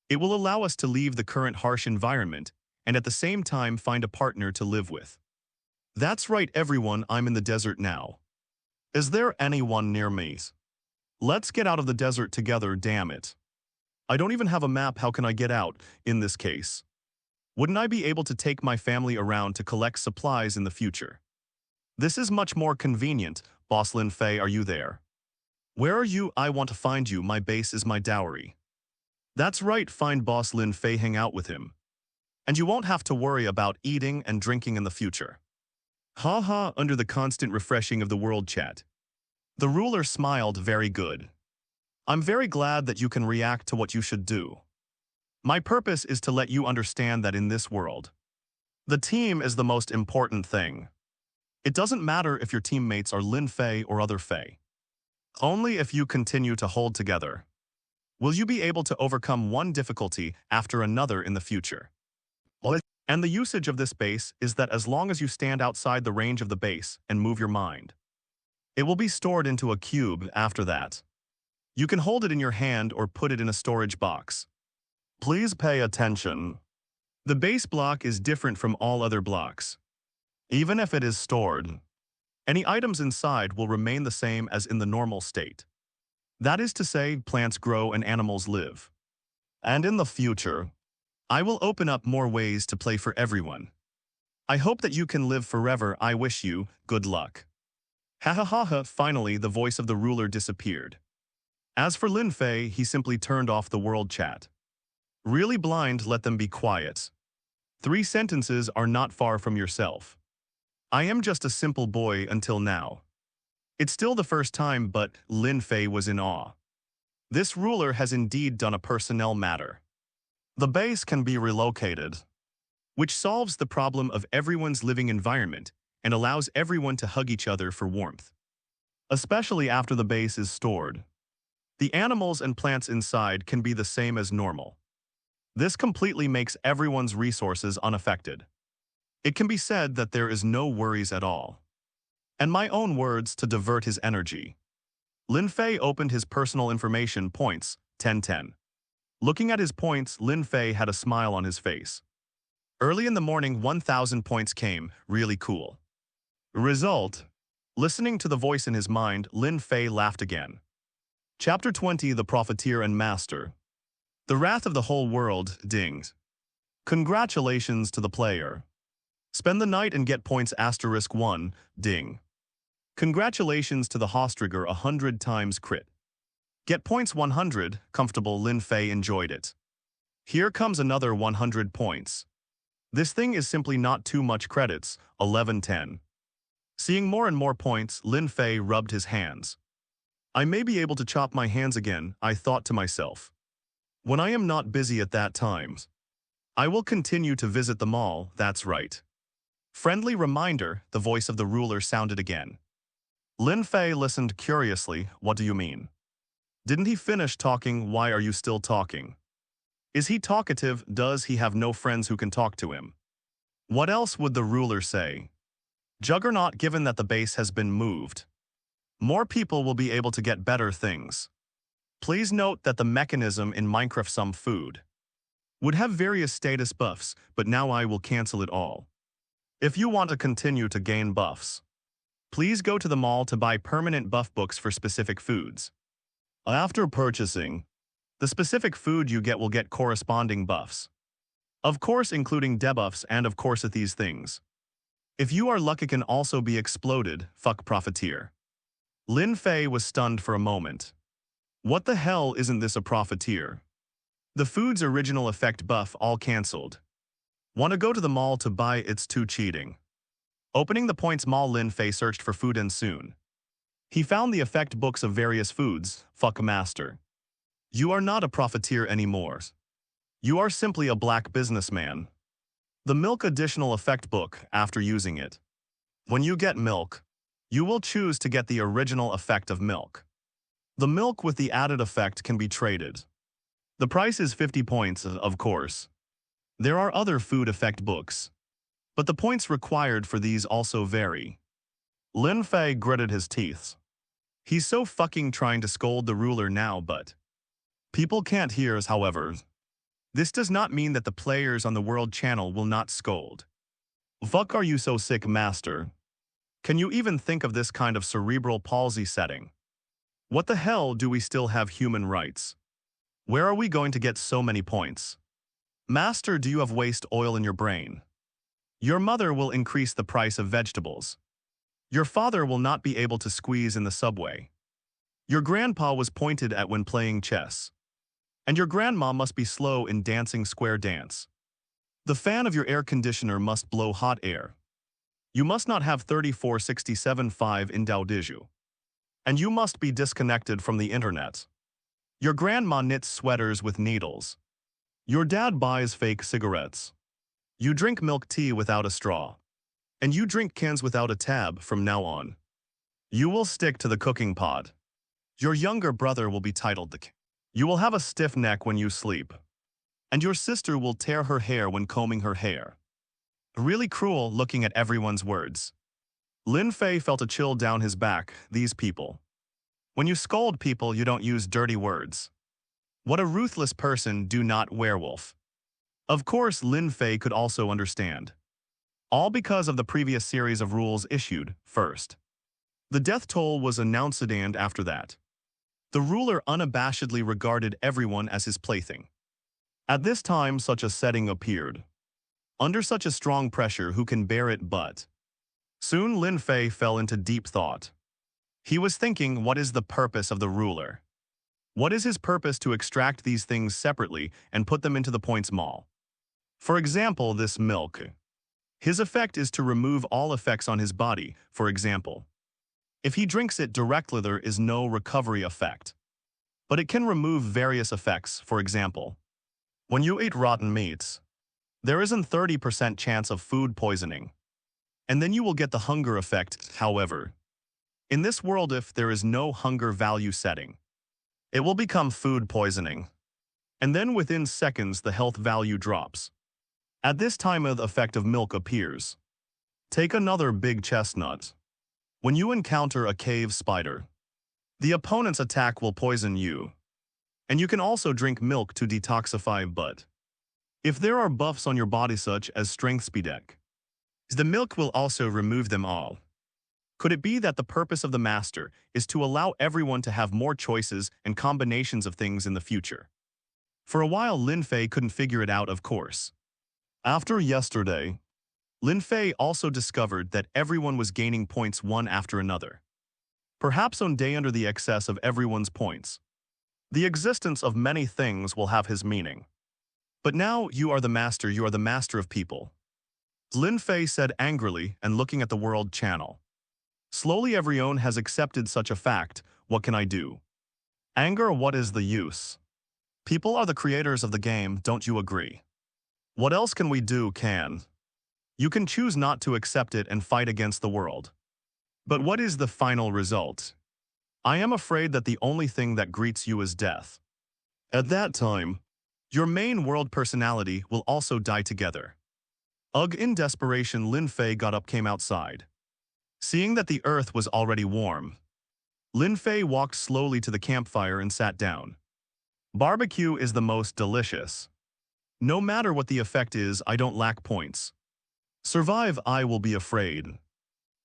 [SPEAKER 1] It will allow us to leave the current harsh environment and at the same time find a partner to live with. That's right, everyone, I'm in the desert now. Is there anyone near me? Let's get out of the desert together, damn it. I don't even have a map, how can I get out, in this case? Wouldn't I be able to take my family around to collect supplies in the future? This is much more convenient. Boss Lin Fei, are you there? Where are you? I want to find you, my base is my dowry. That's right, find Boss Lin Fei, hang out with him. And you won't have to worry about eating and drinking in the future. Haha, under the constant refreshing of the world chat. The ruler smiled, very good. I'm very glad that you can react to what you should do. My purpose is to let you understand that in this world, the team is the most important thing. It doesn't matter if your teammates are Lin Fei or other Fei. Only if you continue to hold together will you be able to overcome one difficulty after another in the future. And the usage of this base is that as long as you stand outside the range of the base and move your mind, it will be stored into a cube after that. You can hold it in your hand or put it in a storage box. Please pay attention. The base block is different from all other blocks. Even if it is stored, any items inside will remain the same as in the normal state. That is to say, plants grow and animals live. And in the future, I will open up more ways to play for everyone. I hope that you can live forever. I wish you good luck. Ha ha ha ha. Finally, the voice of the ruler disappeared. As for Lin Fei, he simply turned off the world chat. Really blind, let them be quiet. 3 sentences are not far from yourself. I am just a simple boy until now. It's still the first time, but Lin Fei was in awe. This ruler has indeed done a personnel matter. The base can be relocated, which solves the problem of everyone's living environment and allows everyone to hug each other for warmth. Especially after the base is stored. The animals and plants inside can be the same as normal. This completely makes everyone's resources unaffected. It can be said that there is no worries at all. And my own words to divert his energy. Lin Fei opened his personal information points, 1010. Looking at his points, Lin Fei had a smile on his face. Early in the morning, 1,000 points came, really cool. Result. Listening to the voice in his mind, Lin Fei laughed again. Chapter 20, The Profiteer and Master. The wrath of the whole world, dinged. Congratulations to the player. Spend the night and get points *1, ding. Congratulations to the Hostrigger 100 times crit. Get points 100, comfortable. Lin Fei enjoyed it. Here comes another 100 points. This thing is simply not too much credits, 1110. Seeing more and more points, Lin Fei rubbed his hands. I may be able to chop my hands again, I thought to myself. When I am not busy at that time, I will continue to visit the mall, that's right. Friendly reminder, the voice of the ruler sounded again. Lin Fei listened curiously, what do you mean? Didn't he finish talking? Why are you still talking? Is he talkative? Does he have no friends who can talk to him? What else would the ruler say? Juggernaut, given that the base has been moved, more people will be able to get better things. Please note that the mechanism in Minecraft Some Food would have various status buffs, but now I will cancel it all. If you want to continue to gain buffs, please go to the mall to buy permanent buff books for specific foods. After purchasing, the specific food you get will get corresponding buffs. Of course, including debuffs and of course at these things. If you are lucky, can also be exploded, fuck profiteer. Lin Fei was stunned for a moment. What the hell, isn't this a profiteer? The food's original effect buff all cancelled. Want to go to the mall to buy? It's too cheating. Opening the points mall, Lin Fei searched for food and soon he found the effect books of various foods, fuck master. You are not a profiteer anymore. You are simply a black businessman. The milk additional effect book after using it. When you get milk, you will choose to get the original effect of milk. The milk with the added effect can be traded. The price is 50 points, of course. There are other food effect books, but the points required for these also vary. Lin Fei gritted his teeth. He's so fucking trying to scold the ruler now, but people can't hear us, however. This does not mean that the players on the World Channel will not scold. Fuck, are you so sick, master? Can you even think of this kind of cerebral palsy setting? What the hell, do we still have human rights? Where are we going to get so many points? Master, do you have waste oil in your brain? Your mother will increase the price of vegetables. Your father will not be able to squeeze in the subway. Your grandpa was pointed at when playing chess. And your grandma must be slow in dancing square dance. The fan of your air conditioner must blow hot air. You must not have 3467.5 in Daodiju. And you must be disconnected from the internet. Your grandma knits sweaters with needles. Your dad buys fake cigarettes. You drink milk tea without a straw. And you drink cans without a tab from now on. You will stick to the cooking pot. Your younger brother will be titled the king. You will have a stiff neck when you sleep. And your sister will tear her hair when combing her hair. Really cruel looking at everyone's words. Lin Fei felt a chill down his back. These people. When you scold people, you don't use dirty words. What a ruthless person, do not werewolf. Of course, Lin Fei could also understand. All because of the previous series of rules issued first. The death toll was announced, and after that, the ruler unabashedly regarded everyone as his plaything. At this time, such a setting appeared. Under such a strong pressure, who can bear it but? Soon Lin Fei fell into deep thought. He was thinking, what is the purpose of the ruler? What is his purpose to extract these things separately and put them into the points mall? For example, this milk. His effect is to remove all effects on his body, for example. If he drinks it directly, there is no recovery effect. But it can remove various effects, for example. When you eat rotten meats, there isn't 30% chance of food poisoning. And then you will get the hunger effect, however. In this world, if there is no hunger value setting, it will become food poisoning. And then within seconds, the health value drops. At this time, the effect of milk appears. Take another big chestnut. When you encounter a cave spider, the opponent's attack will poison you. And you can also drink milk to detoxify, but if there are buffs on your body such as strength speedek, the milk will also remove them all. Could it be that the purpose of the master is to allow everyone to have more choices and combinations of things in the future? For a while, Lin Fei couldn't figure it out, of course. After yesterday, Lin Fei also discovered that everyone was gaining points one after another. Perhaps on day under the excess of everyone's points, the existence of many things will have his meaning. But now you are the master of people. Lin Fei said angrily and looking at the World Channel. Slowly everyone has accepted such a fact. What can I do? Anger, what is the use? People are the creators of the game, don't you agree? What else can we do? You can choose not to accept it and fight against the world. But what is the final result? I am afraid that the only thing that greets you is death. At that time, your main world personality will also die together. Ugh, in desperation, Lin Fei got up, came outside. Seeing that the earth was already warm, Lin Fei walked slowly to the campfire and sat down. Barbecue is the most delicious. No matter what the effect is, I don't lack points. Survive, I will be afraid.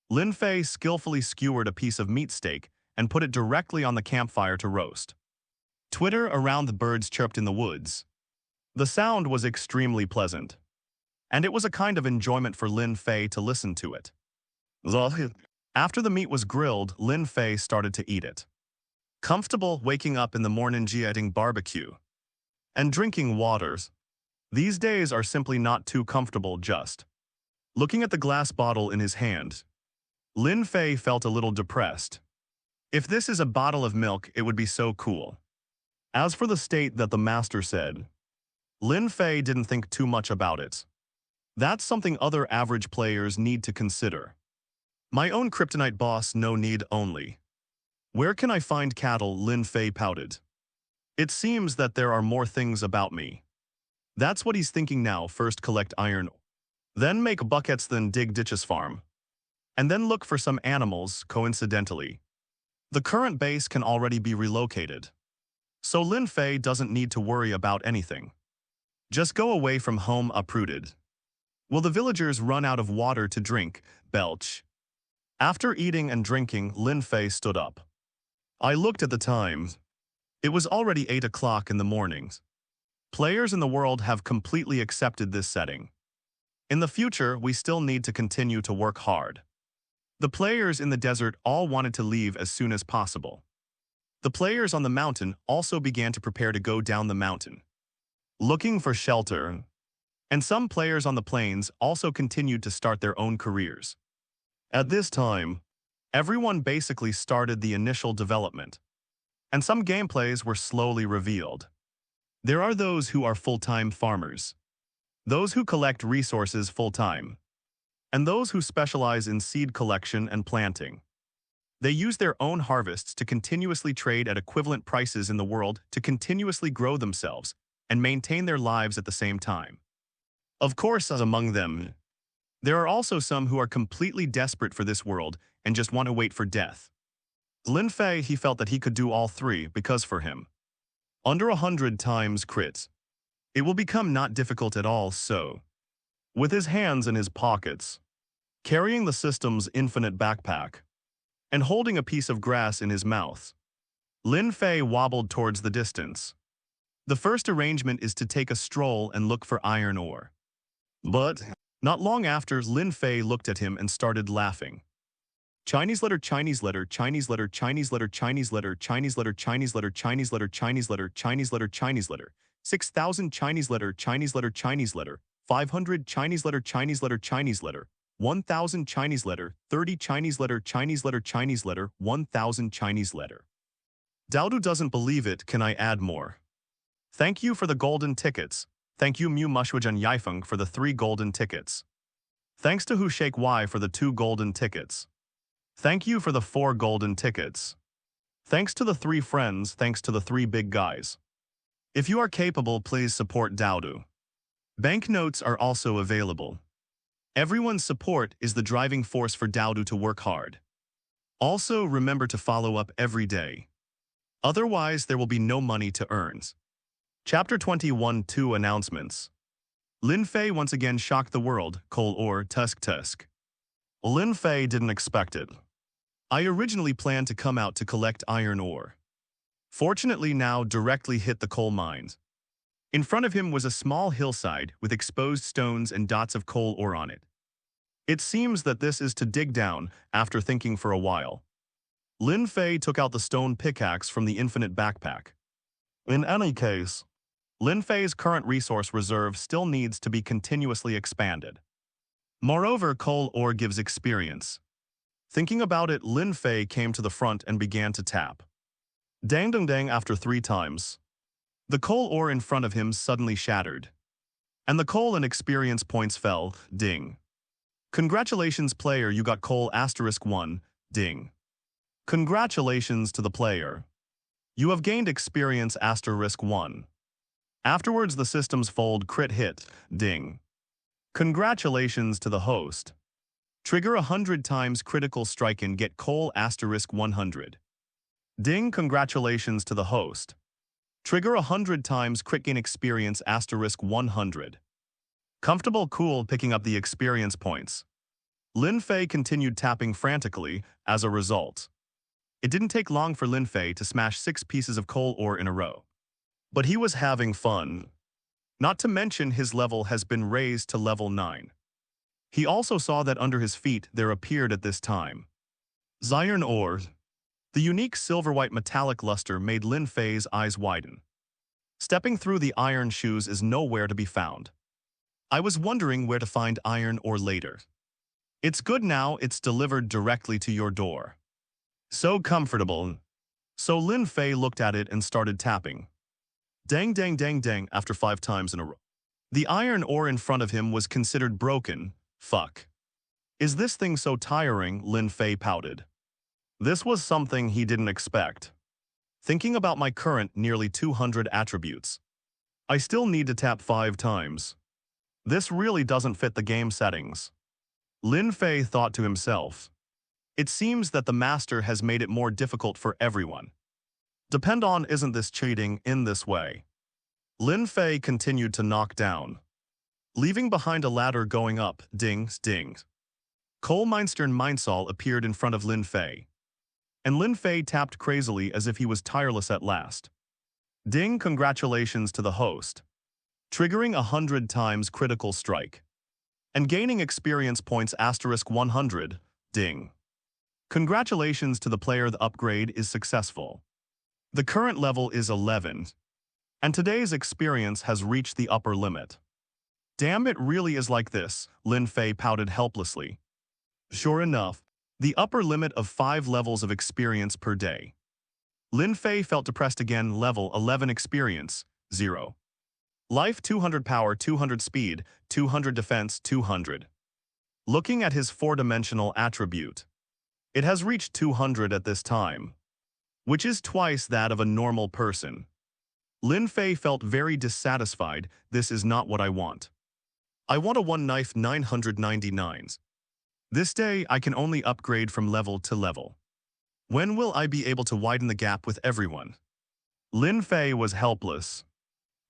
[SPEAKER 1] Lin Fei skillfully skewered a piece of meat steak and put it directly on the campfire to roast. Twitter around, the birds chirped in the woods. The sound was extremely pleasant. And it was a kind of enjoyment for Lin Fei to listen to it. After the meat was grilled, Lin Fei started to eat it. Comfortable waking up in the morning, eating barbecue and drinking waters. These days are simply not too comfortable. Just looking at the glass bottle in his hand, Lin Fei felt a little depressed. If this is a bottle of milk, it would be so cool. As for the state that the master said, Lin Fei didn't think too much about it. That's something other average players need to consider. My own kryptonite boss no need only. Where can I find cattle? Lin Fei pouted. It seems that there are more things about me. That's what he's thinking now. First collect iron, then make buckets, then dig ditches farm. And then look for some animals, coincidentally. The current base can already be relocated. So Lin Fei doesn't need to worry about anything. Just go away from home uprooted. Will the villagers run out of water to drink? Belch. After eating and drinking, Lin Fei stood up. I looked at the time. It was already 8 o'clock in the morning. Players in the world have completely accepted this setting. In the future, we still need to continue to work hard. The players in the desert all wanted to leave as soon as possible. The players on the mountain also began to prepare to go down the mountain, looking for shelter. And some players on the plains also continued to start their own careers. At this time, everyone basically started the initial development, and some gameplays were slowly revealed. There are those who are full-time farmers, those who collect resources full-time, and those who specialize in seed collection and planting. They use their own harvests to continuously trade at equivalent prices in the world to continuously grow themselves and maintain their lives at the same time. Of course, among them, there are also some who are completely desperate for this world and just want to wait for death. Lin Fei, he felt that he could do all three because for him, under 100 times crits, it will become not difficult at all. So, with his hands in his pockets, carrying the system's infinite backpack, and holding a piece of grass in his mouth, Lin Fei wobbled towards the distance. The first arrangement is to take a stroll and look for iron ore. But, not long after, Lin Fei looked at him and started laughing. Chinese letter, Chinese letter, Chinese letter, Chinese letter, Chinese letter, Chinese letter, Chinese letter, Chinese letter, Chinese letter, Chinese letter, Chinese letter, 6,000 Chinese letter, Chinese letter, Chinese letter, 500 Chinese letter, Chinese letter, Chinese letter, 1,000 Chinese letter, 30 Chinese letter, Chinese letter, Chinese letter, 1,000 Chinese letter. Daodu doesn't believe it. Can I add more? Thank you for the golden tickets. Thank you Mu Mushwajan Yifeng for the 3 golden tickets. Thanks to Hu Shake Y for the 2 golden tickets. Thank you for the 4 golden tickets. Thanks to the 3 friends, thanks to the 3 big guys. If you are capable, please support Daodu. Banknotes are also available. Everyone's support is the driving force for Daodu to work hard. Also, remember to follow up every day. Otherwise, there will be no money to earn. Chapter 21 2 Announcements. Lin Fei once again shocked the world, coal ore, tusk. Lin Fei didn't expect it. I originally planned to come out to collect iron ore. Fortunately now directly hit the coal mines. In front of him was a small hillside with exposed stones and dots of coal ore on it. It seems that this is to dig down. After thinking for a while, Lin Fei took out the stone pickaxe from the infinite backpack. In any case, Lin Fei's current resource reserve still needs to be continuously expanded. Moreover, coal ore gives experience. Thinking about it, Lin Fei came to the front and began to tap. Dang dang dang after 3 times. The coal ore in front of him suddenly shattered. And the coal and experience points fell, ding. Congratulations player, you got coal *1, ding. Congratulations to the player. You have gained experience *1. Afterwards the system's fold crit hit, ding. Congratulations to the host. Trigger 100 times critical strike and get coal *100. Ding. Congratulations to the host. Trigger 100 times crit gain experience *100. Comfortable cool picking up the experience points. Lin Fei continued tapping frantically as a result. It didn't take long for Lin Fei to smash 6 pieces of coal ore in a row. But he was having fun. Not to mention his level has been raised to level 9. He also saw that under his feet there appeared at this time iron ore. The unique silver-white metallic luster made Lin Fei's eyes widen. Stepping through the iron shoes is nowhere to be found. I was wondering where to find iron ore later. It's good now, it's delivered directly to your door. So comfortable. So Lin Fei looked at it and started tapping. Dang dang dang dang after 5 times in a row. The iron ore in front of him was considered broken. Fuck. Is this thing so tiring? Lin Fei pouted. This was something he didn't expect. Thinking about my current nearly 200 attributes. I still need to tap 5 times. This really doesn't fit the game settings. Lin Fei thought to himself. It seems that the master has made it more difficult for everyone. Depend on isn't this cheating in this way? Lin Fei continued to knock down, leaving behind a ladder going up, dings, dings. Coal Meinstern Meinsal appeared in front of Lin Fei, and Lin Fei tapped crazily as if he was tireless at last. Ding, congratulations to the host, triggering 100 times critical strike, and gaining experience points *100, ding. Congratulations to the player, the upgrade is successful. The current level is 11, and today's experience has reached the upper limit. Damn, it really is like this, Lin Fei pouted helplessly. Sure enough, the upper limit of 5 levels of experience per day. Lin Fei felt depressed again. Level 11 experience, 0. Life 200, power 200, speed 200, defense 200. Looking at his 4-dimensional attribute, it has reached 200 at this time, which is twice that of a normal person. Lin Fei felt very dissatisfied. This is not what I want. I want a one knife 999s. This day I can only upgrade from level to level. When will I be able to widen the gap with everyone? Lin Fei was helpless.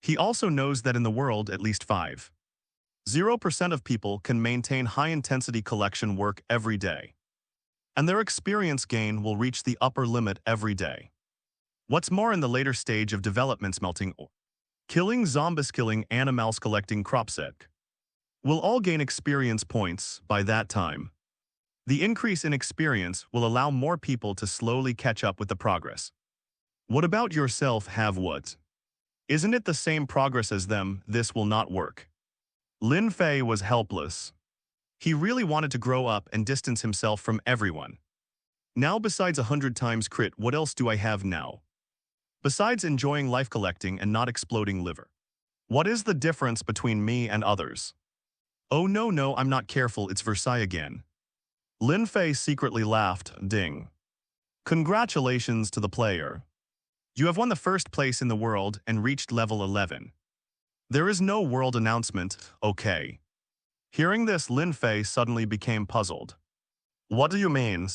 [SPEAKER 1] He also knows that in the world at least 0% of people can maintain high-intensity collection work every day, and their experience gain will reach the upper limit every day. What's more, in the later stage of development, smelting ore, killing zombies, killing animals, collecting cropsec, will all gain experience points by that time. The increase in experience will allow more people to slowly catch up with the progress. What about yourself? Have what? Isn't it the same progress as them? This will not work. Lin Fei was helpless. He really wanted to grow up and distance himself from everyone. Now, besides 100 times crit, what else do I have now? Besides enjoying life, collecting and not exploding liver. What is the difference between me and others? Oh no, I'm not careful, it's Versailles again. Lin Fei secretly laughed, ding. Congratulations to the player. You have won the first place in the world and reached level 11. There is no world announcement, okay. Hearing this, Lin Fei suddenly became puzzled. What do you mean?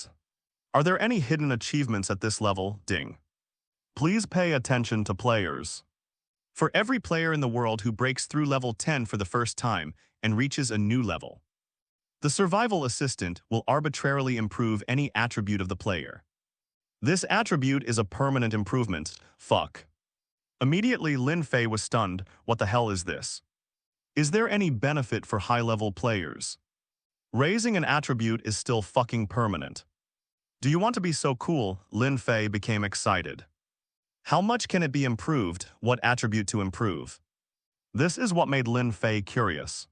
[SPEAKER 1] Are there any hidden achievements at this level, ding? Please pay attention to players. For every player in the world who breaks through level 10 for the first time and reaches a new level, the survival assistant will arbitrarily improve any attribute of the player. This attribute is a permanent improvement. Fuck. Immediately, Lin Fei was stunned. What the hell is this? Is there any benefit for high-level players? Raising an attribute is still fucking permanent. Do you want to be so cool? Lin Fei became excited. How much can it be improved? What attribute to improve? This is what made Lin Fei curious.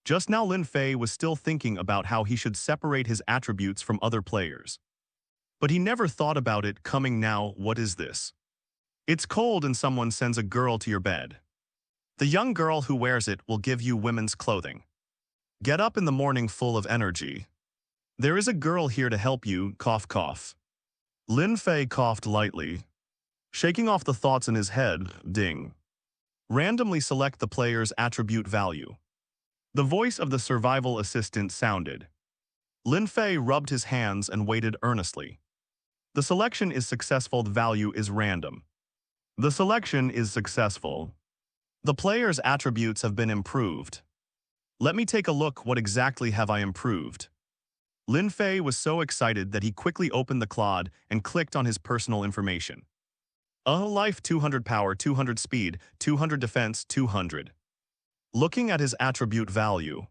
[SPEAKER 1] Just now, Lin Fei was still thinking about how he should separate his attributes from other players. But he never thought about it coming now. What is this? It's cold and someone sends a girl to your bed. The young girl who wears it will give you women's clothing. Get up in the morning full of energy. There is a girl here to help you, cough cough. Lin Fei coughed lightly, shaking off the thoughts in his head, ding. Randomly select the player's attribute value. The voice of the survival assistant sounded. Lin Fei rubbed his hands and waited earnestly. The selection is successful. The value is random. The selection is successful. The player's attributes have been improved. Let me take a look. What exactly have I improved? Lin Fei was so excited that he quickly opened the cloud and clicked on his personal information. Life 200, power 200, speed 200, defense 200. Looking at his attribute value,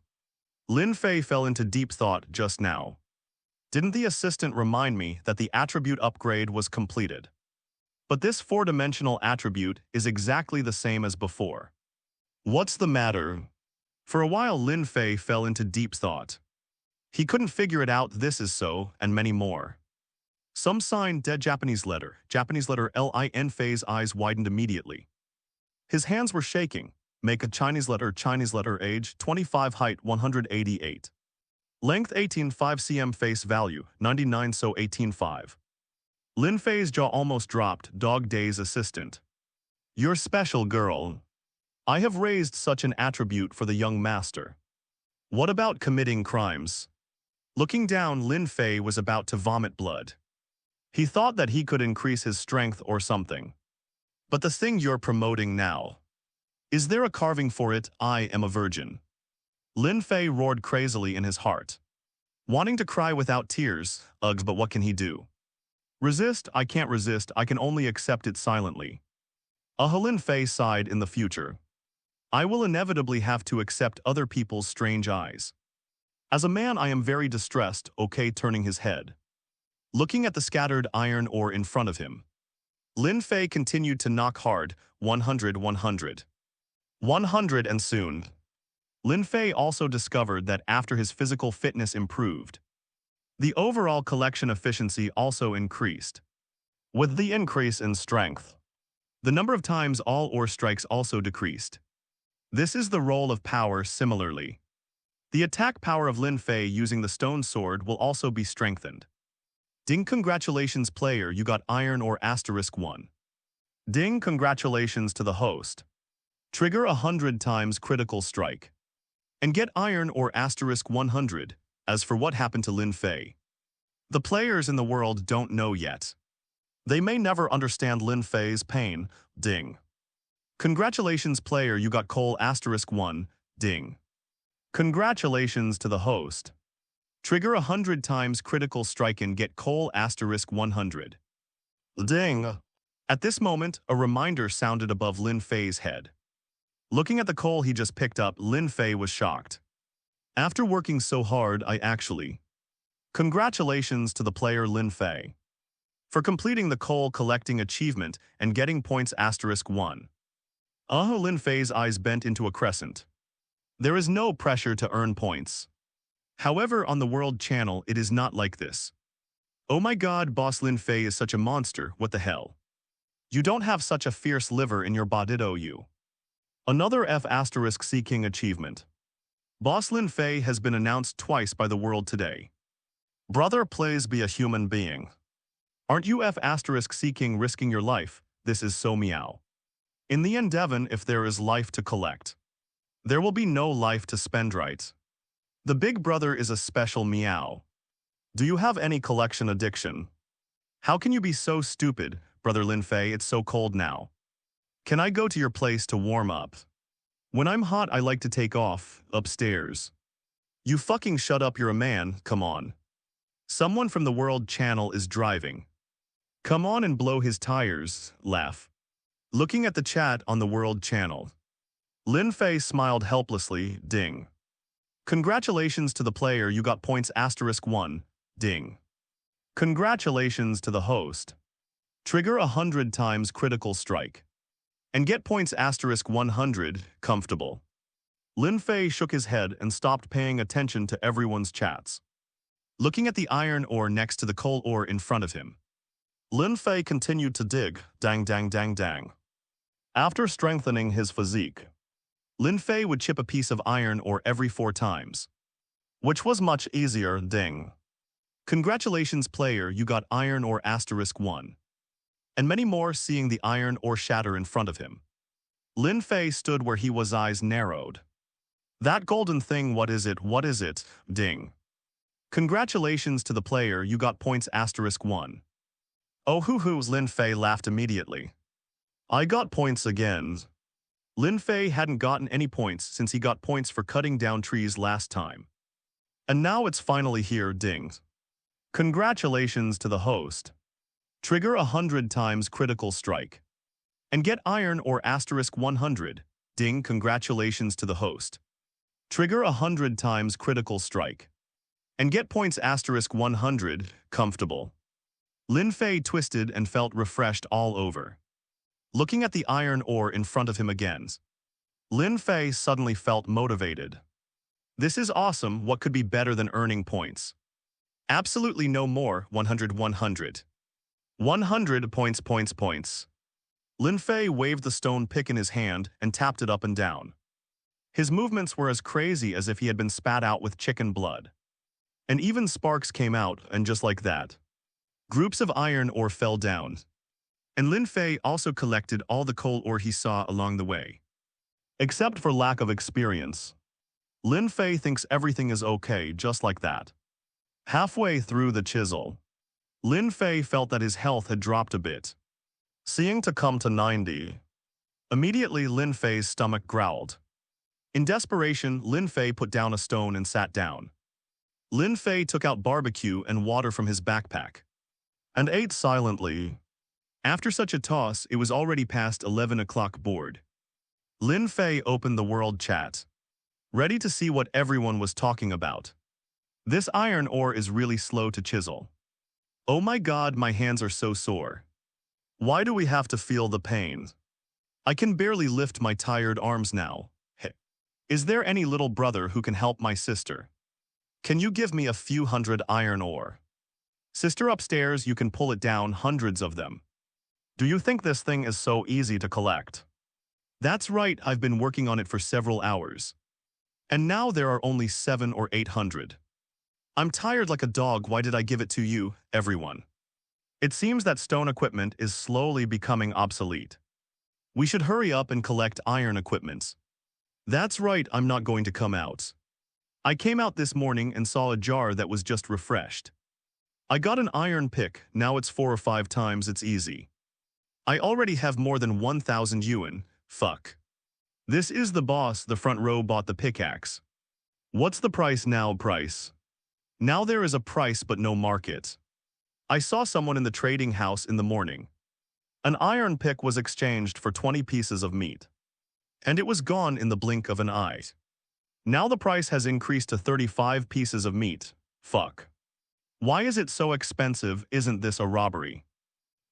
[SPEAKER 1] Lin Fei fell into deep thought just now. Didn't the assistant remind me that the attribute upgrade was completed? But this 4-dimensional attribute is exactly the same as before. What's the matter? For a while, Lin Fei fell into deep thought. He couldn't figure it out. This is so, and many more. Some sign, dead Japanese letter Lin Fei's eyes widened immediately. His hands were shaking. Make a Chinese letter, age 25, height 188. Length 18.5 cm, face value 99, so 18.5. Lin Fei's jaw almost dropped. Dog Day's assistant. You're special, girl. I have raised such an attribute for the young master. What about committing crimes? Looking down, Lin Fei was about to vomit blood. He thought that he could increase his strength or something. But the thing you're promoting now. Is there a carving for it? I am a virgin. Lin Fei roared crazily in his heart. Wanting to cry without tears, ugh, but what can he do? Resist? I can't resist, I can only accept it silently. Lin Fei sighed. In the future, I will inevitably have to accept other people's strange eyes. As a man, I am very distressed, okay, turning his head. Looking at the scattered iron ore in front of him. Lin Fei continued to knock hard, 100, 100. 100, and soon. Lin Fei also discovered that after his physical fitness improved, the overall collection efficiency also increased. With the increase in strength, the number of times all ore strikes also decreased. This is the role of power. Similarly, the attack power of Lin Fei using the stone sword will also be strengthened. Ding, congratulations player, you got iron ore *1. Ding, congratulations to the host. Trigger 100 times critical strike. And get iron ore *100. As for what happened to Lin Fei, the players in the world don't know yet. They may never understand Lin Fei's pain. Ding. Congratulations player, you got coal *1. Ding. Congratulations to the host. Trigger 100 times critical strike and get coal *100. Ding. At this moment, a reminder sounded above Lin Fei's head. Looking at the coal he just picked up, Lin Fei was shocked. After working so hard, I actually... Congratulations to the player Lin Fei for completing the coal collecting achievement and getting points *1. Lin Fei's eyes bent into a crescent. There is no pressure to earn points. However, on the World Channel, it is not like this. Oh my god, boss, Lin Fei is such a monster, what the hell? You don't have such a fierce liver in your body, do you? Another F*C King achievement. Boss Lin Fei has been announced twice by the world today. Brother, please be a human being. Aren't you F*C King risking your life? This is so meow. In the end, Devon, if there is life to collect, there will be no life to spend, right? The big brother is a special meow. Do you have any collection addiction? How can you be so stupid, brother Lin Fei? It's so cold now. Can I go to your place to warm up? When I'm hot, I like to take off, upstairs. You fucking shut up, you're a man, come on. Someone from the World Channel is driving. Come on and blow his tires, laugh. Looking at the chat on the World Channel. Lin Fei smiled helplessly, ding. Congratulations to the player, you got points *1, ding. Congratulations to the host. Trigger 100 times critical strike. And get points *100, comfortable. Lin Fei shook his head and stopped paying attention to everyone's chats. Looking at the iron ore next to the coal ore in front of him. Lin Fei continued to dig, dang dang dang dang. After strengthening his physique, Lin Fei would chip a piece of iron ore every 4 times. Which was much easier, ding. Congratulations player, you got iron ore *1. And many more. Seeing the iron ore shatter in front of him, Lin Fei stood where he was, eyes narrowed. That golden thing, what is it, ding. Congratulations to the player, you got points *1. Oh hoo-hoo, Lin Fei laughed immediately. I got points again. Lin Fei hadn't gotten any points since he got points for cutting down trees last time. And now it's finally here, ding. Congratulations to the host. Trigger 100 times critical strike. And get iron ore *100, ding. Congratulations to the host. Trigger 100 times critical strike. And get points *100, comfortable. Lin Fei twisted and felt refreshed all over. Looking at the iron ore in front of him again, Lin Fei suddenly felt motivated. This is awesome, what could be better than earning points? Absolutely no more, 100 100. 100 points. Lin Fei waved the stone pick in his hand and tapped it up and down. His movements were as crazy as if he had been spat out with chicken blood. And even sparks came out, and just like that, groups of iron ore fell down. And Lin Fei also collected all the coal ore he saw along the way. Except for lack of experience, Lin Fei thinks everything is okay just like that. Halfway through the chisel, Lin Fei felt that his health had dropped a bit, seeming to come to 90. Immediately, Lin Fei's stomach growled. In desperation, Lin Fei put down a stone and sat down. Lin Fei took out barbecue and water from his backpack and ate silently. After such a toss, it was already past 11 o'clock board. Lin Fei opened the world chat, ready to see what everyone was talking about. This iron ore is really slow to chisel. Oh my god, my hands are so sore. Why do we have to feel the pain? I can barely lift my tired arms now. Hey, is there any little brother who can help my sister? Can you give me a few hundred iron ore? Sister upstairs, you can pull it down, hundreds of them. Do you think this thing is so easy to collect? That's right, I've been working on it for several hours. And now there are only 700 or 800. I'm tired like a dog, why did I give it to you, everyone? It seems that stone equipment is slowly becoming obsolete. We should hurry up and collect iron equipments. That's right, I'm not going to come out. I came out this morning and saw a jar that was just refreshed. I got an iron pick, now it's 4 or 5 times it's easy. I already have more than 1,000 yuan, fuck. This is the boss, the front row bought the pickaxe. What's the price now, price? Now there is a price but no market. I saw someone in the trading house in the morning. An iron pick was exchanged for 20 pieces of meat. And it was gone in the blink of an eye. Now the price has increased to 35 pieces of meat. Fuck. Why is it so expensive? Isn't this a robbery?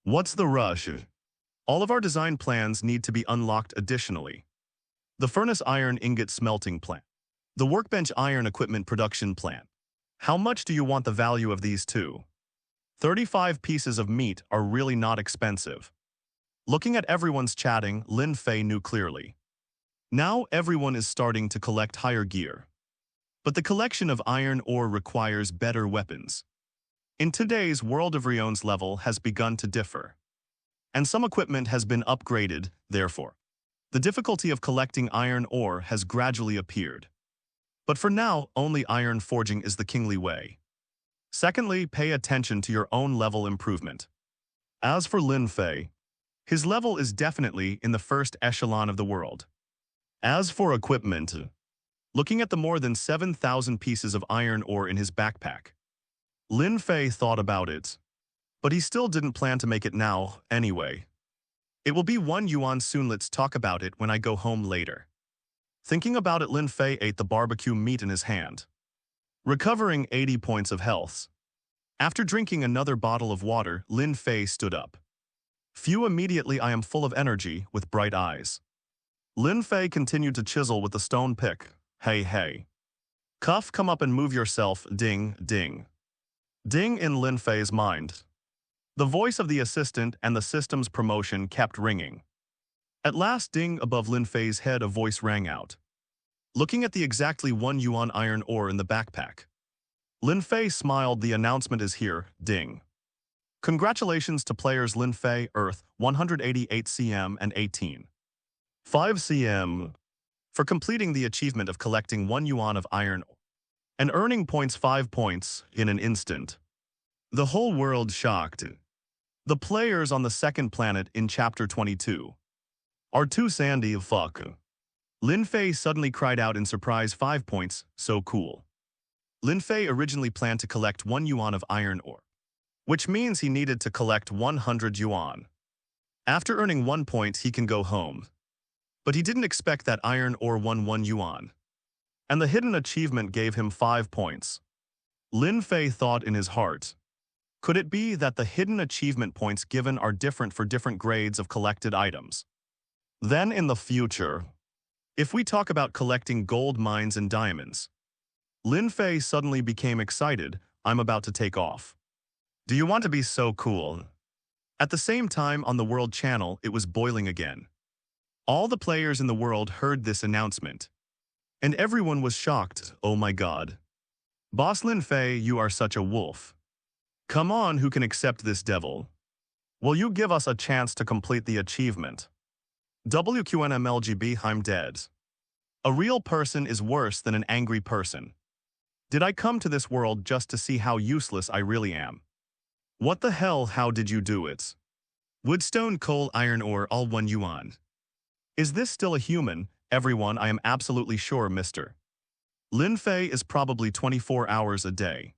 [SPEAKER 1] What's the rush? All of our design plans need to be unlocked additionally. The furnace iron ingot smelting plant. The workbench iron equipment production plant. How much do you want the value of these two? 35 pieces of meat are really not expensive. Looking at everyone's chatting, Lin Fei knew clearly. Now everyone is starting to collect higher gear. But the collection of iron ore requires better weapons. In today's world, everyone's level has begun to differ. And some equipment has been upgraded, therefore. The difficulty of collecting iron ore has gradually appeared. But for now, only iron forging is the kingly way. Secondly, pay attention to your own level improvement. As for Lin Fei, his level is definitely in the first echelon of the world. As for equipment, looking at the more than 7,000 pieces of iron ore in his backpack, Lin Fei thought about it. But he still didn't plan to make it now, anyway. It will be 1 yuan soon, let's talk about it when I go home later. Thinking about it, Lin Fei ate the barbecue meat in his hand, recovering 80 points of health. After drinking another bottle of water, Lin Fei stood up. Phew, immediately I am full of energy, with bright eyes. Lin Fei continued to chisel with the stone pick. Hey, hey. Cuff, come up and move yourself, ding, ding. Ding in Lin Fei's mind. The voice of the assistant and the system's promotion kept ringing. At last, ding, above Lin Fei's head a voice rang out. Looking at the exactly 1 yuan iron ore in the backpack, Lin Fei smiled. The announcement is here, ding. Congratulations to players Lin Fei, Earth, 188 cm and 18. 5 cm, for completing the achievement of collecting 1 yuan of iron ore and earning points 5 points in an instant. The whole world shocked. The players on the second planet in Chapter 22 are too sandy, fuck. Lin Fei suddenly cried out in surprise. 5 points, so cool. Lin Fei originally planned to collect 1 yuan of iron ore, which means he needed to collect 100 yuan. After earning 1 point, he can go home. But he didn't expect that iron ore won 1 yuan. And the hidden achievement gave him 5 points. Lin Fei thought in his heart, could it be that the hidden achievement points given are different for different grades of collected items? Then in the future, if we talk about collecting gold mines and diamonds, Lin Fei suddenly became excited. I'm about to take off. Do you want to be so cool? At the same time on the World Channel, it was boiling again. All the players in the world heard this announcement. And everyone was shocked. Oh my god. Boss Lin Fei, you are such a wolf. Come on, who can accept this devil? Will you give us a chance to complete the achievement? WQNMLGB, I'm dead. A real person is worse than an angry person. Did I come to this world just to see how useless I really am? What the hell, how did you do it? Wood, stone, coal, iron ore, all 1 yuan. Is this still a human? Everyone, I am absolutely sure, Mr. Lin Fei is probably 24 hours a day.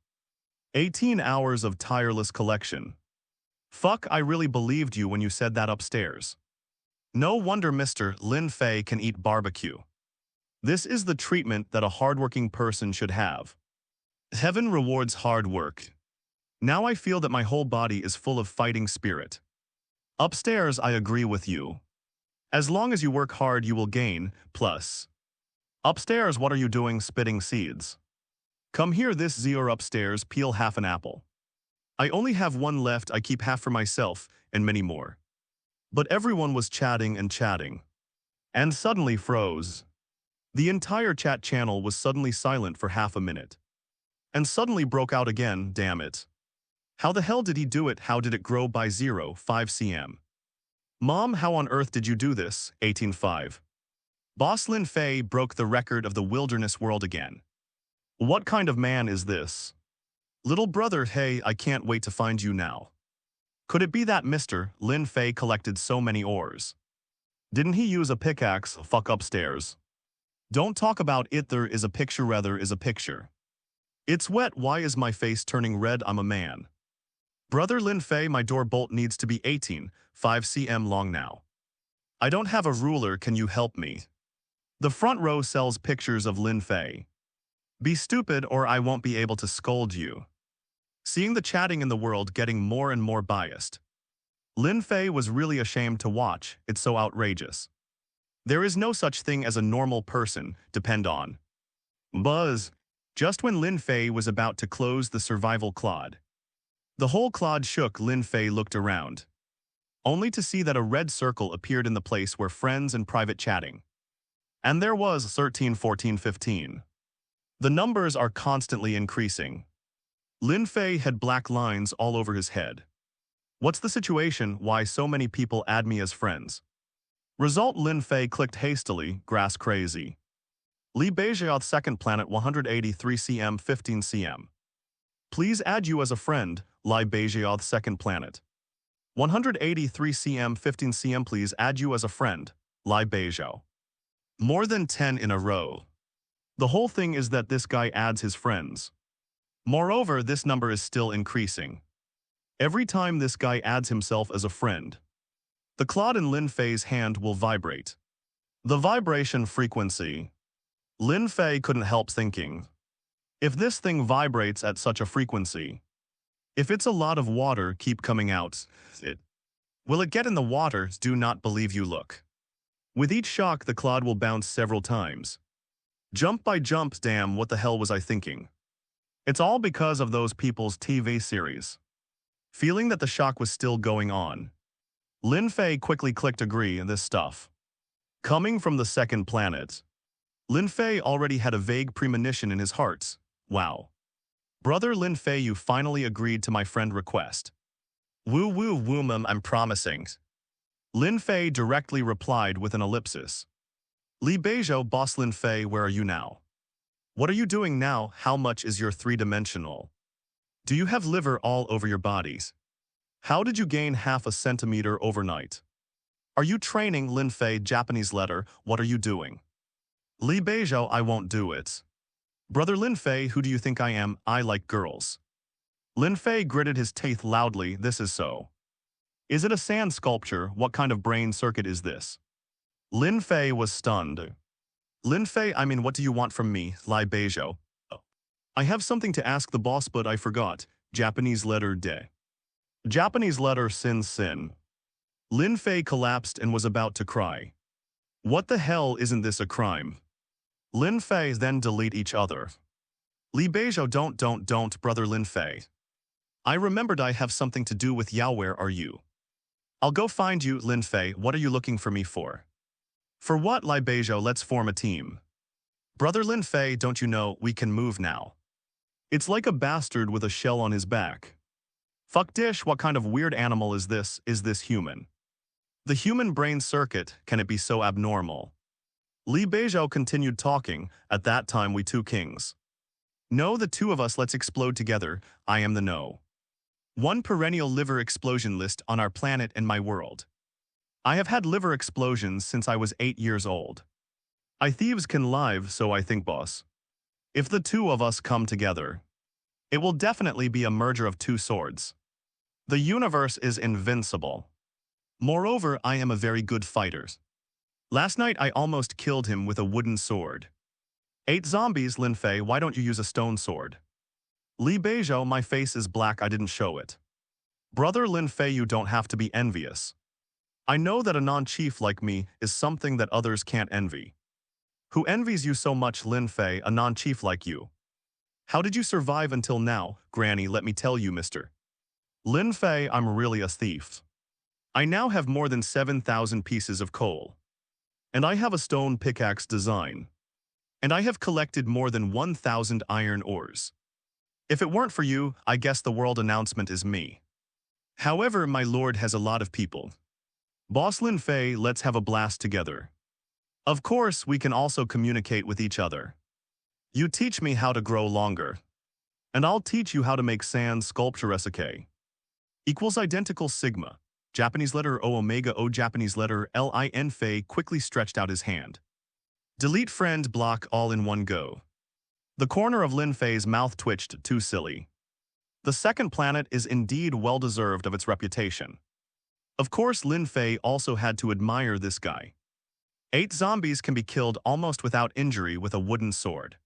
[SPEAKER 1] 18 hours of tireless collection. Fuck, I really believed you when you said that upstairs. No wonder Mr. Lin Fei can eat barbecue. This is the treatment that a hardworking person should have. Heaven rewards hard work. Now I feel that my whole body is full of fighting spirit. Upstairs, I agree with you. As long as you work hard, you will gain, plus. Upstairs, what are you doing spitting seeds? Come here, this Zior upstairs, peel half an apple. I only have one left, I keep half for myself, and many more. But everyone was chatting and chatting. And suddenly froze. The entire chat channel was suddenly silent for half a minute. And suddenly broke out again, damn it. How the hell did he do it? How did it grow by 0.5 cm? Mom, how on earth did you do this? 18.5. Boss Lin Fei broke the record of the wilderness world again. What kind of man is this? Little brother, hey, I can't wait to find you now. Could it be that Mr. Lin Fei collected so many ores? Didn't he use a pickaxe? Fuck upstairs. Don't talk about it, there is a picture, rather is a picture. It's wet, why is my face turning red? I'm a man. Brother Lin Fei, my door bolt needs to be 18.5 cm long now. I don't have a ruler, can you help me? The front row sells pictures of Lin Fei. Be stupid or I won't be able to scold you. Seeing the chatting in the world getting more and more biased. Lin Fei was really ashamed to watch, it's so outrageous. There is no such thing as a normal person, depend on. Buzz. Just when Lin Fei was about to close the survival clod. The whole clod shook. Lin Fei looked around. Only to see that a red circle appeared in the place where friends and private chatting. And there was 13, 14, 15. The numbers are constantly increasing. Lin Fei had black lines all over his head. What's the situation? Why so many people add me as friends? Result, Lin Fei clicked hastily, grass crazy. Li Beijioth second planet 183 cm 15 cm. Please add you as a friend, Li Beijioth second planet. 183 cm 15 cm please add you as a friend, Li Beijio. More than 10 in a row. The whole thing is that this guy adds his friends. Moreover, this number is still increasing. Every time this guy adds himself as a friend, the clod in Lin Fei's hand will vibrate. The vibration frequency. Lin Fei couldn't help thinking. If this thing vibrates at such a frequency, if it's a lot of water keep coming out, will it get in the water? Do not believe you look. With each shock, the clod will bounce several times. Jump by jump, damn, what the hell was I thinking? It's all because of those people's TV series. Feeling that the shock was still going on, Lin Fei quickly clicked agree in this stuff. Coming from the second planet, Lin Fei already had a vague premonition in his heart. Wow. Brother Lin Fei, you finally agreed to my friend request. Woo woo woo mum, I'm promising. Lin Fei directly replied with an ellipsis. Li Beizhou, boss Lin Fei, where are you now? What are you doing now? How much is your three-dimensional? Do you have liver all over your bodies? How did you gain half a centimeter overnight? Are you training? Lin Fei, Japanese letter, what are you doing? Li Beizhou, I won't do it. Brother Lin Fei, who do you think I am? I like girls. Lin Fei gritted his teeth loudly, this is so. Is it a sand sculpture? What kind of brain circuit is this? Lin Fei was stunned. Lin Fei, I mean, what do you want from me, Li Beizhou? Oh. I have something to ask the boss, but I forgot. Japanese letter de. Japanese letter sin. Lin Fei collapsed and was about to cry. What the hell, isn't this a crime? Lin Fei then delete each other. Li Beizhou, don't, brother Lin Fei. I remembered I have something to do with Yao, where are you? I'll go find you, Lin Fei. What are you looking for me for? For what, Li Beijo? Let's form a team. Brother Lin Fei, don't you know we can move now? It's like a bastard with a shell on his back. Fuck dish, what kind of weird animal is this? Is this human? The human brain circuit, can it be so abnormal? Li Beijo continued talking. At that time we two kings. No, the two of us, let's explode together. I am the no. One perennial liver explosion list on our planet and my world. I have had liver explosions since I was 8 years old. I thieves can live, so I think, boss. If the two of us come together, it will definitely be a merger of two swords. The universe is invincible. Moreover, I am a very good fighter. Last night I almost killed him with a wooden sword. 8 zombies, Lin Fei, why don't you use a stone sword? Li Beijo, my face is black, I didn't show it. Brother Lin Fei, you don't have to be envious. I know that a non-chief like me is something that others can't envy. Who envies you so much, Lin Fei, a non-chief like you? How did you survive until now, Granny? Let me tell you, mister. Lin Fei, I'm really a thief. I now have more than 7,000 pieces of coal. And I have a stone pickaxe design. And I have collected more than 1,000 iron ores. If it weren't for you, I guess the world announcement is me. However, my lord has a lot of people. Boss Lin Fei, let's have a blast together. Of course, we can also communicate with each other. You teach me how to grow longer. And I'll teach you how to make sand sculpture SK. Equals identical sigma. Japanese letter O omega O Japanese letter Lin Fei quickly stretched out his hand. Delete friend block all in one go. The corner of Lin Fei's mouth twitched, too silly. The second planet is indeed well-deserved of its reputation. Of course, Lin Fei also had to admire this guy. 8 zombies can be killed almost without injury with a wooden sword.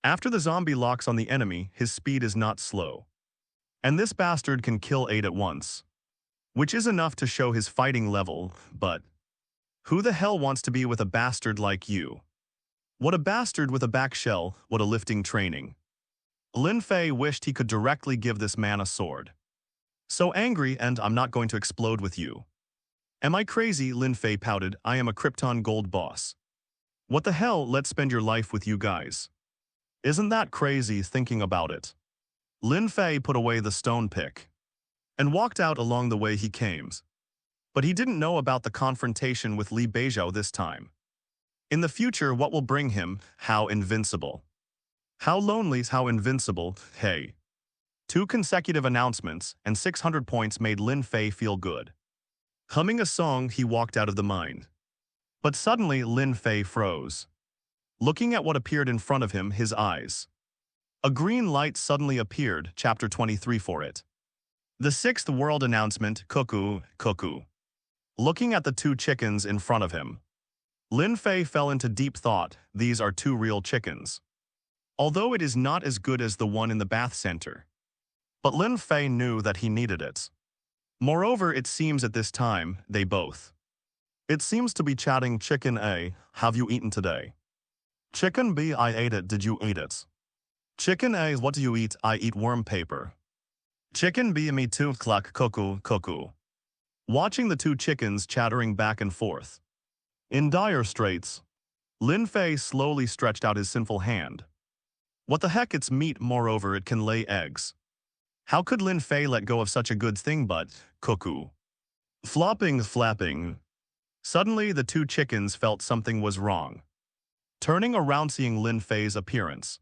[SPEAKER 1] After the zombie locks on the enemy, his speed is not slow. And this bastard can kill 8 at once. Which is enough to show his fighting level, but who the hell wants to be with a bastard like you? What a bastard with a back shell, what a lifting training. Lin Fei wished he could directly give this man a sword. So angry, and I'm not going to explode with you. Am I crazy? Lin Fei pouted. I am a Krypton Gold boss. What the hell, let's spend your life with you guys. Isn't that crazy thinking about it? Lin Fei put away the stone pick and walked out along the way he came. But he didn't know about the confrontation with Li Beijo this time. In the future, what will bring him? How invincible. How lonely, how invincible, hey. 2 consecutive announcements and 600 points made Lin Fei feel good. Humming a song, he walked out of the mine. But suddenly, Lin Fei froze. Looking at what appeared in front of him, his eyes. A green light suddenly appeared, chapter 23 for it. The 6th world announcement, cuckoo, cuckoo. Looking at the 2 chickens in front of him, Lin Fei fell into deep thought. These are 2 real chickens. Although it is not as good as the one in the bath center. But Lin Fei knew that he needed it. Moreover, it seems at this time, they both. It seems to be chatting. Chicken A, have you eaten today? Chicken B, I ate it, did you eat it? Chicken A, what do you eat? I eat worm paper. Chicken B, me too, cluck, cuckoo, cuckoo. Watching the 2 chickens chattering back and forth. In dire straits, Lin Fei slowly stretched out his sinful hand. What the heck, it's meat, moreover it can lay eggs. How could Lin Fei let go of such a good thing but, cuckoo. Flopping, flapping. Suddenly the 2 chickens felt something was wrong. Turning around seeing Lin Fei's appearance.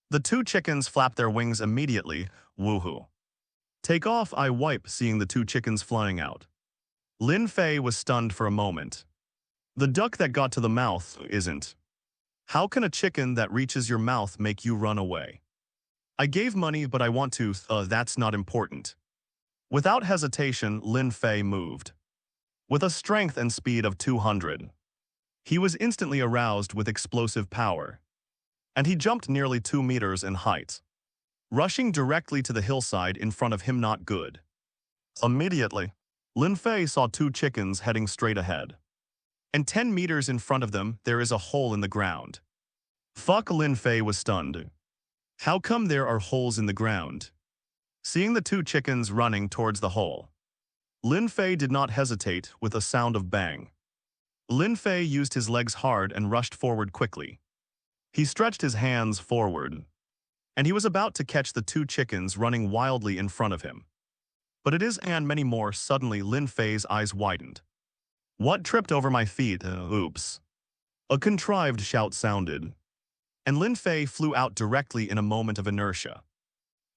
[SPEAKER 1] The 2 chickens flapped their wings immediately, woohoo. Take off, I wipe, seeing the 2 chickens flying out. Lin Fei was stunned for a moment. The duck that got to the mouth isn't. How can a chicken that reaches your mouth make you run away? I gave money, but I want to, that's not important. Without hesitation, Lin Fei moved. With a strength and speed of 200. He was instantly aroused with explosive power. And he jumped nearly 2 meters in height. Rushing directly to the hillside in front of him, not good. Immediately, Lin Fei saw 2 chickens heading straight ahead. And 10 meters in front of them, there is a hole in the ground. Fuck, Lin Fei was stunned. How come there are holes in the ground? Seeing the 2 chickens running towards the hole, Lin Fei did not hesitate with a sound of bang. Lin Fei used his legs hard and rushed forward quickly. He stretched his hands forward, and he was about to catch the two chickens running wildly in front of him. But it is and many more. Suddenly Lin Fei's eyes widened. What tripped over my feet? Oops. A contrived shout sounded, and Lin Fei flew out directly in a moment of inertia.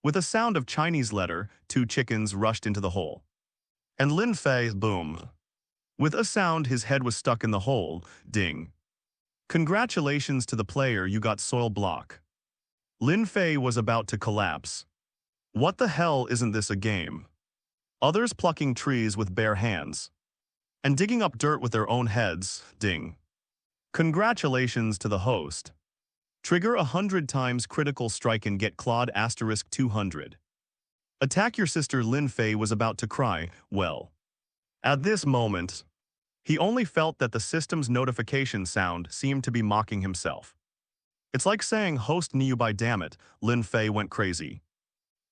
[SPEAKER 1] With a sound of Chinese letter, two chickens rushed into the hole. And Lin Fei, boom. With a sound, his head was stuck in the hole, ding. Congratulations to the player, you got soil block. Lin Fei was about to collapse. What the hell, isn't this a game? Others plucking trees with bare hands. And digging up dirt with their own heads, ding. Congratulations to the host. Trigger 100 times critical strike and get clawed *200. Attack your sister. Lin Fei was about to cry, well. At this moment, he only felt that the system's notification sound seemed to be mocking himself. It's like saying host nearby. Damn it, Lin Fei went crazy.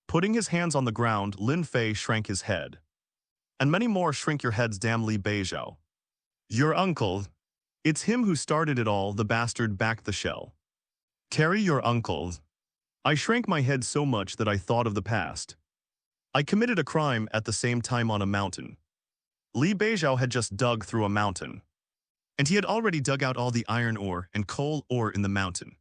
[SPEAKER 1] Putting his hands on the ground, Lin Fei shrank his head. And many more. Shrink your heads, damn Li Beizhou. Your uncle. It's him who started it all, the bastard backed the shell. Carry your uncle. I shrank my head so much that I thought of the past. I committed a crime at the same time on a mountain. Li Beizhou had just dug through a mountain. And he had already dug out all the iron ore and coal ore in the mountain.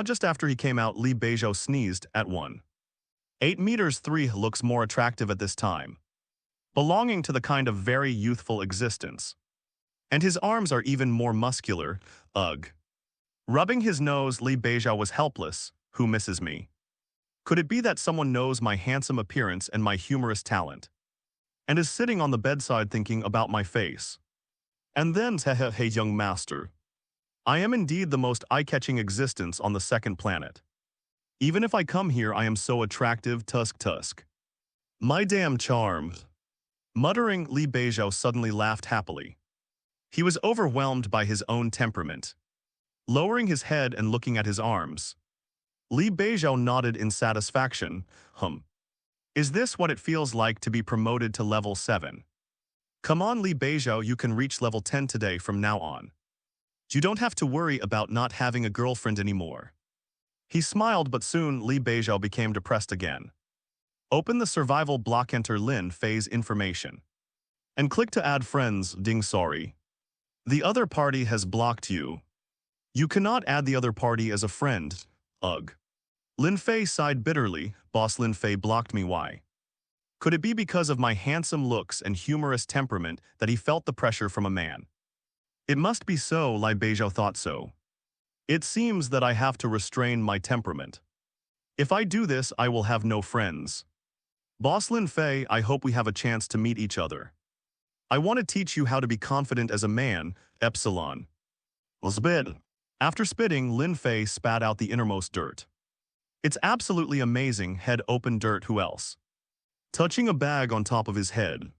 [SPEAKER 1] Just after he came out, Li Beizhou sneezed at 1.8 meters 3 looks more attractive at this time. Belonging to the kind of very youthful existence. And his arms are even more muscular, ugh. Rubbing his nose, Li Beizhou was helpless. Who misses me? Could it be that someone knows my handsome appearance and my humorous talent? And is sitting on the bedside thinking about my face? And then, hey young master. I am indeed the most eye-catching existence on the second planet. Even if I come here, I am so attractive, tusk. My damn charm. Muttering, Li Beizhou suddenly laughed happily. He was overwhelmed by his own temperament. Lowering his head and looking at his arms, Li Beizhou nodded in satisfaction. Is this what it feels like to be promoted to level 7? Come on, Li Beizhou, you can reach level 10 today from now on. You don't have to worry about not having a girlfriend anymore. He smiled, but soon Li Beizhou became depressed again. Open the survival block, enter Lin Fei's information. And click to add friends, ding sorry. The other party has blocked you. You cannot add the other party as a friend, ugh. Lin Fei sighed bitterly, boss Lin Fei blocked me, why? Could it be because of my handsome looks and humorous temperament that he felt the pressure from a man? It must be so, Li Beizhou thought so. It seems that I have to restrain my temperament. If I do this, I will have no friends. Boss Lin Fei, I hope we have a chance to meet each other. I want to teach you how to be confident as a man, epsilon. Spit. After spitting, Lin Fei spat out the innermost dirt. It's absolutely amazing, head open dirt, who else? Touching a bag on top of his head.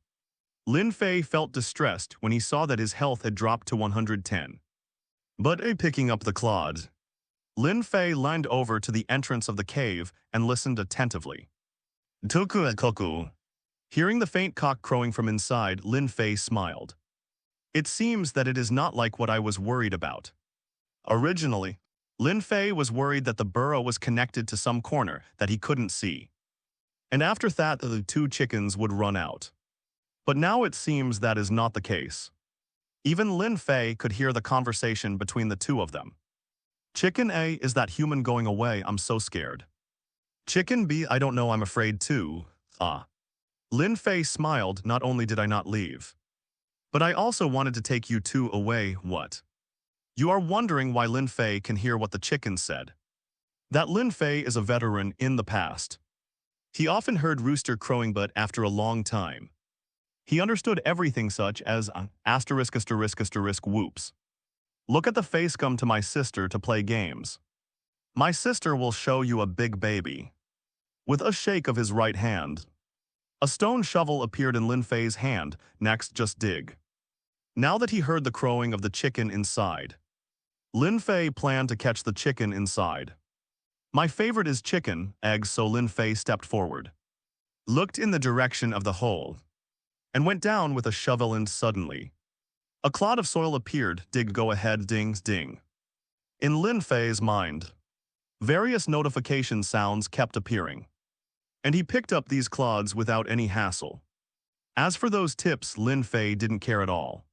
[SPEAKER 1] Lin Fei felt distressed when he saw that his health had dropped to 110. But picking up the clod, Lin Fei leaned over to the entrance of the cave and listened attentively. Tuku. Hearing the faint cock crowing from inside, Lin Fei smiled. It seems that it is not like what I was worried about. Originally, Lin Fei was worried that the burrow was connected to some corner that he couldn't see. And after that, the two chickens would run out. But now it seems that is not the case. Even Lin Fei could hear the conversation between the two of them. Chicken A, is that human going away? I'm so scared. Chicken B, I don't know, I'm afraid too. Lin Fei smiled, not only did I not leave, but I also wanted to take you two away. What? You are wondering why Lin Fei can hear what the chickens said. That Lin Fei is a veteran in the past. He often heard rooster crowing, but after a long time, he understood everything, such as asterisk whoops. Look at the face. Come to my sister to play games. My sister will show you a big baby. With a shake of his right hand, a stone shovel appeared in Lin Fei's hand. Next, just dig. Now that he heard the crowing of the chicken inside, Lin Fei planned to catch the chicken inside. My favorite is chicken, eggs, so Lin Fei stepped forward, looked in the direction of the hole, and went down with a shovel and suddenly. A clod of soil appeared, dig go ahead dings ding. In Lin Fei's mind, various notification sounds kept appearing, and he picked up these clods without any hassle. As for those tips, Lin Fei didn't care at all.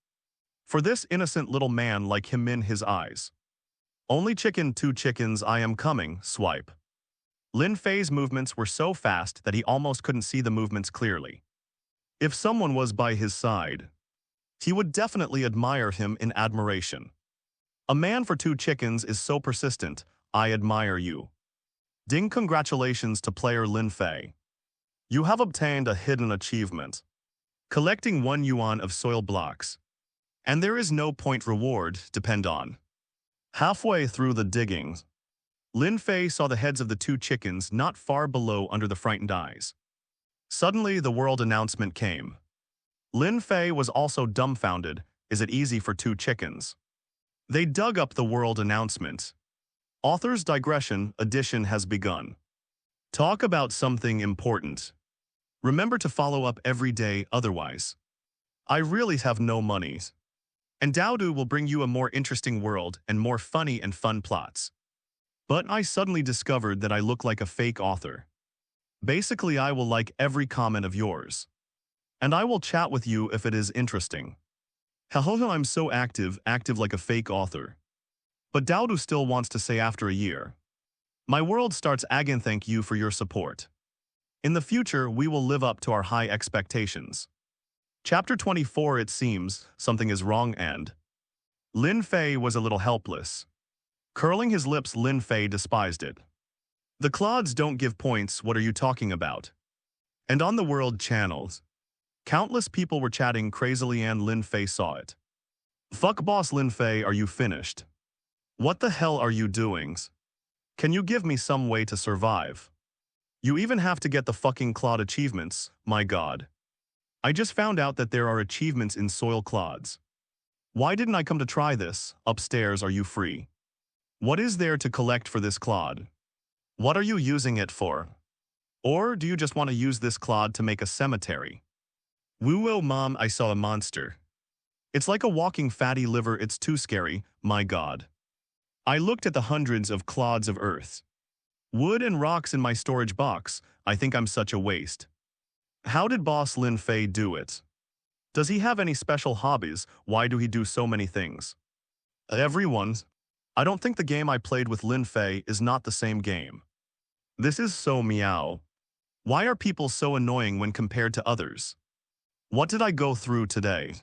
[SPEAKER 1] For this innocent little man like him in his eyes. Only chicken, 2 chickens, I am coming, swipe. Lin Fei's movements were so fast that he almost couldn't see the movements clearly. If someone was by his side, he would definitely admire him in admiration. A man for 2 chickens is so persistent, I admire you. Ding, congratulations to player Lin Fei. You have obtained a hidden achievement. Collecting 1 yuan of soil blocks. And there is no point reward, depend on. Halfway through the digging, Lin Fei saw the heads of the 2 chickens not far below under the frightened eyes. Suddenly, the world announcement came. Lin Fei was also dumbfounded. Is it easy for 2 chickens? They dug up the world announcement. Author's digression edition has begun. Talk about something important. Remember to follow up every day, otherwise. I really have no money. And Dowdu will bring you a more interesting world and more funny and fun plots. But I suddenly discovered that I look like a fake author. Basically, I will like every comment of yours. And I will chat with you if it is interesting. Hahoha, I'm so active like a fake author. But Dowdu still wants to say after a year. My world starts again, thank you for your support. In the future, we will live up to our high expectations. Chapter 24, it seems, something is wrong and Lin Fei was a little helpless. Curling his lips, Lin Fei despised it. The clods don't give points, what are you talking about? And on the world channels, countless people were chatting crazily and Lin Fei saw it. Fuck boss Lin Fei, are you finished? What the hell are you doing? Can you give me some way to survive? You even have to get the fucking clod achievements, my god. I just found out that there are achievements in soil clods. Why didn't I come to try this? Upstairs, are you free? What is there to collect for this clod? What are you using it for? Or do you just want to use this clod to make a cemetery? Woo-oh mom, I saw a monster. It's like a walking fatty liver, it's too scary, my god. I looked at the hundreds of clods of earth, wood and rocks in my storage box. I think I'm such a waste. How did boss Lin Fei do it? Does he have any special hobbies? Why do he do so many things? Everyone, I don't think the game I played with Lin Fei is not the same game. This is so meow. Why are people so annoying when compared to others? What did I go through today?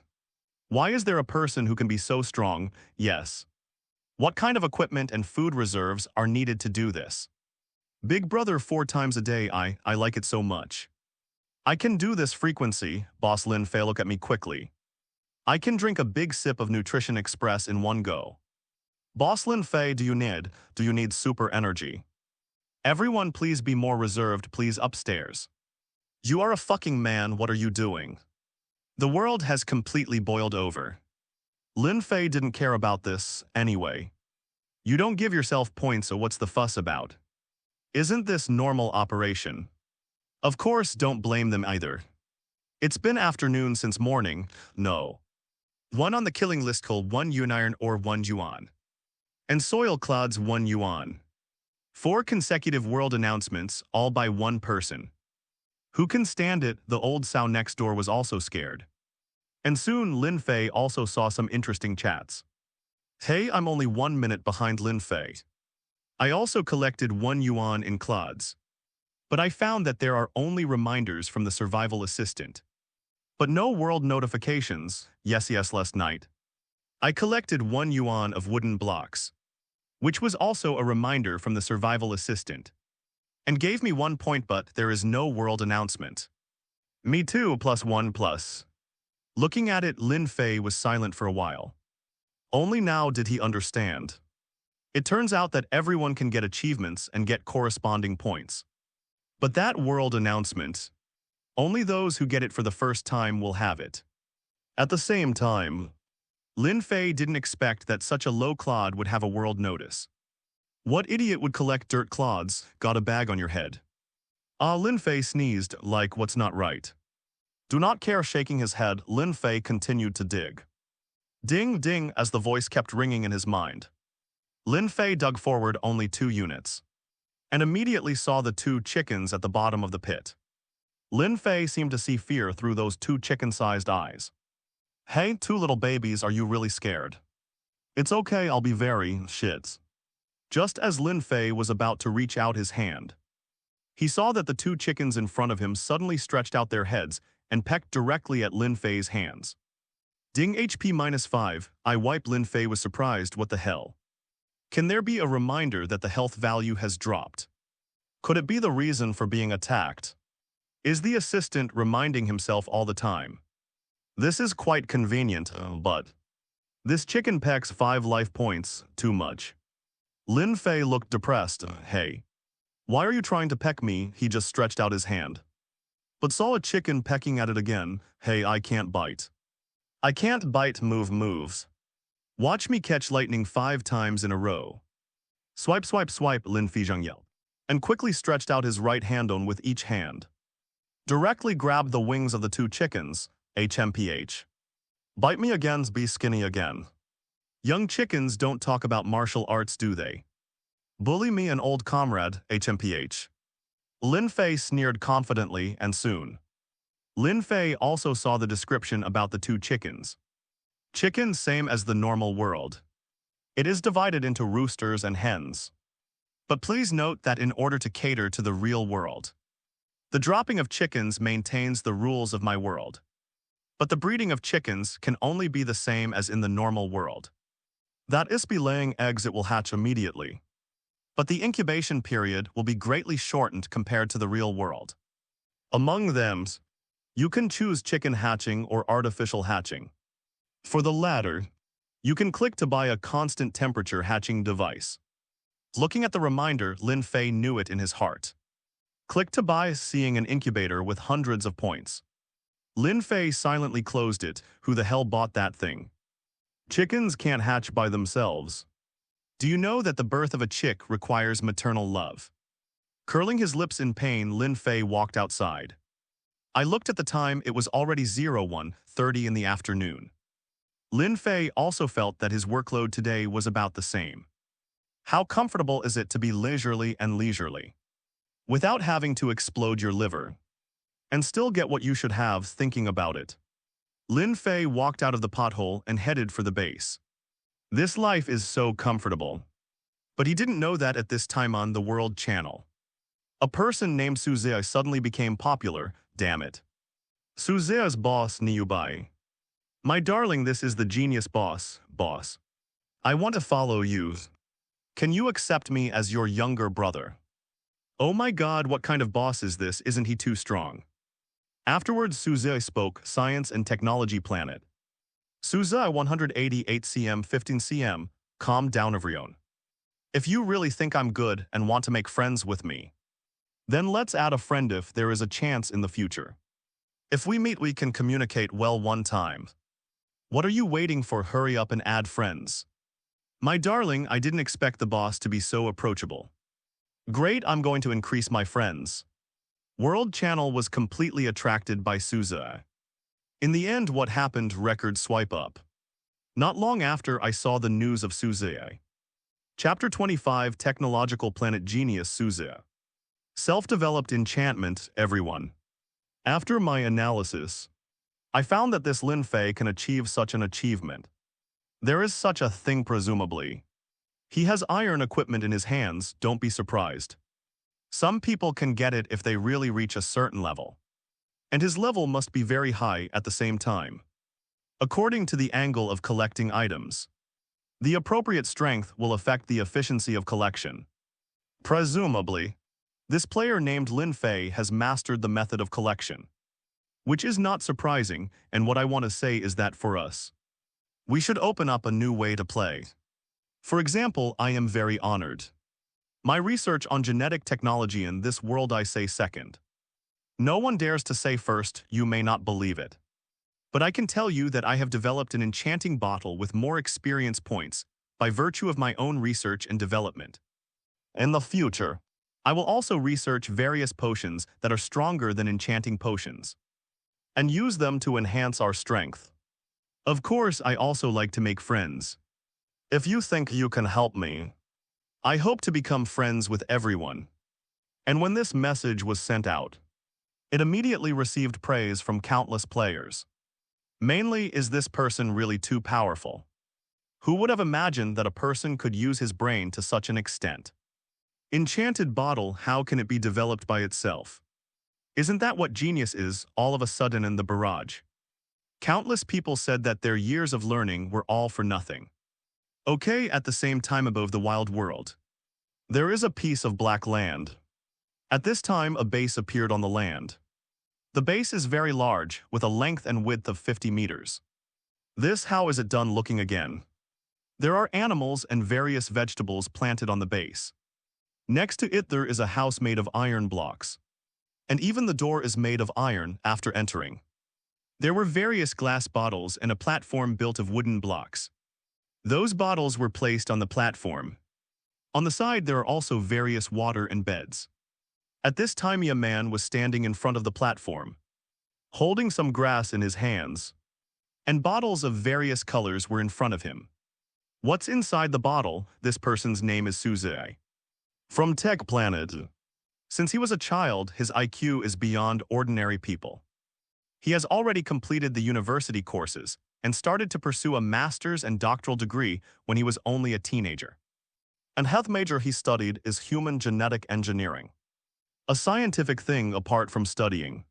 [SPEAKER 1] Why is there a person who can be so strong? Yes. What kind of equipment and food reserves are needed to do this? Big brother 4 times a day, I like it so much. I can do this frequency, boss Lin Fei, look at me quickly. I can drink a big sip of Nutrition Express in one go. Boss Lin Fei, do you need super energy? Everyone please be more reserved, please upstairs. You are a fucking man, what are you doing? The world has completely boiled over. Lin Fei didn't care about this, anyway. You don't give yourself points, so what's the fuss about? Isn't this normal operation? Of course, don't blame them either. It's been afternoon since morning, no. 1 on the killing list called 1 yuan or 1 yuan. And soil clods 1 yuan. 4 consecutive world announcements, all by one person. Who can stand it? The old sow next door was also scared. And soon Lin Fei also saw some interesting chats. Hey, I'm only 1 minute behind Lin Fei. I also collected 1 yuan in clods. But I found that there are only reminders from the survival assistant. But no world notifications, yes last night. I collected 1 yuan of wooden blocks, which was also a reminder from the survival assistant, and gave me 1 point, but there is no world announcement. Me too, +1 plus. Looking at it, Lin Fei was silent for a while. Only now did he understand. It turns out that everyone can get achievements and get corresponding points. But that world announcement, only those who get it for the first time will have it. At the same time, Lin Fei didn't expect that such a low clod would have a world notice. What idiot would collect dirt clods? Got a bag on your head. Ah, Lin Fei sneezed, like what's not right. Do not care shaking his head, Lin Fei continued to dig. Ding ding as the voice kept ringing in his mind. Lin Fei dug forward only 2 units and immediately saw the 2 chickens at the bottom of the pit. Lin Fei seemed to see fear through those 2 chicken-sized eyes. Hey, 2 little babies, are you really scared? It's okay, I'll be very shits. Just as Lin Fei was about to reach out his hand, he saw that the 2 chickens in front of him suddenly stretched out their heads and pecked directly at Lin Fei's hands. Ding HP -5, I wiped. Lin Fei was surprised. What the hell? Can there be a reminder that the health value has dropped? Could it be the reason for being attacked? Is the assistant reminding himself all the time? This is quite convenient, but this chicken pecks 5 life points, too much. Lin Fei looked depressed. Hey, why are you trying to peck me? He just stretched out his hand, but saw a chicken pecking at it again. Hey, I can't bite. I can't bite. Moves. Watch me catch lightning 5 times in a row. Swipe, swipe, swipe, Lin Fei yelled, and quickly stretched out his right hand on with each hand. Directly grabbed the wings of the 2 chickens, HMPH. Bite me again, be skinny again. Young chickens don't talk about martial arts, do they? Bully me, an old comrade, HMPH. Lin Fei sneered confidently, and soon Lin Fei also saw the description about the 2 chickens. Chickens same as the normal world. It is divided into roosters and hens. But please note that in order to cater to the real world, the dropping of chickens maintains the rules of my world. But the breeding of chickens can only be the same as in the normal world. That is, by laying eggs it will hatch immediately. But the incubation period will be greatly shortened compared to the real world. Among them, you can choose chicken hatching or artificial hatching. For the latter, you can click to buy a constant temperature hatching device. Looking at the reminder, Lin Fei knew it in his heart. Click to buy, seeing an incubator with hundreds of points. Lin Fei silently closed it. Who the hell bought that thing? Chickens can't hatch by themselves. Do you know that the birth of a chick requires maternal love? Curling his lips in pain, Lin Fei walked outside. I looked at the time. It was already 01:30 in the afternoon. Lin Fei also felt that his workload today was about the same. How comfortable is it to be leisurely and leisurely, without having to explode your liver, and still get what you should have thinking about it? Lin Fei walked out of the pothole and headed for the base. This life is so comfortable. But he didn't know that at this time on the World Channel, a person named Suzia suddenly became popular. Damn it. Suzia's boss, Niubai. My darling, this is the genius boss. I want to follow you. Can you accept me as your younger brother? Oh my god, what kind of boss is this? Isn't he too strong? Afterwards, Suzia spoke. Science and Technology Planet. Suzia 188 cm 15 cm, calm down everyone. If you really think I'm good and want to make friends with me, then let's add a friend if there is a chance in the future. If we meet we can communicate well one time. What are you waiting for? Hurry up and add friends. My darling, I didn't expect the boss to be so approachable. Great, I'm going to increase my friends. World Channel was completely attracted by Suzia. In the end, what happened? Record swipe up. Not long after, I saw the news of Suzia. Chapter 25, Technological Planet Genius Suzia. Self-developed enchantment, everyone. After my analysis, I found that this Lin Fei can achieve such an achievement. There is such a thing, presumably. He has iron equipment in his hands, don't be surprised. Some people can get it if they really reach a certain level. And his level must be very high at the same time. According to the angle of collecting items, the appropriate strength will affect the efficiency of collection. Presumably, this player named Lin Fei has mastered the method of collection, which is not surprising, and what I want to say is that for us, we should open up a new way to play. For example, I am very honored. My research on genetic technology in this world, I say second. No one dares to say first, you may not believe it. But I can tell you that I have developed an enchanting bottle with more experience points by virtue of my own research and development. In the future, I will also research various potions that are stronger than enchanting potions. and use them to enhance our strength. Of course, I also like to make friends. If you think you can help me, I hope to become friends with everyone. And when this message was sent out, it immediately received praise from countless players. Mainly, is this person really too powerful? Who would have imagined that a person could use his brain to such an extent? Enchanted bottle, how can it be developed by itself? Isn't that what genius is, all of a sudden in the barrage? Countless people said that their years of learning were all for nothing. Okay, at the same time above the wild world, there is a piece of black land. At this time, a base appeared on the land. The base is very large, with a length and width of 50 meters. This, how is it done looking again? There are animals and various vegetables planted on the base. Next to it there is a house made of iron blocks. And even the door is made of iron after entering. There were various glass bottles and a platform built of wooden blocks. Those bottles were placed on the platform. On the side there are also various water and beds. At this time a man was standing in front of the platform, holding some grass in his hands, and bottles of various colors were in front of him. What's inside the bottle? This person's name is Suze. From Tech Planet. Since he was a child, his IQ is beyond ordinary people. He has already completed the university courses and started to pursue a master's and doctoral degree when he was only a teenager. And health major he studied is human genetic engineering. A scientific thing apart from studying.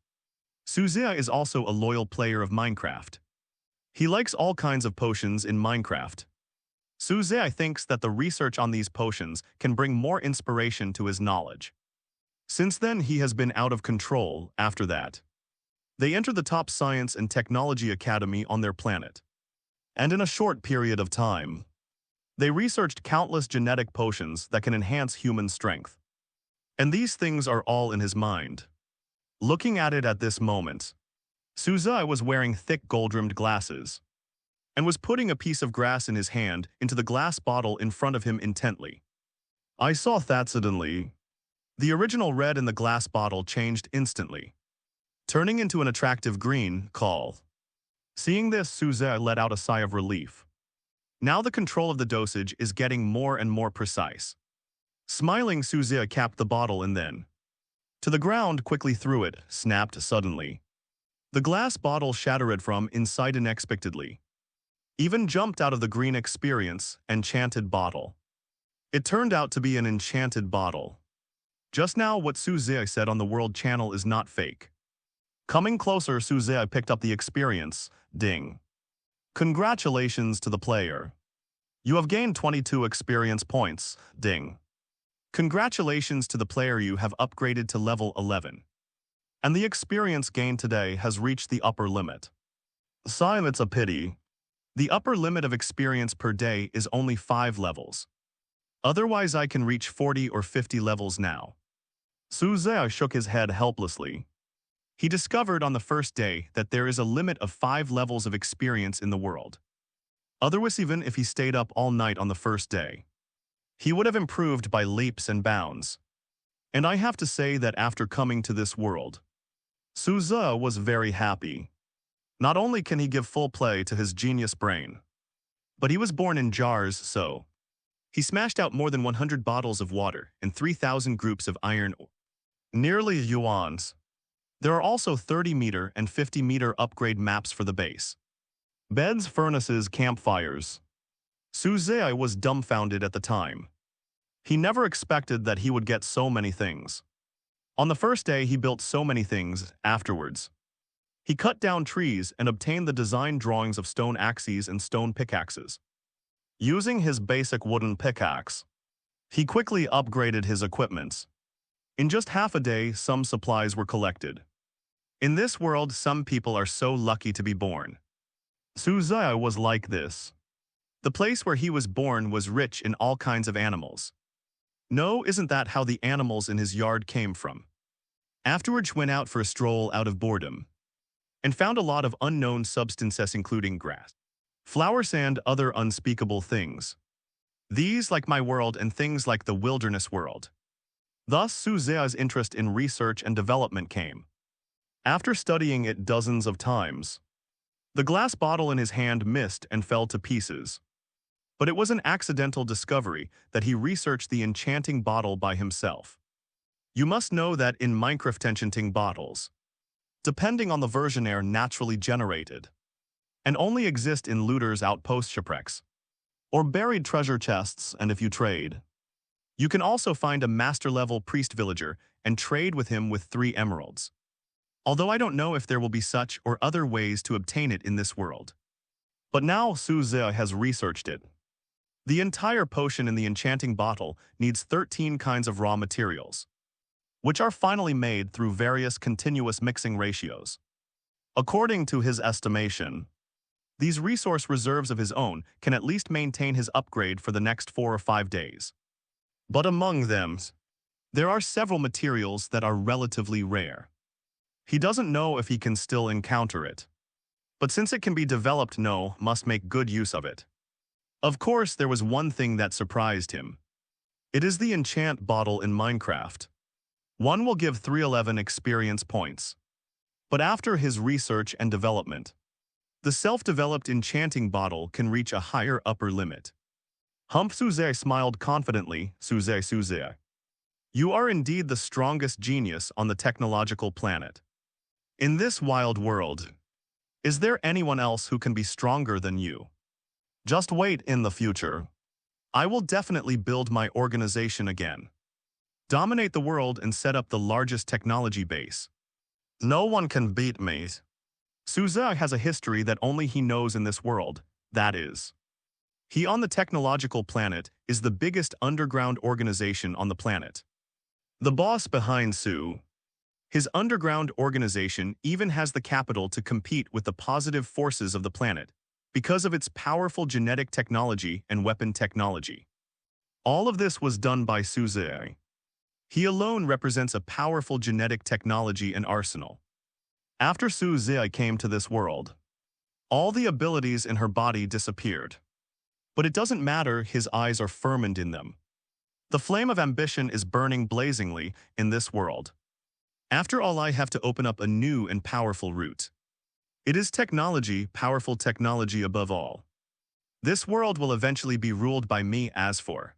[SPEAKER 1] Suze is also a loyal player of Minecraft. He likes all kinds of potions in Minecraft. Suze thinks that the research on these potions can bring more inspiration to his knowledge. Since then he has been out of control after that. They enter the top science and technology academy on their planet. And in a short period of time, they researched countless genetic potions that can enhance human strength. And these things are all in his mind. Looking at it at this moment, Suze was wearing thick gold-rimmed glasses and was putting a piece of grass in his hand into the glass bottle in front of him intently. I saw that suddenly. The original red in the glass bottle changed instantly, turning into an attractive green call. Seeing this, Suze let out a sigh of relief. Now the control of the dosage is getting more and more precise. Smiling, Suze capped the bottle and then, to the ground, quickly threw it, snapped suddenly. The glass bottle shattered from inside unexpectedly. Even jumped out of the green experience, enchanted bottle. It turned out to be an enchanted bottle. Just now what Suze said on the World Channel is not fake. Coming closer, Suze picked up the experience, ding. Congratulations to the player. You have gained 22 experience points, ding. Congratulations to the player, you have upgraded to level 11. And the experience gained today has reached the upper limit. Sigh, it's a pity. The upper limit of experience per day is only 5 levels. Otherwise I can reach 40 or 50 levels now. Suze shook his head helplessly. He discovered on the first day that there is a limit of 5 levels of experience in the world. Otherwise, even if he stayed up all night on the first day, he would have improved by leaps and bounds. And I have to say that after coming to this world, Suze was very happy. Not only can he give full play to his genius brain, but he was born in jars, so he smashed out more than 100 bottles of water and 3,000 groups of iron ore. Nearly yuans. There are also 30-meter and 50-meter upgrade maps for the base. Beds, furnaces, campfires. Suze was dumbfounded at the time. He never expected that he would get so many things. On the first day he built so many things afterwards. He cut down trees and obtained the design drawings of stone axes and stone pickaxes. Using his basic wooden pickaxe, he quickly upgraded his equipment. In just half a day, some supplies were collected. In this world, some people are so lucky to be born. Suze was like this. The place where he was born was rich in all kinds of animals. No, isn't that how the animals in his yard came from? Afterwards went out for a stroll out of boredom, and found a lot of unknown substances including grass, flowers and other unspeakable things. These like my world and things like the wilderness world. Thus Suze's interest in research and development came. After studying it dozens of times, the glass bottle in his hand missed and fell to pieces. But it was an accidental discovery that he researched the enchanting bottle by himself. You must know that in Minecraft enchanting bottles, depending on the version, are naturally generated and only exist in looters' outpost shipwrecks or buried treasure chests. And if you trade, you can also find a master-level priest villager and trade with him with 3 emeralds. Although I don't know if there will be such or other ways to obtain it in this world. But now Su Zhe has researched it. The entire potion in the enchanting bottle needs 13 kinds of raw materials, which are finally made through various continuous mixing ratios. According to his estimation, these resource reserves of his own can at least maintain his upgrade for the next 4 or 5 days. But among them, there are several materials that are relatively rare. He doesn't know if he can still encounter it. But since it can be developed, must make good use of it. Of course, there was one thing that surprised him. It is the enchant bottle in Minecraft. One will give 311 experience points. But after his research and development, the self-developed enchanting bottle can reach a higher upper limit. Su Zhe smiled confidently. Su Zhe. You are indeed the strongest genius on the technological planet. In this wild world, is there anyone else who can be stronger than you? Just wait in the future. I will definitely build my organization again. Dominate the world and set up the largest technology base. No one can beat me. Su Zhe has a history that only he knows in this world, that is. He on the technological planet is the biggest underground organization on the planet. The boss behind Su. His underground organization even has the capital to compete with the positive forces of the planet because of its powerful genetic technology and weapon technology. All of this was done by Su Zhe. He alone represents a powerful genetic technology and arsenal. After Su Zhe came to this world, all the abilities in her body disappeared. But it doesn't matter, his eyes are fermented in them. The flame of ambition is burning blazingly in this world. After all, I have to open up a new and powerful route. It is technology, powerful technology above all. This world will eventually be ruled by me. As for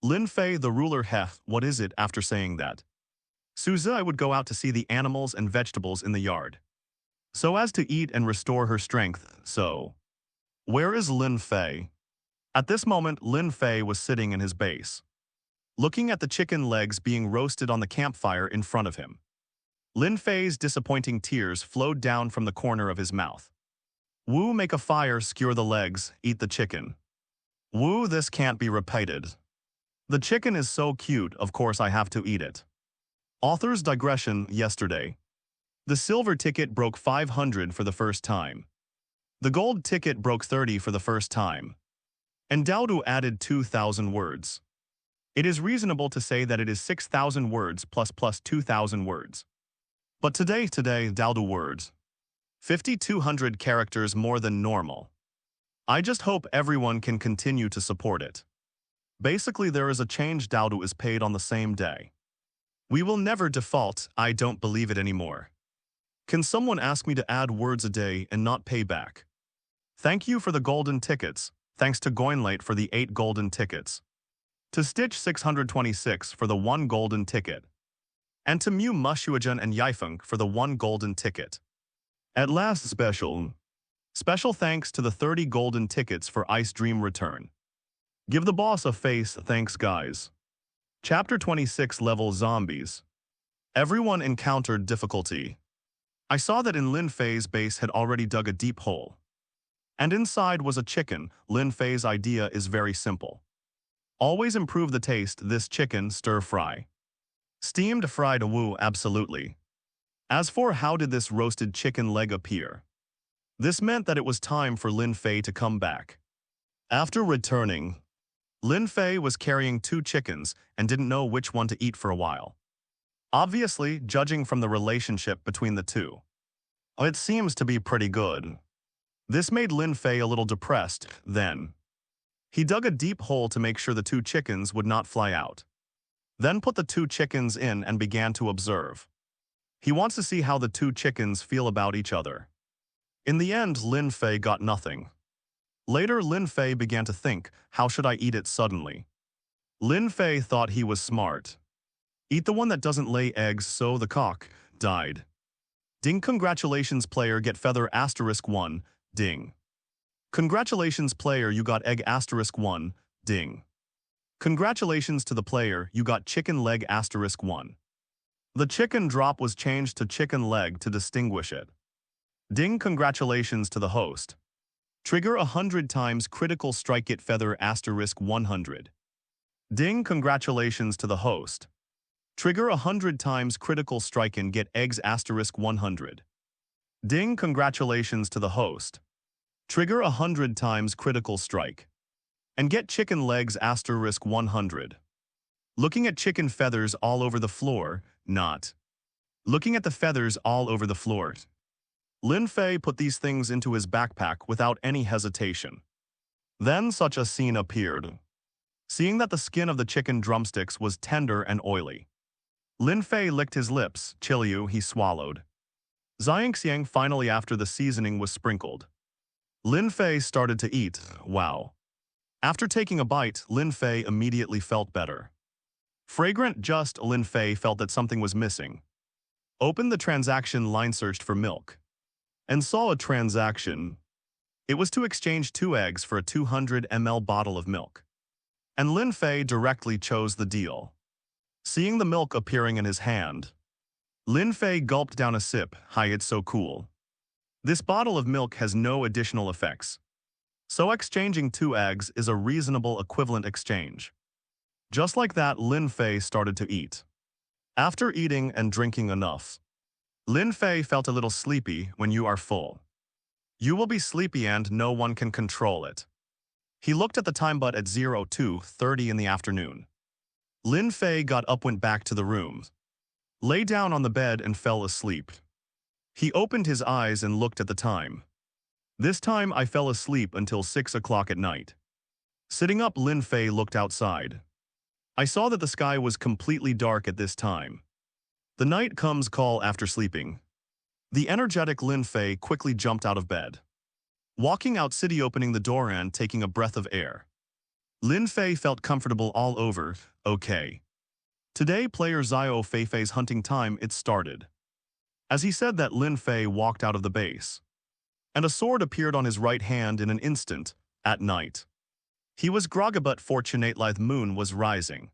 [SPEAKER 1] Lin Fei, the ruler, what is it? After saying that, Su Zhe would go out to see the animals and vegetables in the yard, so as to eat and restore her strength. So, where is Lin Fei? At this moment, Lin Fei was sitting in his base, looking at the chicken legs being roasted on the campfire in front of him. Lin Fei's disappointing tears flowed down from the corner of his mouth. Wu, make a fire, skewer the legs, eat the chicken. Wu, this can't be repeated. The chicken is so cute, of course I have to eat it. Author's digression. Yesterday, the silver ticket broke 500 for the first time. The gold ticket broke 30 for the first time. And Daodu added 2,000 words. It is reasonable to say that it is 6,000 words plus 2,000 words. But today, Daodu words. 5,200 characters more than normal. I just hope everyone can continue to support it. Basically, there is a change. Daodu is paid on the same day. We will never default. I don't believe it anymore. Can someone ask me to add words a day and not pay back? Thank you for the golden tickets. Thanks to Goinlate for the 8 golden tickets. To Stitch 626 for the 1 golden ticket. And to Mu Mushuajan and Yifeng for the 1 golden ticket. At last, special thanks to the 30 golden tickets for Ice Dream Return. Give the boss a face. Thanks, guys. Chapter 26, Level Zombies. Everyone encountered difficulty. I saw that in Lin Fei's base had already dug a deep hole. And inside was a chicken. Lin Fei's idea is very simple. Always improve the taste. This chicken stir-fry. Steamed, fried, woo, absolutely. As for how did this roasted chicken leg appear? This meant that it was time for Lin Fei to come back. After returning, Lin Fei was carrying 2 chickens and didn't know which one to eat for a while. Obviously, judging from the relationship between the two, it seems to be pretty good. This made Lin Fei a little depressed. Then, he dug a deep hole to make sure the 2 chickens would not fly out. Then put the 2 chickens in and began to observe. He wants to see how the two chickens feel about each other. In the end, Lin Fei got nothing. Later, Lin Fei began to think, how should I eat it suddenly? Lin Fei thought he was smart. Eat the one that doesn't lay eggs, so the cock died. Ding, congratulations player, get feather asterisk 1, ding. Congratulations player, you got egg asterisk 1, ding. Congratulations to the player, you got chicken leg asterisk 1. The chicken drop was changed to chicken leg to distinguish it. Ding, congratulations to the host. Trigger 100 times critical strike, get feather asterisk 100. Ding, congratulations to the host. Trigger 100 times critical strike and get eggs asterisk 100. Ding, congratulations to the host. Trigger 100 times critical strike and get chicken legs asterisk 100. Looking at chicken feathers all over the floor, not. Looking at the feathers all over the floor. Lin Fei put these things into his backpack without any hesitation. Then such a scene appeared. Seeing that the skin of the chicken drumsticks was tender and oily, Lin Fei licked his lips, Chiliu he swallowed. Xiangxiang finally after the seasoning was sprinkled. Lin Fei started to eat, wow. After taking a bite, Lin Fei immediately felt better. Fragrant just Lin Fei felt that something was missing. Opened the transaction line, searched for milk. And saw a transaction. It was to exchange 2 eggs for a 200 ml bottle of milk. And Lin Fei directly chose the deal. Seeing the milk appearing in his hand, Lin Fei gulped down a sip. Hi, it's so cool. This bottle of milk has no additional effects. So exchanging 2 eggs is a reasonable equivalent exchange. Just like that, Lin Fei started to eat. After eating and drinking enough, Lin Fei felt a little sleepy. When you are full, you will be sleepy and no one can control it. He looked at the time, but at 02:30 in the afternoon. Lin Fei got up, went back to the room, lay down on the bed and fell asleep. He opened his eyes and looked at the time. This time I fell asleep until 6 o'clock at night. Sitting up, Lin Fei looked outside. I saw that the sky was completely dark at this time. The night comes call after sleeping. The energetic Lin Fei quickly jumped out of bed. Walking out city, opening the door and taking a breath of air. Lin Fei felt comfortable all over. Okay. Today player Xiao Feifei's hunting time, it started. As he said that, Lin Fei walked out of the base. And a sword appeared on his right hand in an instant, at night. He was groggy, but fortunately the moon was rising.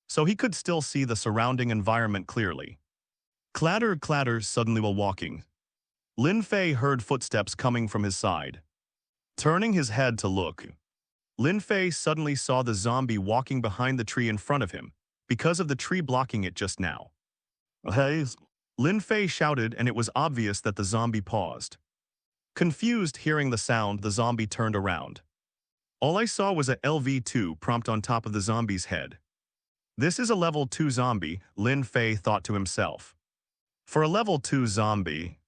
[SPEAKER 1] So he could still see the surrounding environment clearly. Clatter, clatter, suddenly while walking, Lin Fei heard footsteps coming from his side. Turning his head to look, Lin Fei suddenly saw the zombie walking behind the tree in front of him, because of the tree blocking it just now. Hey! Lin Fei shouted, and it was obvious that the zombie paused. Confused hearing the sound, the zombie turned around. All I saw was a LV2 prompt on top of the zombie's head. This is a level 2 zombie, Lin Fei thought to himself. For a level 2 zombie,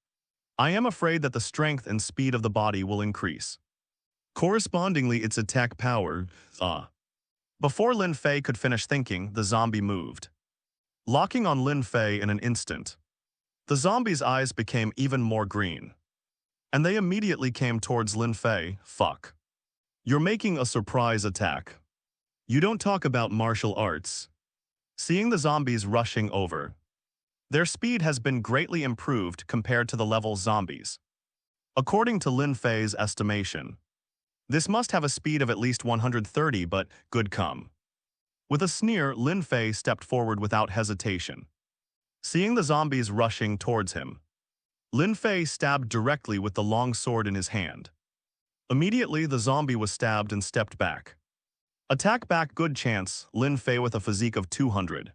[SPEAKER 1] I am afraid that the strength and speed of the body will increase. Correspondingly, its attack power, Before Lin Fei could finish thinking, the zombie moved, locking on Lin Fei in an instant. The zombie's eyes became even more green, and they immediately came towards Lin Fei. Fuck. You're making a surprise attack. You don't talk about martial arts. Seeing the zombies rushing over, their speed has been greatly improved compared to the level zombies. According to Lin Fei's estimation, this must have a speed of at least 130, but good come. With a sneer, Lin Fei stepped forward without hesitation. Seeing the zombies rushing towards him, Lin Fei stabbed directly with the long sword in his hand. Immediately, the zombie was stabbed and stepped back. Attack back, good chance. Lin Fei, with a physique of 200,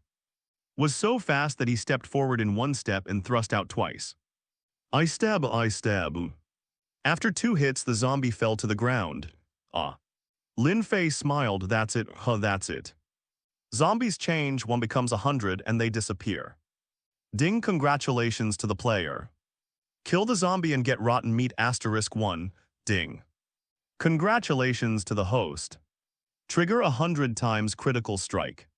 [SPEAKER 1] was so fast that he stepped forward in 1 step and thrust out twice. I stab. After 2 hits, the zombie fell to the ground. Lin Fei smiled. That's it, that's it. Zombies change, 1 becomes 100 and they disappear. Ding, congratulations to the player. Kill the zombie and get rotten meat asterisk 1, ding. Congratulations to the host. Trigger 100 times critical strike.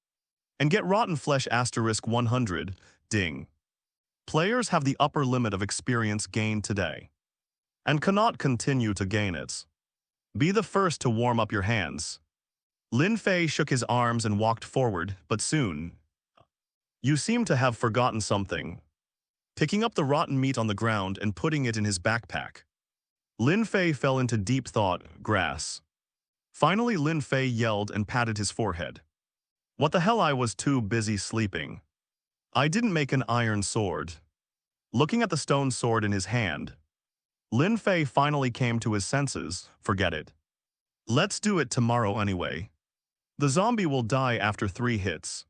[SPEAKER 1] And get rotten flesh asterisk 100, ding. Players have the upper limit of experience gained today, and cannot continue to gain it. Be the first to warm up your hands. Lin Fei shook his arms and walked forward, but soon. You seem to have forgotten something. Picking up the rotten meat on the ground and putting it in his backpack. Lin Fei fell into deep thought, grass. Finally Lin Fei yelled and patted his forehead. What the hell, I was too busy sleeping. I didn't make an iron sword. Looking at the stone sword in his hand, Lin Fei finally came to his senses. Forget it. Let's do it tomorrow anyway. The zombie will die after 3 hits.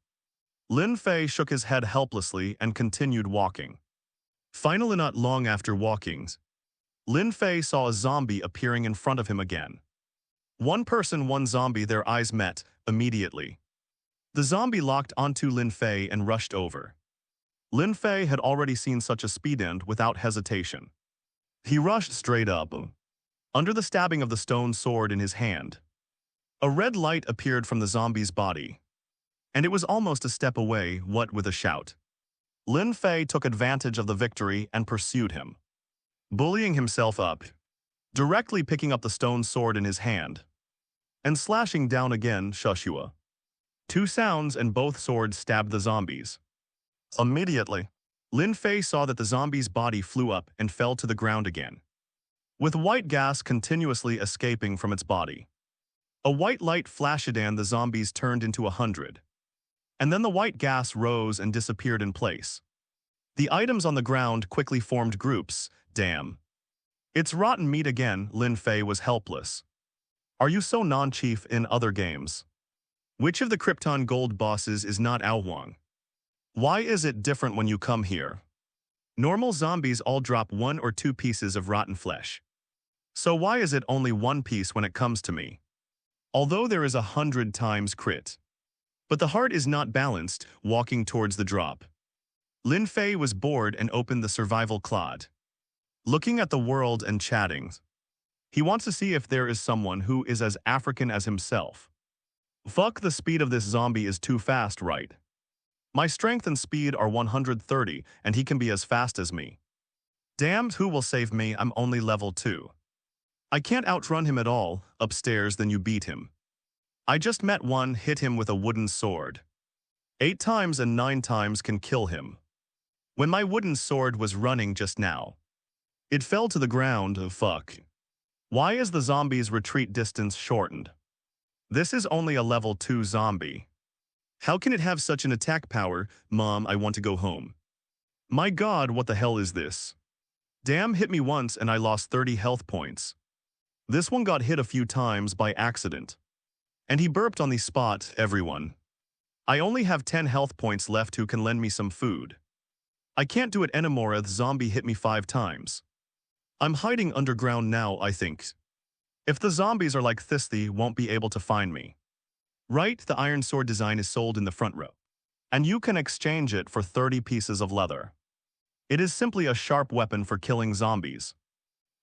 [SPEAKER 1] Lin Fei shook his head helplessly and continued walking. Finally, not long after walking, Lin Fei saw a zombie appearing in front of him again. One person, one zombie, their eyes met immediately. The zombie locked onto Lin Fei and rushed over. Lin Fei had already seen such a speed end without hesitation. He rushed straight up, under the stabbing of the stone sword in his hand. A red light appeared from the zombie's body, and it was almost a step away. What with a shout, Lin Fei took advantage of the victory and pursued him, bullying himself up, directly picking up the stone sword in his hand, and slashing down again. Shushua. 2 sounds and both swords stabbed the zombies. Immediately, Lin Fei saw that the zombie's body flew up and fell to the ground again, with white gas continuously escaping from its body. A white light flashed and the zombies turned into 100. And then the white gas rose and disappeared in place. The items on the ground quickly formed groups. Damn. It's rotten meat again. Lin Fei was helpless. Are you so non-chief in other games? Which of the Krypton gold bosses is not Ao? Why is it different when you come here? Normal zombies all drop 1 or 2 pieces of rotten flesh. So why is it only 1 piece when it comes to me? Although there is 100 times crit. But the heart is not balanced, walking towards the drop. Lin Fei was bored and opened the survival cloud, looking at the world and chatting. He wants to see if there is someone who is as African as himself. Fuck, the speed of this zombie is too fast, right? My strength and speed are 130, and he can be as fast as me. Damn, who will save me? I'm only level 2. I can't outrun him at all. Upstairs, then you beat him. I just met one, hit him with a wooden sword. 8 times and 9 times can kill him. When my wooden sword was running just now, it fell to the ground. Fuck. Why is the zombie's retreat distance shortened? This is only a level 2 zombie. How can it have such an attack power? Mom, I want to go home. My god, what the hell is this? Damn, hit me once and I lost 30 health points. This one got hit a few times by accident. And he burped on the spot. Everyone. I only have 10 health points left. Who can lend me some food? I can't do it anymore. The zombie hit me 5 times. I'm hiding underground now, I think. If the zombies are like this, they won't be able to find me. Right, the iron sword design is sold in the front row, and you can exchange it for 30 pieces of leather. It is simply a sharp weapon for killing zombies.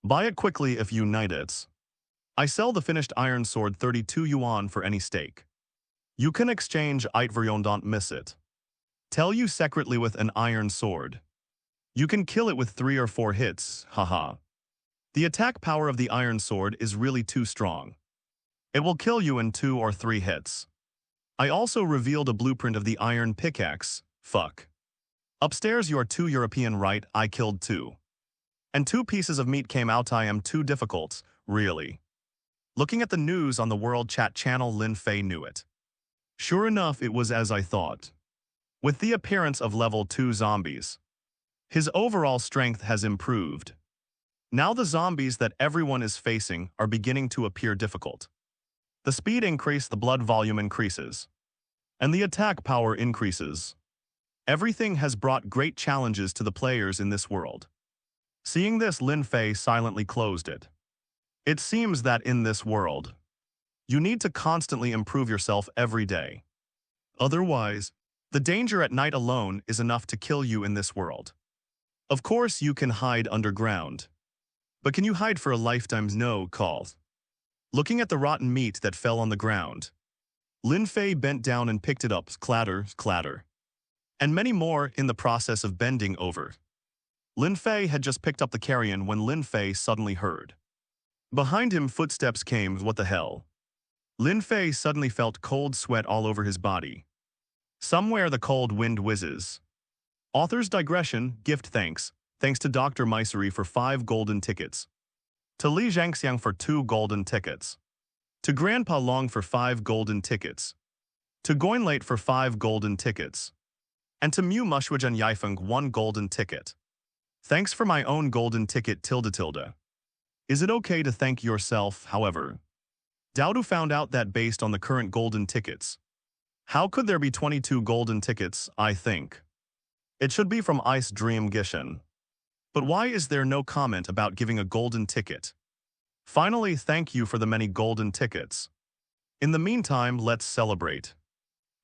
[SPEAKER 1] Buy it quickly if you need it. I sell the finished iron sword 32 yuan for any stake. You can exchange it for yon, don't miss it. Tell you secretly with an iron sword. You can kill it with 3 or 4 hits, haha. The attack power of the iron sword is really too strong. It will kill you in 2 or 3 hits. I also revealed a blueprint of the iron pickaxe. Fuck. Upstairs, your 2 European, right? I killed 2. And 2 pieces of meat came out. I am too difficult, really. Looking at the news on the World Chat channel, Lin Fei knew it. Sure enough, it was as I thought. With the appearance of level 2 zombies, his overall strength has improved. Now the zombies that everyone is facing are beginning to appear difficult. The speed increase, the blood volume increases, and the attack power increases. Everything has brought great challenges to the players in this world. Seeing this, Lin Fei silently closed it. It seems that in this world, you need to constantly improve yourself every day. Otherwise, the danger at night alone is enough to kill you in this world. Of course, you can hide underground. But can you hide for a lifetime? No, call. Looking at the rotten meat that fell on the ground, Lin Fei bent down and picked it up. Clatter, clatter. and many more in the process of bending over. Lin Fei had just picked up the carrion when Lin Fei suddenly heard. Behind him, footsteps came. What the hell? Lin Fei suddenly felt cold sweat all over his body. Somewhere the cold wind whizzes. Author's digression, gift thanks. Thanks to Dr. Misery for 5 golden tickets. To Li Zhangxiang for 2 golden tickets. To Grandpa Long for 5 golden tickets. To Goinlate for 5 golden tickets. And to Mu Mushwajan Yifeng 1 golden ticket. Thanks for my own golden ticket tilde. Is it okay to thank yourself, however? Dowdu found out that based on the current golden tickets. How could there be 22 golden tickets, I think? It should be from Ice Dream Gishan. But why is there no comment about giving a golden ticket? Finally, thank you for the many golden tickets. In the meantime, let's celebrate.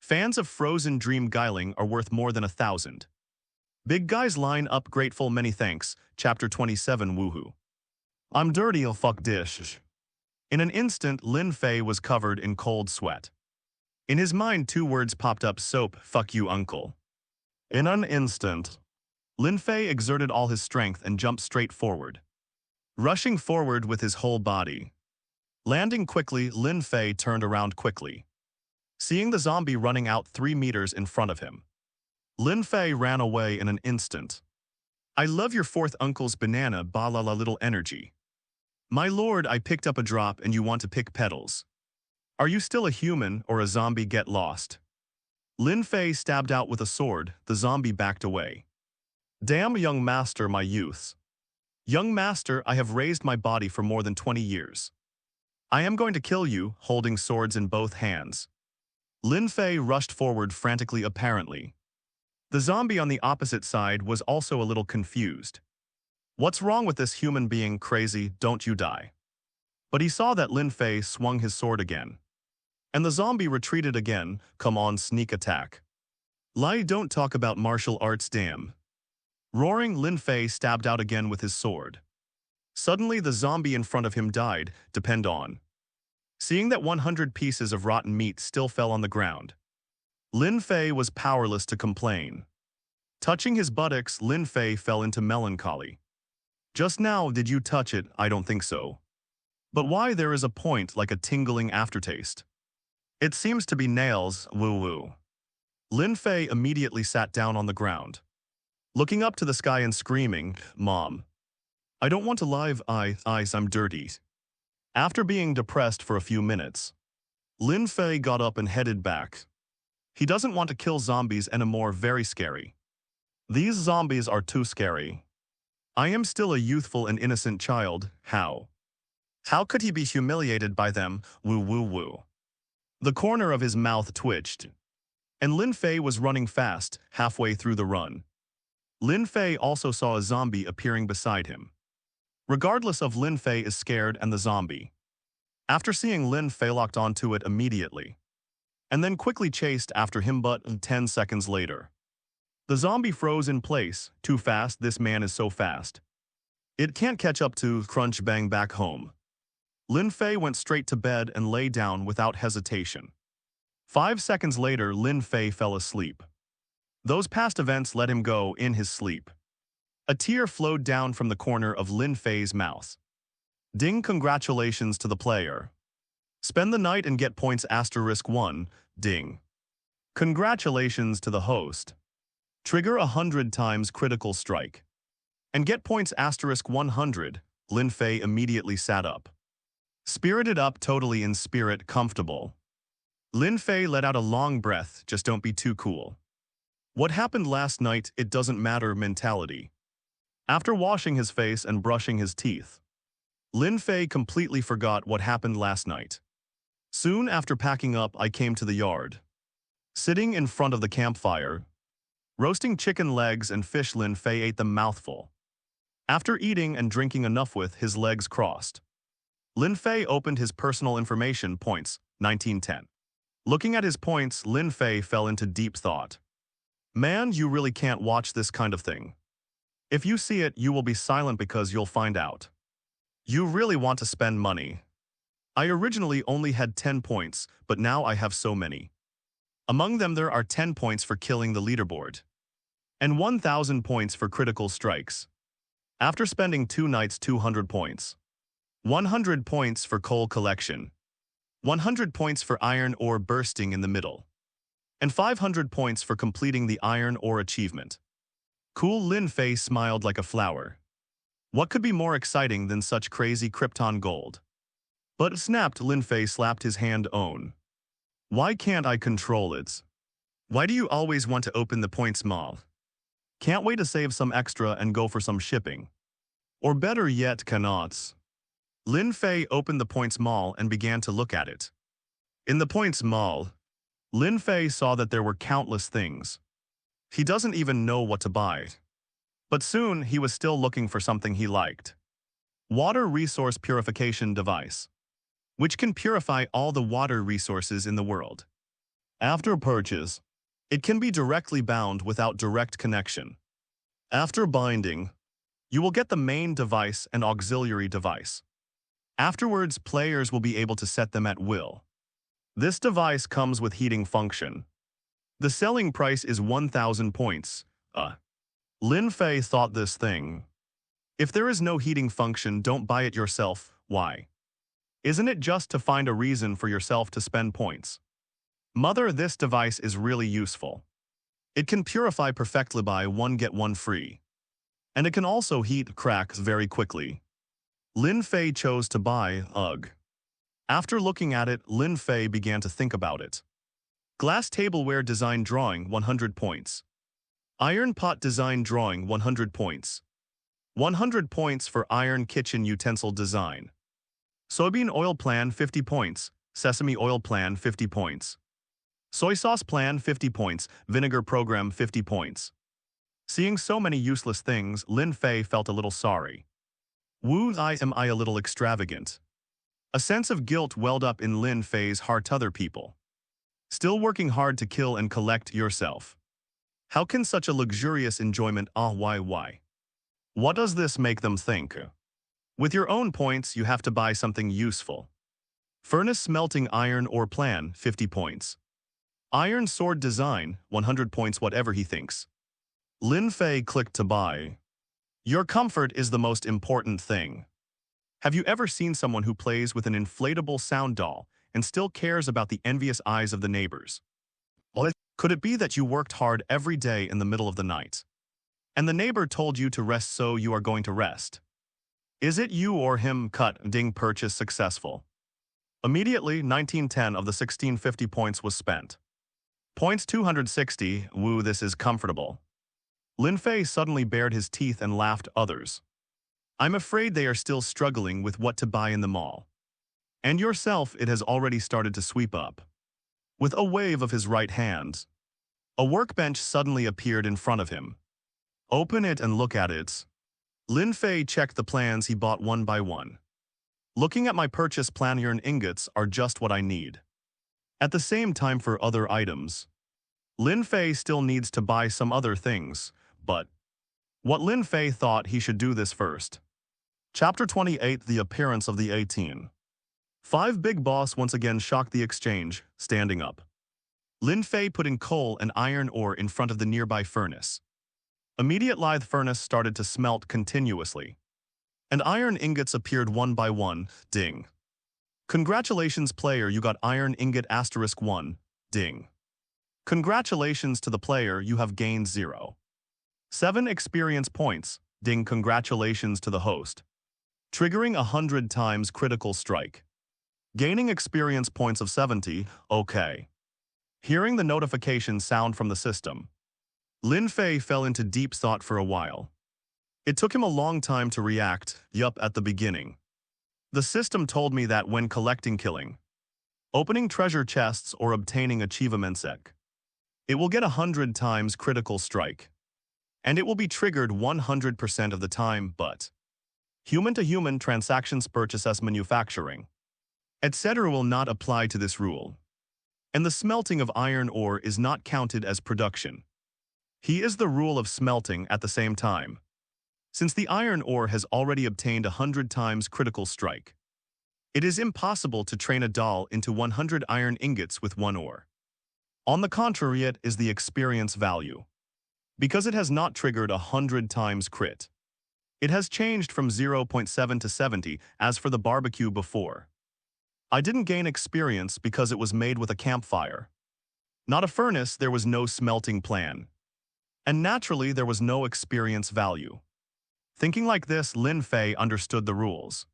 [SPEAKER 1] Fans of Frozen Dream Geiling are worth more than 1,000. Big guys line up grateful many thanks, Chapter 27 woohoo. I'm dirty fuck dish. In an instant, Lin Fei was covered in cold sweat. In his mind 2 words popped up: soap, fuck you uncle. In an instant, Lin Fei exerted all his strength and jumped straight forward. Rushing forward with his whole body. Landing quickly, Lin Fei turned around quickly. Seeing the zombie running out 3 meters in front of him. Lin Fei ran away in an instant. I love your 4th uncle's banana, balala little energy. My lord, I picked up a drop and you want to pick petals. Are you still a human or a zombie? Get lost. Lin Fei stabbed out with a sword, the zombie backed away. Damn, young master, my youths. Young master, I have raised my body for more than 20 years. I am going to kill you, holding swords in both hands. Lin Fei rushed forward frantically apparently. The zombie on the opposite side was also a little confused. What's wrong with this human being? Crazy, don't you die. But he saw that Lin Fei swung his sword again. And the zombie retreated again. Come on, sneak attack. Lie, don't talk about martial arts, damn. Roaring, Lin Fei stabbed out again with his sword. Suddenly the zombie in front of him died, depend on. Seeing that 100 pieces of rotten meat still fell on the ground. Lin Fei was powerless to complain. Touching his buttocks, Lin Fei fell into melancholy. Just now, did you touch it? I don't think so. But why there is a point like a tingling aftertaste? It seems to be nails, woo-woo. Lin Fei immediately sat down on the ground. Looking up to the sky and screaming, Mom. I don't want to live, eyes, I'm dirty. After being depressed for a few minutes, Lin Fei got up and headed back. He doesn't want to kill zombies anymore, very scary. These zombies are too scary. I am still a youthful and innocent child, how? How could he be humiliated by them, woo-woo-woo? The corner of his mouth twitched. And Lin Fei was running fast, halfway through the run. Lin Fei also saw a zombie appearing beside him. Regardless of, Lin Fei is scared and the zombie. After seeing Lin Fei locked onto it immediately. And then quickly chased after him, but 10 seconds later. The zombie froze in place. Too fast, this man is so fast. It can't catch up to crunch bang back home. Lin Fei went straight to bed and lay down without hesitation. 5 seconds later, Lin Fei fell asleep. Those past events let him go in his sleep. A tear flowed down from the corner of Lin Fei's mouth. Ding, congratulations to the player. Spend the night and get points *1, ding. Congratulations to the host. Trigger 100 times critical strike. And get points *100, Lin Fei immediately sat up. Spirited up, totally in spirit, comfortable. Lin Fei let out a long breath, just don't be too cool. What happened last night, it doesn't matter mentality. After washing his face and brushing his teeth, Lin Fei completely forgot what happened last night. Soon after packing up, I came to the yard. Sitting in front of the campfire, roasting chicken legs and fish, Lin Fei ate them mouthful. After eating and drinking enough with his legs crossed, Lin Fei opened his personal information points, 1910. Looking at his points, Lin Fei fell into deep thought. Man, you really can't watch this kind of thing. If you see it, you will be silent because you'll find out. You really want to spend money. I originally only had 10 points, but now I have so many. Among them there are 10 points for killing the leaderboard. and 1,000 points for critical strikes. After spending 2 nights 200 points. 100 points for coal collection. 100 points for iron ore bursting in the middle. And 500 points for completing the iron ore achievement. Cool. Lin Fei smiled like a flower. What could be more exciting than such crazy Krypton gold? But snapped. Lin Fei slapped his hand on. Why can't I control it? Why do you always want to open the points mall? Can't wait to save some extra and go for some shipping. Or better yet, cannot. Lin Fei opened the points mall and began to look at it. In the points mall, Lin Fei saw that there were countless things. He doesn't even know what to buy. But soon he was still looking for something he liked. Water resource purification device, which can purify all the water resources in the world. After purchase, it can be directly bound without direct connection. After binding, you will get the main device and auxiliary device. Afterwards, players will be able to set them at will. This device comes with heating function. The selling price is 1,000 points. Lin Fei thought this thing. If there is no heating function, don't buy it yourself. Why? Isn't it just to find a reason for yourself to spend points? Mother, this device is really useful. It can purify perfectly, buy one get one free. And it can also heat cracks very quickly. Lin Fei chose to buy UGG. After looking at it, Lin Fei began to think about it. Glass tableware design drawing 100 points. Iron pot design drawing 100 points. 100 points for iron kitchen utensil design. Soybean oil plan 50 points. Sesame oil plan 50 points. Soy sauce plan 50 points. Vinegar program 50 points. Seeing so many useless things, Lin Fei felt a little sorry. Am I a little extravagant? A sense of guilt welled up in Lin Fei's heart. Other people still working hard to kill and collect yourself. How can such a luxurious enjoyment? Why? What does this make them think? With your own points, you have to buy something useful. Furnace smelting iron ore plan 50 points. Iron sword design 100 points. Whatever he thinks. Lin Fei clicked to buy. Your comfort is the most important thing. Have you ever seen someone who plays with an inflatable sound doll and still cares about the envious eyes of the neighbors? Could it be that you worked hard every day in the middle of the night, and the neighbor told you to rest, so you are going to rest? Is it you or him? Purchase successful. Immediately, 1910 of the 1650 points was spent. Points 260. This is comfortable. Lin Fei suddenly bared his teeth and laughed. Others, I'm afraid they are still struggling with what to buy in the mall. And yourself, it has already started to sweep up. With a wave of his right hand, a workbench suddenly appeared in front of him. Open it and look at it. Lin Fei checked the plans he bought one by one. Looking at my purchase plan, iron ingots are just what I need. At the same time, for other items, Lin Fei still needs to buy some other things, but what Lin Fei thought he should do this first. Chapter 28: The Appearance of the 18. 5 Big Boss once again shocked the exchange, standing up. Lin Fei put in coal and iron ore in front of the nearby furnace. Immediately, the furnace started to smelt continuously, and iron ingots appeared one by one. Ding. Congratulations, player, you got iron ingot *1. Ding. Congratulations to the player, you have gained 0.7 experience points. Ding. Congratulations to the host, triggering 100 times critical strike, gaining experience points of 70. Okay. Hearing the notification sound from the system, Lin Fei fell into deep thought for a while. It took him a long time to react. Yup, at the beginning, the system told me that when collecting, killing, opening treasure chests, or obtaining achievements, it will get 100 times critical strike, and it will be triggered 100% of the time, but human-to-human transactions, purchases, manufacturing, etc. will not apply to this rule. And the smelting of iron ore is not counted as production. He is the rule of smelting at the same time. Since the iron ore has already obtained 100 times critical strike, it is impossible to train a doll into 100 iron ingots with 1 ore. On the contrary, it is the experience value. because it has not triggered 100 times crit. It has changed from 0.7 to 70 as for the barbecue before. I didn't gain experience because it was made with a campfire. Not a furnace, there was no smelting plan. And naturally, there was no experience value. Thinking like this, Lin Fei understood the rules.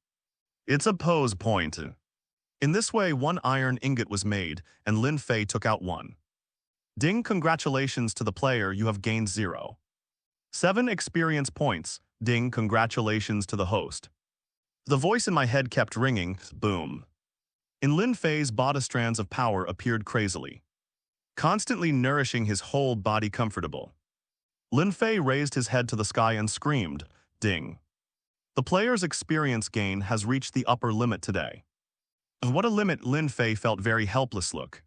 [SPEAKER 1] It's a pose point. In this way, 1 iron ingot was made, and Lin Fei took out 1. Ding, congratulations to the player, you have gained 0. 7 experience points. Ding, congratulations to the host. The voice in my head kept ringing, boom. In Lin Fei's body, strands of power appeared crazily, constantly nourishing his whole body comfortable. Lin Fei raised his head to the sky and screamed, ding. The player's experience gain has reached the upper limit today. What a limit, Lin Fei felt very helpless look.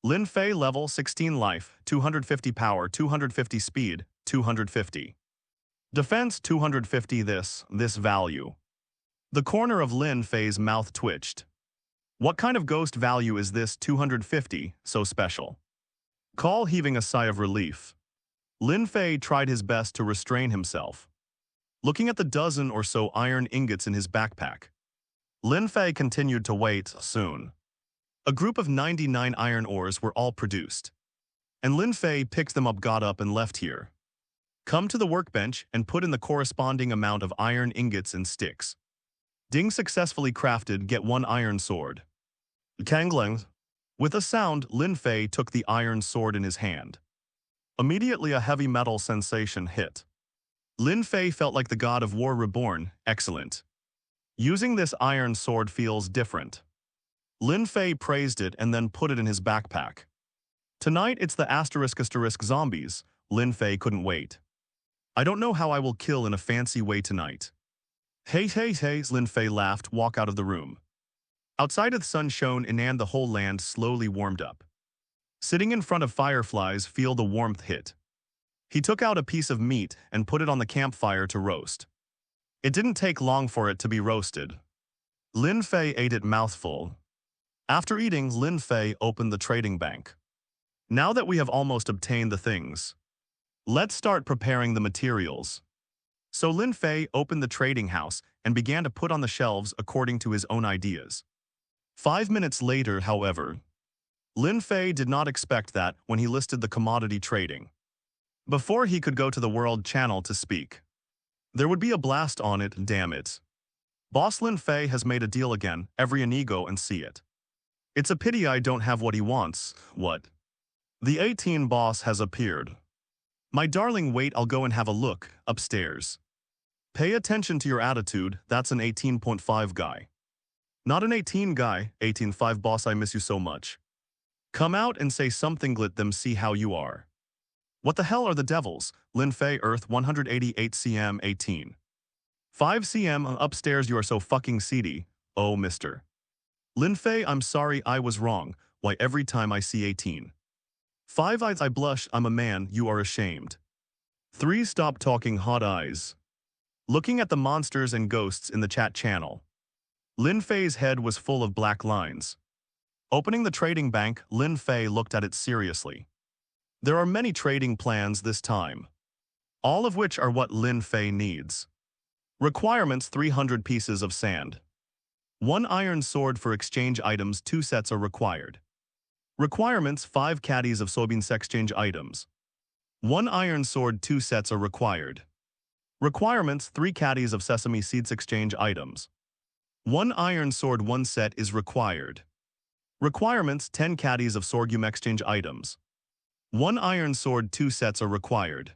[SPEAKER 1] Lin Fei level 16 life, 250 power, 250 speed, 250. Defense 250 this value. The corner of Lin Fei's mouth twitched. What kind of ghost value is this 250, so special? Call heaving a sigh of relief. Lin Fei tried his best to restrain himself. Looking at the dozen or so iron ingots in his backpack, Lin Fei continued to wait. Soon, a group of 99 iron ores were all produced. And Lin Fei picked them up, got up and left here. Come to the workbench and put in the corresponding amount of iron ingots and sticks. Ding, successfully crafted, get 1 iron sword. Kangling. With a sound, Lin Fei took the iron sword in his hand. Immediately a heavy metal sensation hit. Lin Fei felt like the god of war reborn. Excellent. Using this iron sword feels different. Lin Fei praised it and then put it in his backpack. Tonight it's the asterisk zombies. Lin Fei couldn't wait. I don't know how I will kill in a fancy way tonight. Hey, Lin Fei laughed, walk out of the room. Outside the sun shone in and the whole land slowly warmed up. Sitting in front of fireflies, feel the warmth hit. He took out a piece of meat and put it on the campfire to roast. It didn't take long for it to be roasted. Lin Fei ate it mouthful. After eating, Lin Fei opened the trading bank. Now that we have almost obtained the things, let's start preparing the materials. So Lin Fei opened the trading house and began to put on the shelves according to his own ideas. 5 minutes later, however, Lin Fei did not expect that when he listed the commodity trading. Before he could go to the world channel to speak, there would be a blast on it, damn it. Boss Lin Fei has made a deal again, every inigo and see it. It's a pity I don't have what he wants. What? The 18 boss has appeared. My darling, wait, I'll go and have a look, upstairs. Pay attention to your attitude, that's an 18.5 guy. Not an 18 guy, 18.5 boss, I miss you so much. Come out and say something, let them see how you are. What the hell are the devils? Lin Fei, Earth 188 cm 18. 5 cm upstairs, you are so fucking seedy. Oh, mister. Lin Fei, I'm sorry, I was wrong. Why every time I see 18. 5 eyes I blush, I'm a man, you are ashamed. 3 stop talking, hot eyes. Looking at the monsters and ghosts in the chat channel, Lin Fei's head was full of black lines. Opening the trading bank, Lin Fei looked at it seriously. There are many trading plans this time, all of which are what Lin Fei needs. Requirements: 300 pieces of sand. 1 iron sword for exchange items, 2 sets are required. Requirements: 5 caddies of soybeans exchange items. 1 iron sword, 2 sets are required. Requirements: 3 caddies of sesame seeds exchange items. 1 iron sword, 1 set is required. Requirements: 10 caddies of sorghum exchange items. 1 iron sword, 2 sets are required.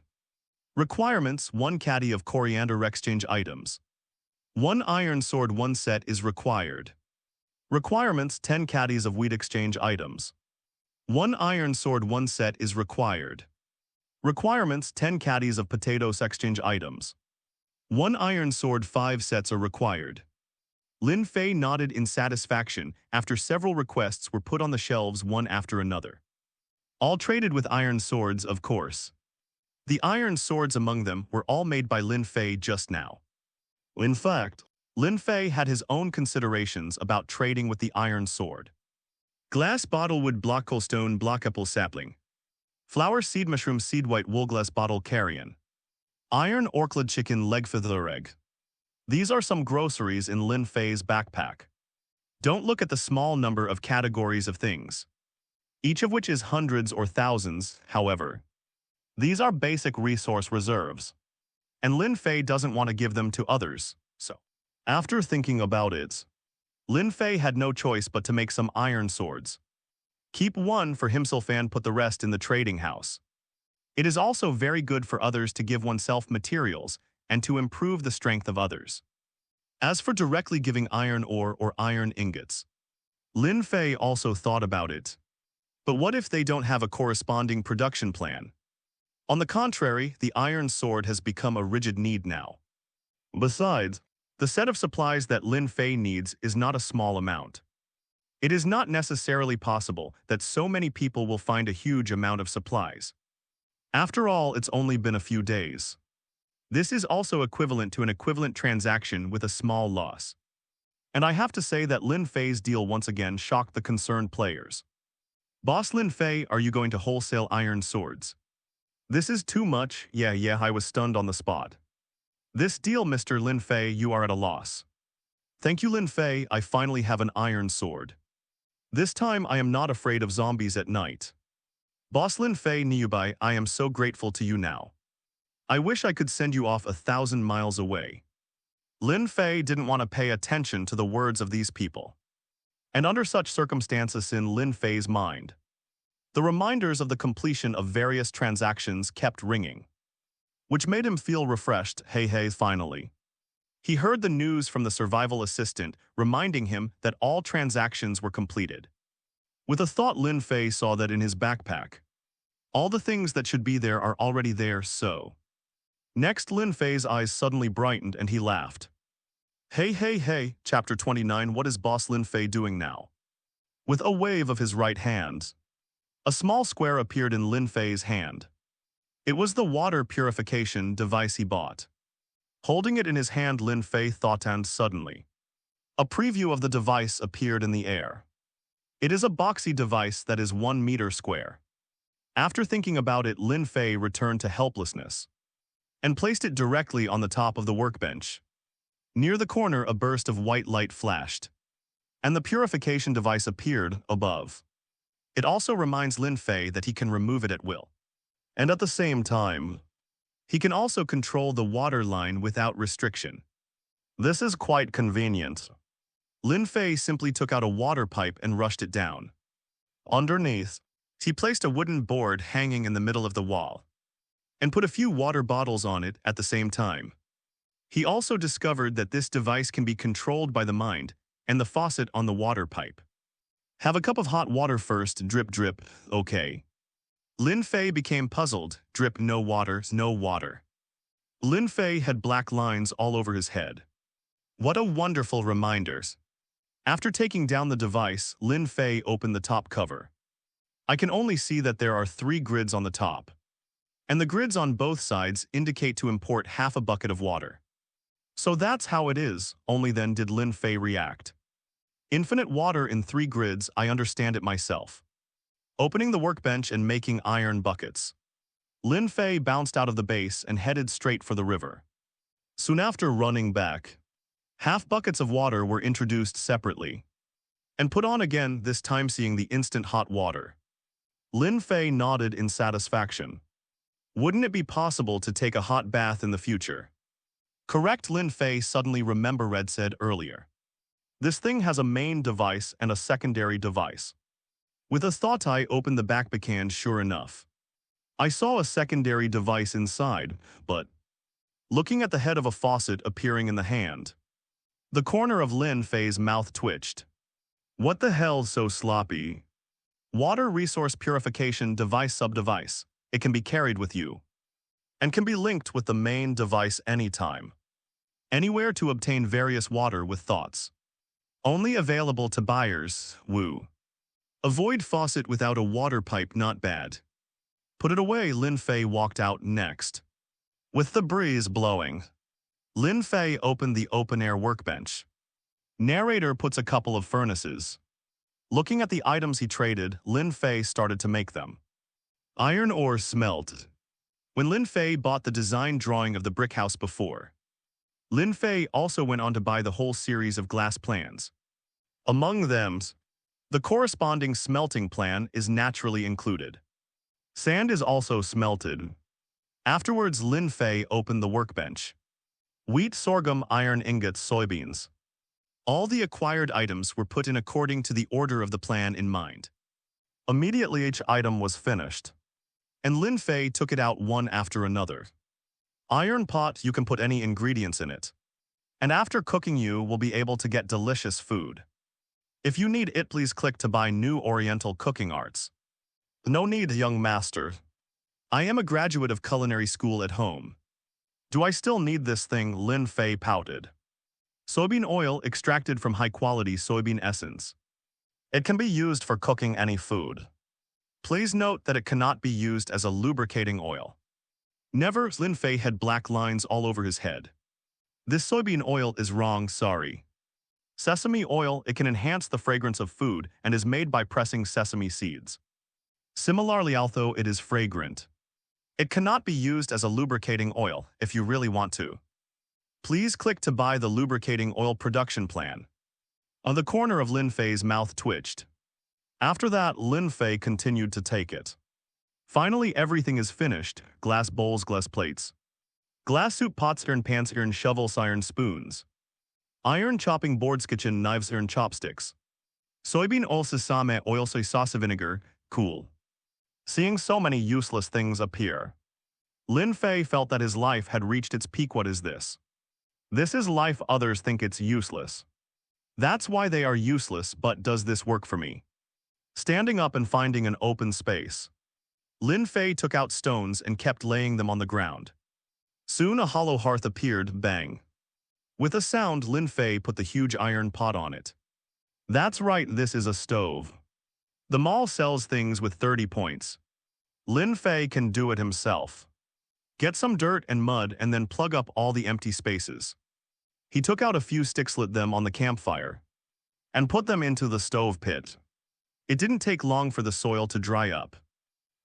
[SPEAKER 1] Requirements: 1 caddy of coriander exchange items. 1 iron sword, 1 set is required. Requirements: 10 caddies of wheat exchange items. 1 iron sword, 1 set is required. Requirements: 10 caddies of potatoes exchange items. 1 iron sword, 5 sets are required. Lin Fei nodded in satisfaction after several requests were put on the shelves one after another. All traded with iron swords, of course. The iron swords among them were all made by Lin Fei just now. In fact, Lin Fei had his own considerations about trading with the iron sword. Glass bottle, wood block, coal stone block, apple sapling. Flour seed mushroom seed white woolglass bottle carrion. Iron orklid chicken leg feather egg. These are some groceries in Lin Fei's backpack. Don't look at the small number of categories of things, each of which is hundreds or thousands, however. These are basic resource reserves, and Lin Fei doesn't want to give them to others, so. After thinking about it, Lin Fei had no choice but to make some iron swords. Keep one for himself and put the rest in the trading house. It is also very good for others to give oneself materials and to improve the strength of others. As for directly giving iron ore or iron ingots, Lin Fei also thought about it. But what if they don't have a corresponding production plan? On the contrary, the iron sword has become a rigid need now. Besides, the set of supplies that Lin Fei needs is not a small amount. It is not necessarily possible that so many people will find a huge amount of supplies. After all, it's only been a few days. This is also equivalent to an equivalent transaction with a small loss. And I have to say that Lin Fei's deal once again shocked the concerned players. Boss Lin Fei, are you going to wholesale iron swords? This is too much. Yeah, I was stunned on the spot. This deal, Mr. Lin Fei, you are at a loss. Thank you, Lin Fei, I finally have an iron sword. This time I am not afraid of zombies at night. Boss Lin Fei Niubai, I am so grateful to you now. I wish I could send you off 1,000 miles away. Lin Fei didn't want to pay attention to the words of these people. And under such circumstances in Lin Fei's mind, the reminders of the completion of various transactions kept ringing, which made him feel refreshed. Hey, finally. He heard the news from the survival assistant, reminding him that all transactions were completed. With a thought, Lin Fei saw that in his backpack, all the things that should be there are already there, so. Next, Lin Fei's eyes suddenly brightened and he laughed. Hey, Chapter 29, what is Boss Lin Fei doing now? With a wave of his right hand, a small square appeared in Lin Fei's hand. It was the water purification device he bought. Holding it in his hand, Lin Fei thought, and suddenly, a preview of the device appeared in the air. It is a boxy device that is 1 meter square. After thinking about it, Lin Fei returned to helplessness and placed it directly on the top of the workbench. Near the corner, a burst of white light flashed, and the purification device appeared above. It also reminds Lin Fei that he can remove it at will. And at the same time, he can also control the water line without restriction. This is quite convenient. Lin Fei simply took out a water pipe and rushed it down. Underneath, he placed a wooden board hanging in the middle of the wall and put a few water bottles on it at the same time. He also discovered that this device can be controlled by the mind and the faucet on the water pipe. Have a cup of hot water first, drip, okay. Lin Fei became puzzled, drip, no water, no water. Lin Fei had black lines all over his head. What a wonderful reminders. After taking down the device, Lin Fei opened the top cover. I can only see that there are 3 grids on the top, and the grids on both sides indicate to import half a bucket of water. So that's how it is. Only then did Lin Fei react. Infinite water in 3 grids, I understand it myself. Opening the workbench and making iron buckets, Lin Fei bounced out of the base and headed straight for the river. Soon after running back, half buckets of water were introduced separately and put on again, this time seeing the instant hot water. Lin Fei nodded in satisfaction. Wouldn't it be possible to take a hot bath in the future? Correct, Lin Fei suddenly remembered said earlier. This thing has a main device and a secondary device. With a thought, I opened the backpack and sure enough, I saw a secondary device inside, but looking at the head of a faucet appearing in the hand, the corner of Lin Fei's mouth twitched. What the hell, so sloppy? Water resource purification device sub-device. It can be carried with you and can be linked with the main device anytime, anywhere to obtain various water with thoughts. Only available to buyers, woo. Avoid faucet without a water pipe, not bad. Put it away, Lin Fei walked out next. With the breeze blowing, Lin Fei opened the open-air workbench. Narrator puts a couple of furnaces. Looking at the items he traded, Lin Fei started to make them. Iron ore smelt. When Lin Fei bought the design drawing of the brick house before, Lin Fei also went on to buy the whole series of glass plans. Among them, the corresponding smelting plan is naturally included. Sand is also smelted. Afterwards, Lin Fei opened the workbench. Wheat, sorghum, iron ingots, soybeans. All the acquired items were put in according to the order of the plan in mind. Immediately each item was finished, and Lin Fei took it out one after another. Iron pot, you can put any ingredients in it, and after cooking you will be able to get delicious food. If you need it, please click to buy new Oriental cooking arts. No need, young master. I am a graduate of culinary school at home. Do I still need this thing? Lin Fei pouted. Soybean oil extracted from high-quality soybean essence. It can be used for cooking any food. Please note that it cannot be used as a lubricating oil. Never. Lin Fei had black lines all over his head. This soybean oil is wrong, sorry. Sesame oil, it can enhance the fragrance of food and is made by pressing sesame seeds. Similarly, although it is fragrant, it cannot be used as a lubricating oil if you really want to. Please click to buy the lubricating oil production plan. On the corner of Lin Fei's mouth twitched. After that, Lin Fei continued to take it. Finally, everything is finished. Glass bowls, glass plates, glass soup pots, iron pans, iron shovels, iron spoons, iron chopping boards, kitchen knives, iron chopsticks, soybean oil, sesame oil, soy sauce, vinegar, cool. Seeing so many useless things appear, Lin Fei felt that his life had reached its peak. What is this? This is life. Others think it's useless. That's why they are useless, but does this work for me? Standing up and finding an open space, Lin Fei took out stones and kept laying them on the ground. Soon a hollow hearth appeared, bang. With a sound, Lin Fei put the huge iron pot on it. That's right, this is a stove. The mall sells things with 30 points. Lin Fei can do it himself. Get some dirt and mud and then plug up all the empty spaces. He took out a few sticks, lit them on the campfire, and put them into the stove pit. It didn't take long for the soil to dry up,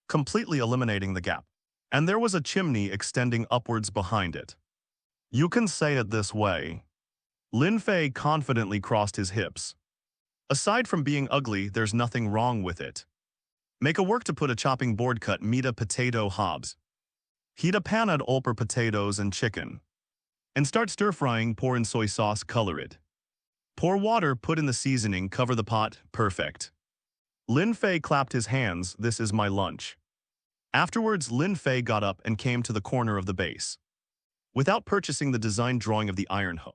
[SPEAKER 1] completely eliminating the gap. And there was a chimney extending upwards behind it. You can say it this way. Lin Fei confidently crossed his hips. Aside from being ugly, there's nothing wrong with it. Make a work to put a chopping board, cut meat, a potato hobs. Heat a pan, add olper potatoes and chicken. And start stir-frying, pour in soy sauce, color it. Pour water, put in the seasoning, cover the pot, perfect. Lin Fei clapped his hands, this is my lunch. Afterwards, Lin Fei got up and came to the corner of the base. Without purchasing the design drawing of the iron hoe,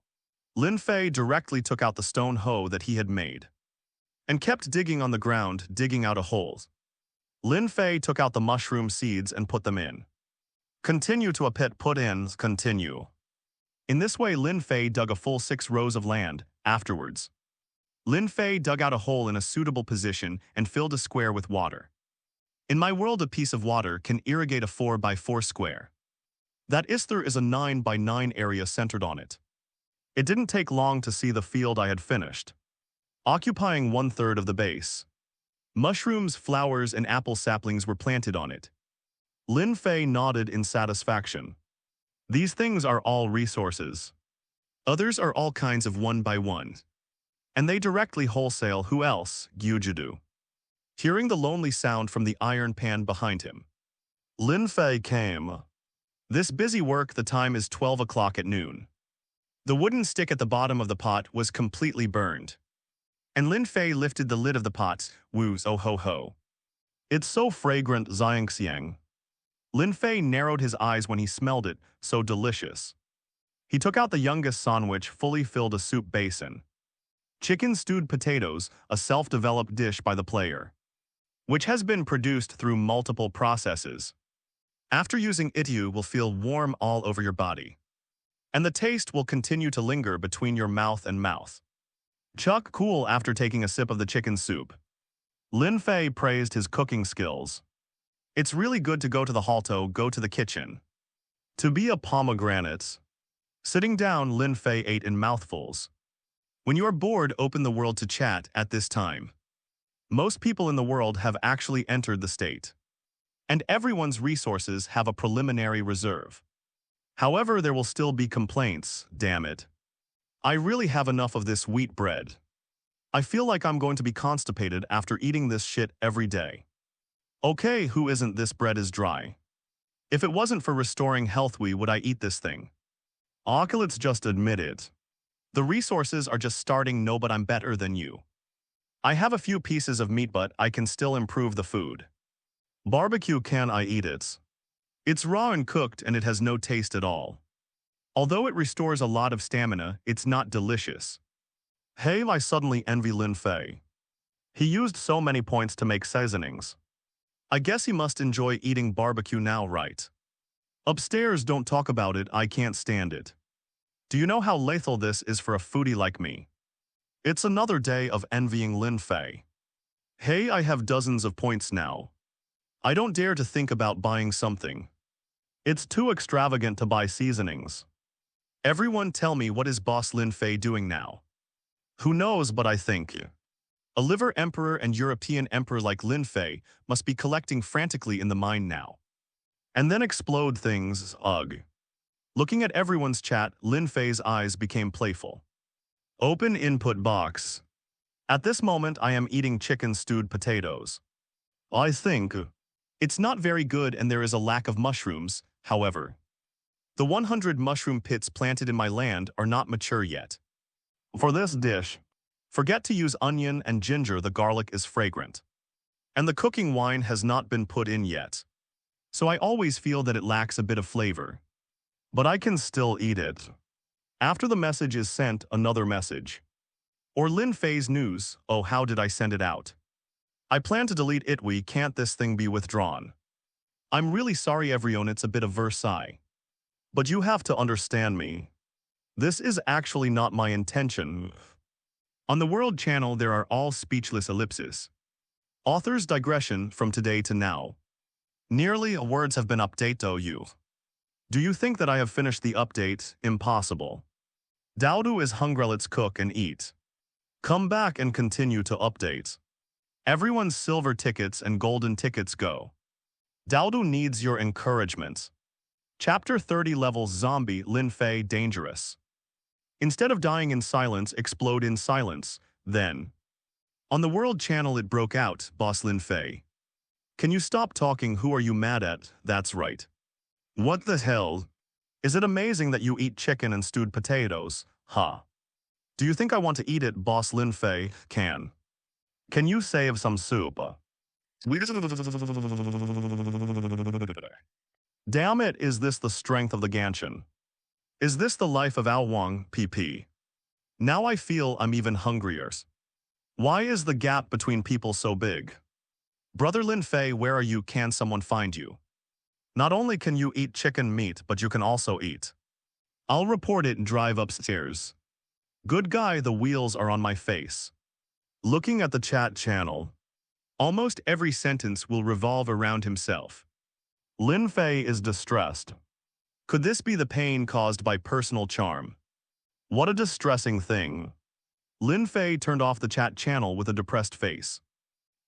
[SPEAKER 1] Lin Fei directly took out the stone hoe that he had made and kept digging on the ground, digging out a hole. Lin Fei took out the mushroom seeds and put them in. Continue to a pit, put in, continue. In this way, Lin Fei dug a full 6 rows of land. Afterwards, Lin Fei dug out a hole in a suitable position and filled a square with water. In my world, a piece of water can irrigate a 4 by 4 square. That is, there is a 9 by 9 area centered on it. It didn't take long to see the field I had finished, occupying 1/3 of the base. Mushrooms, flowers, and apple saplings were planted on it. Lin Fei nodded in satisfaction. These things are all resources. Others are all kinds of 1 by 1. And they directly wholesale. Who else? Gyujudu. Hearing the lonely sound from the iron pan behind him, Lin Fei came. This busy work, the time is 12 o'clock at noon. The wooden stick at the bottom of the pot was completely burned. And Lin Fei lifted the lid of the pot. Woos, oh ho ho. It's so fragrant, xiangxiang. Lin Fei narrowed his eyes when he smelled it, so delicious. He took out the youngest sandwich, fully filled a soup basin. Chicken stewed potatoes, a self-developed dish by the player, which has been produced through multiple processes. After using it, you will feel warm all over your body, and the taste will continue to linger between your mouth and mouth. Chuck cool. After taking a sip of the chicken soup, Lin Fei praised his cooking skills. It's really good to go to the halto, go to the kitchen. To be a pomegranate. Sitting down, Lin Fei ate in mouthfuls. When you are bored, open the world to chat at this time. Most people in the world have actually entered the state. and everyone's resources have a preliminary reserve. However, there will still be complaints, damn it. I really have enough of this wheat bread. I feel like I'm going to be constipated after eating this shit every day. Okay, who isn't this bread is dry? If it wasn't for restoring health, would I eat this thing? Let's just admit it. The resources are just starting. No, but I'm better than you. I have a few pieces of meat, but I can still improve the food. Barbecue, can I eat it? It's raw and cooked and it has no taste at all. Although it restores a lot of stamina, it's not delicious. Hey, I suddenly envy Lin Fei. He used so many points to make seasonings. I guess he must enjoy eating barbecue now, right? Upstairs, don't talk about it, I can't stand it. Do you know how lethal this is for a foodie like me? It's another day of envying Lin Fei. Hey, I have dozens of points now. I don't dare to think about buying something. It's too extravagant to buy seasonings. Everyone tell me, what is boss Lin Fei doing now? Who knows, but I think a liver emperor and European emperor like Lin Fei must be collecting frantically in the mine now. And then explode things, ugh. Looking at everyone's chat, Lin Fei's eyes became playful. Open input box. At this moment, I am eating chicken stewed potatoes. I think it's not very good and there is a lack of mushrooms, however. The 100 mushroom pits planted in my land are not mature yet. For this dish, forget to use onion and ginger, the garlic is fragrant. And the cooking wine has not been put in yet. So I always feel that it lacks a bit of flavor. But I can still eat it. After the message is sent, another message. Or Lin Fei's news, oh, how did I send it out? I plan to delete it, can't this thing be withdrawn? I'm really sorry everyone, it's a bit of Versailles. But you have to understand me. This is actually not my intention. On the World Channel there are all speechless ellipses. Author's digression from today to now. Nearly words have been updated. You. Do you think that I have finished the update? Impossible. Daudu is hungry, let's cook and eat. Come back and continue to update. Everyone's silver tickets and golden tickets go. Daudu needs your encouragement. Chapter 30 Levels Zombie Lin Fei Dangerous. Instead of dying in silence, explode in silence, then. On the World Channel it broke out, boss Lin Fei. Can you stop talking? Who are you mad at? That's right. What the hell? Is it amazing that you eat chicken and stewed potatoes? Huh. Do you think I want to eat it, boss Lin Fei? Can you save some soup? Damn it, is this the strength of the Ganshin? Is this the life of Ao Wang, PP? Now I feel I'm even hungrier. Why is the gap between people so big? Brother Lin Fei, where are you? Can someone find you? Not only can you eat chicken meat, but you can also eat. I'll report it and drive upstairs. Good guy, the wheels are on my face. Looking at the chat channel, almost every sentence will revolve around himself. Lin Fei is distressed. Could this be the pain caused by personal charm? What a distressing thing. Lin Fei turned off the chat channel with a depressed face.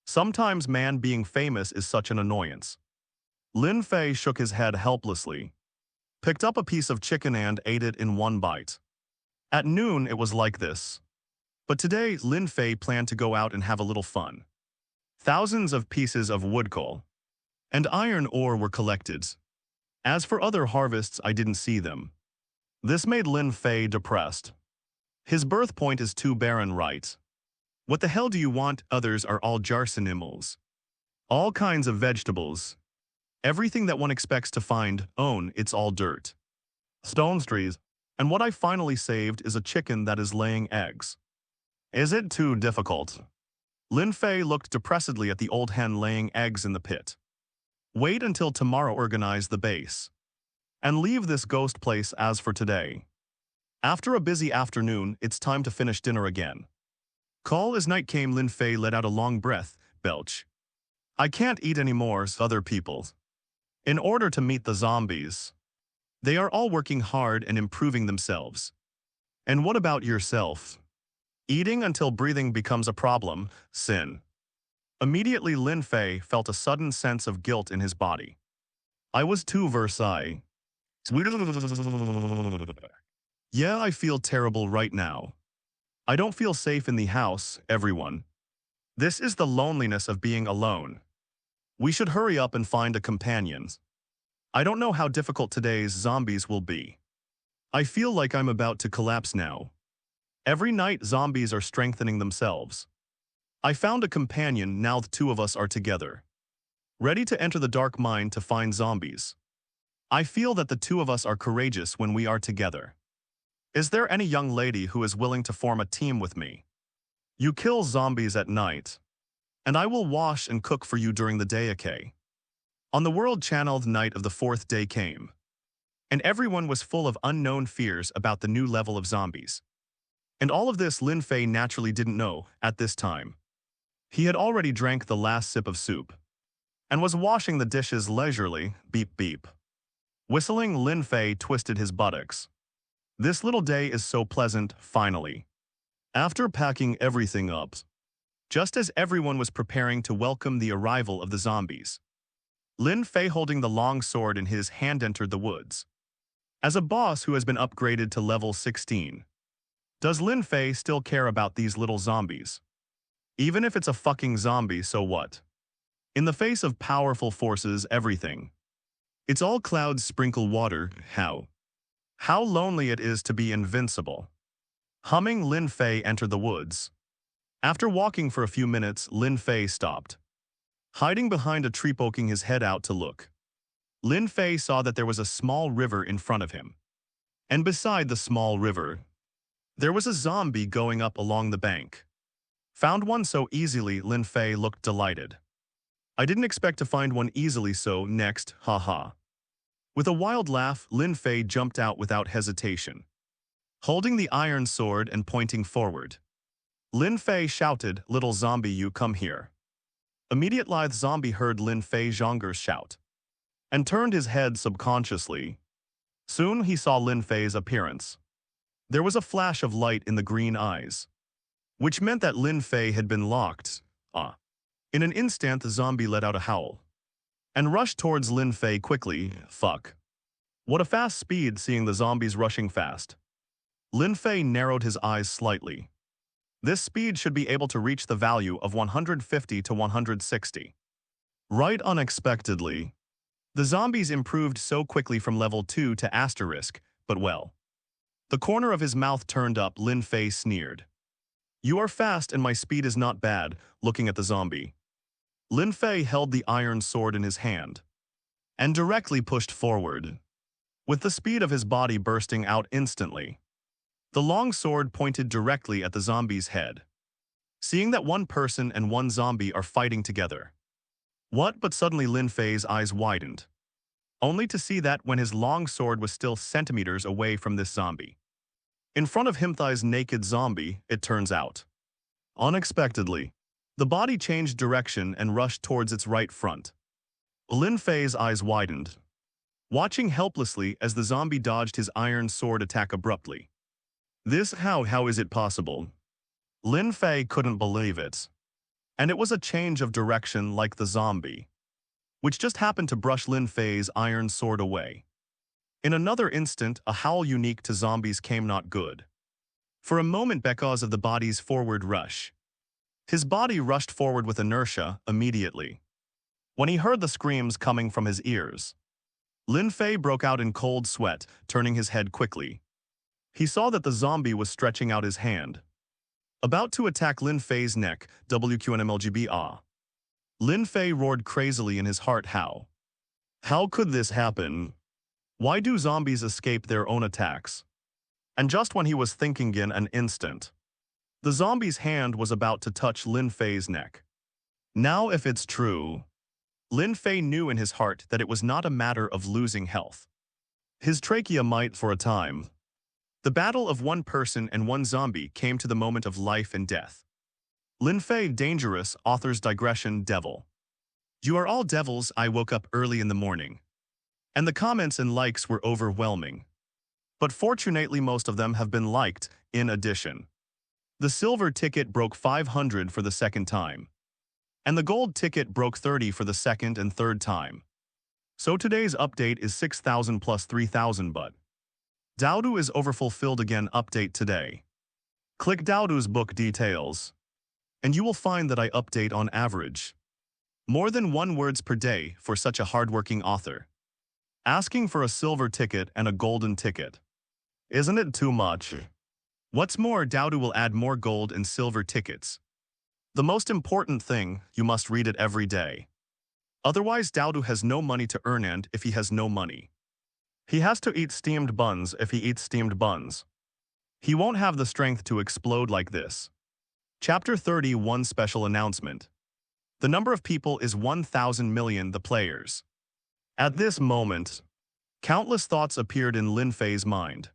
[SPEAKER 1] Sometimes man, being famous is such an annoyance. Lin Fei shook his head helplessly, picked up a piece of chicken and ate it in one bite. At noon it was like this. But today Lin Fei planned to go out and have a little fun. Thousands of pieces of wood coal and iron ore were collected. As for other harvests, I didn't see them. This made Lin Fei depressed. His birth point is too barren, right? What the hell do you want? Others are all jarsinimals. All kinds of vegetables. Everything that one expects to find, it's all dirt. Stones, trees. And what I finally saved is a chicken that is laying eggs. Is it too difficult? Lin Fei looked depressedly at the old hen laying eggs in the pit. Wait until tomorrow, organize the base. And leave this ghost place as for today. After a busy afternoon, it's time to finish dinner again. Call as night came, Lin Fei let out a long breath, belch. I can't eat anymore, other people. In order to meet the zombies. They are all working hard and improving themselves. And what about yourself? Eating until breathing becomes a problem, sin. Immediately Lin Fei felt a sudden sense of guilt in his body. I was too Versailles. Yeah, I feel terrible right now. I don't feel safe in the house, everyone. This is the loneliness of being alone. We should hurry up and find a companion. I don't know how difficult today's zombies will be. I feel like I'm about to collapse now. Every night zombies are strengthening themselves. I found a companion, now the two of us are together. Ready to enter the dark mine to find zombies. I feel that the two of us are courageous when we are together. Is there any young lady who is willing to form a team with me? You kill zombies at night, and I will wash and cook for you during the day, okay? On the World Channel, the night of the fourth day came, and everyone was full of unknown fears about the new level of zombies. And all of this Lin Fei naturally didn't know at this time. He had already drank the last sip of soup, and was washing the dishes leisurely, beep beep. Whistling, Lin Fei twisted his buttocks. This little day is so pleasant, finally. After packing everything up, just as everyone was preparing to welcome the arrival of the zombies, Lin Fei holding the long sword in his hand entered the woods. As a boss who has been upgraded to level 16, does Lin Fei still care about these little zombies? Even if it's a fucking zombie, so what? In the face of powerful forces, everything. It's all clouds sprinkle water, how lonely it is to be invincible. Humming, Lin Fei entered the woods. After walking for a few minutes, Lin Fei stopped. Hiding behind a tree, poking his head out to look. Lin Fei saw that there was a small river in front of him. And beside the small river, there was a zombie going up along the bank. Found one so easily, Lin Fei looked delighted. I didn't expect to find one easily, so next, haha. With a wild laugh, Lin Fei jumped out without hesitation. Holding the iron sword and pointing forward, Lin Fei shouted, "Little zombie, you come here." Immediate lithe zombie heard Lin Fei Zhong'er's shout and turned his head subconsciously. Soon he saw Lin Fei's appearance. There was a flash of light in the green eyes, which meant that Lin Fei had been locked. In an instant, the zombie let out a howl and rushed towards Lin Fei quickly. Fuck. What a fast speed, seeing the zombies rushing fast. Lin Fei narrowed his eyes slightly. This speed should be able to reach the value of 150 to 160. Right, unexpectedly, the zombies improved so quickly from level 2 to asterisk, but well. The corner of his mouth turned up, Lin Fei sneered. You are fast and my speed is not bad, looking at the zombie. Lin Fei held the iron sword in his hand and directly pushed forward, with the speed of his body bursting out instantly. The long sword pointed directly at the zombie's head. Seeing that one person and one zombie are fighting together. What? But suddenly Lin Fei's eyes widened, only to see that when his long sword was still centimeters away from this zombie. In front of him, Thai's naked zombie, it turns out. Unexpectedly, the body changed direction and rushed towards its right front. Lin Fei's eyes widened, watching helplessly as the zombie dodged his iron sword attack abruptly. This, how is it possible? Lin Fei couldn't believe it. And it was a change of direction like the zombie, which just happened to brush Lin Fei's iron sword away. In another instant, a howl unique to zombies came not good. For a moment, because of the body's forward rush, his body rushed forward with inertia immediately. When he heard the screams coming from his ears, Lin Fei broke out in cold sweat, turning his head quickly. He saw that the zombie was stretching out his hand, about to attack Lin Fei's neck. WQNMLGB. Lin Fei roared crazily in his heart. How could this happen? Why do zombies escape their own attacks? And just when he was thinking, in an instant, the zombie's hand was about to touch Lin Fei's neck. Now, if it's true, Lin Fei knew in his heart that it was not a matter of losing health. His trachea might for a time. The battle of one person and one zombie came to the moment of life and death. Lin Fei, dangerous, author's digression, devil. You are all devils. I woke up early in the morning, and the comments and likes were overwhelming. But fortunately, most of them have been liked. In addition, the silver ticket broke 500 for the second time. And the gold ticket broke 30 for the second and third time. So today's update is 6,000 plus 3,000 but Dowdu is overfulfilled again update today. Click Dowdu's book details. And you will find that I update on average more than 1 words per day for such a hardworking author. Asking for a silver ticket and a golden ticket. Isn't it too much? What's more, Dowdu will add more gold and silver tickets. The most important thing, you must read it every day. Otherwise, Dowdu has no money to earn, and if he has no money, he has to eat steamed buns. If he eats steamed buns, he won't have the strength to explode like this. Chapter 31 Special Announcement. The number of people is 1,000 million, the players. At this moment, countless thoughts appeared in Lin Fei's mind.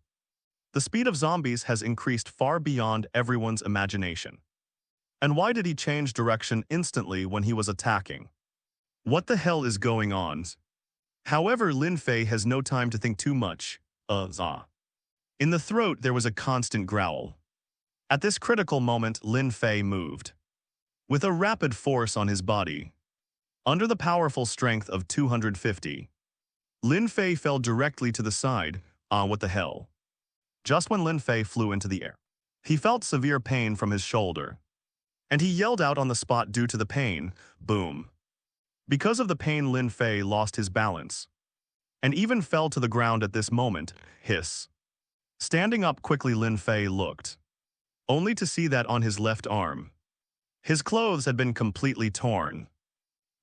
[SPEAKER 1] The speed of zombies has increased far beyond everyone's imagination. And why did he change direction instantly when he was attacking? What the hell is going on? However, Lin Fei has no time to think too much. In the throat there was a constant growl. At this critical moment, Lin Fei moved. With a rapid force on his body, under the powerful strength of 250, Lin Fei fell directly to the side. What the hell? Just when Lin Fei flew into the air, he felt severe pain from his shoulder. And he yelled out on the spot due to the pain. Boom. Because of the pain, Lin Fei lost his balance and even fell to the ground at this moment. Hiss. Standing up quickly, Lin Fei looked, only to see that on his left arm, his clothes had been completely torn,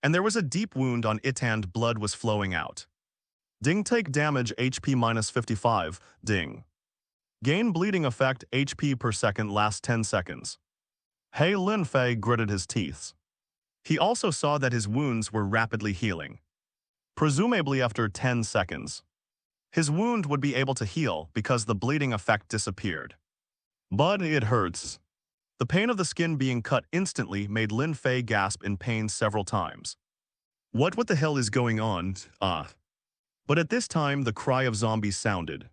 [SPEAKER 1] and there was a deep wound on it and blood was flowing out. Ding. Take damage HP minus 55. Ding. Gain bleeding effect HP per second lasts 10 seconds. Hey, Lin Fei gritted his teeth. He also saw that his wounds were rapidly healing. Presumably after 10 seconds, his wound would be able to heal because the bleeding effect disappeared. But it hurts. The pain of the skin being cut instantly made Lin Fei gasp in pain several times. What the hell is going on? But at this time, the cry of zombies sounded.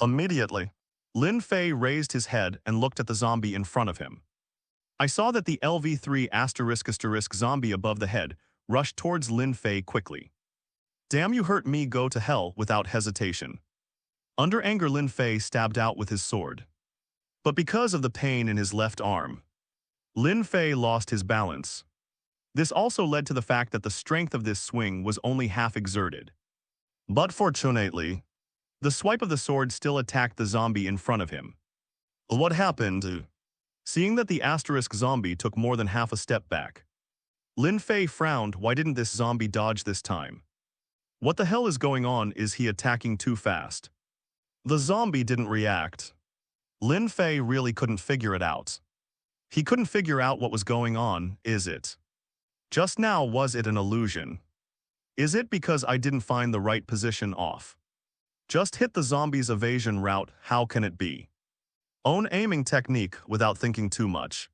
[SPEAKER 1] Immediately, Lin Fei raised his head and looked at the zombie in front of him. I saw that the LV3*** zombie above the head rushed towards Lin Fei quickly. Damn, you hurt me, go to hell, without hesitation. Under anger, Lin Fei stabbed out with his sword. But because of the pain in his left arm, Lin Fei lost his balance. This also led to the fact that the strength of this swing was only half exerted. But fortunately, the swipe of the sword still attacked the zombie in front of him. What happened? Seeing that the asterisk zombie took more than half a step back, Lin Fei frowned. Why didn't this zombie dodge this time? What the hell is going on? Is he attacking too fast? The zombie didn't react. Lin Fei really couldn't figure it out. He couldn't figure out what was going on. Is it just now? Was it an illusion? Is it because I didn't find the right position off? Just hit the zombie's evasion route. How can it be? Own aiming technique without thinking too much.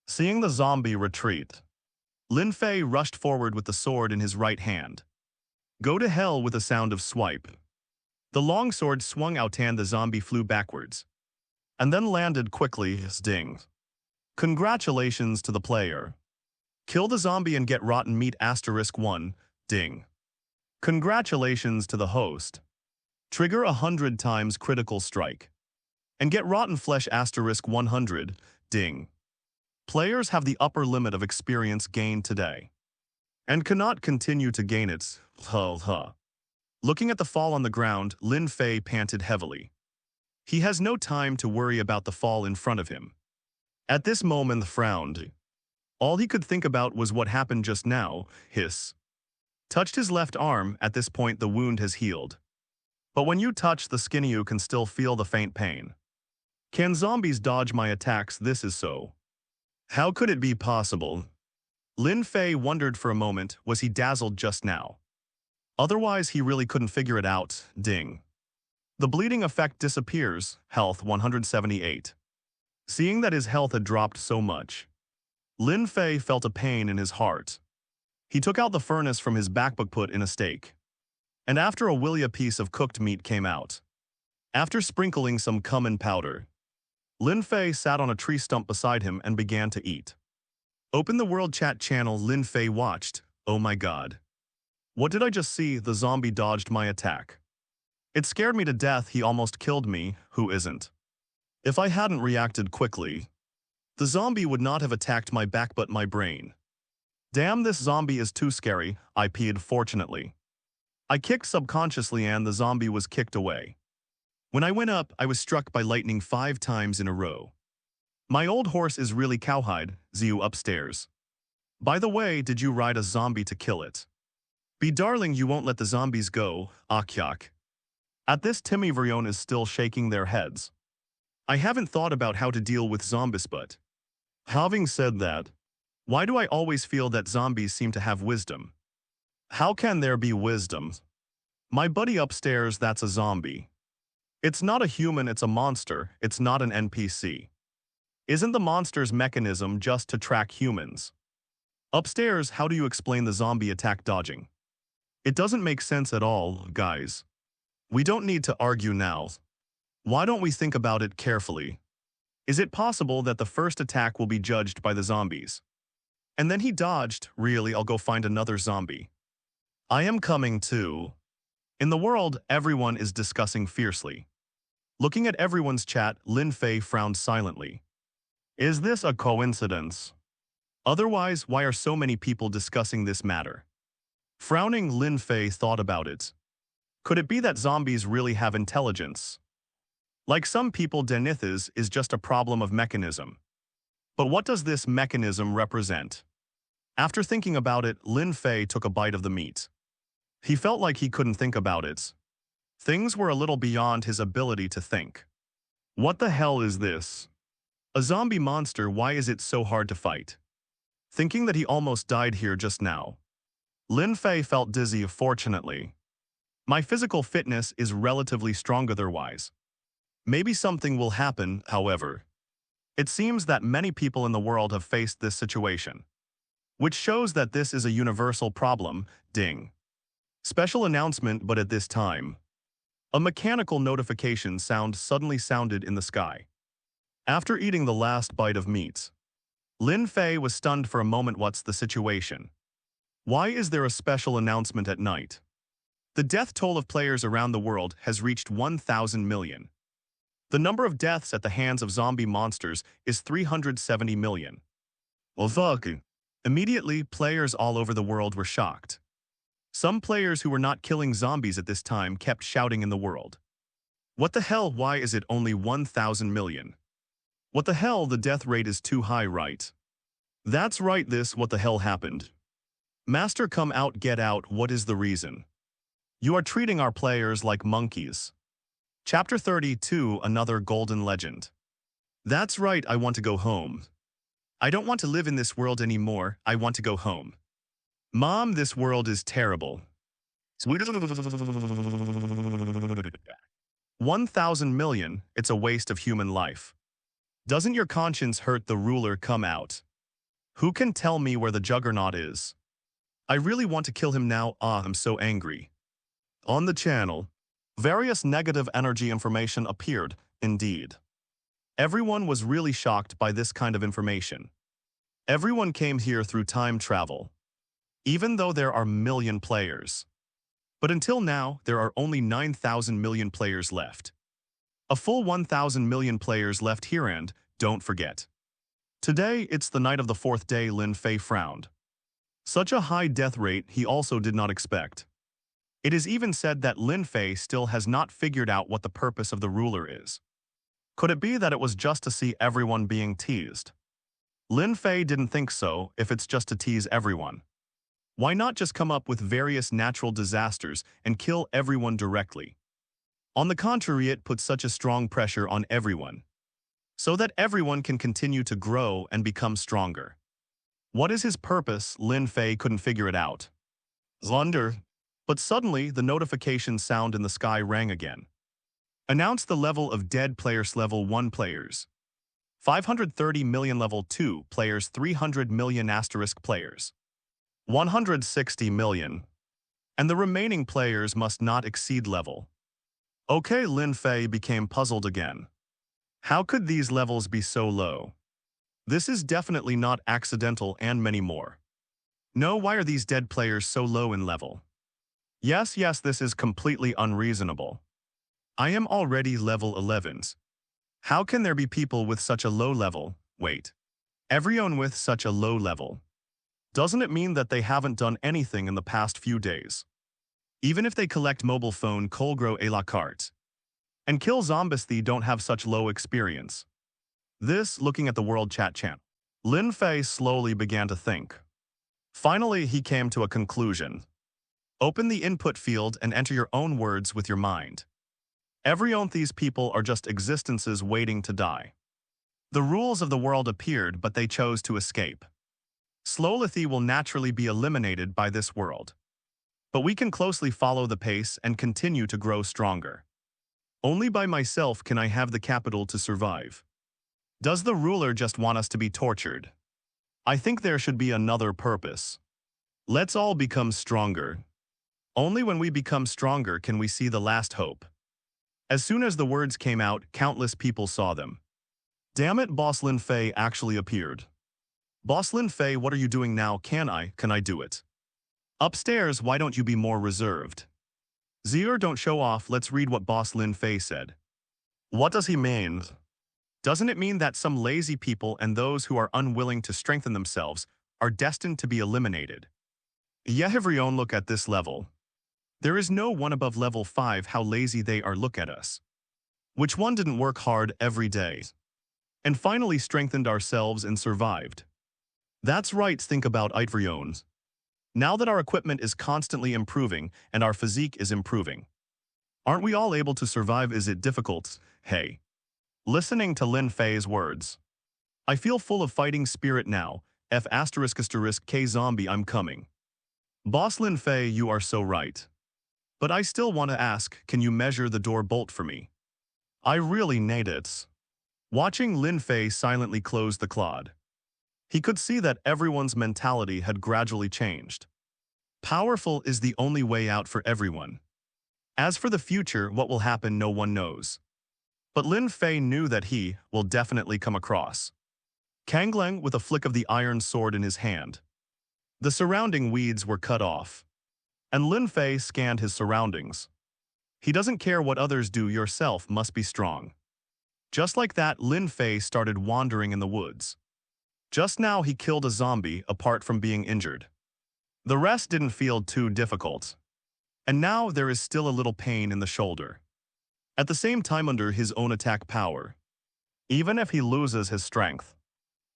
[SPEAKER 1] Seeing the zombie retreat, Lin Fei rushed forward with the sword in his right hand. Go to hell with a sound of swipe. The long sword swung out and the zombie flew backwards, and then landed quickly. Ding. Congratulations to the player. Kill the zombie and get rotten meat *1. Ding. Congratulations to the host. Trigger 100 times critical strike. And get rotten flesh *100. Ding. Players have the upper limit of experience gained today, and cannot continue to gain it. Looking at the fall on the ground, Lin Fei panted heavily. He has no time to worry about the fall in front of him. At this moment, frowned. All he could think about was what happened just now. Hiss. Touched his left arm. At this point, the wound has healed. But when you touch the skin, you can still feel the faint pain. Can zombies dodge my attacks? This is so. How could it be possible? Lin Fei wondered for a moment. Was he dazzled just now? Otherwise, he really couldn't figure it out. Ding. The bleeding effect disappears. Health 178. Seeing that his health had dropped so much, Lin Fei felt a pain in his heart. He took out the furnace from his backpack, put in a steak, and after a while a piece of cooked meat came out. After sprinkling some cumin powder, Lin Fei sat on a tree stump beside him and began to eat. Open the world chat channel Lin Fei watched. Oh my god. What did I just see? The zombie dodged my attack. It scared me to death. He almost killed me. Who isn't? If I hadn't reacted quickly, the zombie would not have attacked my back but my brain. Damn, this zombie is too scary. I peed fortunately. I kicked subconsciously and the zombie was kicked away. When I went up, I was struck by lightning 5 times in a row. My old horse is really cowhide, Ziu upstairs. By the way, did you ride a zombie to kill it? Be darling, you won't let the zombies go, Akyak. At this, Timmy Verion is still shaking their heads. I haven't thought about how to deal with zombies, but having said that, why do I always feel that zombies seem to have wisdom? How can there be wisdom? My buddy upstairs, that's a zombie. It's not a human, it's a monster, it's not an NPC. Isn't the monster's mechanism just to track humans? Upstairs, how do you explain the zombie attack dodging? It doesn't make sense at all, guys. We don't need to argue now. Why don't we think about it carefully? Is it possible that the first attack will be judged by the zombies? And then he dodged. Really, I'll go find another zombie. I am coming too. In the world, everyone is discussing fiercely. Looking at everyone's chat, Lin Fei frowned silently. Is this a coincidence? Otherwise, why are so many people discussing this matter? Frowning, Lin Fei thought about it. Could it be that zombies really have intelligence? Like some people, Denith's is just a problem of mechanism. But what does this mechanism represent? After thinking about it, Lin Fei took a bite of the meat. He felt like he couldn't think about it. Things were a little beyond his ability to think. What the hell is this? A zombie monster, why is it so hard to fight? Thinking that he almost died here just now. Lin Fei felt dizzy. Fortunately, my physical fitness is relatively strong otherwise. Maybe something will happen, however. It seems that many people in the world have faced this situation, which shows that this is a universal problem. Ding. Special announcement, but at this time, a mechanical notification sound suddenly sounded in the sky. After eating the last bite of meat, Lin Fei was stunned for a moment. What's the situation? Why is there a special announcement at night? The death toll of players around the world has reached 1,000 million. The number of deaths at the hands of zombie monsters is 370 million. Well, fuck. Immediately, players all over the world were shocked. Some players who were not killing zombies at this time kept shouting in the world. What the hell? Why is it only 1,000 million? What the hell? The death rate is too high, right? That's right, this what the hell happened. Master, come out, get out. What is the reason? You are treating our players like monkeys. Chapter 32, Another Golden Legend. That's right, I want to go home. I don't want to live in this world anymore, I want to go home. Mom, this world is terrible. 1,000 million, it's a waste of human life. Doesn't your conscience hurt? The ruler, come out. Who can tell me where the juggernaut is? I really want to kill him now. I'm so angry. On the channel, various negative energy information appeared, indeed. Everyone was really shocked by this kind of information. Everyone came here through time travel, even though there are million players. But until now, there are only 9,000 million players left. A full 1,000 million players left here, and don't forget. Today, it's the night of the 4th day. Lin Fei frowned. Such a high death rate he also did not expect. It is even said that Lin Fei still has not figured out what the purpose of the ruler is. Could it be that it was just to see everyone being teased? Lin Fei didn't think so. If it's just to tease everyone, why not just come up with various natural disasters and kill everyone directly? On the contrary, it puts such a strong pressure on everyone, so that everyone can continue to grow and become stronger. What is his purpose? Lin Fei couldn't figure it out. Wonder. But suddenly, the notification sound in the sky rang again. Announce the level of dead players. Level 1 players 530 million. Level 2 players 300 million. Asterisk players 160 million. And the remaining players must not exceed level. Okay, Lin Fei became puzzled again. How could these levels be so low? This is definitely not accidental and many more. No, why are these dead players so low in level? Yes, this is completely unreasonable. I am already level 11s. How can there be people with such a low level? Wait. Everyone with such a low level. Doesn't it mean that they haven't done anything in the past few days? Even if they collect mobile phone Colgro a la carte and kill zombies, they don't have such low experience. This, looking at the world chat channel. Lin Fei slowly began to think. Finally, he came to a conclusion. Open the input field and enter your own words with your mind. These people are just existences waiting to die. The rules of the world appeared, but they chose to escape. Slowly will naturally be eliminated by this world. But we can closely follow the pace and continue to grow stronger. Only by myself can I have the capital to survive. Does the ruler just want us to be tortured? I think there should be another purpose. Let's all become stronger. Only when we become stronger can we see the last hope. As soon as the words came out, countless people saw them. Damn it, Boss Lin Fei actually appeared. Boss Lin Fei, what are you doing now? Can I do it? Upstairs, why don't you be more reserved? Zier, don't show off, let's read what Boss Lin Fei said. What does he mean? Doesn't it mean that some lazy people and those who are unwilling to strengthen themselves are destined to be eliminated? Yeah, everyone, look at this level. There is no one above level 5, how lazy they are, look at us. Which one didn't work hard every day? And finally strengthened ourselves and survived. That's right, think about Itvrions. Now that our equipment is constantly improving and our physique is improving. Aren't we all able to survive? Is it difficult? Hey. Listening to Lin Fei's words. I feel full of fighting spirit now, K zombie, I'm coming. Boss Lin Fei, you are so right. But I still want to ask, can you measure the door bolt for me? I really need it. Watching Lin Fei silently close the clod. He could see that everyone's mentality had gradually changed. Powerful is the only way out for everyone. As for the future, what will happen, no one knows. But Lin Fei knew that he will definitely come across Kangleng with a flick of the iron sword in his hand. The surrounding weeds were cut off. And Lin Fei scanned his surroundings. He doesn't care what others do, yourself must be strong. Just like that, Lin Fei started wandering in the woods. Just now he killed a zombie apart from being injured. The rest didn't feel too difficult. And now there is still a little pain in the shoulder. At the same time, under his own attack power. Even if he loses his strength.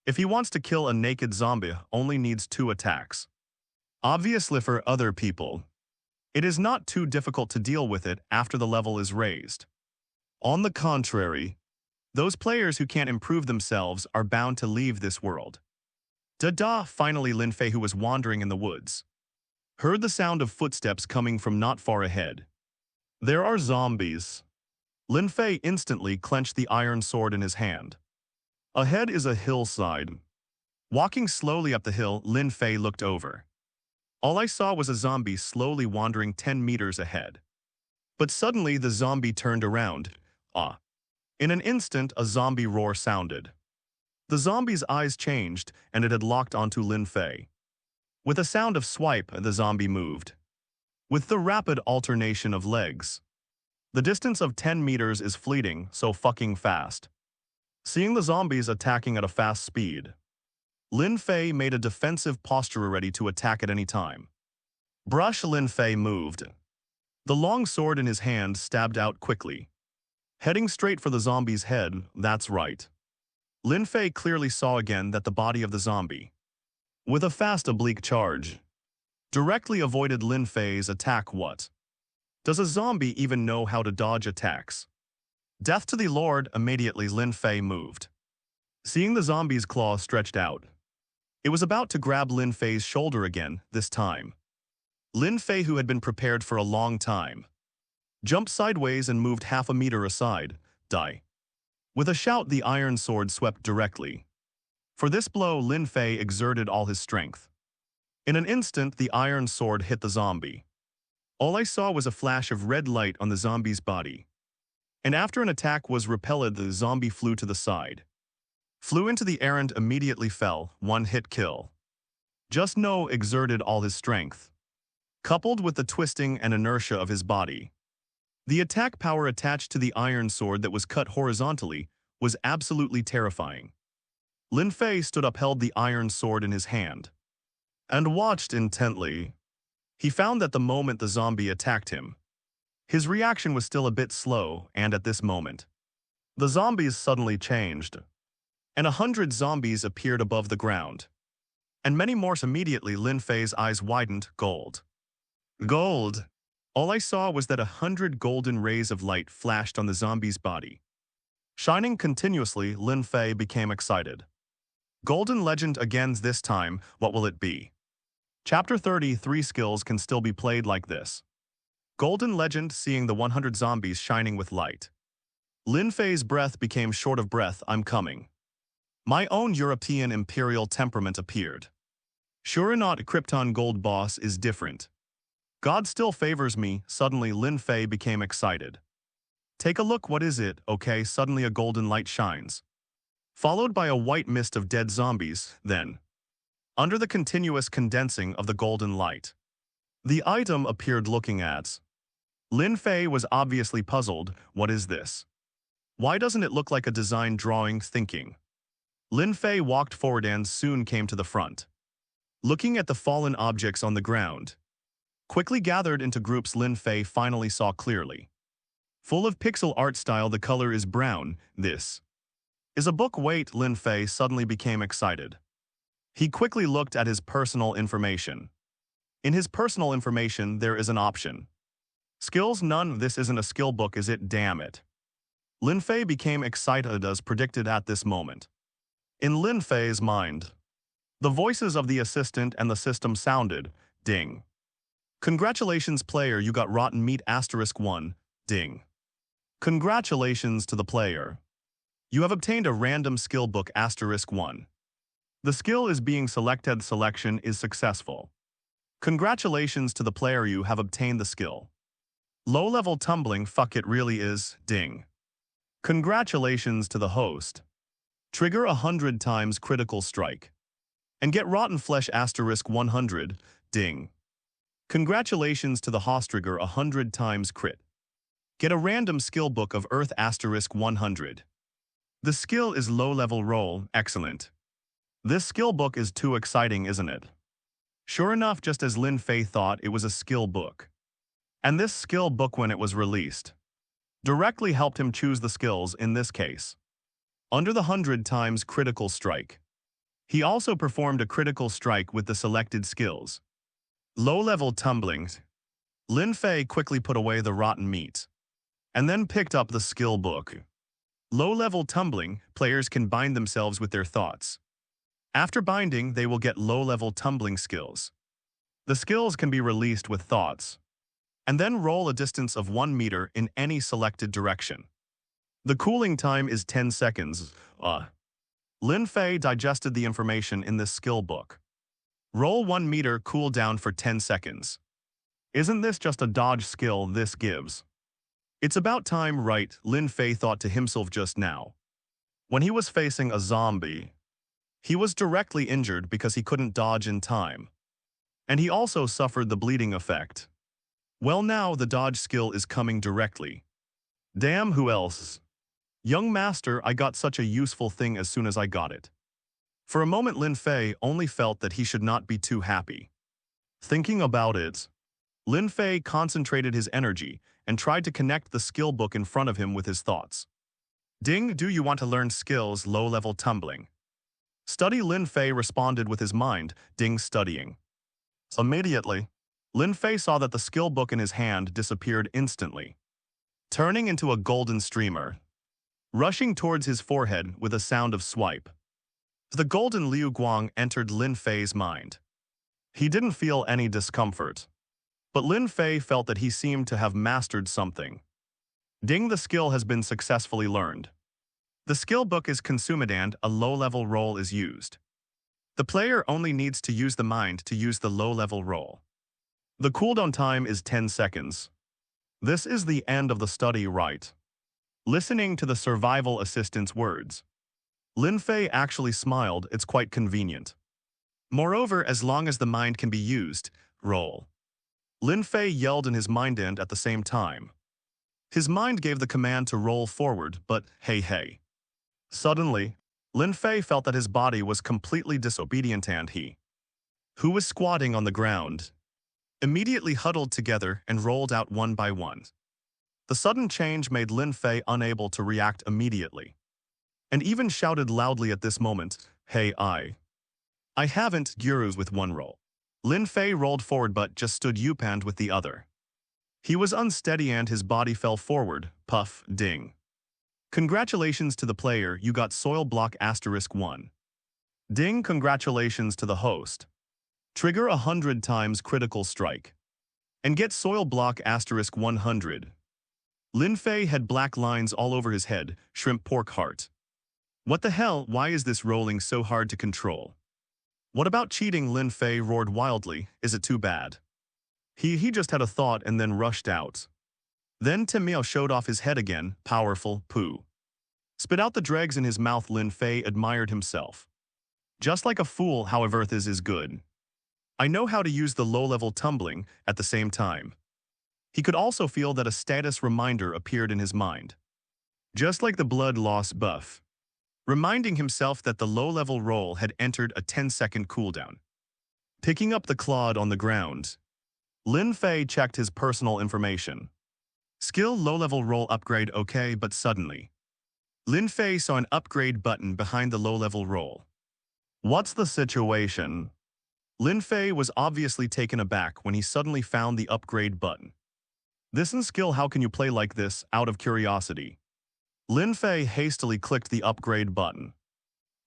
[SPEAKER 1] If he wants to kill a naked zombie, only needs 2 attacks. Obviously for other people, it is not too difficult to deal with it after the level is raised. On the contrary, those players who can't improve themselves are bound to leave this world. Finally Lin Fei, who was wandering in the woods, heard the sound of footsteps coming from not far ahead. There are zombies. Lin Fei instantly clenched the iron sword in his hand. Ahead is a hillside. Walking slowly up the hill, Lin Fei looked over. All I saw was a zombie slowly wandering 10 meters ahead. But suddenly the zombie turned around. In an instant, a zombie roar sounded. The zombie's eyes changed, and it had locked onto Lin Fei. With a sound of swipe, the zombie moved. With the rapid alternation of legs. The distance of 10 meters is fleeting, so fucking fast. Seeing the zombies attacking at a fast speed, Lin Fei made a defensive posture ready to attack at any time. Brush, Lin Fei moved. The long sword in his hand stabbed out quickly. Heading straight for the zombie's head, that's right. Lin Fei clearly saw again that the body of the zombie, with a fast oblique charge, directly avoided Lin Fei's attack. What? Does a zombie even know how to dodge attacks? Death to the Lord, immediately Lin Fei moved. Seeing the zombie's claw stretched out, it was about to grab Lin Fei's shoulder again, this time. Lin Fei, who had been prepared for a long time, jumped sideways and moved half a meter aside. Die. With a shout, the iron sword swept directly. For this blow, Lin Fei exerted all his strength. In an instant, the iron sword hit the zombie. All I saw was a flash of red light on the zombie's body. And after an attack was repelled, the zombie flew to the side. Flew into the air and immediately fell, one-hit kill. Just No exerted all his strength, coupled with the twisting and inertia of his body. The attack power attached to the iron sword that was cut horizontally was absolutely terrifying. Lin Fei stood up, held the iron sword in his hand, and watched intently. He found that the moment the zombie attacked him, his reaction was still a bit slow, and at this moment, the zombies suddenly changed, and 100 zombies appeared above the ground. And many more. Immediately, Lin Fei's eyes widened. Gold. Gold! All I saw was that 100 golden rays of light flashed on the zombie's body. Shining continuously, Lin Fei became excited. Golden Legend again this time, what will it be? Chapter 33 skills can still be played like this. Golden Legend, seeing the 100 zombies shining with light. Lin Fei's breath became short of breath. I'm coming. My own European imperial temperament appeared. Sure or not, Krypton Gold Boss is different. God still favors me. Suddenly Lin Fei became excited. Take a look, what is it? Okay, suddenly a golden light shines, followed by a white mist of dead zombies. Then, under the continuous condensing of the golden light, the item appeared. Looking at Lin Fei was obviously puzzled. What is this? Why doesn't it look like a design drawing? Thinking, Lin Fei walked forward and soon came to the front. Looking at the fallen objects on the ground, quickly gathered into groups, Lin Fei finally saw clearly. Full of pixel art style, the color is brown. This is a book. Wait, Lin Fei suddenly became excited. He quickly looked at his personal information. In his personal information, there is an option. Skills none. This isn't a skill book, is it? Damn it. Lin Fei became excited as predicted at this moment. In Lin Fei's mind, the voices of the assistant and the system sounded. Ding. Congratulations player, you got rotten meat *1. Ding. Congratulations to the player. You have obtained a random skill book *1. The skill is being selected. Selection is successful. Congratulations to the player, you have obtained the skill. Low-level tumbling. Fuck, it really is. Ding. Congratulations to the host. Trigger 100 times critical strike. And get rotten flesh *100. Ding. Congratulations to the host. Trigger 100 times crit. Get a random skill book of Earth *100. The skill is low-level roll. Excellent. This skill book is too exciting, isn't it? Sure enough, just as Lin Fei thought, it was a skill book. And this skill book, when it was released, directly helped him choose the skills in this case. Under the 100 times critical strike. He also performed a critical strike with the selected skills. Low-level tumbling. Lin Fei quickly put away the rotten meat, and then picked up the skill book. Low-level tumbling, players can bind themselves with their thoughts. After binding, they will get low-level tumbling skills. The skills can be released with thoughts, and then roll a distance of 1 meter in any selected direction. The cooling time is 10 seconds. Lin Fei digested the information in this skill book. Roll 1 meter, cool down for 10 seconds. Isn't this just a dodge skill this gives? It's about time, right? Lin Fei thought to himself just now. When he was facing a zombie, he was directly injured because he couldn't dodge in time. And he also suffered the bleeding effect. Well, now the dodge skill is coming directly. Damn, who else? Young master, I got such a useful thing as soon as I got it. For a moment, Lin Fei only felt that he should not be too happy. Thinking about it, Lin Fei concentrated his energy and tried to connect the skill book in front of him with his thoughts. Ding, do you want to learn skills? Low-level tumbling. Study, Lin Fei responded with his mind. Ding, studying. Immediately, Lin Fei saw that the skill book in his hand disappeared instantly, turning into a golden streamer, rushing towards his forehead with a sound of swipe. The golden Liu Guang entered Lin Fei's mind. He didn't feel any discomfort, but Lin Fei felt that he seemed to have mastered something. Ding, the skill has been successfully learned. The skill book is consumed and a low-level roll is used. The player only needs to use the mind to use the low-level roll. The cooldown time is 10 seconds. This is the end of the study, right? Listening to the survival assistant's words, Lin Fei actually smiled, it's quite convenient. Moreover, as long as the mind can be used, roll. Lin Fei yelled in his mind and at the same time. His mind gave the command to roll forward, but hey. Suddenly, Lin Fei felt that his body was completely disobedient and he, who was squatting on the ground, immediately huddled together and rolled out one by one. The sudden change made Lin Fei unable to react immediately, and even shouted loudly at this moment, "Hey, I haven't gurus with one roll." Lin Fei rolled forward but just stood upand with the other. He was unsteady and his body fell forward, puff, ding. Congratulations to the player, you got soil block *1. Ding, congratulations to the host. Trigger 100 times critical strike. And get soil block *100. Lin Fei had black lines all over his head, shrimp pork heart. What the hell, why is this rolling so hard to control? What about cheating? Lin Fei roared wildly, is it too bad? He just had a thought and then rushed out. Then Tim Miao showed off his head again, powerful, poo. Spit out the dregs in his mouth. Lin Fei admired himself. Just like a fool, however, this is good. I know how to use the low-level tumbling at the same time. He could also feel that a status reminder appeared in his mind. Just like the blood loss buff. Reminding himself that the low-level roll had entered a 10-second cooldown. Picking up the clod on the ground, Lin Fei checked his personal information. Skill low-level roll upgrade okay, but suddenly, Lin Fei saw an upgrade button behind the low-level roll. What's the situation? Lin Fei was obviously taken aback when he suddenly found the upgrade button. This in skill, how can you play like this, out of curiosity? Lin Fei hastily clicked the upgrade button.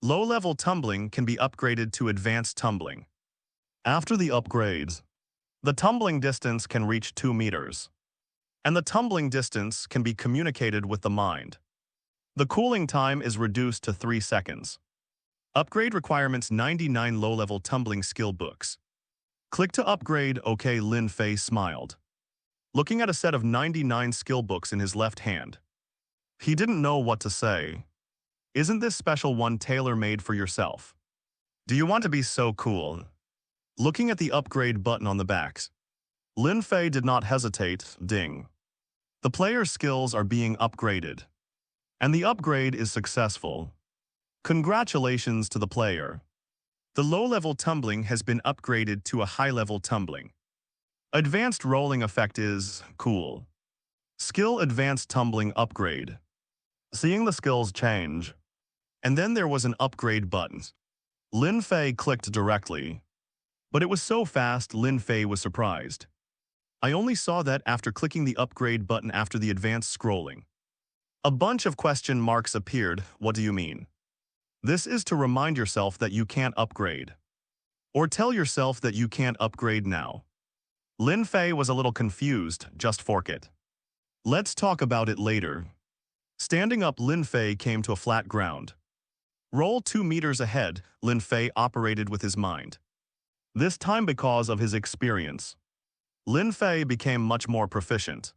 [SPEAKER 1] Low-level tumbling can be upgraded to advanced tumbling. After the upgrades, the tumbling distance can reach 2 meters. And the tumbling distance can be communicated with the mind. The cooling time is reduced to 3 seconds. Upgrade requirements 99 low-level tumbling skill books. Click to upgrade, okay. Lin Fei smiled, looking at a set of 99 skill books in his left hand. He didn't know what to say. Isn't this special one tailor-made for yourself? Do you want to be so cool? Looking at the upgrade button on the backs, Lin Fei did not hesitate, ding. The player's skills are being upgraded. And the upgrade is successful. Congratulations to the player. The low-level tumbling has been upgraded to a high-level tumbling. Advanced rolling effect is cool. Skill advanced tumbling upgrade. Seeing the skills change. And then there was an upgrade button. Lin Fei clicked directly. But it was so fast, Lin Fei was surprised. I only saw that after clicking the upgrade button after the advanced scrolling. A bunch of question marks appeared. What do you mean? This is to remind yourself that you can't upgrade. Or tell yourself that you can't upgrade now. Lin Fei was a little confused, just fork it. Let's talk about it later. Standing up, Lin Fei came to a flat ground. Roll 2 meters ahead, Lin Fei operated with his mind. This time because of his experience, Lin Fei became much more proficient.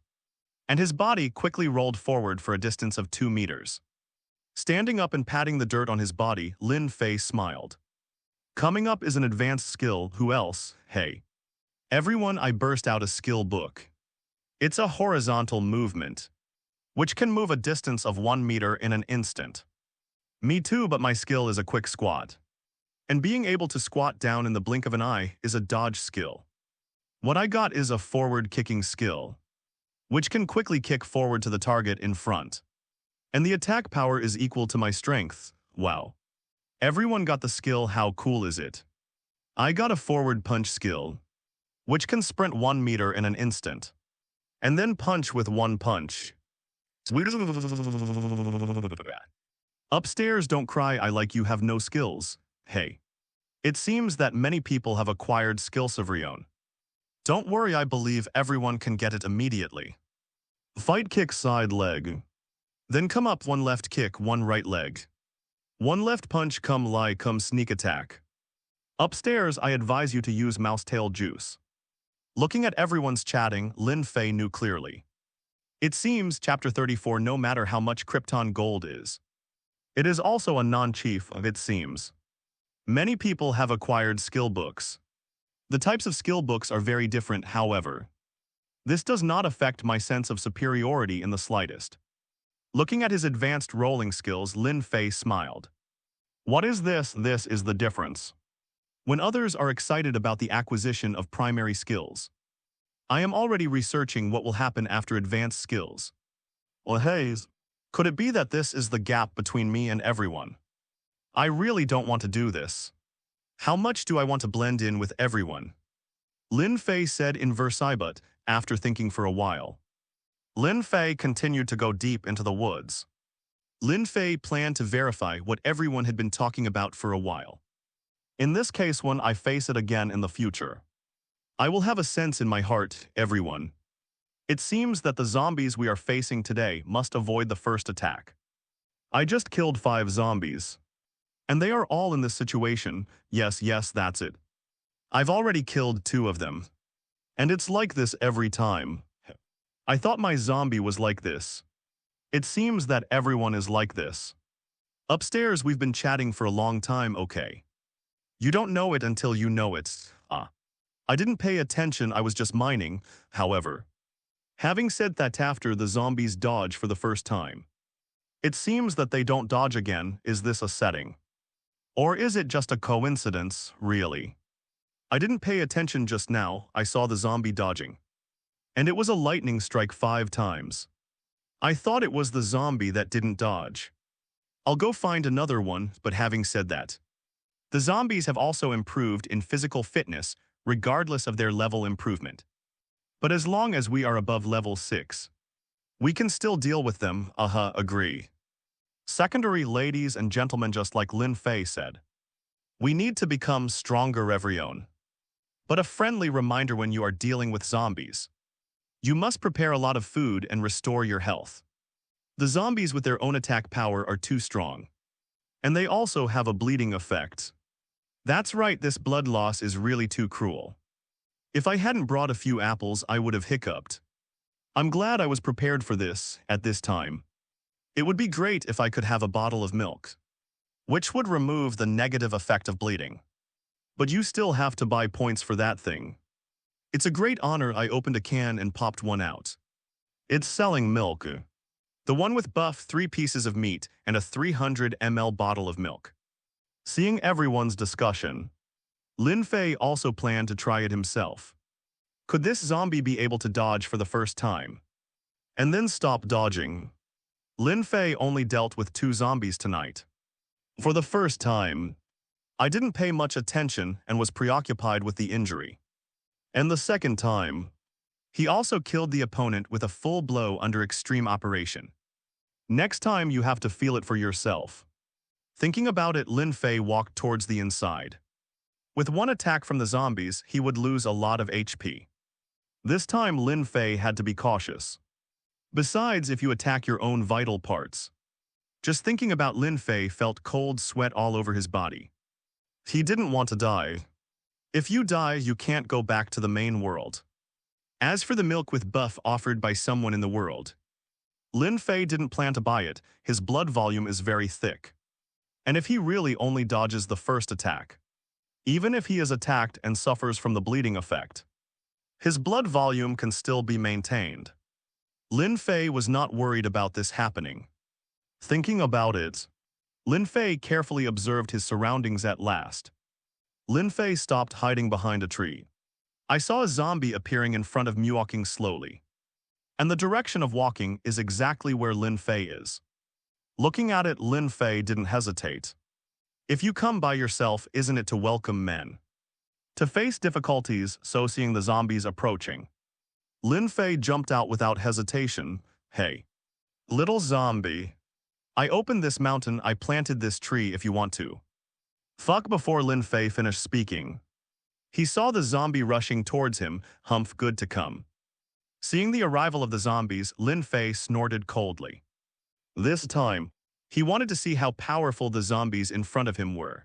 [SPEAKER 1] And his body quickly rolled forward for a distance of 2 meters. Standing up and patting the dirt on his body, Lin Fei smiled. Coming up is an advanced skill, who else, hey. Everyone, I burst out a skill book. It's a horizontal movement, which can move a distance of 1 meter in an instant. Me too, but my skill is a quick squat. And being able to squat down in the blink of an eye is a dodge skill. What I got is a forward kicking skill, which can quickly kick forward to the target in front. And the attack power is equal to my strength. Wow. Everyone got the skill, how cool is it? I got a forward punch skill, which can sprint 1 meter in an instant. And then punch with 1 punch. Upstairs, don't cry, I like you have no skills. Hey. It seems that many people have acquired skills of their own. Don't worry, I believe everyone can get it immediately. Fight kick side leg. Then come up, 1 left kick, 1 right leg. 1 left punch, come lie, come sneak attack. Upstairs, I advise you to use mouse tail juice. Looking at everyone's chatting, Lin Fei knew clearly. It seems, chapter 34, no matter how much Krypton gold is, It is also a non-chief, it seems. Many people have acquired skill books. The types of skill books are very different, however. This does not affect my sense of superiority in the slightest. Looking at his advanced rolling skills, Lin Fei smiled. What is this? This is the difference. When others are excited about the acquisition of primary skills, I am already researching what will happen after advanced skills. Well, hey, could it be that this is the gap between me and everyone? I really don't want to do this. How much do I want to blend in with everyone? Lin Fei said in Versailles, but after thinking for a while, Lin Fei continued to go deep into the woods. Lin Fei planned to verify what everyone had been talking about for a while. In this case, when I face it again in the future, I will have a sense in my heart, everyone. It seems that the zombies we are facing today must avoid the first attack. I just killed 5 zombies. And they are all in this situation. Yes, that's it. I've already killed 2 of them. And it's like this every time. I thought my zombie was like this. It seems that everyone is like this. Upstairs we've been chatting for a long time, okay? You don't know it until you know it. I didn't pay attention, I was just mining, however. Having said that, after the zombies dodge for the first time, it seems that they don't dodge again. Is this a setting? Or is it just a coincidence, really? I didn't pay attention just now, I saw the zombie dodging. And it was a lightning strike 5 times. I thought it was the zombie that didn't dodge. I'll go find another one, but having said that, the zombies have also improved in physical fitness, regardless of their level improvement. But as long as we are above level 6, we can still deal with them, agree. Secondary, ladies and gentlemen, just like Lin Fei said. We need to become stronger, everyone. But a friendly reminder when you are dealing with zombies. You must prepare a lot of food and restore your health. The zombies with their own attack power are too strong. And they also have a bleeding effect. That's right, this blood loss is really too cruel. If I hadn't brought a few apples, I would have hiccuped. I'm glad I was prepared for this at this time. It would be great if I could have a bottle of milk, which would remove the negative effect of bleeding. But you still have to buy points for that thing. It's a great honor. I opened a can and popped one out. It's selling milk. The one with buff, 3 pieces of meat, and a 300 ml bottle of milk. Seeing everyone's discussion, Lin Fei also planned to try it himself. Could this zombie be able to dodge for the first time? And then stop dodging? Lin Fei only dealt with 2 zombies tonight. For the first time, I didn't pay much attention and was preoccupied with the injury. And the second time, he also killed the opponent with a full blow under extreme operation. Next time you have to feel it for yourself. Thinking about it, Lin Fei walked towards the inside. With one attack from the zombies, he would lose a lot of HP. This time Lin Fei had to be cautious. Besides, if you attack your own vital parts. Just thinking about Lin Fei felt cold sweat all over his body. He didn't want to die. If you die, you can't go back to the main world. As for the milk with buff offered by someone in the world, Lin Fei didn't plan to buy it. His blood volume is very thick. And if he really only dodges the first attack, even if he is attacked and suffers from the bleeding effect, his blood volume can still be maintained. Lin Fei was not worried about this happening. Thinking about it, Lin Fei carefully observed his surroundings at last. Lin Fei stopped hiding behind a tree. I saw a zombie appearing in front of me walking slowly. And the direction of walking is exactly where Lin Fei is. Looking at it, Lin Fei didn't hesitate. If you come by yourself, isn't it to welcome men? To face difficulties, so seeing the zombies approaching, Lin Fei jumped out without hesitation. Hey, little zombie. I opened this mountain, I planted this tree if you want to. Fuck. Before Lin Fei finished speaking, he saw the zombie rushing towards him. Humph, good to come. Seeing the arrival of the zombies, Lin Fei snorted coldly. This time, he wanted to see how powerful the zombies in front of him were.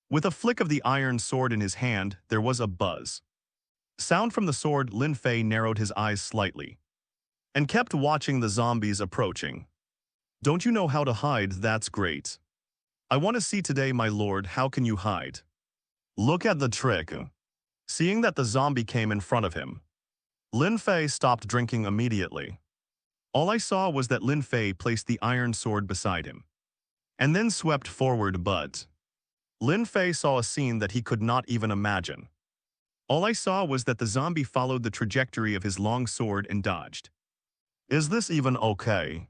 [SPEAKER 1] With a flick of the iron sword in his hand, there was a buzz. Sound from the sword. Lin Fei narrowed his eyes slightly and kept watching the zombies approaching. Don't you know how to hide? That's great. I want to see today, my lord, how can you hide? Look at the trick. Seeing that the zombie came in front of him, Lin Fei stopped drinking immediately. All I saw was that Lin Fei placed the iron sword beside him, and then swept forward, but Lin Fei saw a scene that he could not even imagine. All I saw was that the zombie followed the trajectory of his long sword and dodged. Is this even okay?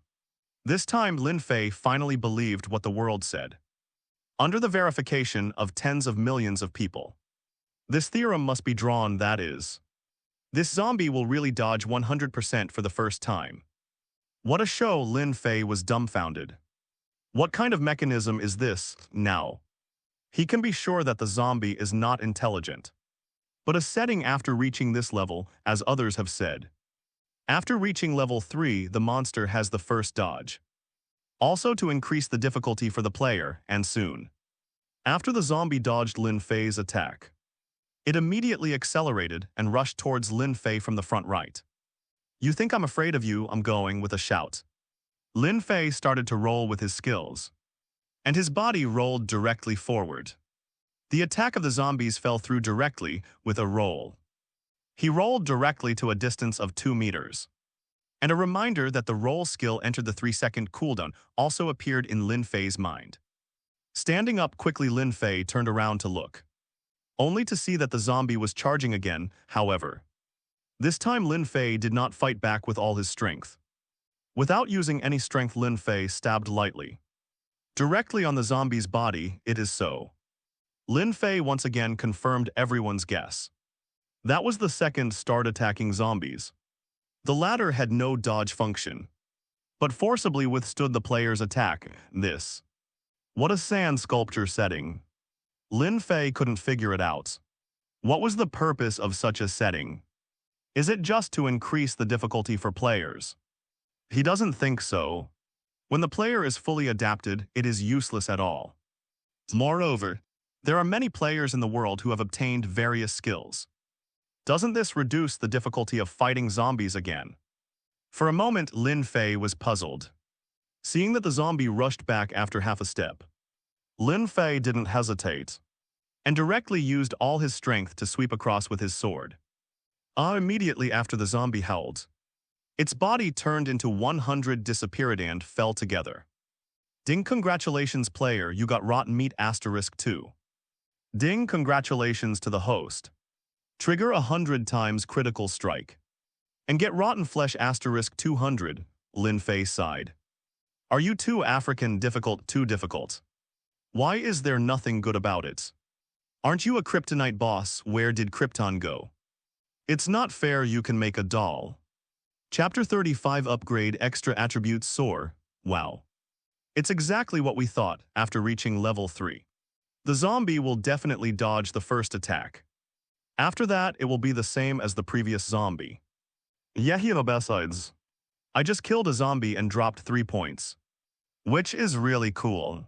[SPEAKER 1] This time Lin Fei finally believed what the world said. Under the verification of tens of millions of people, this theorem must be drawn, that is, this zombie will really dodge 100% for the first time. What a show! Lin Fei was dumbfounded. What kind of mechanism is this, now? He can be sure that the zombie is not intelligent. But a setting after reaching this level, as others have said. After reaching level 3, the monster has the first dodge. Also to increase the difficulty for the player, and soon. After the zombie dodged Lin Fei's attack, it immediately accelerated and rushed towards Lin Fei from the front right. You think I'm afraid of you? I'm going with a shout. Lin Fei started to roll with his skills, and his body rolled directly forward. The attack of the zombies fell through directly with a roll. He rolled directly to a distance of 2 meters. And a reminder that the roll skill entered the 3-second cooldown also appeared in Lin Fei's mind. Standing up quickly, Lin Fei turned around to look, only to see that the zombie was charging again, however. This time Lin Fei did not fight back with all his strength. Without using any strength, Lin Fei stabbed lightly. Directly on the zombie's body, it is so. Lin Fei once again confirmed everyone's guess. That was the second start attacking zombies. The latter had no dodge function, but forcibly withstood the player's attack. What a sand sculpture setting. Lin Fei couldn't figure it out. What was the purpose of such a setting? Is it just to increase the difficulty for players? He doesn't think so. When the player is fully adapted, it is useless at all. Moreover, there are many players in the world who have obtained various skills. Doesn't this reduce the difficulty of fighting zombies again? For a moment, Lin Fei was puzzled. Seeing that the zombie rushed back after half a step, Lin Fei didn't hesitate, and directly used all his strength to sweep across with his sword. Immediately after the zombie howled, its body turned into 100 disappeared and fell together. Ding, congratulations player, you got rotten meat *2. Ding, congratulations to the host. Trigger 100 times critical strike. And get rotten flesh *200, Lin Fei sighed. Are you too African difficult, too difficult? Why is there nothing good about it? Aren't you a kryptonite boss? Where did Krypton go? It's not fair you can make a doll. Chapter 35 Upgrade Extra Attributes Soar. Wow. It's exactly what we thought after reaching level 3. The zombie will definitely dodge the first attack. After that, it will be the same as the previous zombie. Yeah, besides, I just killed a zombie and dropped 3 points. Which is really cool.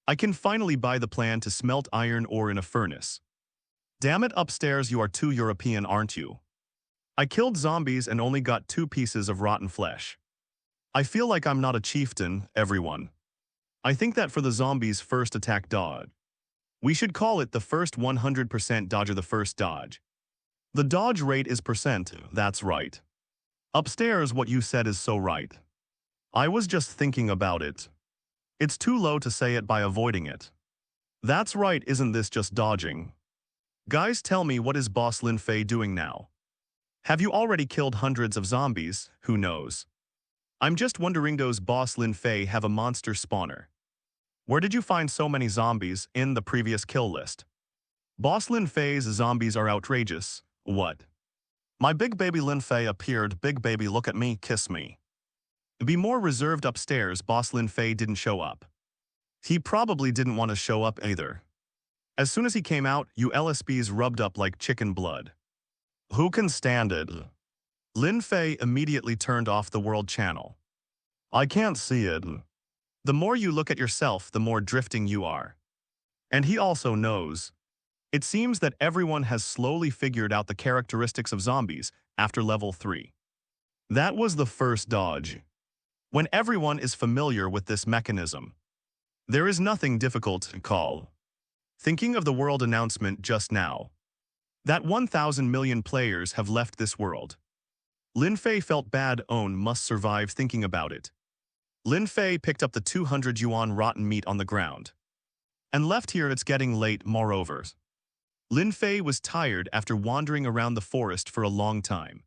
[SPEAKER 1] I can finally buy the plan to smelt iron ore in a furnace. Damn it, upstairs you are too European, aren't you? I killed zombies and only got 2 pieces of rotten flesh. I feel like I'm not a chieftain, everyone. I think that for the zombie's first attack dodge, we should call it the first 100% dodge or the first dodge. The dodge rate is percent, that's right. Upstairs, what you said is so right. I was just thinking about it. It's too low to say it by avoiding it. That's right, isn't this just dodging? Guys, tell me, what is Boss Lin Fei doing now? Have you already killed hundreds of zombies? Who knows? I'm just wondering, does Boss Lin Fei have a monster spawner? Where did you find so many zombies in the previous kill list? Boss Lin Fei's zombies are outrageous. What? My big baby Lin Fei appeared. Big baby, look at me, kiss me. Be more reserved upstairs. Boss Lin Fei didn't show up. He probably didn't want to show up either. As soon as he came out, you LSBs rubbed up like chicken blood. Who can stand it? Lin Fei immediately turned off the world channel. I can't see it. The more you look at yourself, the more drifting you are. And he also knows. It seems that everyone has slowly figured out the characteristics of zombies after level 3. That was the first dodge. when everyone is familiar with this mechanism. There is nothing difficult to call. Thinking of the world announcement just now, that 1,000 million players have left this world. Lin Fei felt bad. Own must survive thinking about it. Lin Fei picked up the 200 yuan rotten meat on the ground and left here. It's getting late. Moreover, Lin Fei was tired after wandering around the forest for a long time.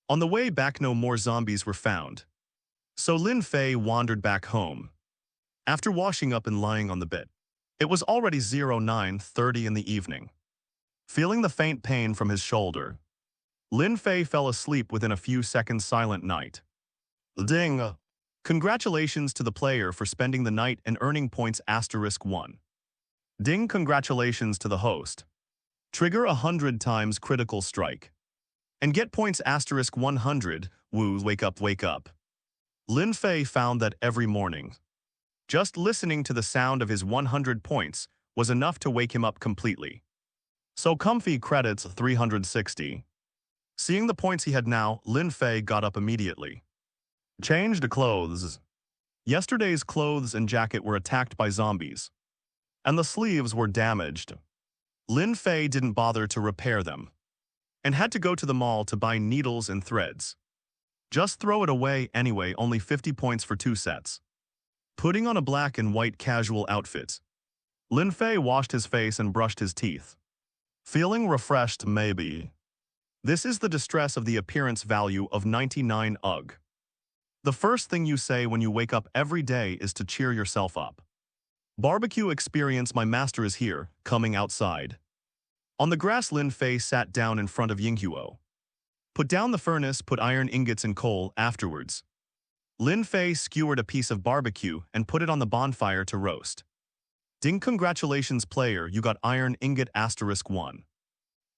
[SPEAKER 1] On the way back, no more zombies were found, so Lin Fei wandered back home. After washing up and lying on the bed, it was already 09:30 in the evening. Feeling the faint pain from his shoulder, Lin Fei fell asleep within a few seconds. Silent night. Ding! Congratulations to the player for spending the night and earning points *1. Ding! Congratulations to the host. Trigger 100 times critical strike and get points *100. Woo, wake up, wake up. Lin Fei found that every morning, just listening to the sound of his 100 points was enough to wake him up completely. So comfy. Credits 360. Seeing the points he had now, Lin Fei got up immediately. Changed clothes. Yesterday's clothes and jacket were attacked by zombies, and the sleeves were damaged. Lin Fei didn't bother to repair them, and had to go to the mall to buy needles and threads. Just throw it away anyway. Only 50 points for 2 sets. Putting on a black and white casual outfit, Lin Fei washed his face and brushed his teeth. Feeling refreshed, maybe. This is the distress of the appearance value of 99 ugh. The first thing you say when you wake up every day is to cheer yourself up. Barbecue experience. My master is here, coming outside. On the grass, Lin Fei sat down in front of Yinghuo. Put down the furnace, put iron ingots and coal. Afterwards, Lin Fei skewered a piece of barbecue and put it on the bonfire to roast. Ding! Congratulations player, you got iron ingot *1.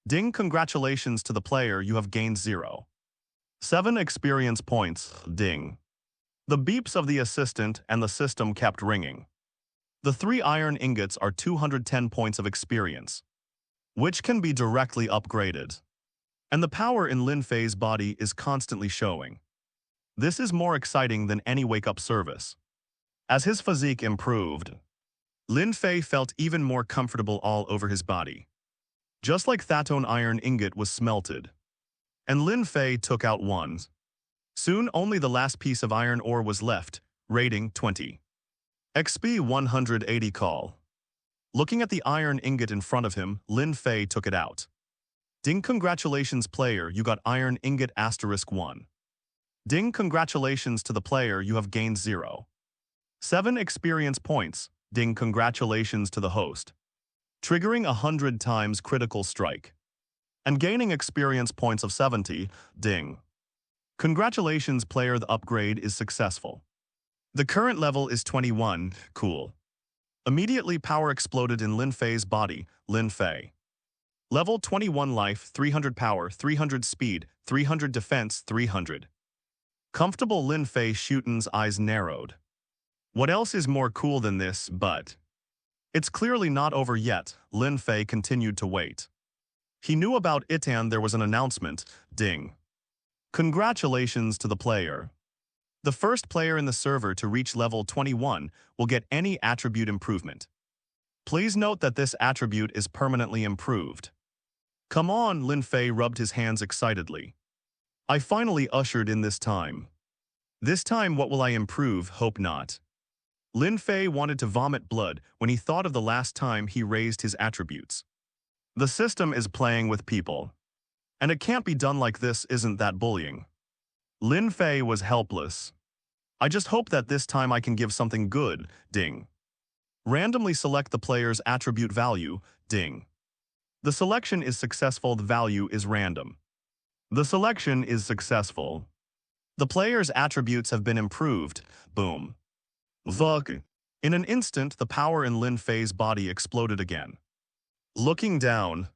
[SPEAKER 1] Ding! Congratulations to the player, you have gained 0.7 experience points. Ding! The beeps of the assistant and the system kept ringing. The 3 iron ingots are 210 points of experience, which can be directly upgraded. And the power in Lin Fei's body is constantly showing. This is more exciting than any wake-up service. As his physique improved, Lin Fei felt even more comfortable all over his body. Just like that, an iron ingot was smelted, and Lin Fei took out one. Soon only the last piece of iron ore was left, rating 20. XP 180 call. Looking at the iron ingot in front of him, Lin Fei took it out. Ding! Congratulations player, you got iron ingot *1. Ding! Congratulations to the player, you have gained 0.7 experience points. Ding! Congratulations to the host. Triggering 100 times critical strike and gaining experience points of 70. Ding! Congratulations player, the upgrade is successful. The current level is 21. Cool. Immediately power exploded in Lin Fei's body. Lin Fei. Level 21 life, 300 power, 300 speed, 300 defense, 300. Comfortable. Lin Fei Shuten's eyes narrowed. What else is more cool than this? But it's clearly not over yet. Lin Fei continued to wait. He knew about it and there was an announcement. Ding! Congratulations to the player. The first player in the server to reach level 21 will get any attribute improvement. Please note that this attribute is permanently improved. Come on, Lin Fei rubbed his hands excitedly. I finally ushered in this time. This time what will I improve? Hope not. Lin Fei wanted to vomit blood when he thought of the last time he raised his attributes. The system is playing with people. And it can't be done like this. Isn't that bullying? Lin Fei was helpless. I just hope that this time I can give something good. Ding! Randomly select the player's attribute value. Ding! The selection is successful. The value is random. The selection is successful. The player's attributes have been improved. Boom. Fuck. In an instant, the power in Lin Fei's body exploded again. Looking down,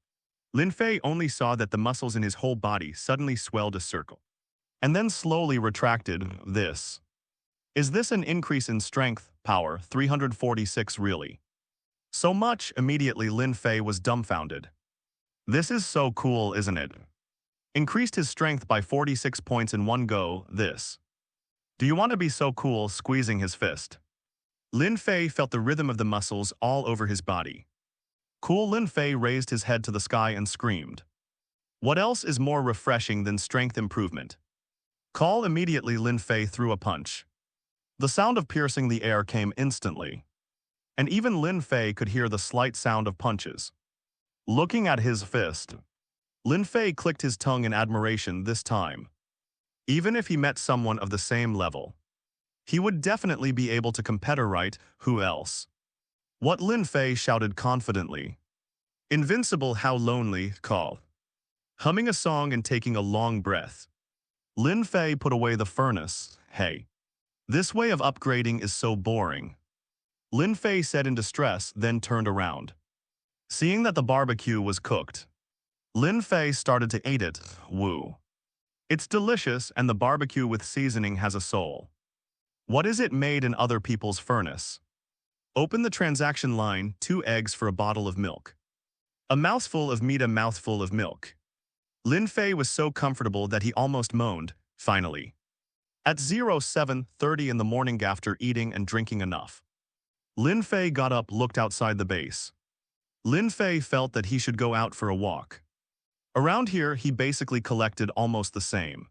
[SPEAKER 1] Lin Fei only saw that the muscles in his whole body suddenly swelled a circle, and then slowly retracted. Is this an increase in strength, power, 346 really? So much? Immediately Lin Fei was dumbfounded. This is so cool, isn't it? Increased his strength by 46 points in one go. This Do you want to be so cool squeezing his fist? Lin Fei felt the rhythm of the muscles all over his body. Cool Lin Fei raised his head to the sky and screamed. What else is more refreshing than strength improvement? Call immediately. Lin Fei threw a punch. The sound of piercing the air came instantly. And even Lin Fei could hear the slight sound of punches. Looking at his fist, Lin Fei clicked his tongue in admiration this time. Even if he met someone of the same level, he would definitely be able to compete, right? Who else? What? Lin Fei shouted confidently. Invincible. How lonely, call. Humming a song and taking a long breath, Lin Fei put away the furnace. Hey, this way of upgrading is so boring. Lin Fei said in distress, then turned around. Seeing that the barbecue was cooked, Lin Fei started to eat it. Woo. It's delicious, and the barbecue with seasoning has a soul. What is it made in other people's furnace? Open the transaction line, 2 eggs for a bottle of milk. A mouthful of meat, a mouthful of milk. Lin Fei was so comfortable that he almost moaned, finally. At 07:30 in the morning, after eating and drinking enough, Lin Fei got up, looked outside the base. Lin Fei felt that he should go out for a walk. Around here, he basically collected almost the same.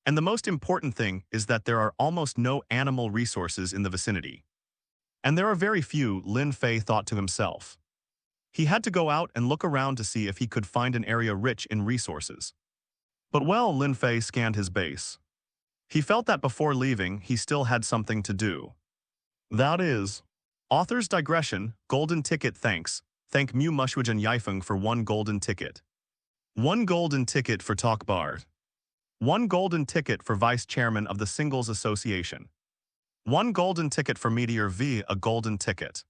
[SPEAKER 1] And the most important thing is that there are almost no animal resources in the vicinity. And there are very few, Lin Fei thought to himself. He had to go out and look around to see if he could find an area rich in resources. But well, Lin Fei scanned his base. He felt that before leaving, he still had something to do. That is, author's digression, golden ticket. Thank Mu Mushwajan Yifeng for 1 golden ticket. 1 golden ticket for Talk Bard. 1 golden ticket for Vice Chairman of the Singles Association. 1 golden ticket for Meteor V, a golden ticket.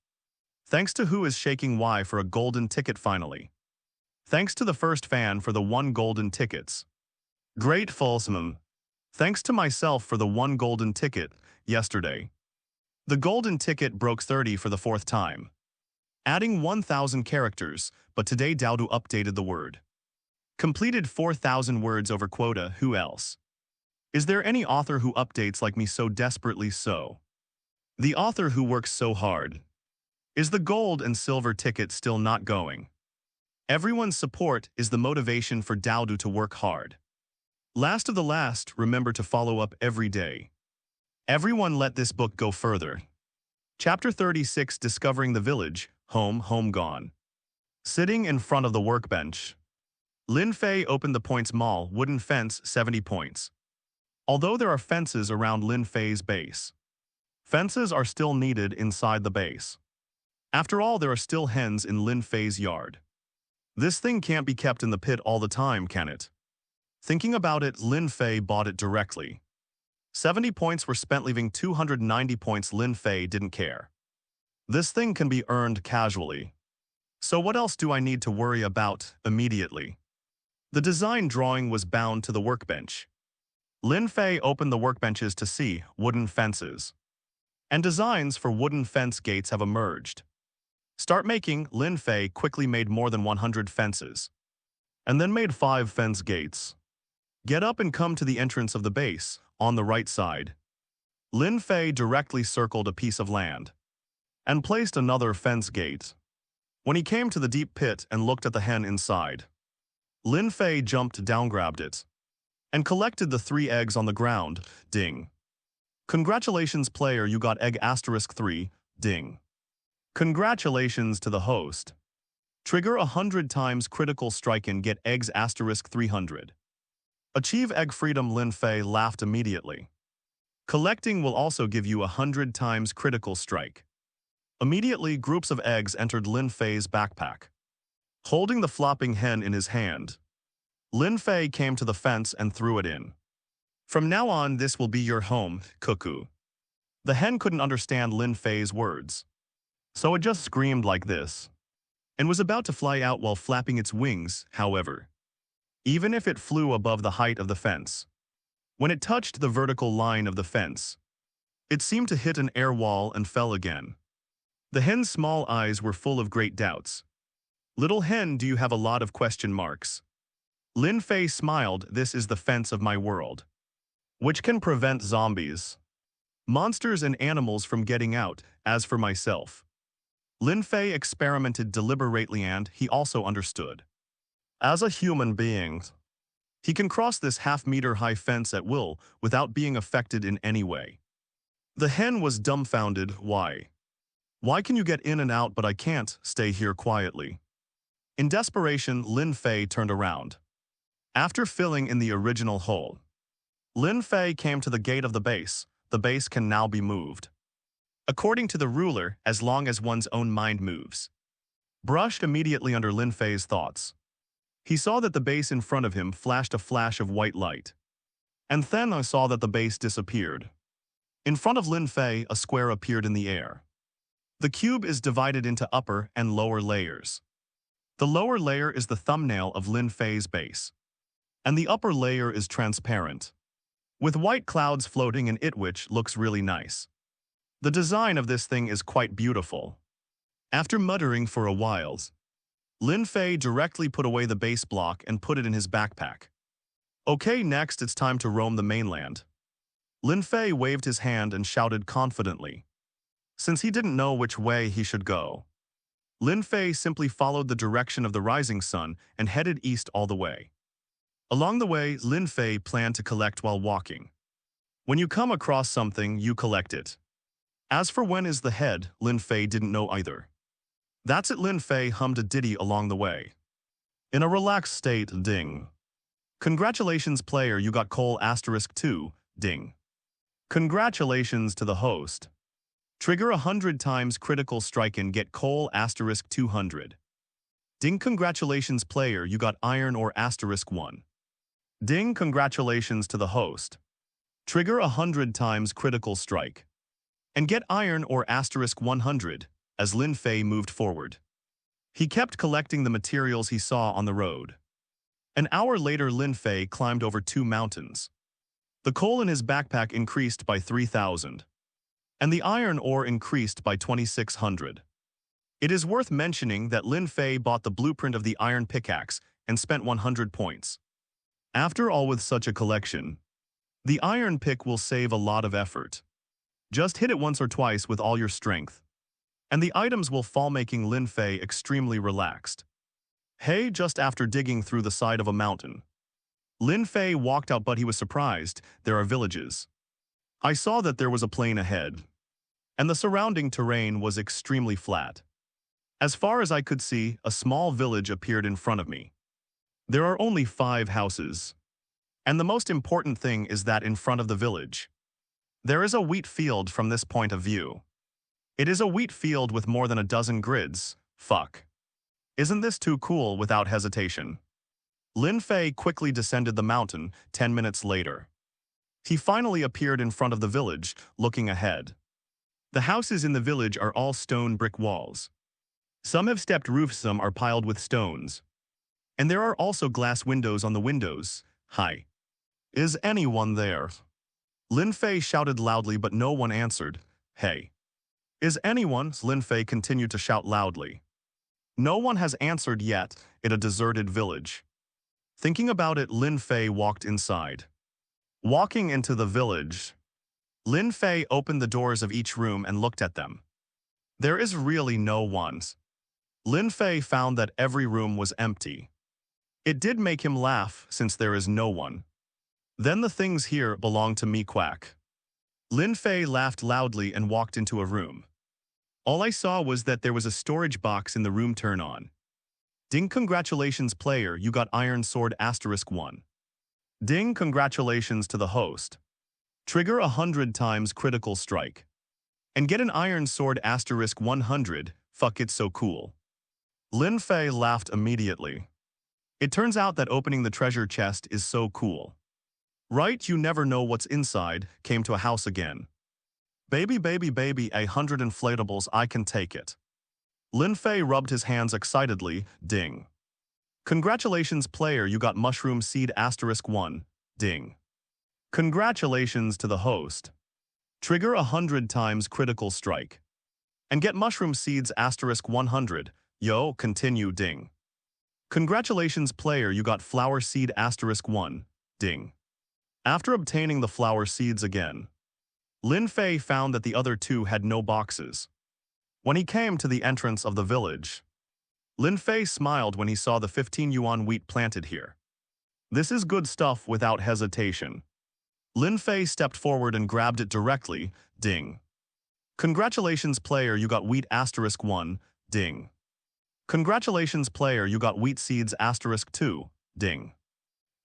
[SPEAKER 1] Thanks to Who is Shaking Y for a golden ticket finally. Thanks to the first fan for the 1 golden tickets. Great Fulsum. Thanks to myself for the 1 golden ticket, yesterday. The golden ticket broke 30 for the 4th time. Adding 1,000 characters, but today Dowdu updated the word. Completed 4,000 words over quota. Who else? Is there any author who updates like me so desperately so? The author who works so hard. Is the gold and silver ticket still not going? Everyone's support is the motivation for Dowdu to work hard. Last of the last, remember to follow up every day. Everyone let this book go further. Chapter 36, Discovering the Village, home gone. Sitting in front of the workbench, Lin Fei opened the points mall, wooden fence, 70 points. Although there are fences around Lin Fei's base, fences are still needed inside the base. After all, there are still hens in Lin Fei's yard. This thing can't be kept in the pit all the time, can it? Thinking about it, Lin Fei bought it directly. 70 points were spent, leaving 290 points. Lin Fei didn't care. This thing can be earned casually. So what else do I need to worry about immediately? The design drawing was bound to the workbench. Lin Fei opened the workbenches to see wooden fences. And designs for wooden fence gates have emerged. Start making. Lin Fei quickly made more than 100 fences. And then made 5 fence gates. Get up and come to the entrance of the base, on the right side. Lin Fei directly circled a piece of land. And placed another fence gate. When he came to the deep pit and looked at the hen inside, Lin Fei jumped down, grabbed it, and collected the 3 eggs on the ground. Ding. Congratulations player, you got egg *3, ding. Congratulations to the host. Trigger 100 times critical strike and get eggs *300. Achieve egg freedom. Lin Fei laughed immediately. Collecting will also give you 100 times critical strike. Immediately, groups of eggs entered Lin Fei's backpack. Holding the flopping hen in his hand, Lin Fei came to the fence and threw it in. From now on, this will be your home, cuckoo. The hen couldn't understand Lin Fei's words, so it just screamed like this, and was about to fly out while flapping its wings, however. Even if it flew above the height of the fence, when it touched the vertical line of the fence, it seemed to hit an air wall and fell again. The hen's small eyes were full of great doubts. Little hen, do you have a lot of question marks? Lin Fei smiled. This is the fence of my world. which can prevent zombies, monsters and animals from getting out. As for myself, Lin Fei experimented deliberately and he also understood. As a human being, he can cross this half-meter-high fence at will without being affected in any way. The hen was dumbfounded. Why? Why can you get in and out but I can't stay here quietly? In desperation, Lin Fei turned around. After filling in the original hole, Lin Fei came to the gate of the base. The base can now be moved. According to the ruler, as long as one's own mind moves. Brushed immediately under Lin Fei's thoughts. He saw that the base in front of him flashed a flash of white light. And then I saw that the base disappeared. In front of Lin Fei, a square appeared in the air. The cube is divided into upper and lower layers. The lower layer is the thumbnail of Lin Fei's base. And the upper layer is transparent, with white clouds floating in it, which looks really nice. The design of this thing is quite beautiful. After muttering for a while, Lin Fei directly put away the base block and put it in his backpack. Okay, next it's time to roam the mainland. Lin Fei waved his hand and shouted confidently. Since he didn't know which way he should go, Lin Fei simply followed the direction of the rising sun and headed east all the way. Along the way, Lin Fei planned to collect while walking. When you come across something, you collect it. As for when is the head, Lin Fei didn't know either. That's it. Lin Fei hummed a ditty along the way. In a relaxed state, ding. Congratulations player, you got coal *2, ding. Congratulations to the host. Trigger 100 times critical strike and get coal *200. Ding. Congratulations player, you got iron ore *1. Ding. Congratulations to the host. Trigger 100 times critical strike and get iron ore *100. As Lin Fei moved forward, he kept collecting the materials he saw on the road. An hour later, Lin Fei climbed over 2 mountains. The coal in his backpack increased by 3,000. And the iron ore increased by 2,600. It is worth mentioning that Lin Fei bought the blueprint of the iron pickaxe and spent 100 points. After all, with such a collection, the iron pick will save a lot of effort. Just hit it once or twice with all your strength, and the items will fall, making Lin Fei extremely relaxed. Hey, just after digging through the side of a mountain, Lin Fei walked out, but he was surprised. There are villages. I saw that there was a plain ahead, and the surrounding terrain was extremely flat. As far as I could see, a small village appeared in front of me. There are only 5 houses, and the most important thing is that in front of the village, there is a wheat field. From this point of view, it is a wheat field with more than a dozen grids. Fuck. Isn't this too cool? Without hesitation, Lin Fei quickly descended the mountain. 10 minutes later, he finally appeared in front of the village, looking ahead. The houses in the village are all stone brick walls. Some have stepped roofs, some are piled with stones. And there are also glass windows on the windows. Hi. Is anyone there? Lin Fei shouted loudly, but no one answered. Hey. Is anyone? Lin Fei continued to shout loudly. No one has answered yet. In a deserted village. Thinking about it, Lin Fei walked inside. Walking into the village, Lin Fei opened the doors of each room and looked at them. There is really no one. Lin Fei found that every room was empty. It did make him laugh, since there is no one. Then the things here belong to me, quack. Lin Fei laughed loudly and walked into a room. All I saw was that there was a storage box in the room. Turn on. Ding. Congratulations player, you got iron sword *1. Ding. Congratulations to the host. Trigger 100 times critical strike and get an iron sword *100. Fuck, it's so cool. Lin Fei laughed immediately. It turns out that opening the treasure chest is so cool. Right, you never know what's inside. Came to a house again. Baby, 100 inflatables, I can take it. Lin Fei rubbed his hands excitedly. Ding. Congratulations player, you got mushroom seed *1. Ding. Congratulations to the host. Trigger 100 times critical strike and get mushroom seeds *100. Yo, continue. Ding. Congratulations player, you got flower seed *1. Ding. After obtaining the flower seeds again, Lin Fei found that the other two had no boxes. When he came to the entrance of the village, Lin Fei smiled when he saw the 15 yuan wheat planted here. This is good stuff without hesitation. Lin Fei stepped forward and grabbed it directly, ding. Congratulations player, you got wheat *1, ding. Congratulations player, you got wheat seeds *2, ding.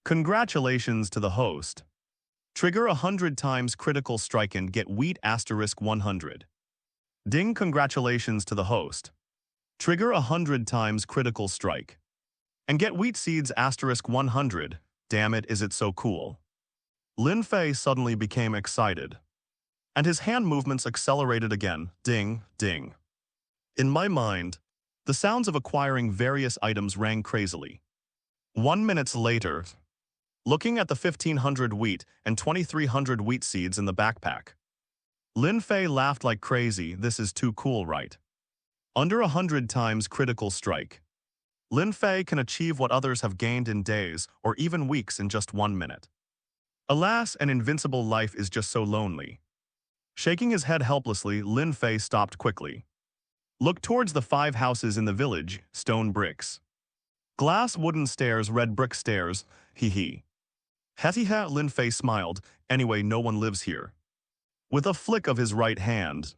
[SPEAKER 1] Congratulations to the host. Trigger 100 times critical strike and get wheat *100. Ding. Congratulations to the host. Trigger 100 times critical strike and get wheat seeds *100. Damn it, is it so cool? Lin Fei suddenly became excited, and his hand movements accelerated again, ding, ding. In my mind, the sounds of acquiring various items rang crazily. 1 minute later, looking at the 1,500 wheat and 2,300 wheat seeds in the backpack, Lin Fei laughed like crazy. This is too cool, right? Under 100 times critical strike, Lin Fei can achieve what others have gained in days or even weeks in just 1 minute. Alas, an invincible life is just so lonely. Shaking his head helplessly, Lin Fei stopped quickly. Looked towards the 5 houses in the village, stone bricks. Glass wooden stairs, red brick stairs, hee. Hetiha, Lin Fei smiled, anyway no one lives here. With a flick of his right hand,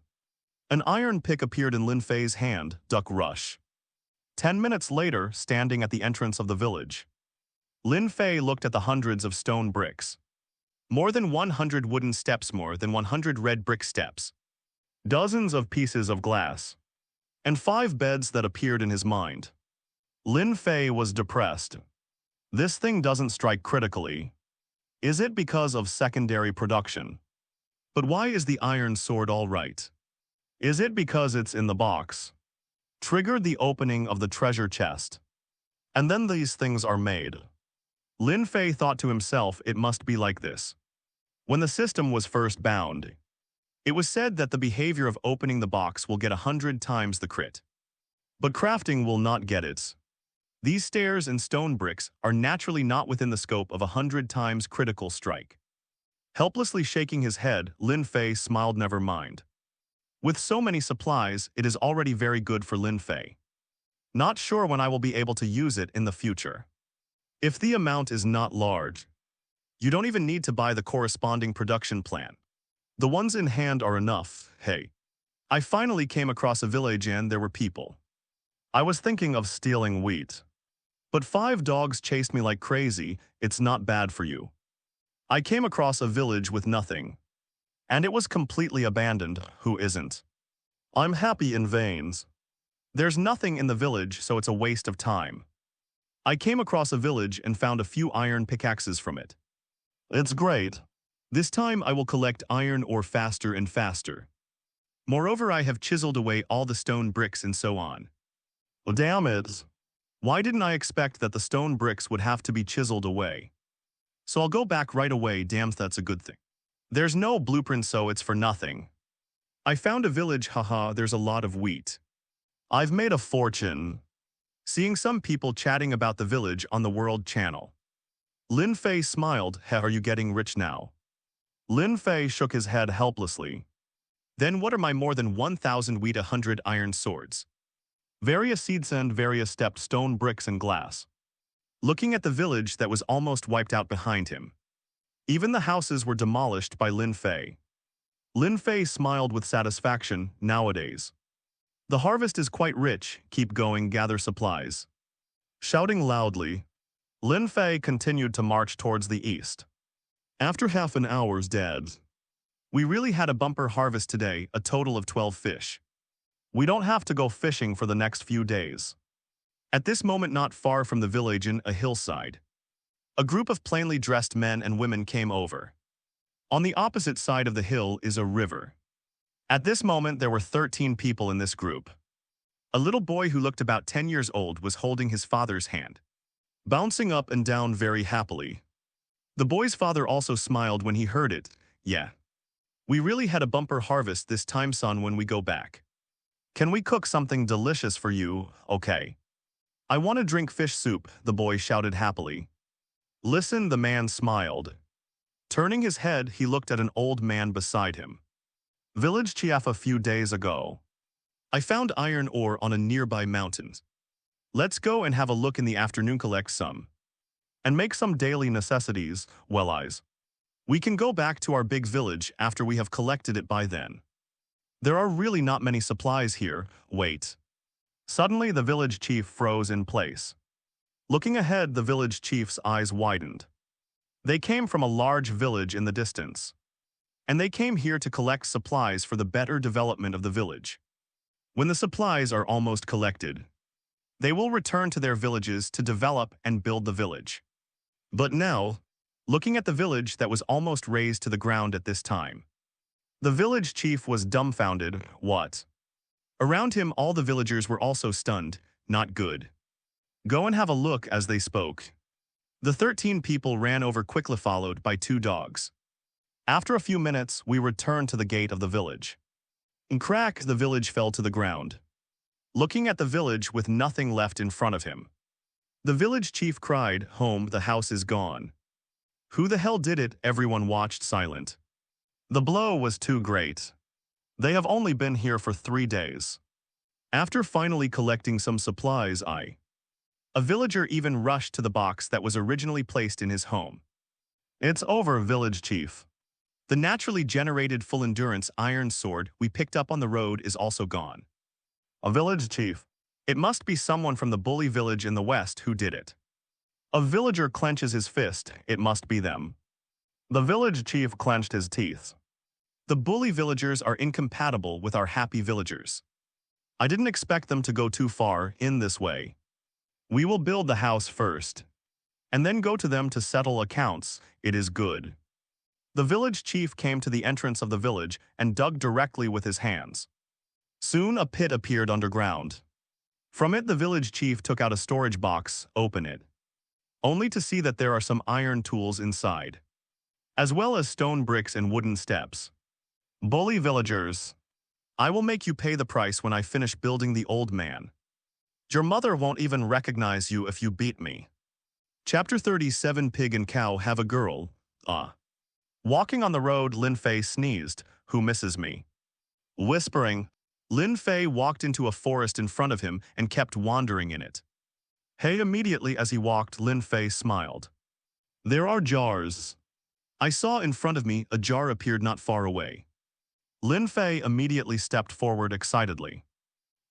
[SPEAKER 1] an iron pick appeared in Lin Fei's hand, duck rush. 10 minutes later, standing at the entrance of the village, Lin Fei looked at the hundreds of stone bricks. More than 100 wooden steps, more than 100 red brick steps. Dozens of pieces of glass. And 5 beds that appeared in his mind. Lin Fei was depressed. This thing doesn't strike critically. Is it because of secondary production? But why is the iron sword all right? Is it because it's in the box? Triggered the opening of the treasure chest. And then these things are made. Lin Fei thought to himself, it must be like this. When the system was first bound, it was said that the behavior of opening the box will get 100 times the crit. But crafting will not get it. These stairs and stone bricks are naturally not within the scope of 100 times critical strike. Helplessly shaking his head, Lin Fei smiled, never mind. With so many supplies, it is already very good for Lin Fei. Not sure when I will be able to use it in the future. If the amount is not large, you don't even need to buy the corresponding production plan. The ones in hand are enough. Hey, I finally came across a village and there were people. I was thinking of stealing wheat. But 5 dogs chased me like crazy. It's not bad for you. I came across a village with nothing. And it was completely abandoned. Who isn't? I'm happy in veins. There's nothing in the village, so it's a waste of time. I came across a village and found a few iron pickaxes from it. It's great. This time I will collect iron ore faster and faster. Moreover, I have chiseled away all the stone bricks and so on. Oh, damn it. Why didn't I expect that the stone bricks would have to be chiseled away? So I'll go back right away. Damn, that's a good thing. There's no blueprint, so it's for nothing. I found a village, haha, there's a lot of wheat. I've made a fortune. Seeing some people chatting about the village on the World Channel. Lin Fei smiled, hey, are you getting rich now? Lin Fei shook his head helplessly. Then what are my more than 1,000 wheat, 100 iron swords? Various seeds and various stepped stone bricks and glass. Looking at the village that was almost wiped out behind him. Even the houses were demolished by Lin Fei. Lin Fei smiled with satisfaction. Nowadays, the harvest is quite rich. Keep going, gather supplies. Shouting loudly, Lin Fei continued to march towards the east. After half an hour's dead, we really had a bumper harvest today, a total of 12 fish. We don't have to go fishing for the next few days. At this moment, not far from the village in a hillside, a group of plainly dressed men and women came over. On the opposite side of the hill is a river. At this moment, there were 13 people in this group. A little boy who looked about 10 years old was holding his father's hand, bouncing up and down very happily. The boy's father also smiled when he heard it. Yeah. We really had a bumper harvest this time, son, when we go back. Can we cook something delicious for you? Okay. I want to drink fish soup, the boy shouted happily. Listen, the man smiled. Turning his head, he looked at an old man beside him. Village chief, a few days ago. I found iron ore on a nearby mountain. Let's go and have a look in the afternoon, collect some. And make some daily necessities, well eyes. We can go back to our big village after we have collected it by then. There are really not many supplies here, wait. Suddenly the village chief froze in place. Looking ahead, the village chief's eyes widened. They came from a large village in the distance. And they came here to collect supplies for the better development of the village. When the supplies are almost collected, they will return to their villages to develop and build the village. But now, looking at the village that was almost razed to the ground at this time, the village chief was dumbfounded. What? Around him, all the villagers were also stunned. Not good. Go and have a look. As they spoke, the 13 people ran over quickly, followed by 2 dogs. After a few minutes, we returned to the gate of the village. In crack, the village fell to the ground. Looking at the village with nothing left in front of him, the village chief cried, "Home, the house is gone." Who the hell did it? Everyone watched silent. The blow was too great. They have only been here for 3 days. After finally collecting some supplies, a villager even rushed to the box that was originally placed in his home. It's over, village chief. The naturally generated full endurance iron sword we picked up on the road is also gone. A village chief. It must be someone from the bully village in the west who did it. A villager clenches his fist. It must be them. The village chief clenched his teeth. The bully villagers are incompatible with our happy villagers. I didn't expect them to go too far in this way. We will build the house first, and then go to them to settle accounts. It is good. The village chief came to the entrance of the village and dug directly with his hands. Soon a pit appeared underground. From it, the village chief took out a storage box, opened it, only to see that there are some iron tools inside, as well as stone bricks and wooden steps. Bully villagers, I will make you pay the price when I finish building the old man. Your mother won't even recognize you if you beat me. Chapter 37. Pig and cow have a girl. Walking on the road, Lin Fei sneezed. Who misses me? Whispering, Lin Fei walked into a forest in front of him and kept wandering in it. Hey, immediately as he walked, Lin Fei smiled. There are jars. I saw in front of me a jar appeared not far away. Lin Fei immediately stepped forward excitedly.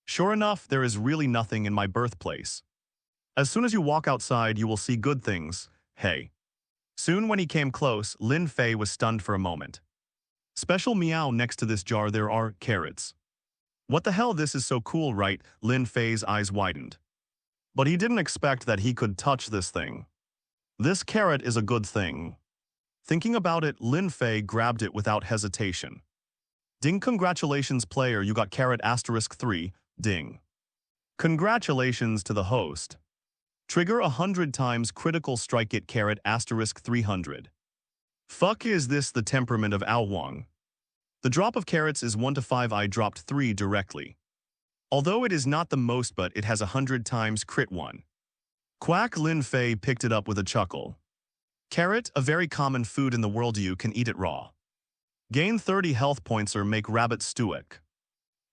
[SPEAKER 1] Sure enough, there is really nothing in my birthplace. As soon as you walk outside, you will see good things. Hey. Soon when he came close, Lin Fei was stunned for a moment. Special meow, next to this jar there are carrots. What the hell, this is so cool, right? Lin Fei's eyes widened. But he didn't expect that he could touch this thing. This carrot is a good thing. Thinking about it, Lin Fei grabbed it without hesitation. Ding, congratulations player, you got carrot *3, ding. Congratulations to the host. Trigger 100 times critical strike, get carrot *300. Fuck, is this the temperament of Ao? The drop of carrots is 1 to 5, I dropped 3 directly. Although it is not the most, but it has 100 times crit 1. Quack, Lin Fei picked it up with a chuckle. Carrot, a very common food in the world, you can eat it raw. Gain 30 health points or make rabbit stewick.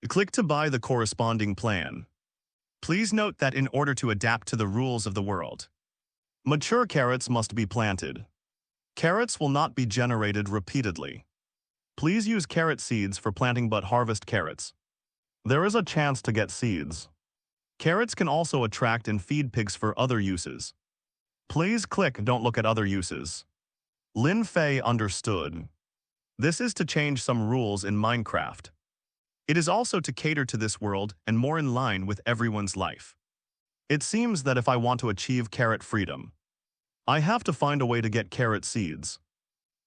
[SPEAKER 1] Click to buy the corresponding plan. Please note that in order to adapt to the rules of the world, mature carrots must be planted. Carrots will not be generated repeatedly. Please use carrot seeds for planting but harvest carrots. There is a chance to get seeds. Carrots can also attract and feed pigs for other uses. Please click don't look at other uses. Lin Fei understood. This is to change some rules in Minecraft. It is also to cater to this world and more in line with everyone's life. It seems that if I want to achieve carrot freedom, I have to find a way to get carrot seeds.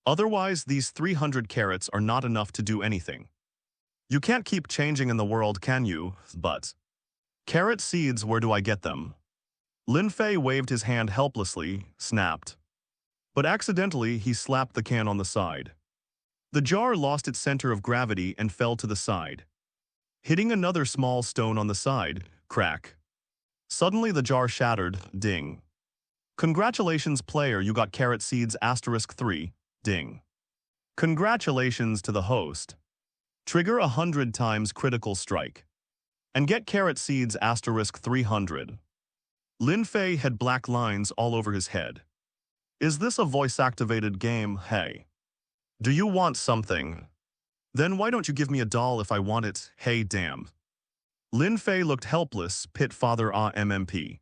[SPEAKER 1] Otherwise, these 300 carrots are not enough to do anything. You can't keep changing in the world, can you? But carrot seeds, where do I get them? Lin Fei waved his hand helplessly, snapped. But accidentally, he slapped the can on the side. The jar lost its center of gravity and fell to the side, hitting another small stone on the side. Crack. Suddenly the jar shattered. Ding. Congratulations player, you got carrot seeds *3. Ding. Congratulations to the host. Trigger 100 times critical strike. And get carrot seeds *300. Lin Fei had black lines all over his head. Is this a voice-activated game? Hey. Do you want something? Then why don't you give me a doll if I want it? Hey damn. Lin Fei looked helpless, pit father MMP.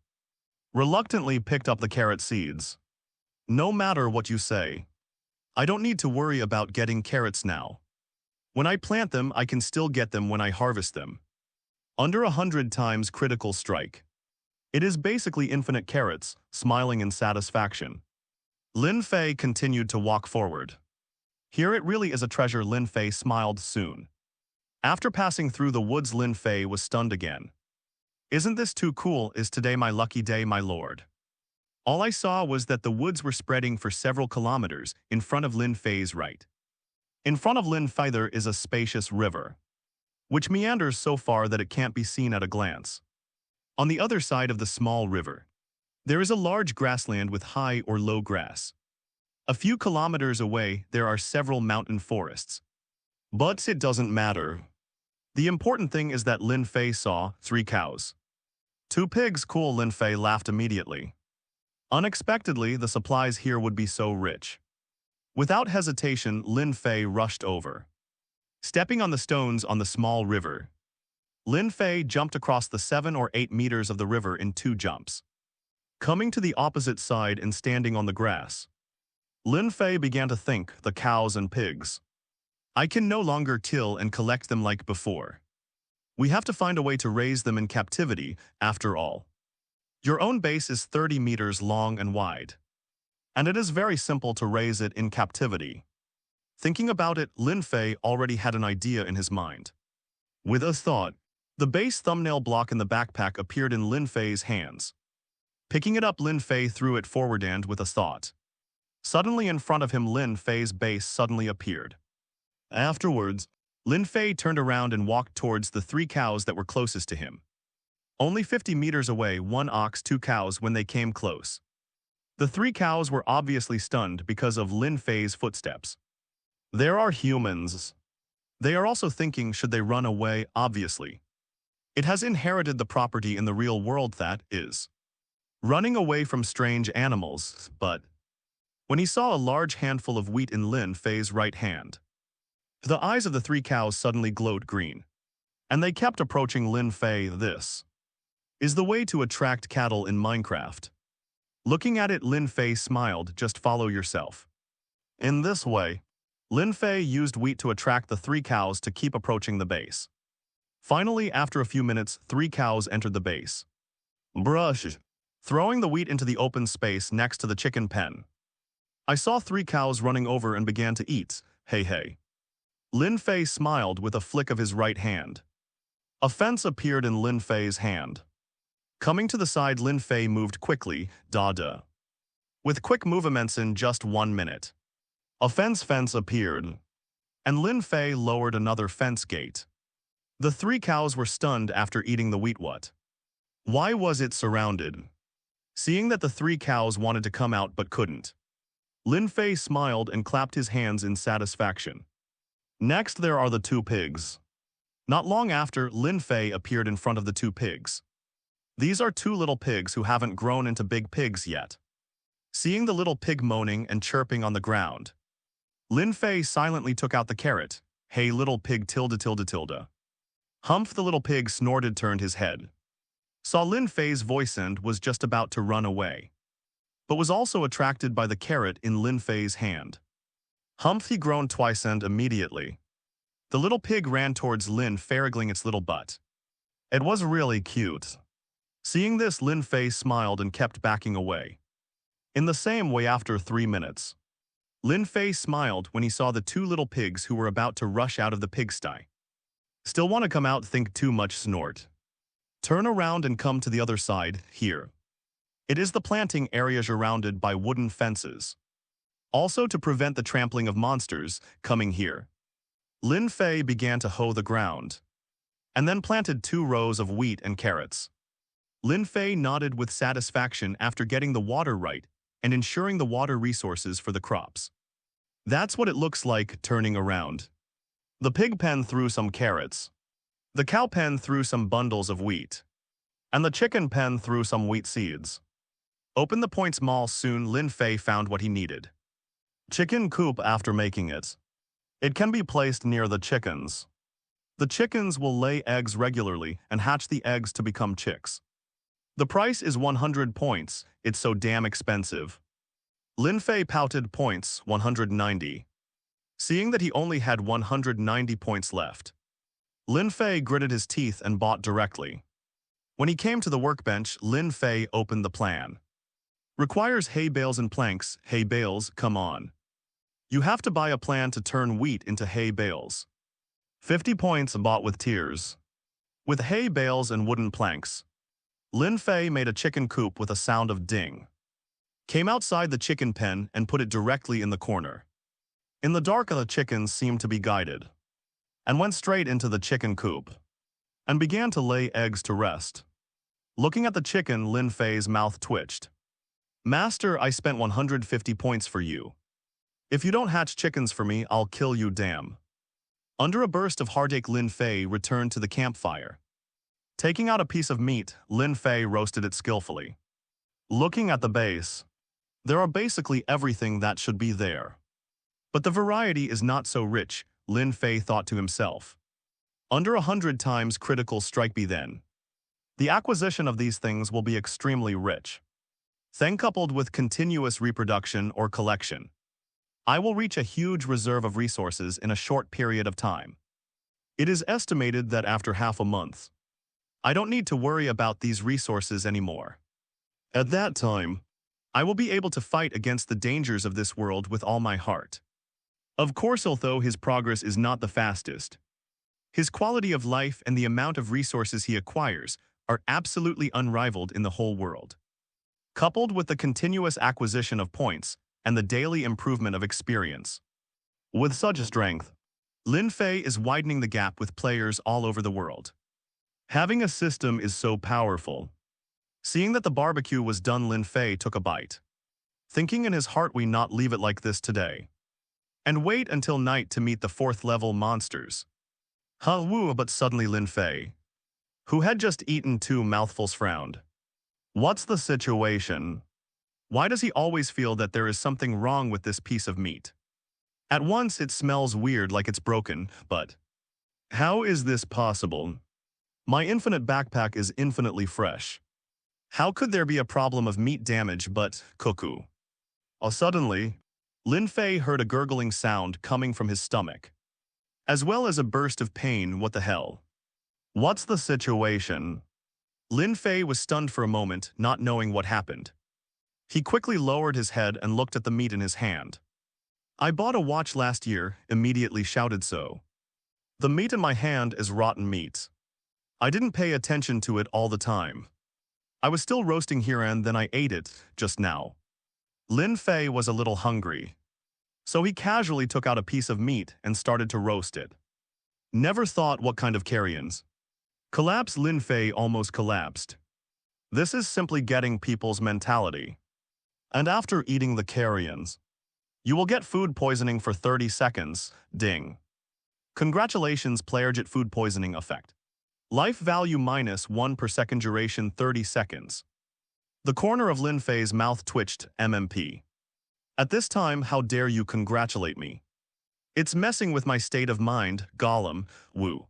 [SPEAKER 1] Reluctantly picked up the carrot seeds. No matter what you say. I don't need to worry about getting carrots now. When I plant them, I can still get them when I harvest them. Under 100 times critical strike. It is basically infinite carrots, smiling in satisfaction. Lin Fei continued to walk forward. Here it really is a treasure. Lin Fei smiled soon. After passing through the woods, Lin Fei was stunned again. Isn't this too cool? Is today my lucky day, my lord? All I saw was that the woods were spreading for several kilometers in front of Lin Fei's right. In front of Lin Fei there is a spacious river, which meanders so far that it can't be seen at a glance. On the other side of the small river, there is a large grassland with high or low grass. A few kilometers away, there are several mountain forests. But it doesn't matter. The important thing is that Lin Fei saw 3 cows. 2 pigs. Cool. Lin Fei laughed immediately. Unexpectedly, the supplies here would be so rich. Without hesitation, Lin Fei rushed over. Stepping on the stones on the small river, Lin Fei jumped across the 7 or 8 meters of the river in 2 jumps. Coming to the opposite side and standing on the grass, Lin Fei began to think, the cows and pigs. I can no longer till and collect them like before. We have to find a way to raise them in captivity, after all. Your own base is 30 meters long and wide. And it is very simple to raise it in captivity. Thinking about it, Lin Fei already had an idea in his mind. With a thought, the base thumbnail block in the backpack appeared in Lin Fei's hands. Picking it up, Lin Fei threw it forward and with a thought. Suddenly in front of him, Lin Fei's base suddenly appeared. Afterwards, Lin Fei turned around and walked towards the 3 cows that were closest to him. Only 50 meters away, 1 ox, 2 cows when they came close. The 3 cows were obviously stunned because of Lin Fei's footsteps. There are humans. They are also thinking, should they run away? Obviously. It has inherited the property in the real world that is running away from strange animals, but when he saw a large handful of wheat in Lin Fei's right hand, the eyes of the 3 cows suddenly glowed green, and they kept approaching Lin Fei. This is the way to attract cattle in Minecraft. Looking at it, Lin Fei smiled. Just follow yourself. In this way, Lin Fei used wheat to attract the 3 cows to keep approaching the base. Finally, after a few minutes, 3 cows entered the base. Brush. Throwing the wheat into the open space next to the chicken pen. I saw 3 cows running over and began to eat. Hey hey. Lin Fei smiled with a flick of his right hand. A fence appeared in Lin Fei's hand. Coming to the side, Lin Fei moved quickly, da-da. With quick movements in just 1 minute. A fence appeared, and Lin Fei lowered another fence gate. The 3 cows were stunned after eating the wheat. What? Why was it surrounded? Seeing that the 3 cows wanted to come out but couldn't, Lin Fei smiled and clapped his hands in satisfaction. Next, there are the 2 pigs. Not long after, Lin Fei appeared in front of the 2 pigs. These are 2 little pigs who haven't grown into big pigs yet. Seeing the little pig moaning and chirping on the ground, Lin Fei silently took out the carrot. Hey little pig tilde. Humph, the little pig snorted, turned his head. Saw Lin Fei's voice and was just about to run away, but was also attracted by the carrot in Lin Fei's hand. Humph, he groaned twice and immediately the little pig ran towards Lin Fei, wriggling its little butt. It was really cute. Seeing this, Lin Fei smiled and kept backing away. In the same way, after 3 minutes, Lin Fei smiled when he saw the 2 little pigs who were about to rush out of the pigsty. Still want to come out? Think too much, snort. Turn around and come to the other side, here. It is the planting area surrounded by wooden fences. Also, to prevent the trampling of monsters coming here, Lin Fei began to hoe the ground, and then planted 2 rows of wheat and carrots. Lin Fei nodded with satisfaction after getting the water right and ensuring the water resources for the crops. That's what it looks like turning around. The pig pen threw some carrots. The cow pen threw some bundles of wheat. And the chicken pen threw some wheat seeds. Open the points mall soon. Lin Fei found what he needed. Chicken coop after making it. It can be placed near the chickens. The chickens will lay eggs regularly and hatch the eggs to become chicks. The price is 100 points. It's so damn expensive. Lin Fei pouted points 190. Seeing that he only had 190 points left, Lin Fei gritted his teeth and bought directly. When he came to the workbench, Lin Fei opened the plan. Requires hay bales and planks. Hay bales, come on. You have to buy a plan to turn wheat into hay bales. 50 points bought with tears. With hay bales and wooden planks, Lin Fei made a chicken coop with a sound of ding. Came outside the chicken pen and put it directly in the corner. In the dark, the chickens seemed to be guided, and went straight into the chicken coop, and began to lay eggs to rest. Looking at the chicken, Lin Fei's mouth twitched. Master, I spent 150 points for you. If you don't hatch chickens for me, I'll kill you, damn. Under a burst of heartache, Lin Fei returned to the campfire. Taking out a piece of meat, Lin Fei roasted it skillfully. Looking at the base, there are basically everything that should be there. But the variety is not so rich, Lin Fei thought to himself. Under 100 times critical strike be then. The acquisition of these things will be extremely rich. Then coupled with continuous reproduction or collection, I will reach a huge reserve of resources in a short period of time. It is estimated that after half a month, I don't need to worry about these resources anymore. At that time, I will be able to fight against the dangers of this world with all my heart. Of course, although his progress is not the fastest, his quality of life and the amount of resources he acquires are absolutely unrivaled in the whole world. Coupled with the continuous acquisition of points and the daily improvement of experience. With such strength, Lin Fei is widening the gap with players all over the world. Having a system is so powerful. Seeing that the barbecue was done, Lin Fei took a bite. Thinking in his heart, we not leave it like this today. And wait until night to meet the 4th level monsters. Woo, but suddenly Lin Fei, who had just eaten 2 mouthfuls, frowned. What's the situation? Why does he always feel that there is something wrong with this piece of meat? At once it smells weird, like it's broken, but how is this possible? My infinite backpack is infinitely fresh. How could there be a problem of meat damage but cuckoo? Suddenly, Lin Fei heard a gurgling sound coming from his stomach, as well as a burst of pain. What the hell? What's the situation? Lin Fei was stunned for a moment, not knowing what happened. He quickly lowered his head and looked at the meat in his hand. I bought a watch last year, immediately shouted so. The meat in my hand is rotten meat. I didn't pay attention to it all the time. I was still roasting here and then I ate it, just now. Lin Fei was a little hungry, so he casually took out a piece of meat and started to roast it. Never thought what kind of carrions. Collapse. Lin Fei almost collapsed. This is simply getting people's mentality. And after eating the carrions, you will get food poisoning for 30 seconds, ding. Congratulations, player, get food poisoning effect. Life value -1 per second, duration 30 seconds. The corner of Lin Fei's mouth twitched, MMP. At this time, how dare you congratulate me? It's messing with my state of mind, Gollum, woo.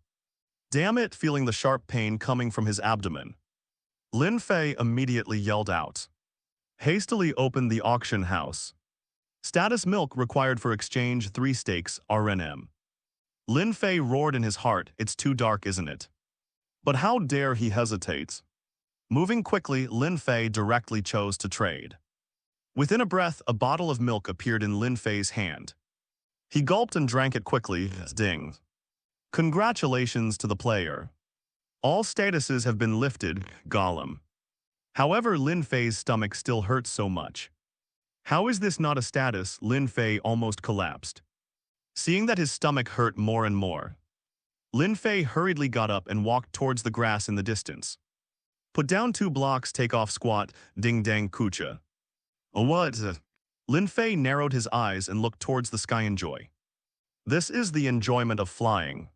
[SPEAKER 1] Damn it, feeling the sharp pain coming from his abdomen. Lin Fei immediately yelled out. Hastily opened the auction house. Status milk required for exchange 3 steaks, RNM. Lin Fei roared in his heart, it's too dark, isn't it? But how dare he hesitate? Moving quickly, Lin Fei directly chose to trade. Within a breath, a bottle of milk appeared in Lin Fei's hand. He gulped and drank it quickly, ding. Congratulations to the player. All statuses have been lifted, Gollum. However, Lin Fei's stomach still hurts so much. How is this not a status? Lin Fei almost collapsed. Seeing that his stomach hurt more and more, Lin Fei hurriedly got up and walked towards the grass in the distance. Put down 2 blocks, take off, squat, ding dang kucha. What? Lin Fei narrowed his eyes and looked towards the sky in joy. This is the enjoyment of flying.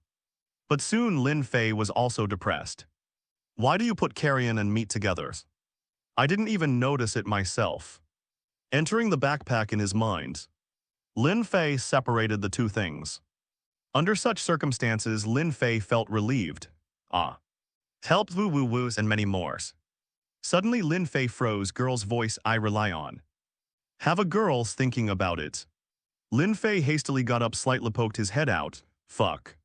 [SPEAKER 1] But soon Lin Fei was also depressed. Why do you put carrion and meat together? I didn't even notice it myself. Entering the backpack in his mind, Lin Fei separated the two things. Under such circumstances, Lin Fei felt relieved. Ah. Helped woo-woo-woos and many more. Suddenly Lin Fei froze. Girl's voice I rely on. Have a girl's thinking about it. Lin Fei hastily got up, slightly poked his head out. Fuck.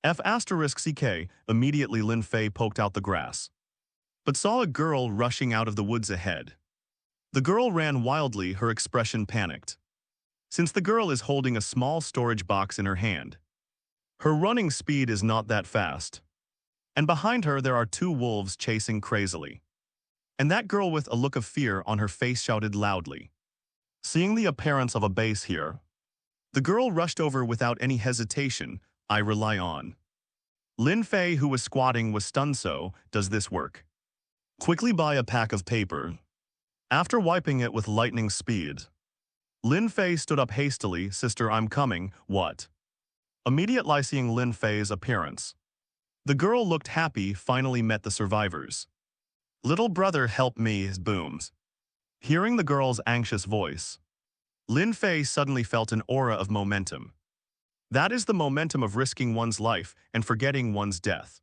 [SPEAKER 1] F***ck. Immediately Lin Fei poked out the grass, but saw a girl rushing out of the woods ahead. The girl ran wildly, her expression panicked. Since the girl is holding a small storage box in her hand, her running speed is not that fast. And behind her there are two wolves chasing crazily. And that girl with a look of fear on her face shouted loudly. Seeing the appearance of a base here, the girl rushed over without any hesitation. I rely on. Lin Fei, who was squatting, was stunned. So, does this work? Quickly buy a pack of paper. After wiping it with lightning speed, Lin Fei stood up hastily. Sister, I'm coming. What? Immediately seeing Lin Fei's appearance, the girl looked happy, finally met the survivors. Little brother, help me, booms. Hearing the girl's anxious voice, Lin Fei suddenly felt an aura of momentum. That is the momentum of risking one's life and forgetting one's death.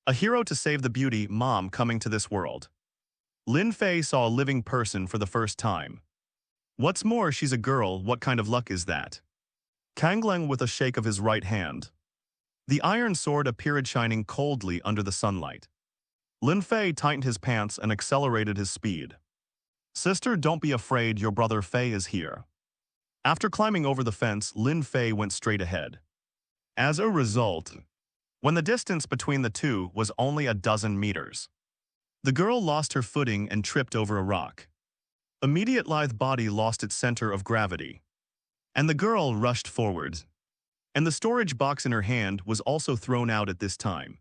[SPEAKER 1] A hero to save the beauty mom coming to this world. Lin Fei saw a living person for the first time. What's more, she's a girl. What kind of luck is that? Kangleng with a shake of his right hand. The iron sword appeared shining coldly under the sunlight. Lin Fei tightened his pants and accelerated his speed. Sister, don't be afraid, your brother Fei is here. After climbing over the fence, Lin Fei went straight ahead. As a result, when the distance between the two was only a dozen meters, the girl lost her footing and tripped over a rock. Immediate lithe body lost its center of gravity, and the girl rushed forward. And the storage box in her hand was also thrown out at this time.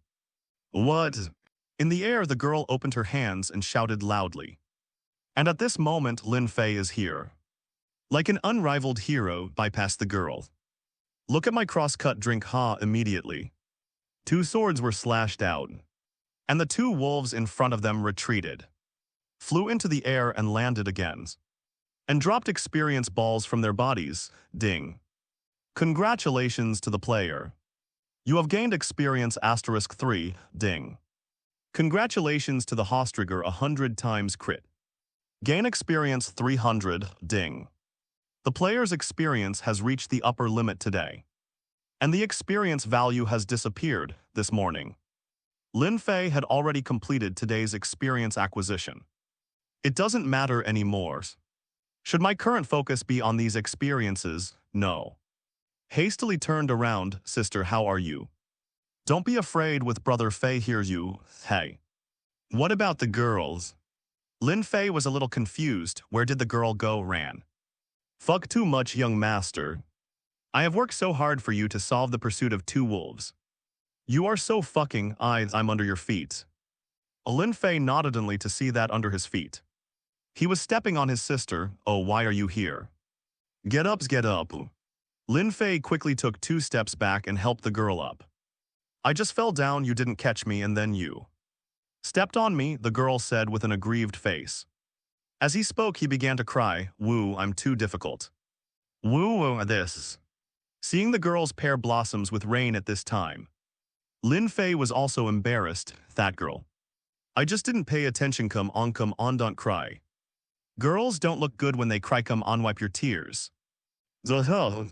[SPEAKER 1] What? In the air, the girl opened her hands and shouted loudly. And at this moment, Lin Fei is here. Like an unrivaled hero, bypassed the girl. Look at my cross-cut drink, ha, immediately. Two swords were slashed out, and the two wolves in front of them retreated, flew into the air and landed again, and dropped experience balls from their bodies. Ding. Congratulations to the player. You have gained experience *3. Ding. Congratulations to the Hostrigger 100 times crit. Gain experience 300. Ding. The player's experience has reached the upper limit today, and the experience value has disappeared this morning. Lin Fei had already completed today's experience acquisition. It doesn't matter anymore. Should my current focus be on these experiences? No. Hastily turned around. Sister, how are you? Don't be afraid, with brother Fei here. You. Hey. What about the girls? Lin Fei was a little confused. Where did the girl go? Ran. Fuck too much, young master. I have worked so hard for you to solve the pursuit of two wolves. You are so fucking I'm under your feet. Lin Fei nodded to see that under his feet. He was stepping on his sister. Oh, why are you here? Get up. Lin Fei quickly took 2 steps back and helped the girl up. I just fell down, you didn't catch me, and then you stepped on me, the girl said with an aggrieved face. As he spoke, he began to cry. Woo, I'm too difficult. Woo, this. Seeing the girl's pear blossoms with rain at this time, Lin Fei was also embarrassed. That girl. I just didn't pay attention. Come on, don't cry. Girls don't look good when they cry. Come on, wipe your tears. The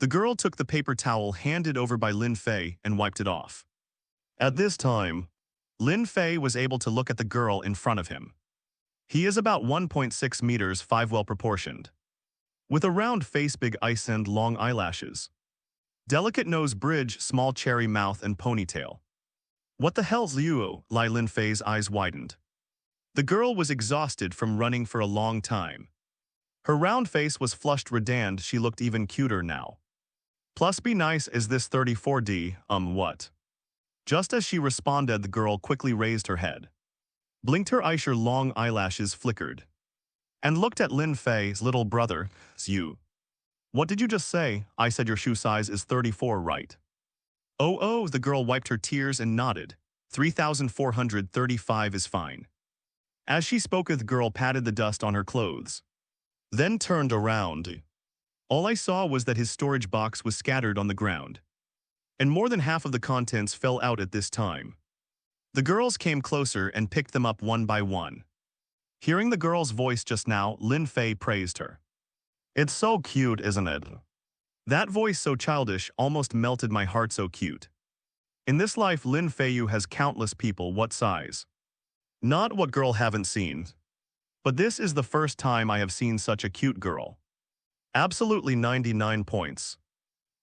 [SPEAKER 1] girl took the paper towel handed over by Lin Fei and wiped it off. At this time, Lin Fei was able to look at the girl in front of him. He is about 1.6 meters 5, well proportioned, with a round face, big eyes and long eyelashes, delicate nose bridge, small cherry mouth and ponytail. What the hell's you? Lin Fei's eyes widened. The girl was exhausted from running for a long time. Her round face was flushed redand. She looked even cuter now. Plus be nice, is this 34D? What? Just as she responded, the girl quickly raised her head. Blinked her eyes, her long eyelashes flickered. and looked at Lin Fei's little brother. You. What did you just say? I said your shoe size is 34, right? Oh, the girl wiped her tears and nodded. 3,435 is fine. As she spoke, the girl patted the dust on her clothes, then turned around. All I saw was that his storage box was scattered on the ground, and more than half of the contents fell out at this time. The girls came closer and picked them up one by one. Hearing the girl's voice just now, Lin Fei praised her. It's so cute, isn't it? That voice so childish almost melted my heart, so cute. In this life, Lin Fei has countless people what size. Not what girl haven't seen. But this is the first time I have seen such a cute girl. Absolutely 99 points.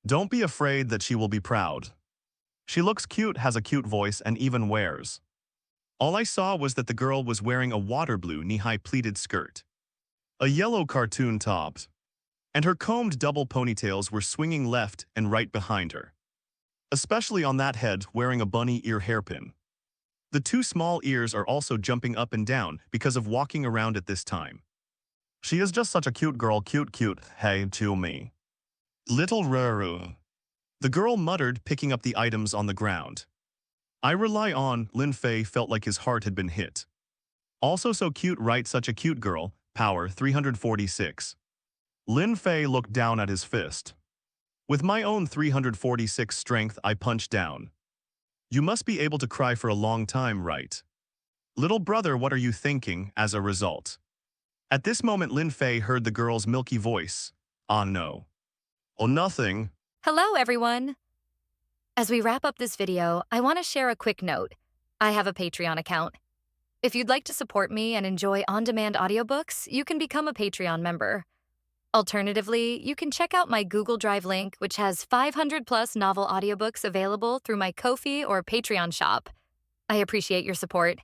[SPEAKER 1] Don't be afraid that she will be proud. She looks cute, has a cute voice, and even wears. All I saw was that the girl was wearing a water blue knee-high pleated skirt, a yellow cartoon top, and her combed double ponytails were swinging left and right behind her, especially on that head wearing a bunny ear hairpin. The two small ears are also jumping up and down because of walking around at this time. She is just such a cute girl, cute, hey, to me. Little Ruru. The girl muttered, picking up the items on the ground. I rely on, Lin Fei felt like his heart had been hit. Also so cute, right? Such a cute girl, power 346. Lin Fei looked down at his fist. With my own 346 strength, I punched down. You must be able to cry for a long time, right? Little brother, what are you thinking as a result? At this moment, Lin Fei heard the girl's milky voice. Ah, no. Oh, nothing.
[SPEAKER 3] Hello, everyone. As we wrap up this video, I want to share a quick note. I have a Patreon account. If you'd like to support me and enjoy on-demand audiobooks, you can become a Patreon member. Alternatively, you can check out my Google Drive link, which has 500+ novel audiobooks available through my Ko-fi or Patreon shop. I appreciate your support.